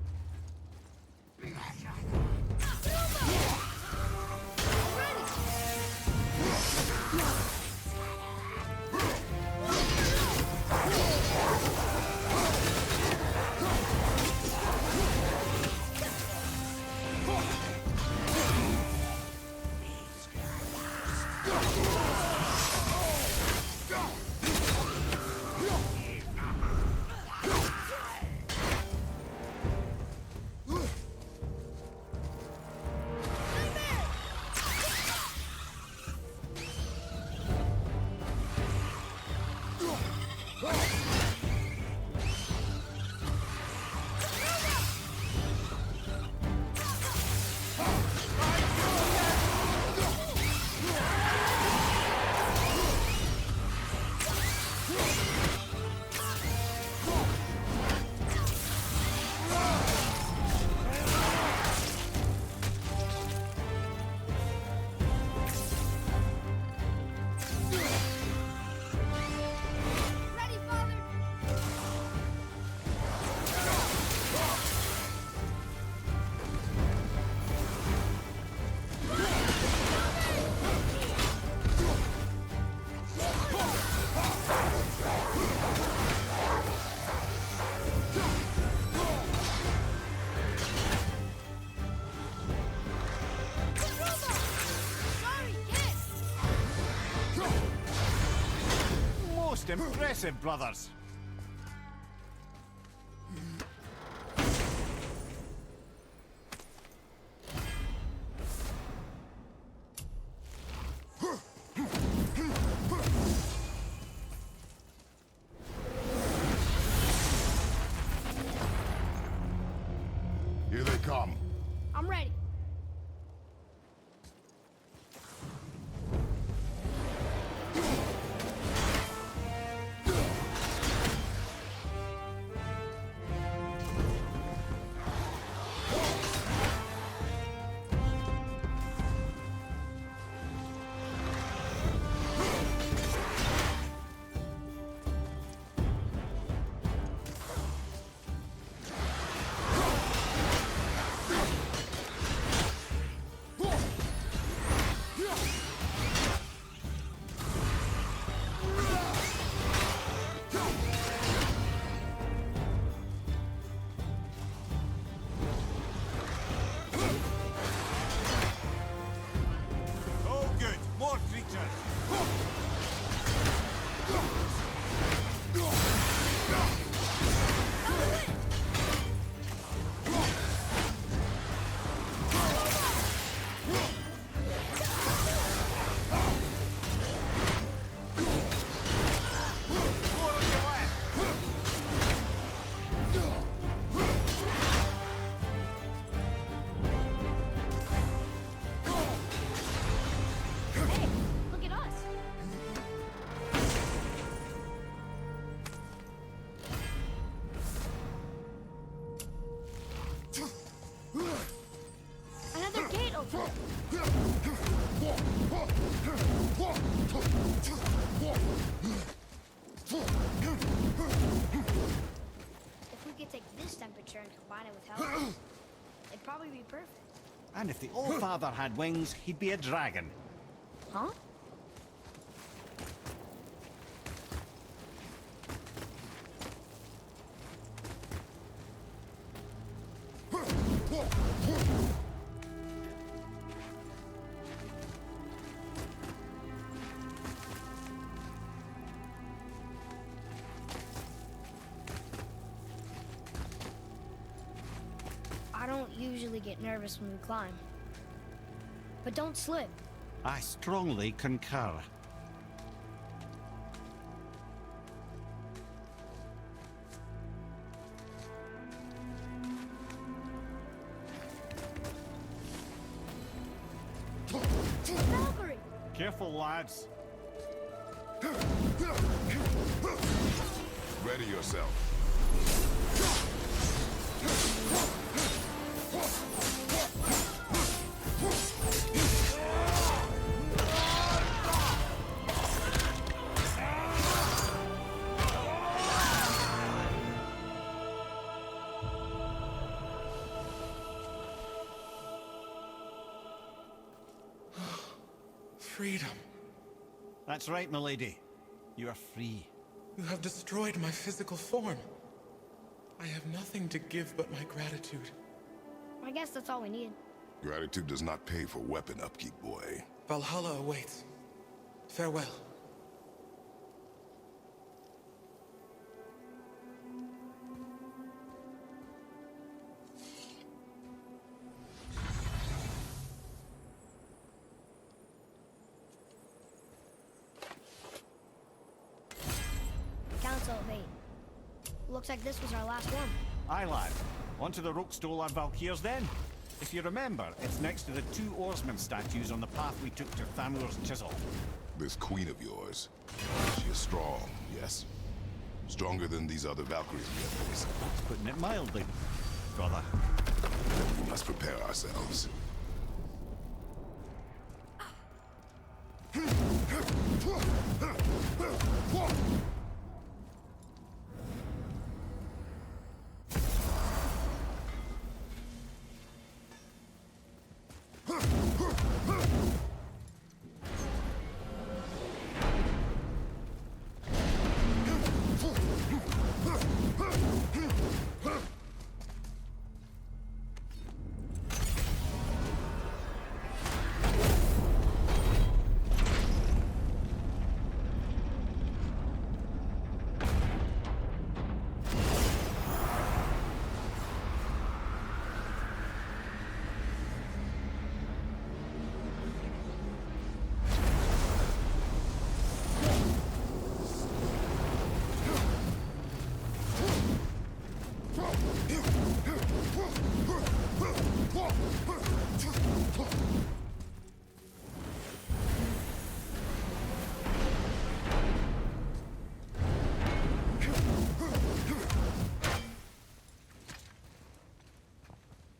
Most impressive, brothers. Here they come. I'm ready. Oh, good. More creatures. Hey, look at us. Another gate open. If we could take this temperature and combine it with health, it'd probably be perfect. And if the old father had wings, he'd be a dragon. Huh? usually get nervous when we climb. But don't slip. I strongly concur. Valkyrie! Careful, lads. Ready yourself. Freedom. That's right, milady. You are free. You have destroyed my physical form. I have nothing to give but my gratitude. I guess that's all we need. Gratitude does not pay for weapon upkeep, boy. Valhalla awaits. Farewell. Council of 8. Looks like this was our last one. Aye, lad. On to the Rokestolar Valkyrs then. If you remember, it's next to the 2 oarsman statues on the path we took to Thamur's chisel. This queen of yours, she is strong, yes? Stronger than these other Valkyries we have faced. That's putting it mildly, brother. We must prepare ourselves.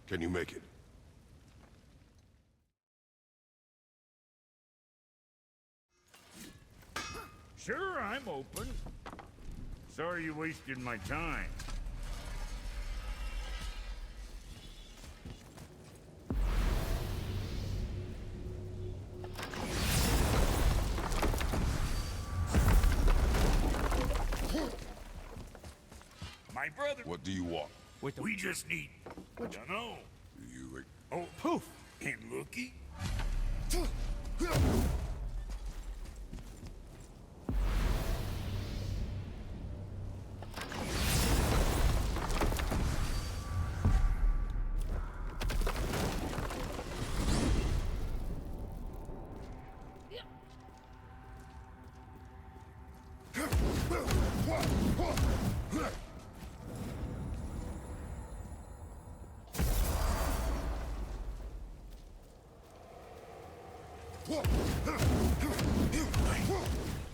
Can you make it? Sure, I'm open. Sorry you wasted my time. My brother... What do you want? We just need... I don't know. You... Oh, poof! And looky.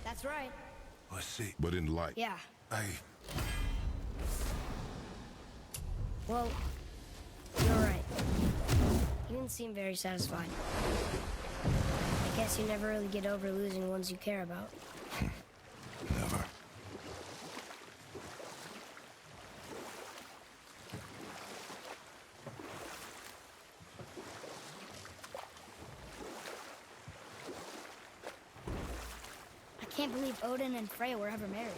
That's right. I see. But in light... Yeah. I... Well, you're right. You didn't seem very satisfied. I guess you never really get over losing ones you care about. Never. I can't believe Odin and Freya were ever married.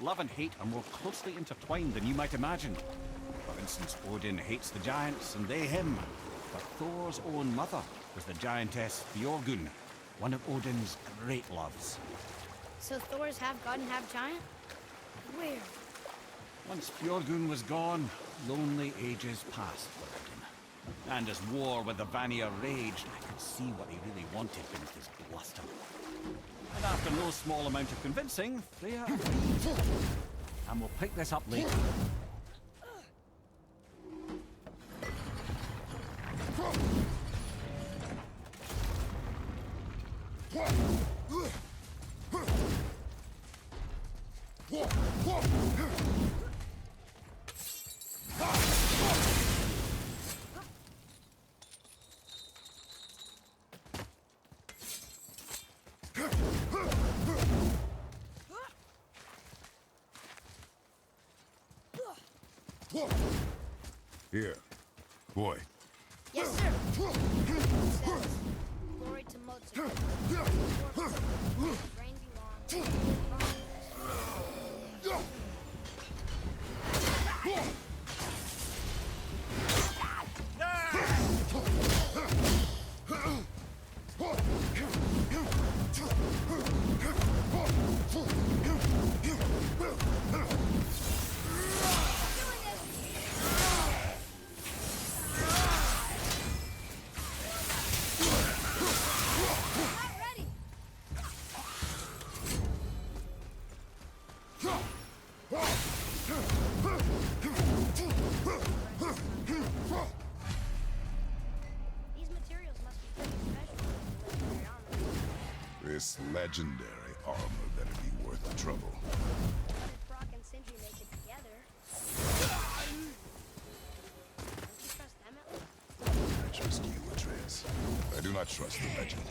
Love and hate are more closely intertwined than you might imagine. For instance, Odin hates the giants and they him. But Thor's own mother was the giantess Björgun, one of Odin's great loves. So Thor's half god and half giant? Weird. Once Björgun was gone, lonely ages passed for Odin. And as war with the Vanir raged, I could see what he really wanted beneath his bluster. And after no small amount of convincing, Freya agreed. And we'll pick this up later. Here, boy. Yes, sir. It says, glory to Mozart. Reign be long. These materials must be pretty special for legendary armor. This legendary armor better be worth the trouble. What did Brock and Sindri make it together? Don't you trust them at least? I trust you, Atreus. I do not trust the legend.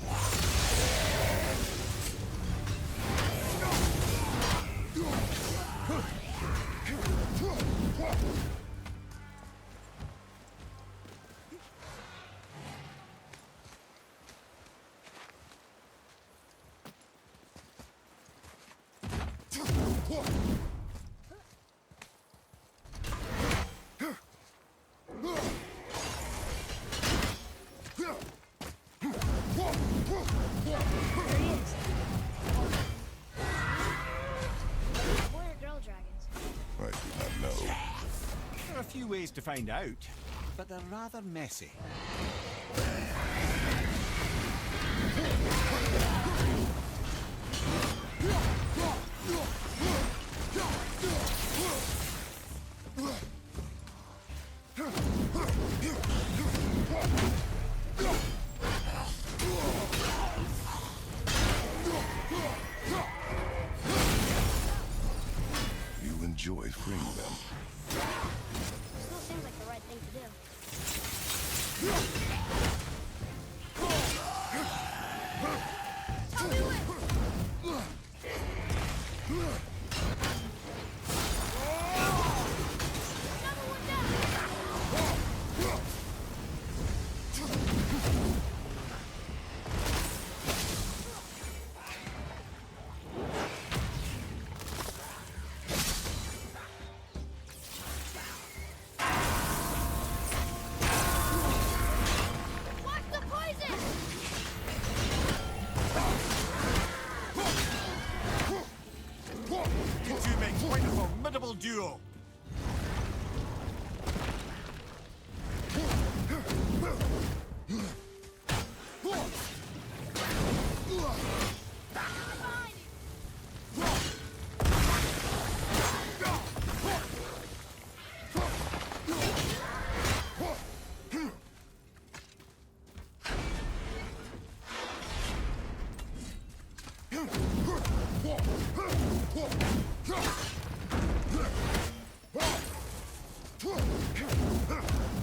I do not know. There are a few ways to find out, but they're rather messy. You enjoy freeing them. Still seems like the right thing to do. Tell me when! Watch the poison! You two make quite a formidable duo.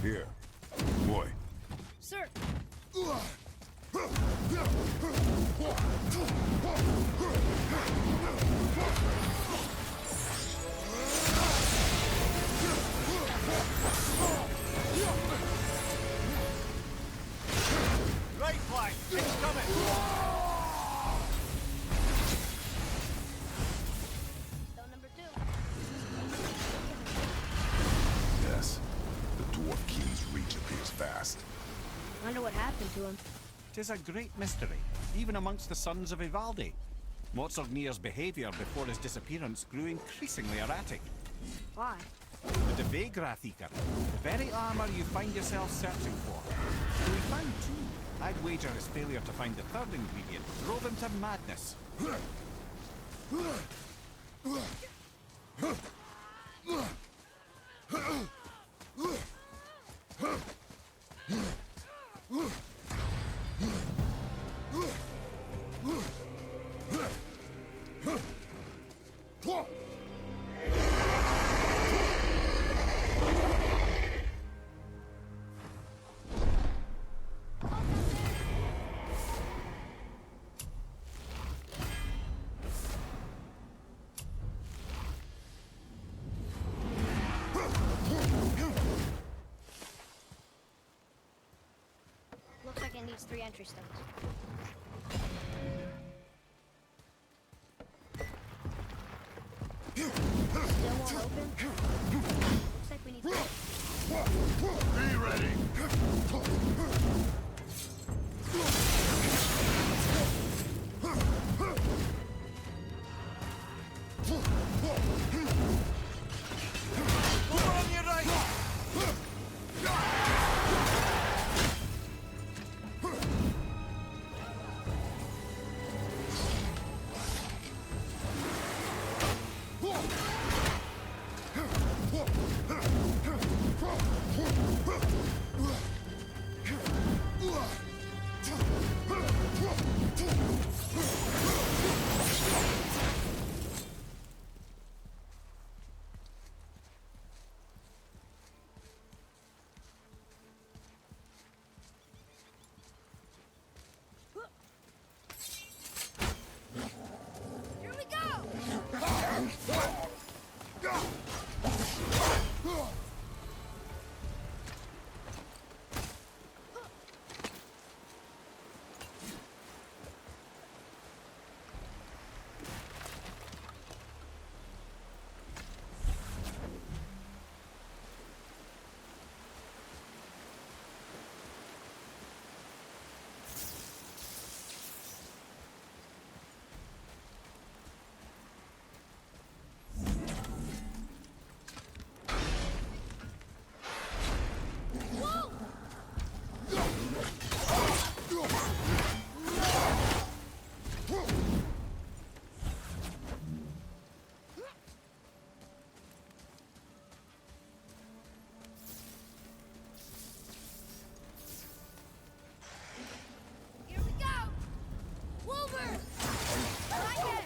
Here, boy. Sir! Right flank, it's coming. Stone number 2. Yes, the Dwarf King's reach appears vast. Wonder what happened to him. 'Tis a great mystery, even amongst the sons of Ivaldi. Mozartnir's behavior before his disappearance grew increasingly erratic. Why? The Devegrath Eater. The very armor you find yourself searching for. We found two. I'd wager his failure to find the third ingredient drove him to madness. Looks like it needs 3 entry stones. Still won't open? Looks like we need 3. Be ready! Over on your right! Here we go! Here we go! Wilbur! Like it!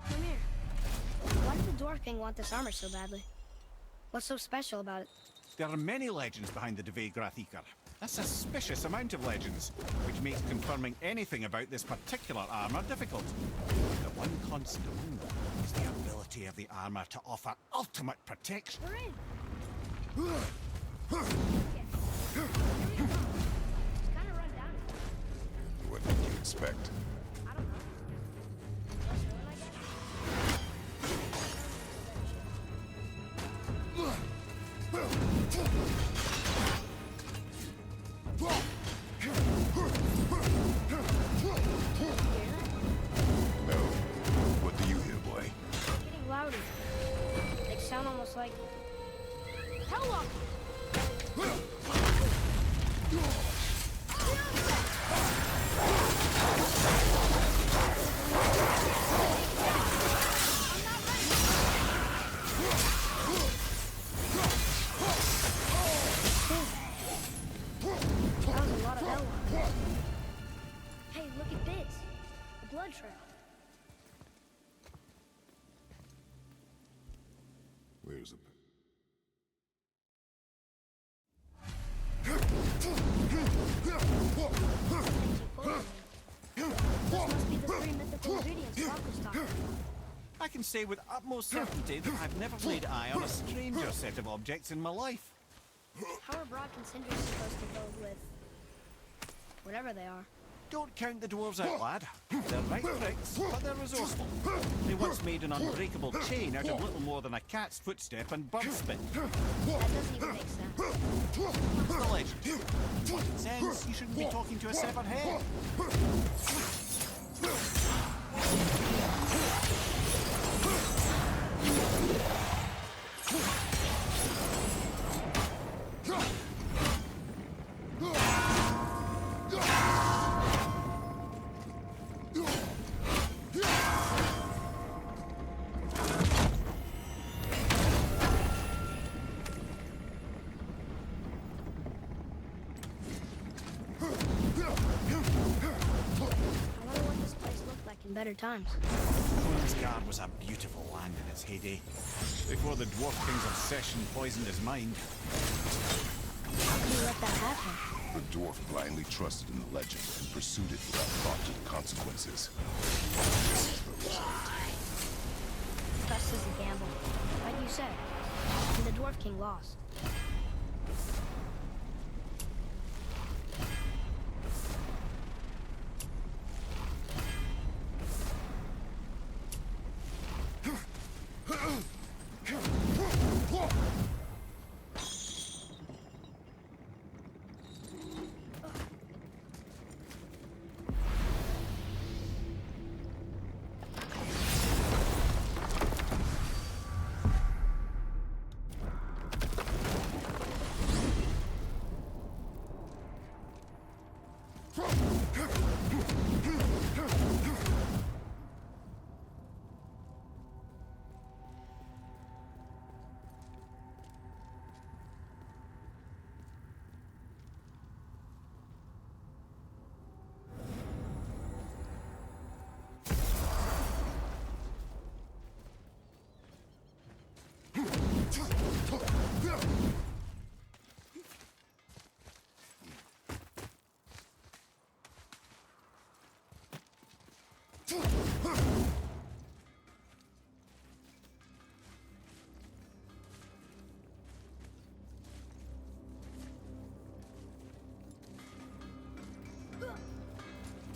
Come here. Why did the Dwarf King want this armor so badly? What's so special about it? There are many legends behind the Devegrath Eater. A suspicious amount of legends, which makes confirming anything about this particular armor difficult. But the one constant among them is the ability of the armor to offer ultimate protection. We're in. What did you expect? I don't know. Let's ruin, I guess. No. What do you hear, boy? Getting louder. They sound almost like Hellwalkers. That was a lot of Hellwalkers. Hey, look at this. A blood trail. There's a... Those must be the three mythical ingredients Brock was talking about. I can say with utmost certainty that I've never laid eye on a stranger set of objects in my life. How are Brock and Sindri supposed to build with whatever they are? Don't count the dwarves out, lad. They're right tricks, but they're resourceful. They once made an unbreakable chain out of little more than a cat's footstep and bird spit. That doesn't even make sense. That's the legend. In what it says, you shouldn't be talking to a severed head. Better times. Queensguard was a beautiful land in its heyday, before the Dwarf King's obsession poisoned his mind. How could he let that happen? The dwarf blindly trusted in the legend and pursued it without thought to the consequences. This is the result. Trust is a gamble, like you said. And the Dwarf King lost.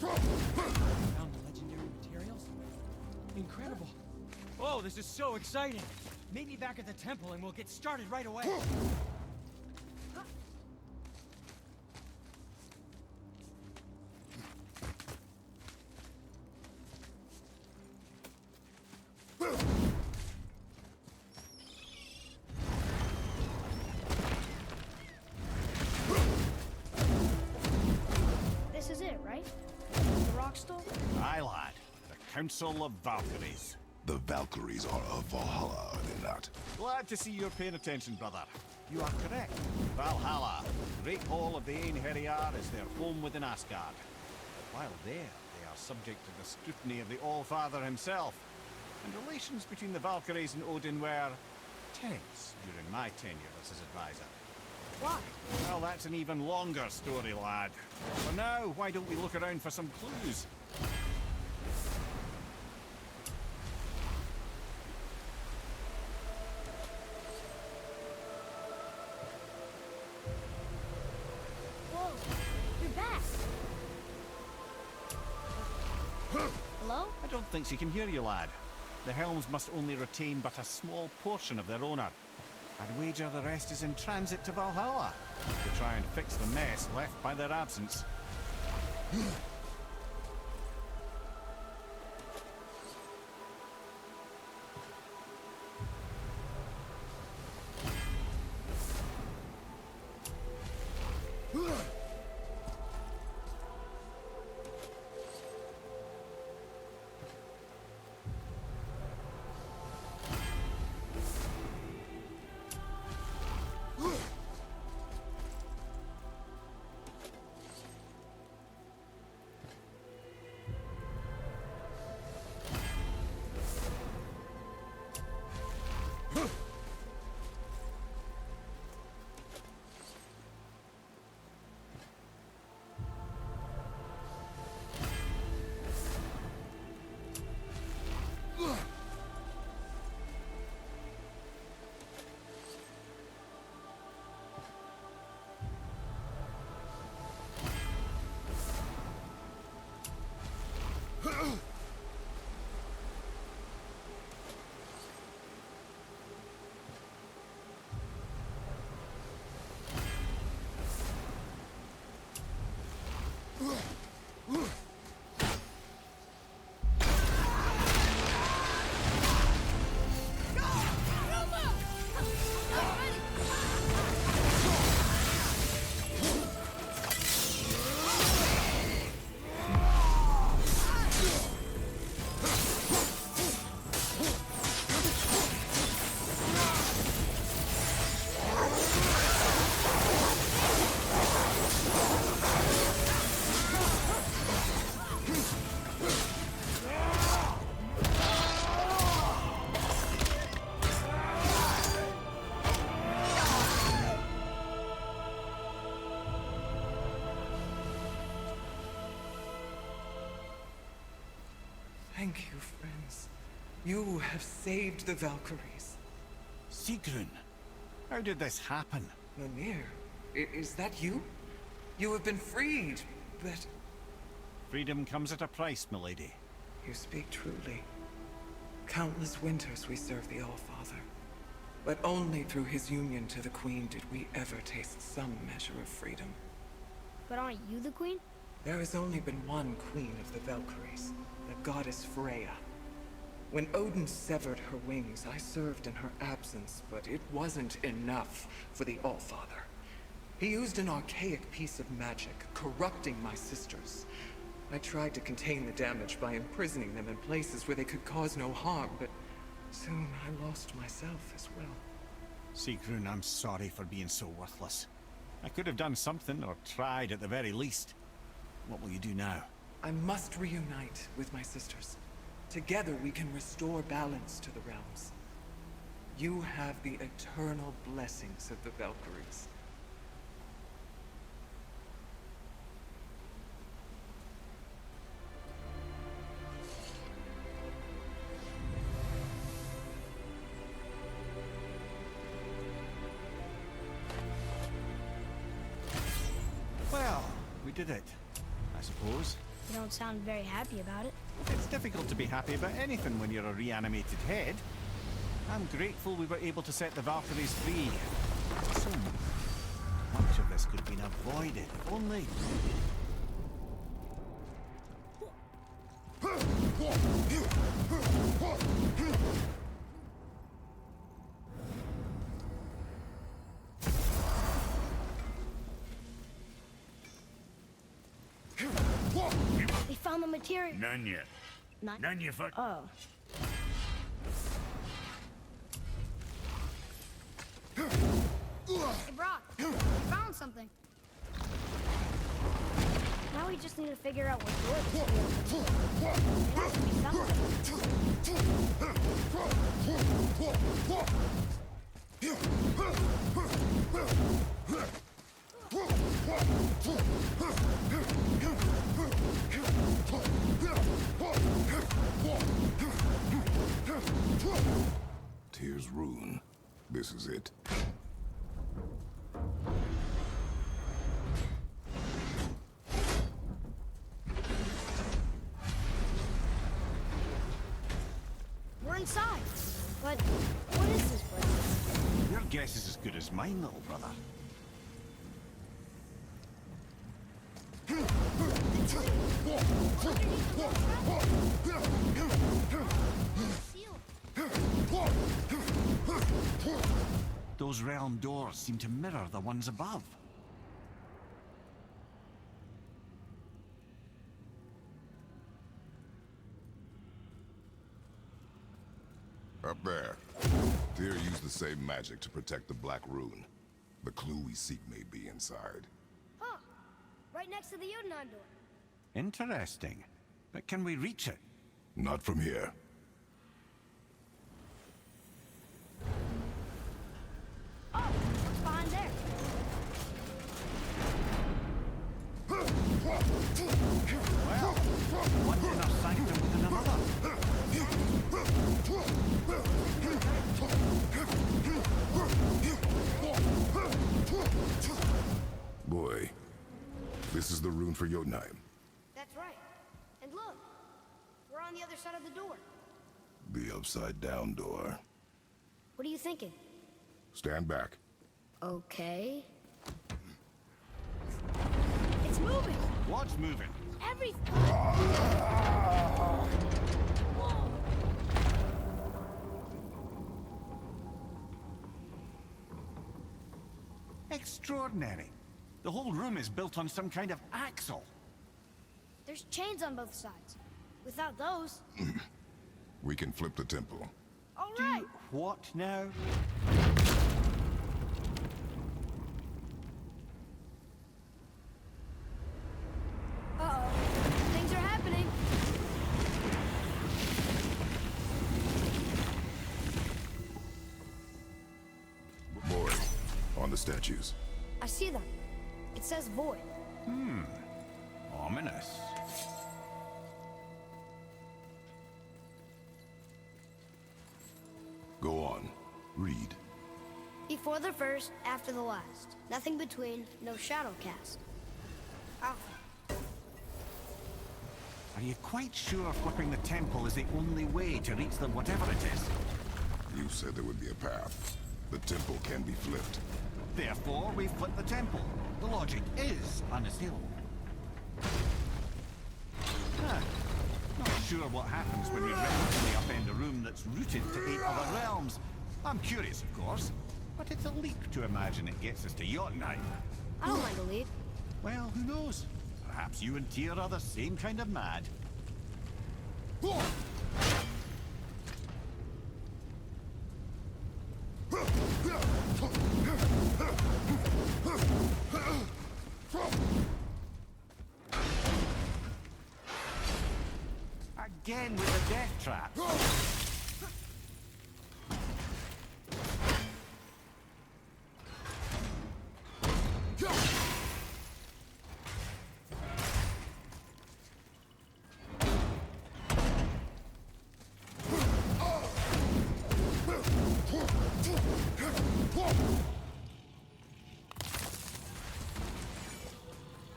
Found the legendary materials? Incredible. Oh, this is so exciting. Meet me back at the temple and we'll get started right away. This is it, right? The rock stone? Aye, lad. The Council of Valkyries. The Valkyries are of Valhalla, are they not? Glad to see you're paying attention, brother. You are correct. Valhalla, the great hall of the Einherjar, is their home within Asgard. But while there, they are subject to the scrutiny of the All-Father himself. And relations between the Valkyries and Odin were tense during my tenure as his advisor. Why? Well, that's an even longer story, lad. For now, why don't we look around for some clues? Whoa, you're back. Hello? I don't think she can hear you, lad. The helms must only retain but a small portion of their owner. I'd wager the rest is in transit to Valhalla to try and fix the mess left by their absence. Thank you, friends. You have saved the Valkyries. Sigrun, how did this happen? Mimir, is that you? You have been freed, but... Freedom comes at a price, milady. You speak truly. Countless winters we serve the All-Father. But only through his union to the Queen did we ever taste some measure of freedom. But aren't you the queen? There has only been one queen of the Valkyries, the goddess Freya. When Odin severed her wings, I served in her absence, but it wasn't enough for the All-Father. He used an archaic piece of magic, corrupting my sisters. I tried to contain the damage by imprisoning them in places where they could cause no harm, but soon I lost myself as well. Sigrun, I'm sorry for being so worthless. I could have done something, or tried at the very least. What will you do now? I must reunite with my sisters. Together we can restore balance to the realms. You have the eternal blessings of the Valkyries. Well, we did it, I suppose. You don't sound very happy about it. It's difficult to be happy about anything when you're a reanimated head. I'm grateful we were able to set the Valkyries free. So much of this could have been avoided, if only... They found the material. None yet. None you fuck. Oh. Hey, Brock. We found something. Now we just need to figure out what door this is. It has to be Tears Rune. This is it. We're inside. But what is this place? Your guess is as good as mine, little brother. Those realm doors seem to mirror the ones above. Up there. Tyr used the same magic to protect the Black Rune. The clue we seek may be inside. Huh. Right next to the Jotunheim door. Interesting. But can we reach it? Not from here. Oh, what's behind there? Well, one inner sanctum within another. Boy, this is the rune for Jotunheim. That's right. And look, we're on the other side of the door. The upside-down door. What are you thinking? Stand back. Okay. It's moving! What's moving? Everything! Extraordinary. The whole room is built on some kind of axle. There's chains on both sides. Without those... We can flip the temple. All right! What now? Uh-oh. Things are happening. Boy, on the statues. I see them. It says void. Ominous. Go on. Read. Before the first, after the last. Nothing between, no shadow cast. Alpha. Are you quite sure flipping the temple is the only way to reach them, whatever it is? You said there would be a path. The temple can be flipped. Therefore, we flip the temple. The logic is unassailable. Not sure what happens when we randomly upend a room that's rooted to 8 other realms. I'm curious, of course, but it's a leap to imagine it gets us to Jotunheim. I don't mind a leap. Well, who knows? Perhaps you and Tyr are the same kind of mad. Again with the death trap.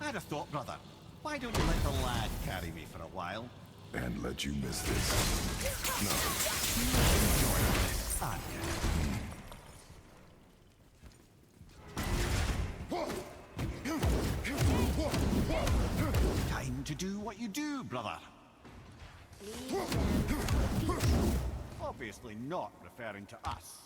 I'd have thought, brother, why don't you let the lad carry me for a while? And let you miss this. No. Time to do what you do, brother. Obviously not referring to us.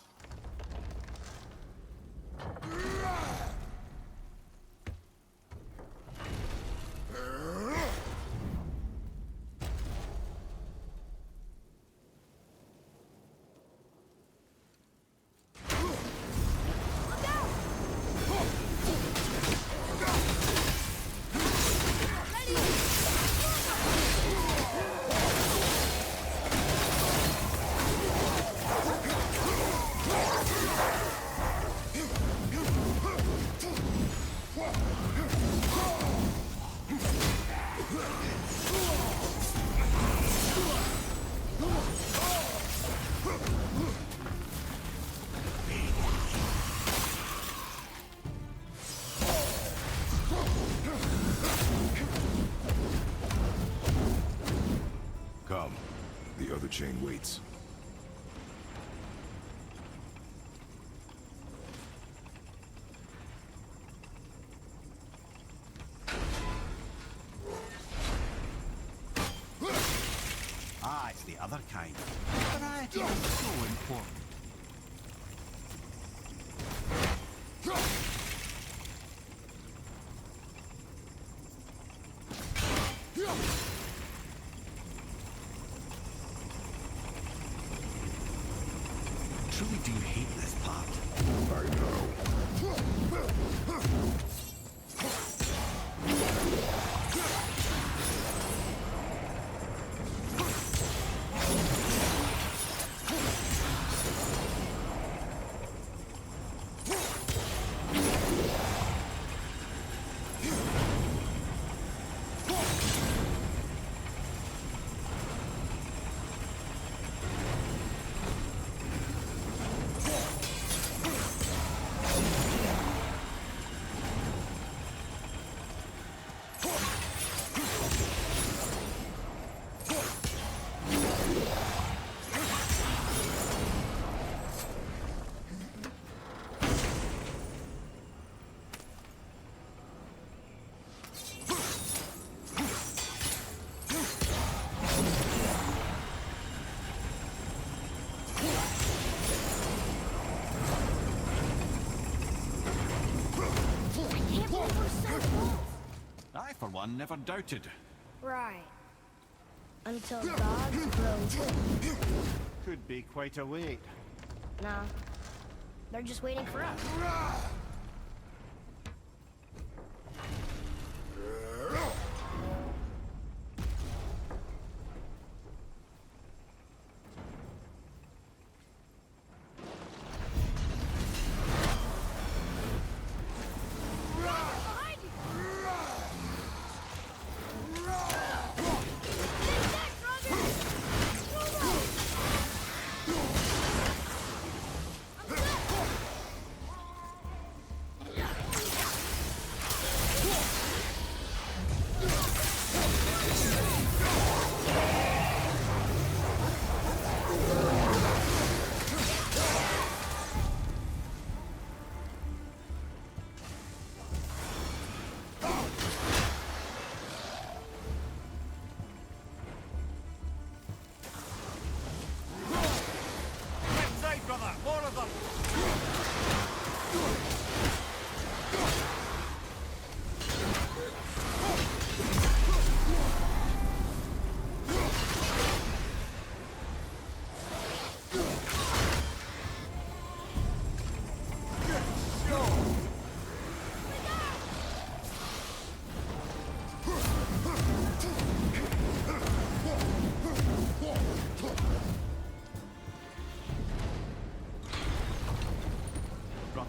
Come. The other chain waits. Ah, it's the other kind. Variety is so important. Truly do hate this part. I know. I, for one, never doubted. Right. Until dogs grow too. Could be quite a wait. Nah. They're just waiting for us.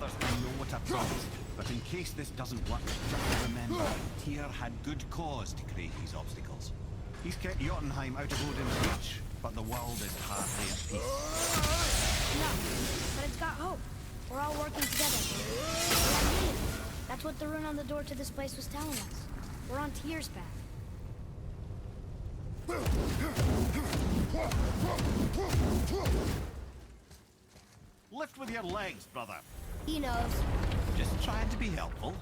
brothers, I know what I promised. But in case this doesn't work, just remember, Tyr had good cause to create these obstacles. He's kept Jotunheim out of Odin's reach, but the world is hardly at peace. No, but it's got hope. We're all working together. We're on. That's what the rune on the door to this place was telling us. We're on Tyr's path. Lift with your legs, brother. He knows. Just trying to be helpful.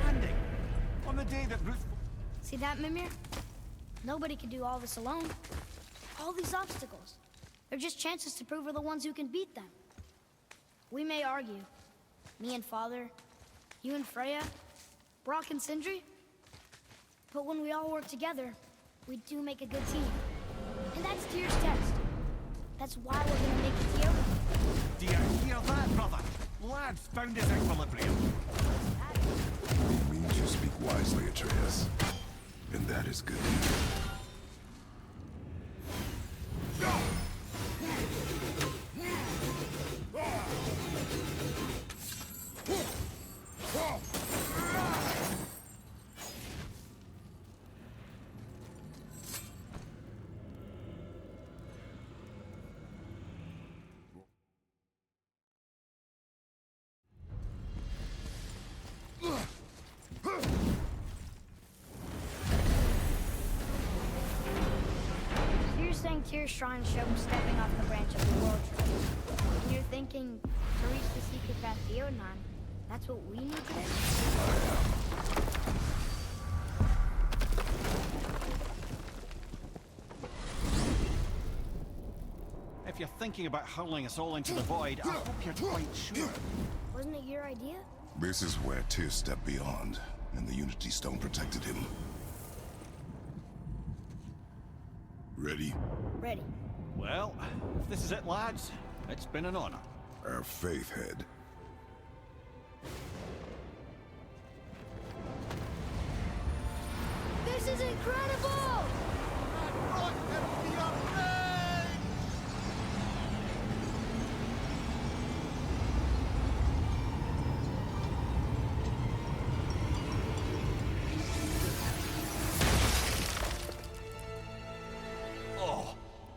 Standing on the day that Ruth... See that, Mimir? Nobody can do all this alone. All these obstacles. They're just chances to prove we're the ones who can beat them. We may argue. Me and Father, you and Freya, Brock and Sindri. But when we all work together, we do make a good team. And that's Tyr's test. That's why we're gonna make it here. Do you hear that, brother? Lad's found his equilibrium. It means you speak wisely, Atreus. And that is good. Saying Tyr's shrine showed him stepping off the branch of the world tree. And you're thinking, to reach the secret path to Jotunheim, that's what we need to do? If you're thinking about hurling us all into the void, I hope you're quite sure. Wasn't it your idea? This is where Tyr stepped beyond, and the Unity Stone protected him. Ready? Ready. Well, if this is it, lads, it's been an honor. Our faith head. This is incredible!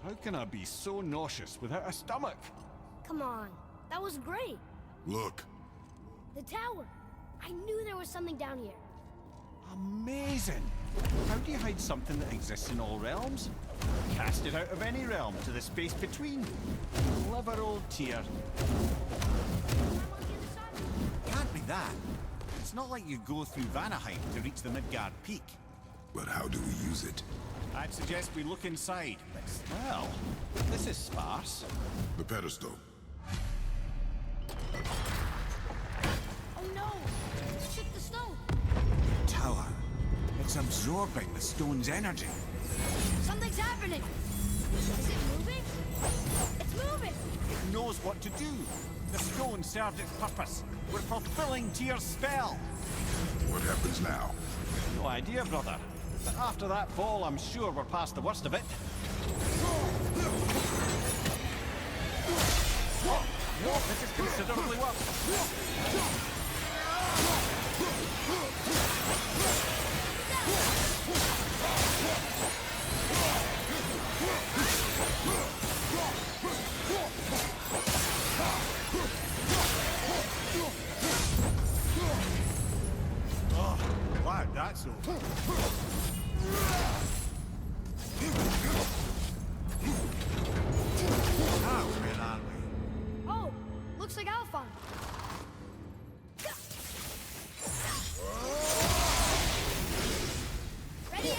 How can I be so nauseous without a stomach? Come on, that was great. Look. The tower. I knew there was something down here. Amazing! How do you hide something that exists in all realms? Cast it out of any realm to the space between. Clever old Tyr. Can't be that. It's not like you go through Vanaheim to reach the Midgard Peak. But how do we use it? I'd suggest we look inside, but well, this is sparse. The pedestal. Oh no! It took the stone! Tower. It's absorbing the stone's energy. Something's happening! Is it moving? It's moving! It knows what to do. The stone served its purpose. We're fulfilling Tyr's spell. What happens now? No idea, brother. But after that fall, I'm sure we're past the worst of it. No, this is considerably worse. Oh, glad that's over. Now, where are we? Oh, looks like Alphon. Ready?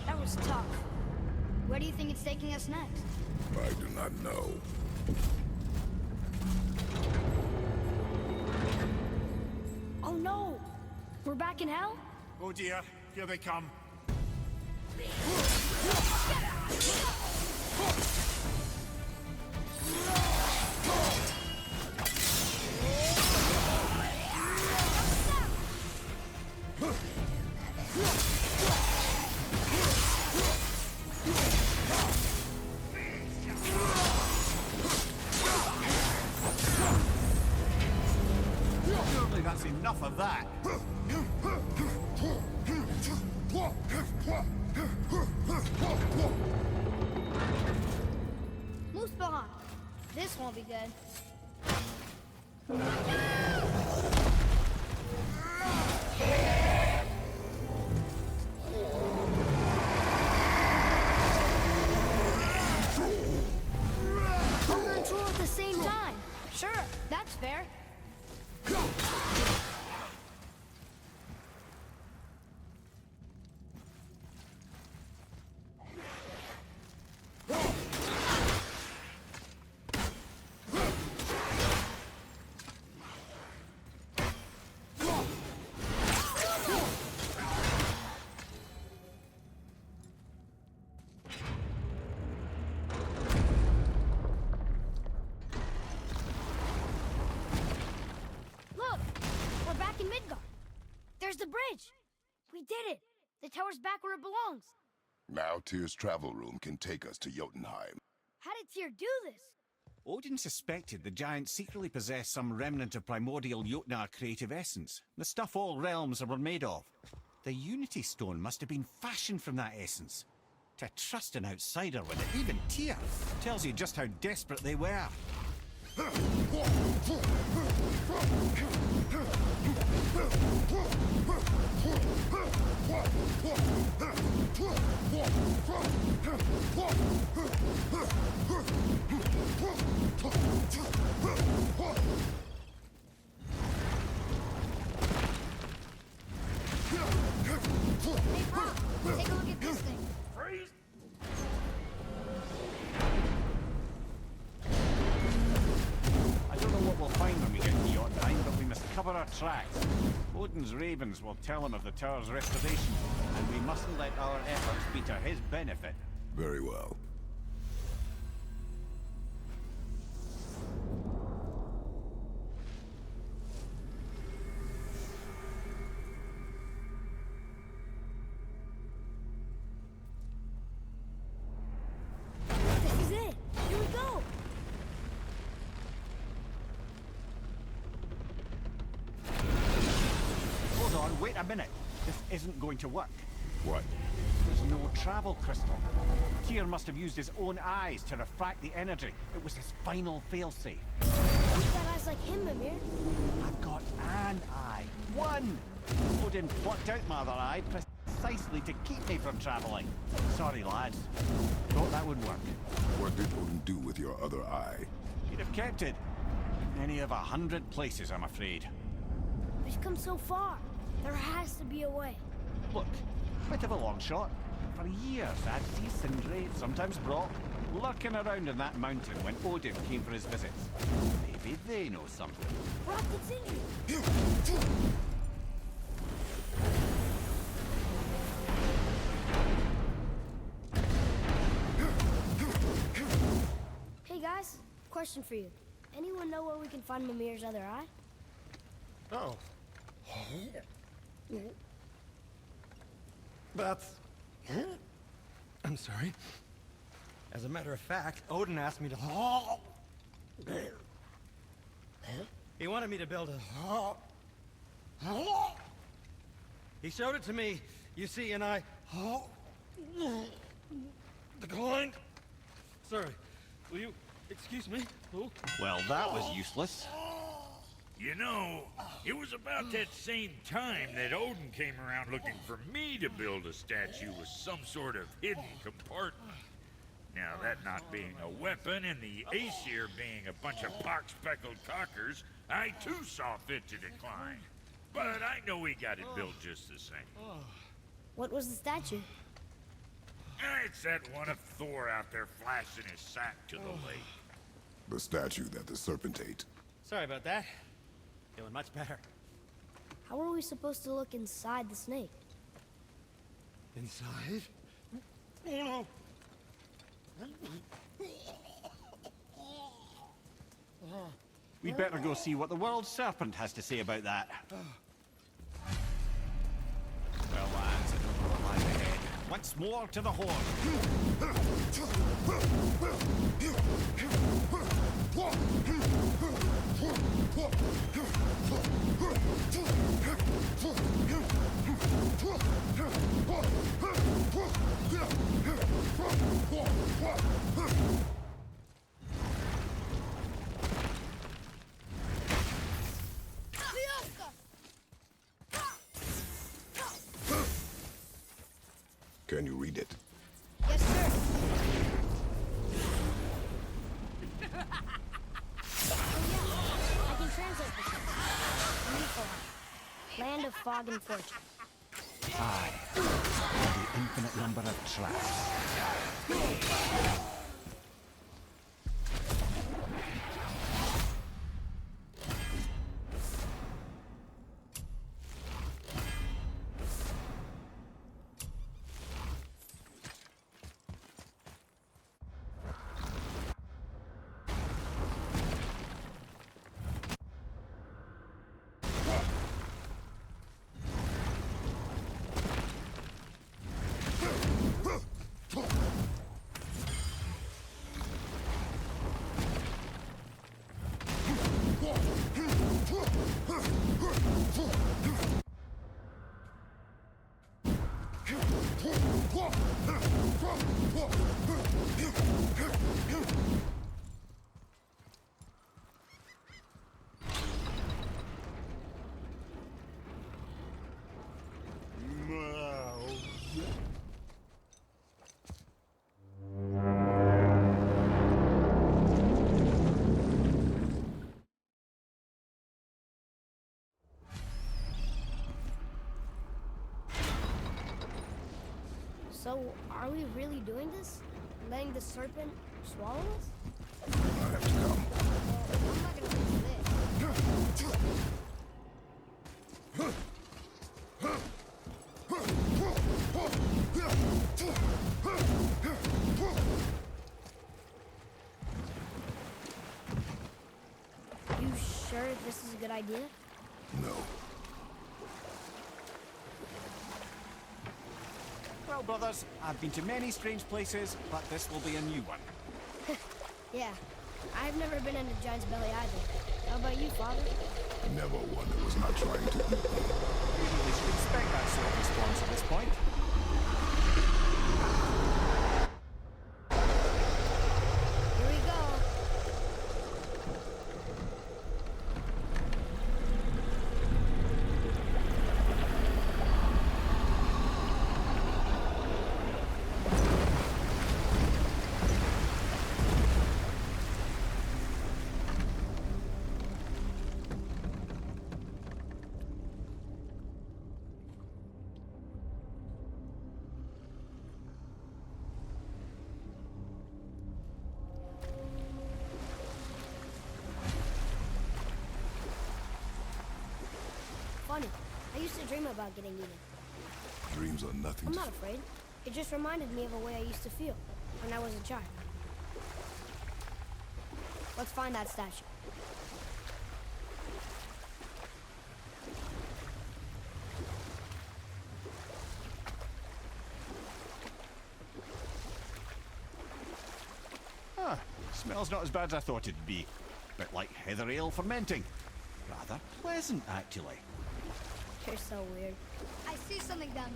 That was tough. Where do you think it's taking us next? I do not know. Oh no! We're back in hell? Oh dear, here they come. Surely that's enough of that. Moose behind. This won't be good. Hunger and Troll at the same time. Sure, that's fair. Look, we're back in Midgard. There's the bridge. We did it. The tower's back where it belongs. Now Tyr's travel room can take us to Jotunheim. How did Tyr do this? Odin suspected the giants secretly possessed some remnant of primordial Jotnar creative essence, the stuff all realms were made of. The Unity Stone must have been fashioned from that essence. To trust an outsider with it, even Tyr, tells you just how desperate they were. Hey, Pop, take a look at this thing. Freeze! I don't know what we'll find when we get to Jotunheim, but we must cover our tracks. Odin's ravens will tell him of the tower's restoration, and we mustn't let our efforts be to his benefit. Very well. This is it. Here we go. Hold on, wait a minute. This isn't going to work. What? There's no travel crystal. Tyr must have used his own eyes to refract the energy. It was his final failsafe. You've got eyes like him, Mimir. I've got an eye. One! Odin plucked out my other eye precisely to keep me from traveling. Sorry, lads. Thought that would work. What did Odin do with your other eye? He'd have kept it. Any of 100 places, I'm afraid. We've come so far. There has to be a way. Look, bit of a long shot. For years, I'd see Sindri, sometimes Brock, lurking around in that mountain when Odin came for his visits. Maybe they know something. Brock and Sindri. Hey guys, question for you. Anyone know where we can find Mimir's other eye? Oh. That's... I'm sorry. As a matter of fact, Odin asked me to... He wanted me to build a... He showed it to me, you see, and I... Declined. Sorry. Will you excuse me? Oh. Well, that was useless. You know, it was about that same time that Odin came around looking for me to build a statue with some sort of hidden compartment. Now, that not being a weapon and the Aesir being a bunch of pock-speckled cockers, I too saw fit to decline. but I know he got it built just the same. What was the statue? It's that one of Thor out there flashing his sack to the lake. The statue that the serpent ate. Sorry about that. Feeling much better. How are we supposed to look inside the snake? Inside? Oh no! We'd better go see what the world serpent has to say about that. Well, lads, I don't know what lies ahead. Once more to the horn. Can you read it? Yes, sir. Oh, yeah. I can translate this. Niflheim, land of fog and fortune. Aye, the infinite number of traps. So, are we really doing this? Letting the serpent swallow us? I have to come. Well, I'm not gonna miss this. You sure this is a good idea? No. Well, brothers, I've been to many strange places, but this will be a new one. Yeah. I've never been in a giant's belly either. How about you, Father? Never one that was not trying to eat me. We should expect that sort of response at this point. Here we go. Funny. I used to dream about getting eaten. Dreams are nothing I'm to... not afraid. It just reminded me of a way I used to feel when I was a child. Let's find that statue. Ah, smells not as bad as I thought it'd be. Bit like heather ale fermenting. Rather pleasant, actually. You're so weird. I see something down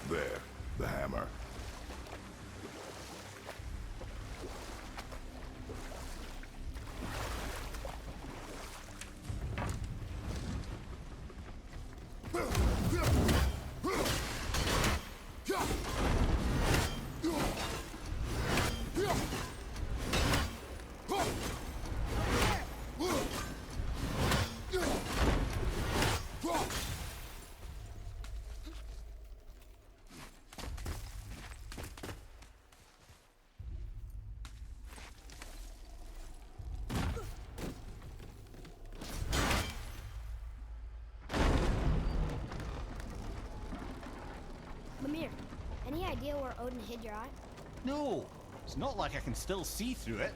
there. There, the hammer. any idea where Odin hid your eye? No, it's not like I can still see through it.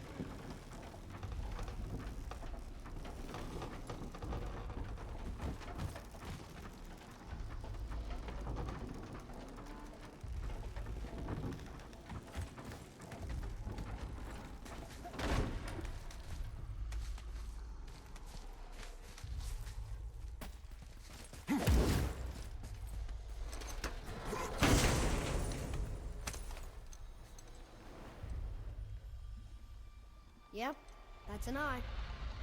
Yep, that's an eye.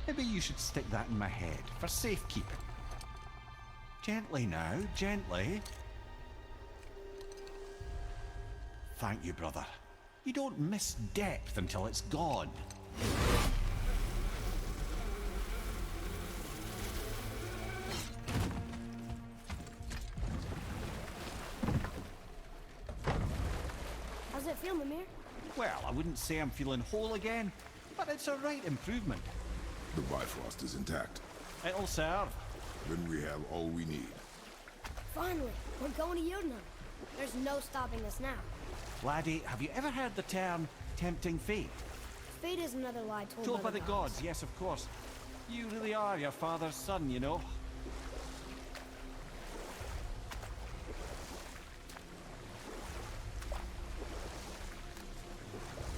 Maybe you should stick that in my head for safekeeping. Gently now, gently. Thank you, brother. You don't miss depth until it's gone. How's it feel, Mimir? Well, I wouldn't say I'm feeling whole again, but it's a right improvement. The Bifrost is intact. It'll serve. Then we have all we need. Finally, we're going to Jotunheim. There's no stopping us now. Laddie, have you ever heard the term tempting fate? Fate is another lie Told by the gods, yes, of course. You really are your father's son, you know.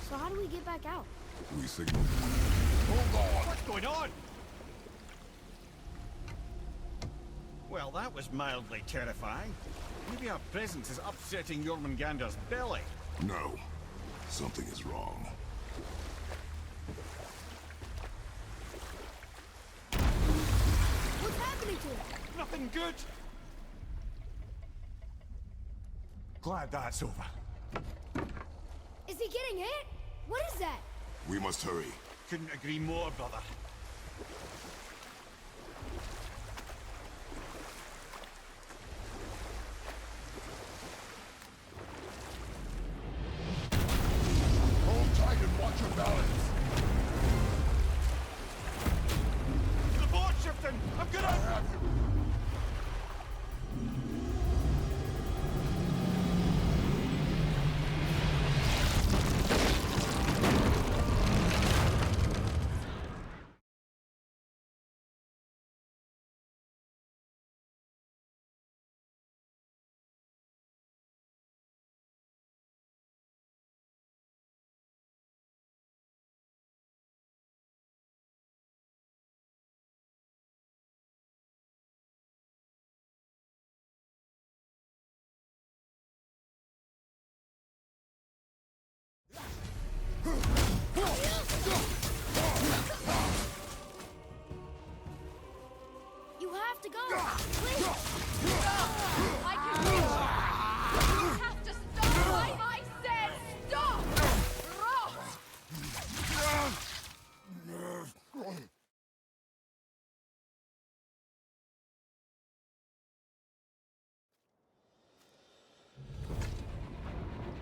So how do we get back out? We signal. Hold on! What's going on? Well, that was mildly terrifying. Maybe our presence is upsetting Jormungandr's belly. No. Something is wrong. What's happening to him? Nothing good. Glad that's over. Is he getting hit? What is that? We must hurry. Couldn't agree more, brother. Hold tight and watch your balance. The board shifting! I'm gonna have you! You have to go! Please! I can reach you! You have to stop! I said stop!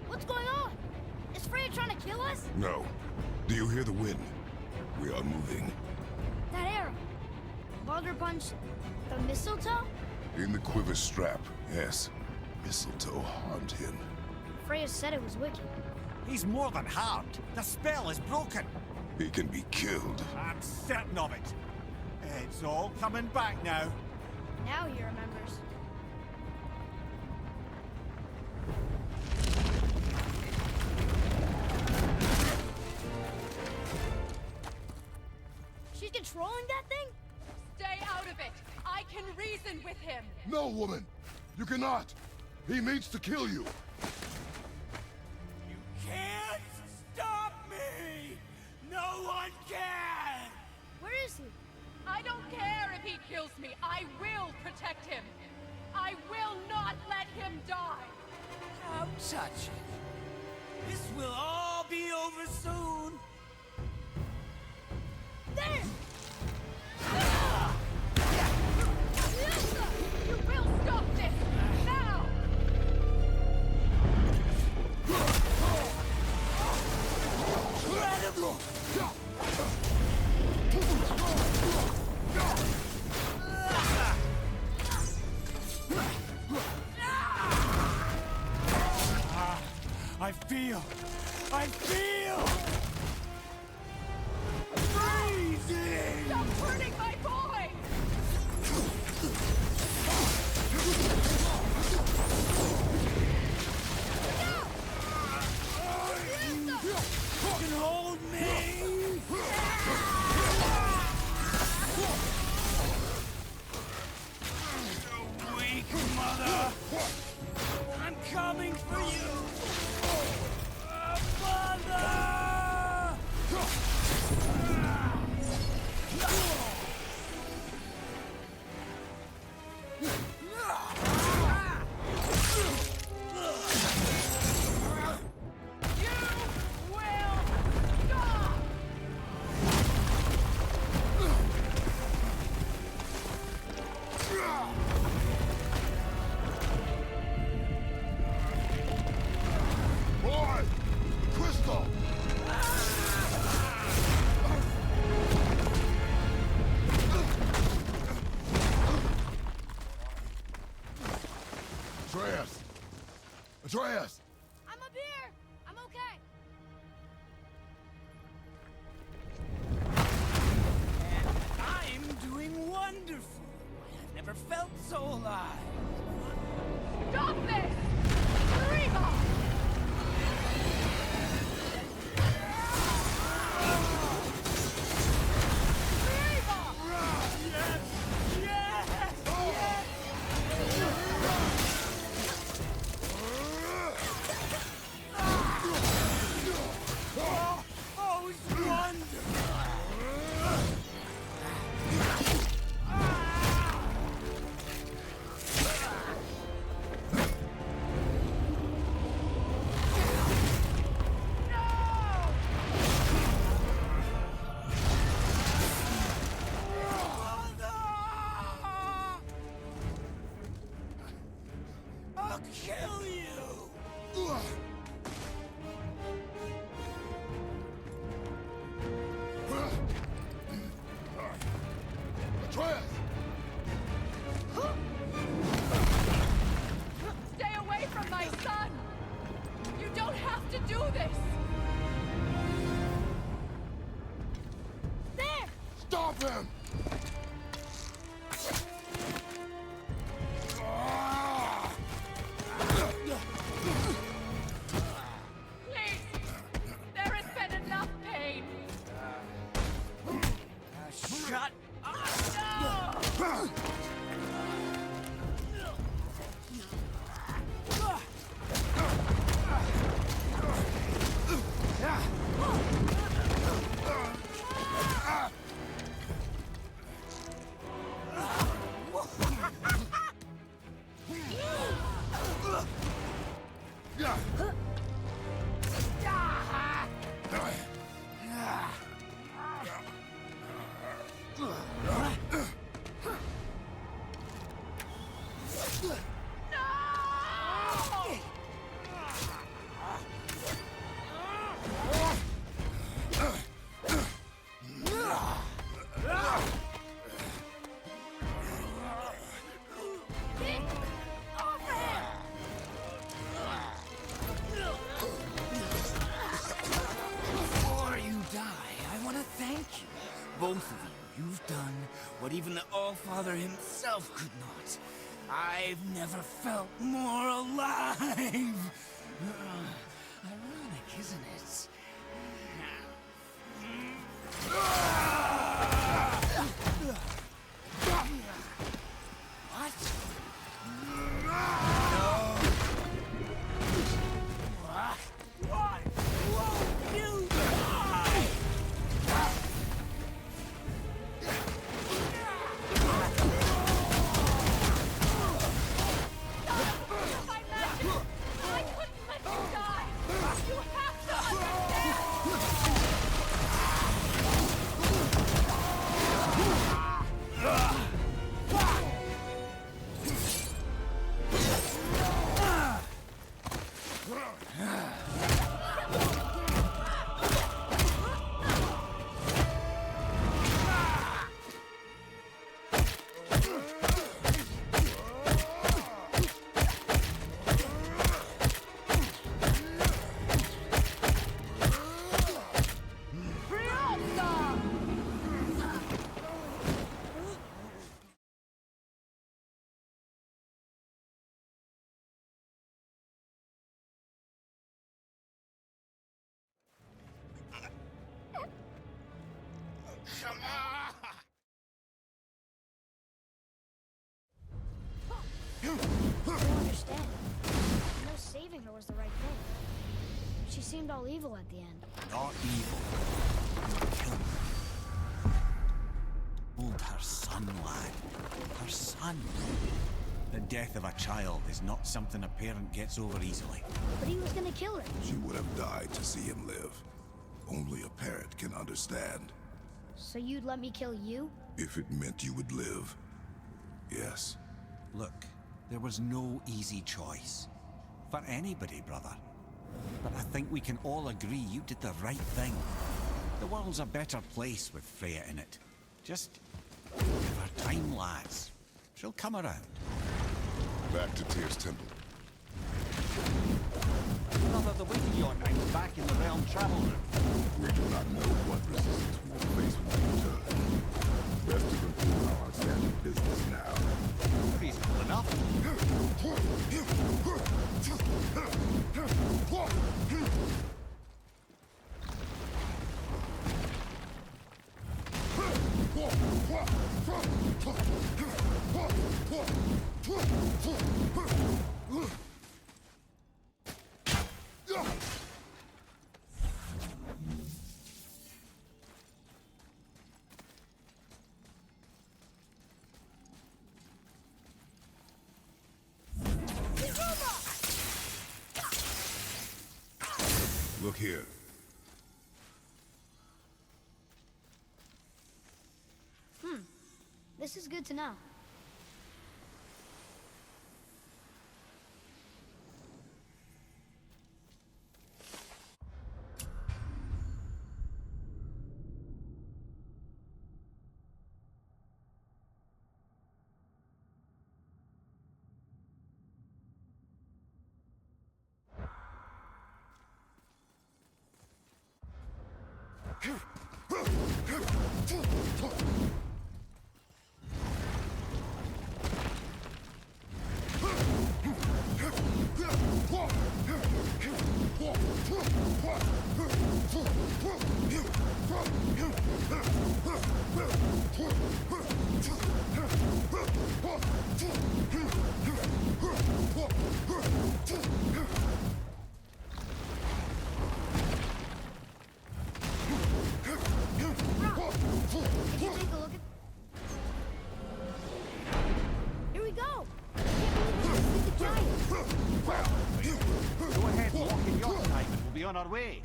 What's going on? Is Freya trying to kill us? No. Do you hear the wind? We are moving. That arrow. Baldur punched the mistletoe? In the quiver strap, yes. Mistletoe harmed him. Freya said it was wicked. He's more than harmed. The spell is broken. He can be killed. I'm certain of it. It's all coming back now. Now he remembers. She's controlling that thing? Stay out of it! I can reason with him! No, woman! You cannot! He means to kill you! You can't stop me! No one can! Where is he? I don't care if he kills me. I will protect him. I will not let him die. How touching. This will all be over soon. There! You will stop this! Now! Incredible! feel... freezing! Stop hurting my boy! You can hold me! You weak mother! I'm coming for you! Mother! Boy! Crystal! Atreus! Atreus! I'm up here! I'm okay! I'm doing wonderful. I've never felt so alive. Stop this! Reba! Oh, it's wonderful! I'll kill you! Atreus! Stay away from my son! You don't have to do this! There! Stop him! Please! There has been enough pain! Shut up! No! Before you die, I want to thank you. Both of you. You've done what even the All-Father himself could not. I've never felt more alive. Ironic, isn't it? What? Why won't you die? My magic! I couldn't let you die! You have to understand! I don't understand. I know saving her was the right thing. She seemed all evil at the end. Not evil. Kill her. Hold her son, lad. Her son. The death of a child is not something a parent gets over easily. But he was gonna kill her. She would have died to see him live. Only a parent can understand. So you'd let me kill you? If it meant you would live, yes. Look, there was no easy choice. For anybody, brother. But I think we can all agree you did the right thing. The world's a better place with Freya in it. Just give her time, lads. She'll come around. Back to Tyr's temple. Brother, the Wikion is back in the realm travel room. We do not know what resistance we will face when we return. Best to conclude our outstanding business now. Reasonable enough. Look here. This is good to know. Here we go! I can't believe we can see the giant! Go ahead, walk in your time and we'll be on our way.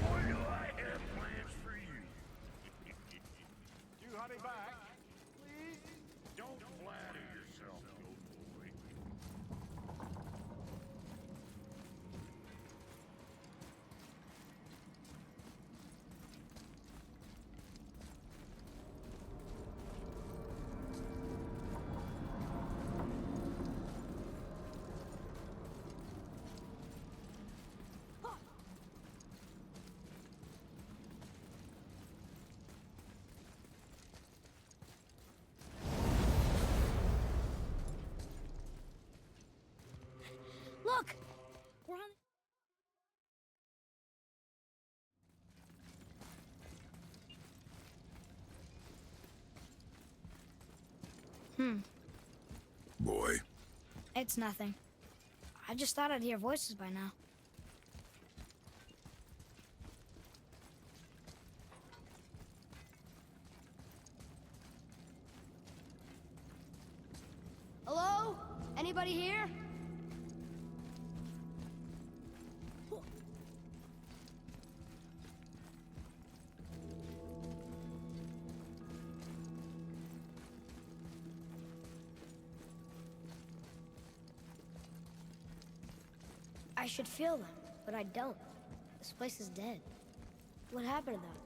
Boy, do I have plans for you. You hurry back, please. Don't flatter yourself, good boy. Look! We're on... Boy. It's nothing. I just thought I'd hear voices by now. Hello? Anybody here? I should feel them, but I don't. This place is dead. What happened to them?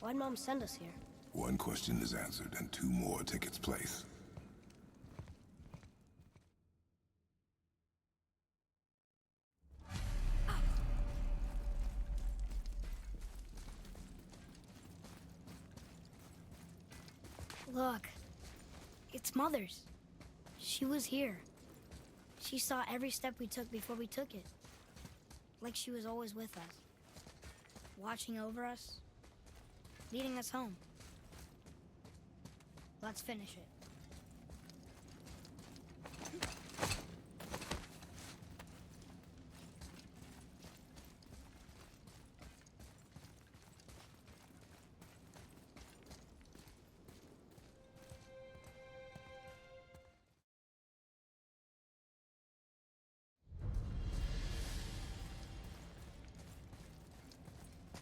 Why'd Mom send us here? One question is answered, and two more take its place. Look, it's Mother's. She was here. She saw every step we took before we took it. Like she was always with us. Watching over us. Leading us home. Let's finish it.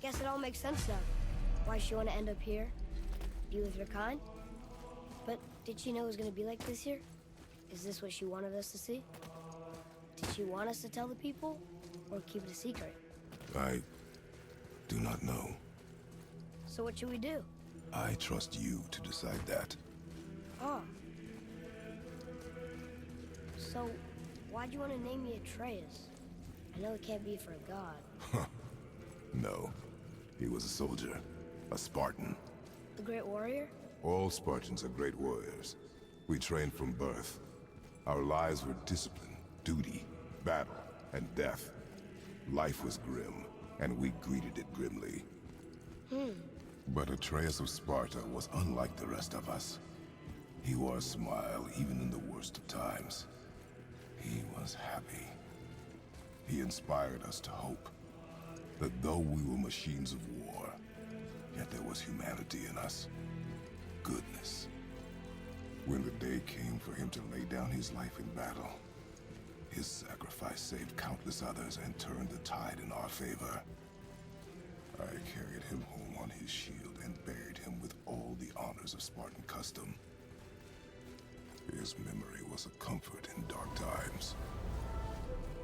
Guess it all makes sense now. Why she want to end up here? Be with her kind? But did she know it was going to be like this here? Is this what she wanted us to see? Did she want us to tell the people? Or keep it a secret? I do not know. So what should we do? I trust you to decide that. Oh. So, why'd you want to name me Atreus? I know it can't be for a god. No. He was a soldier. A Spartan. A great warrior? All Spartans are great warriors. We trained from birth. Our lives were discipline, duty, battle, and death. Life was grim, and we greeted it grimly. But Atreus of Sparta was unlike the rest of us. He wore a smile even in the worst of times. He was happy. He inspired us to hope. That though we were machines of war, yet there was humanity in us. Goodness. When the day came for him to lay down his life in battle, his sacrifice saved countless others and turned the tide in our favor. I carried him home on his shield and buried him with all the honors of Spartan custom. His memory was a comfort in dark times.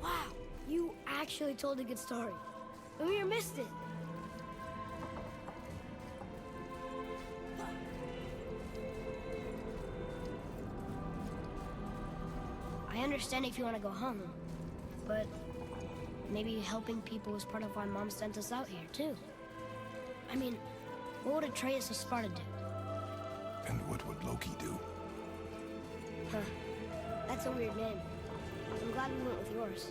Wow, you actually told a good story. Amir missed it. I understand if you want to go home, but maybe helping people was part of why Mom sent us out here, too. I mean, what would Atreus of Sparta do? And what would Loki do? Huh. That's a weird name. I'm glad we went with yours.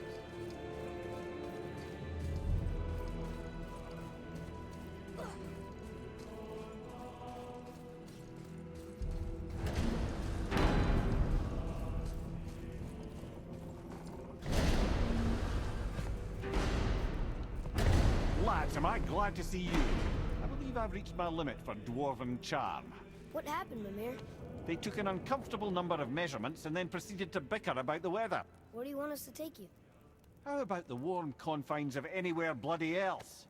Lads, am I glad to see you. I believe I've reached my limit for dwarven charm. What happened, Mimir? They took an uncomfortable number of measurements and then proceeded to bicker about the weather. Where do you want us to take you? How about the warm confines of anywhere bloody else?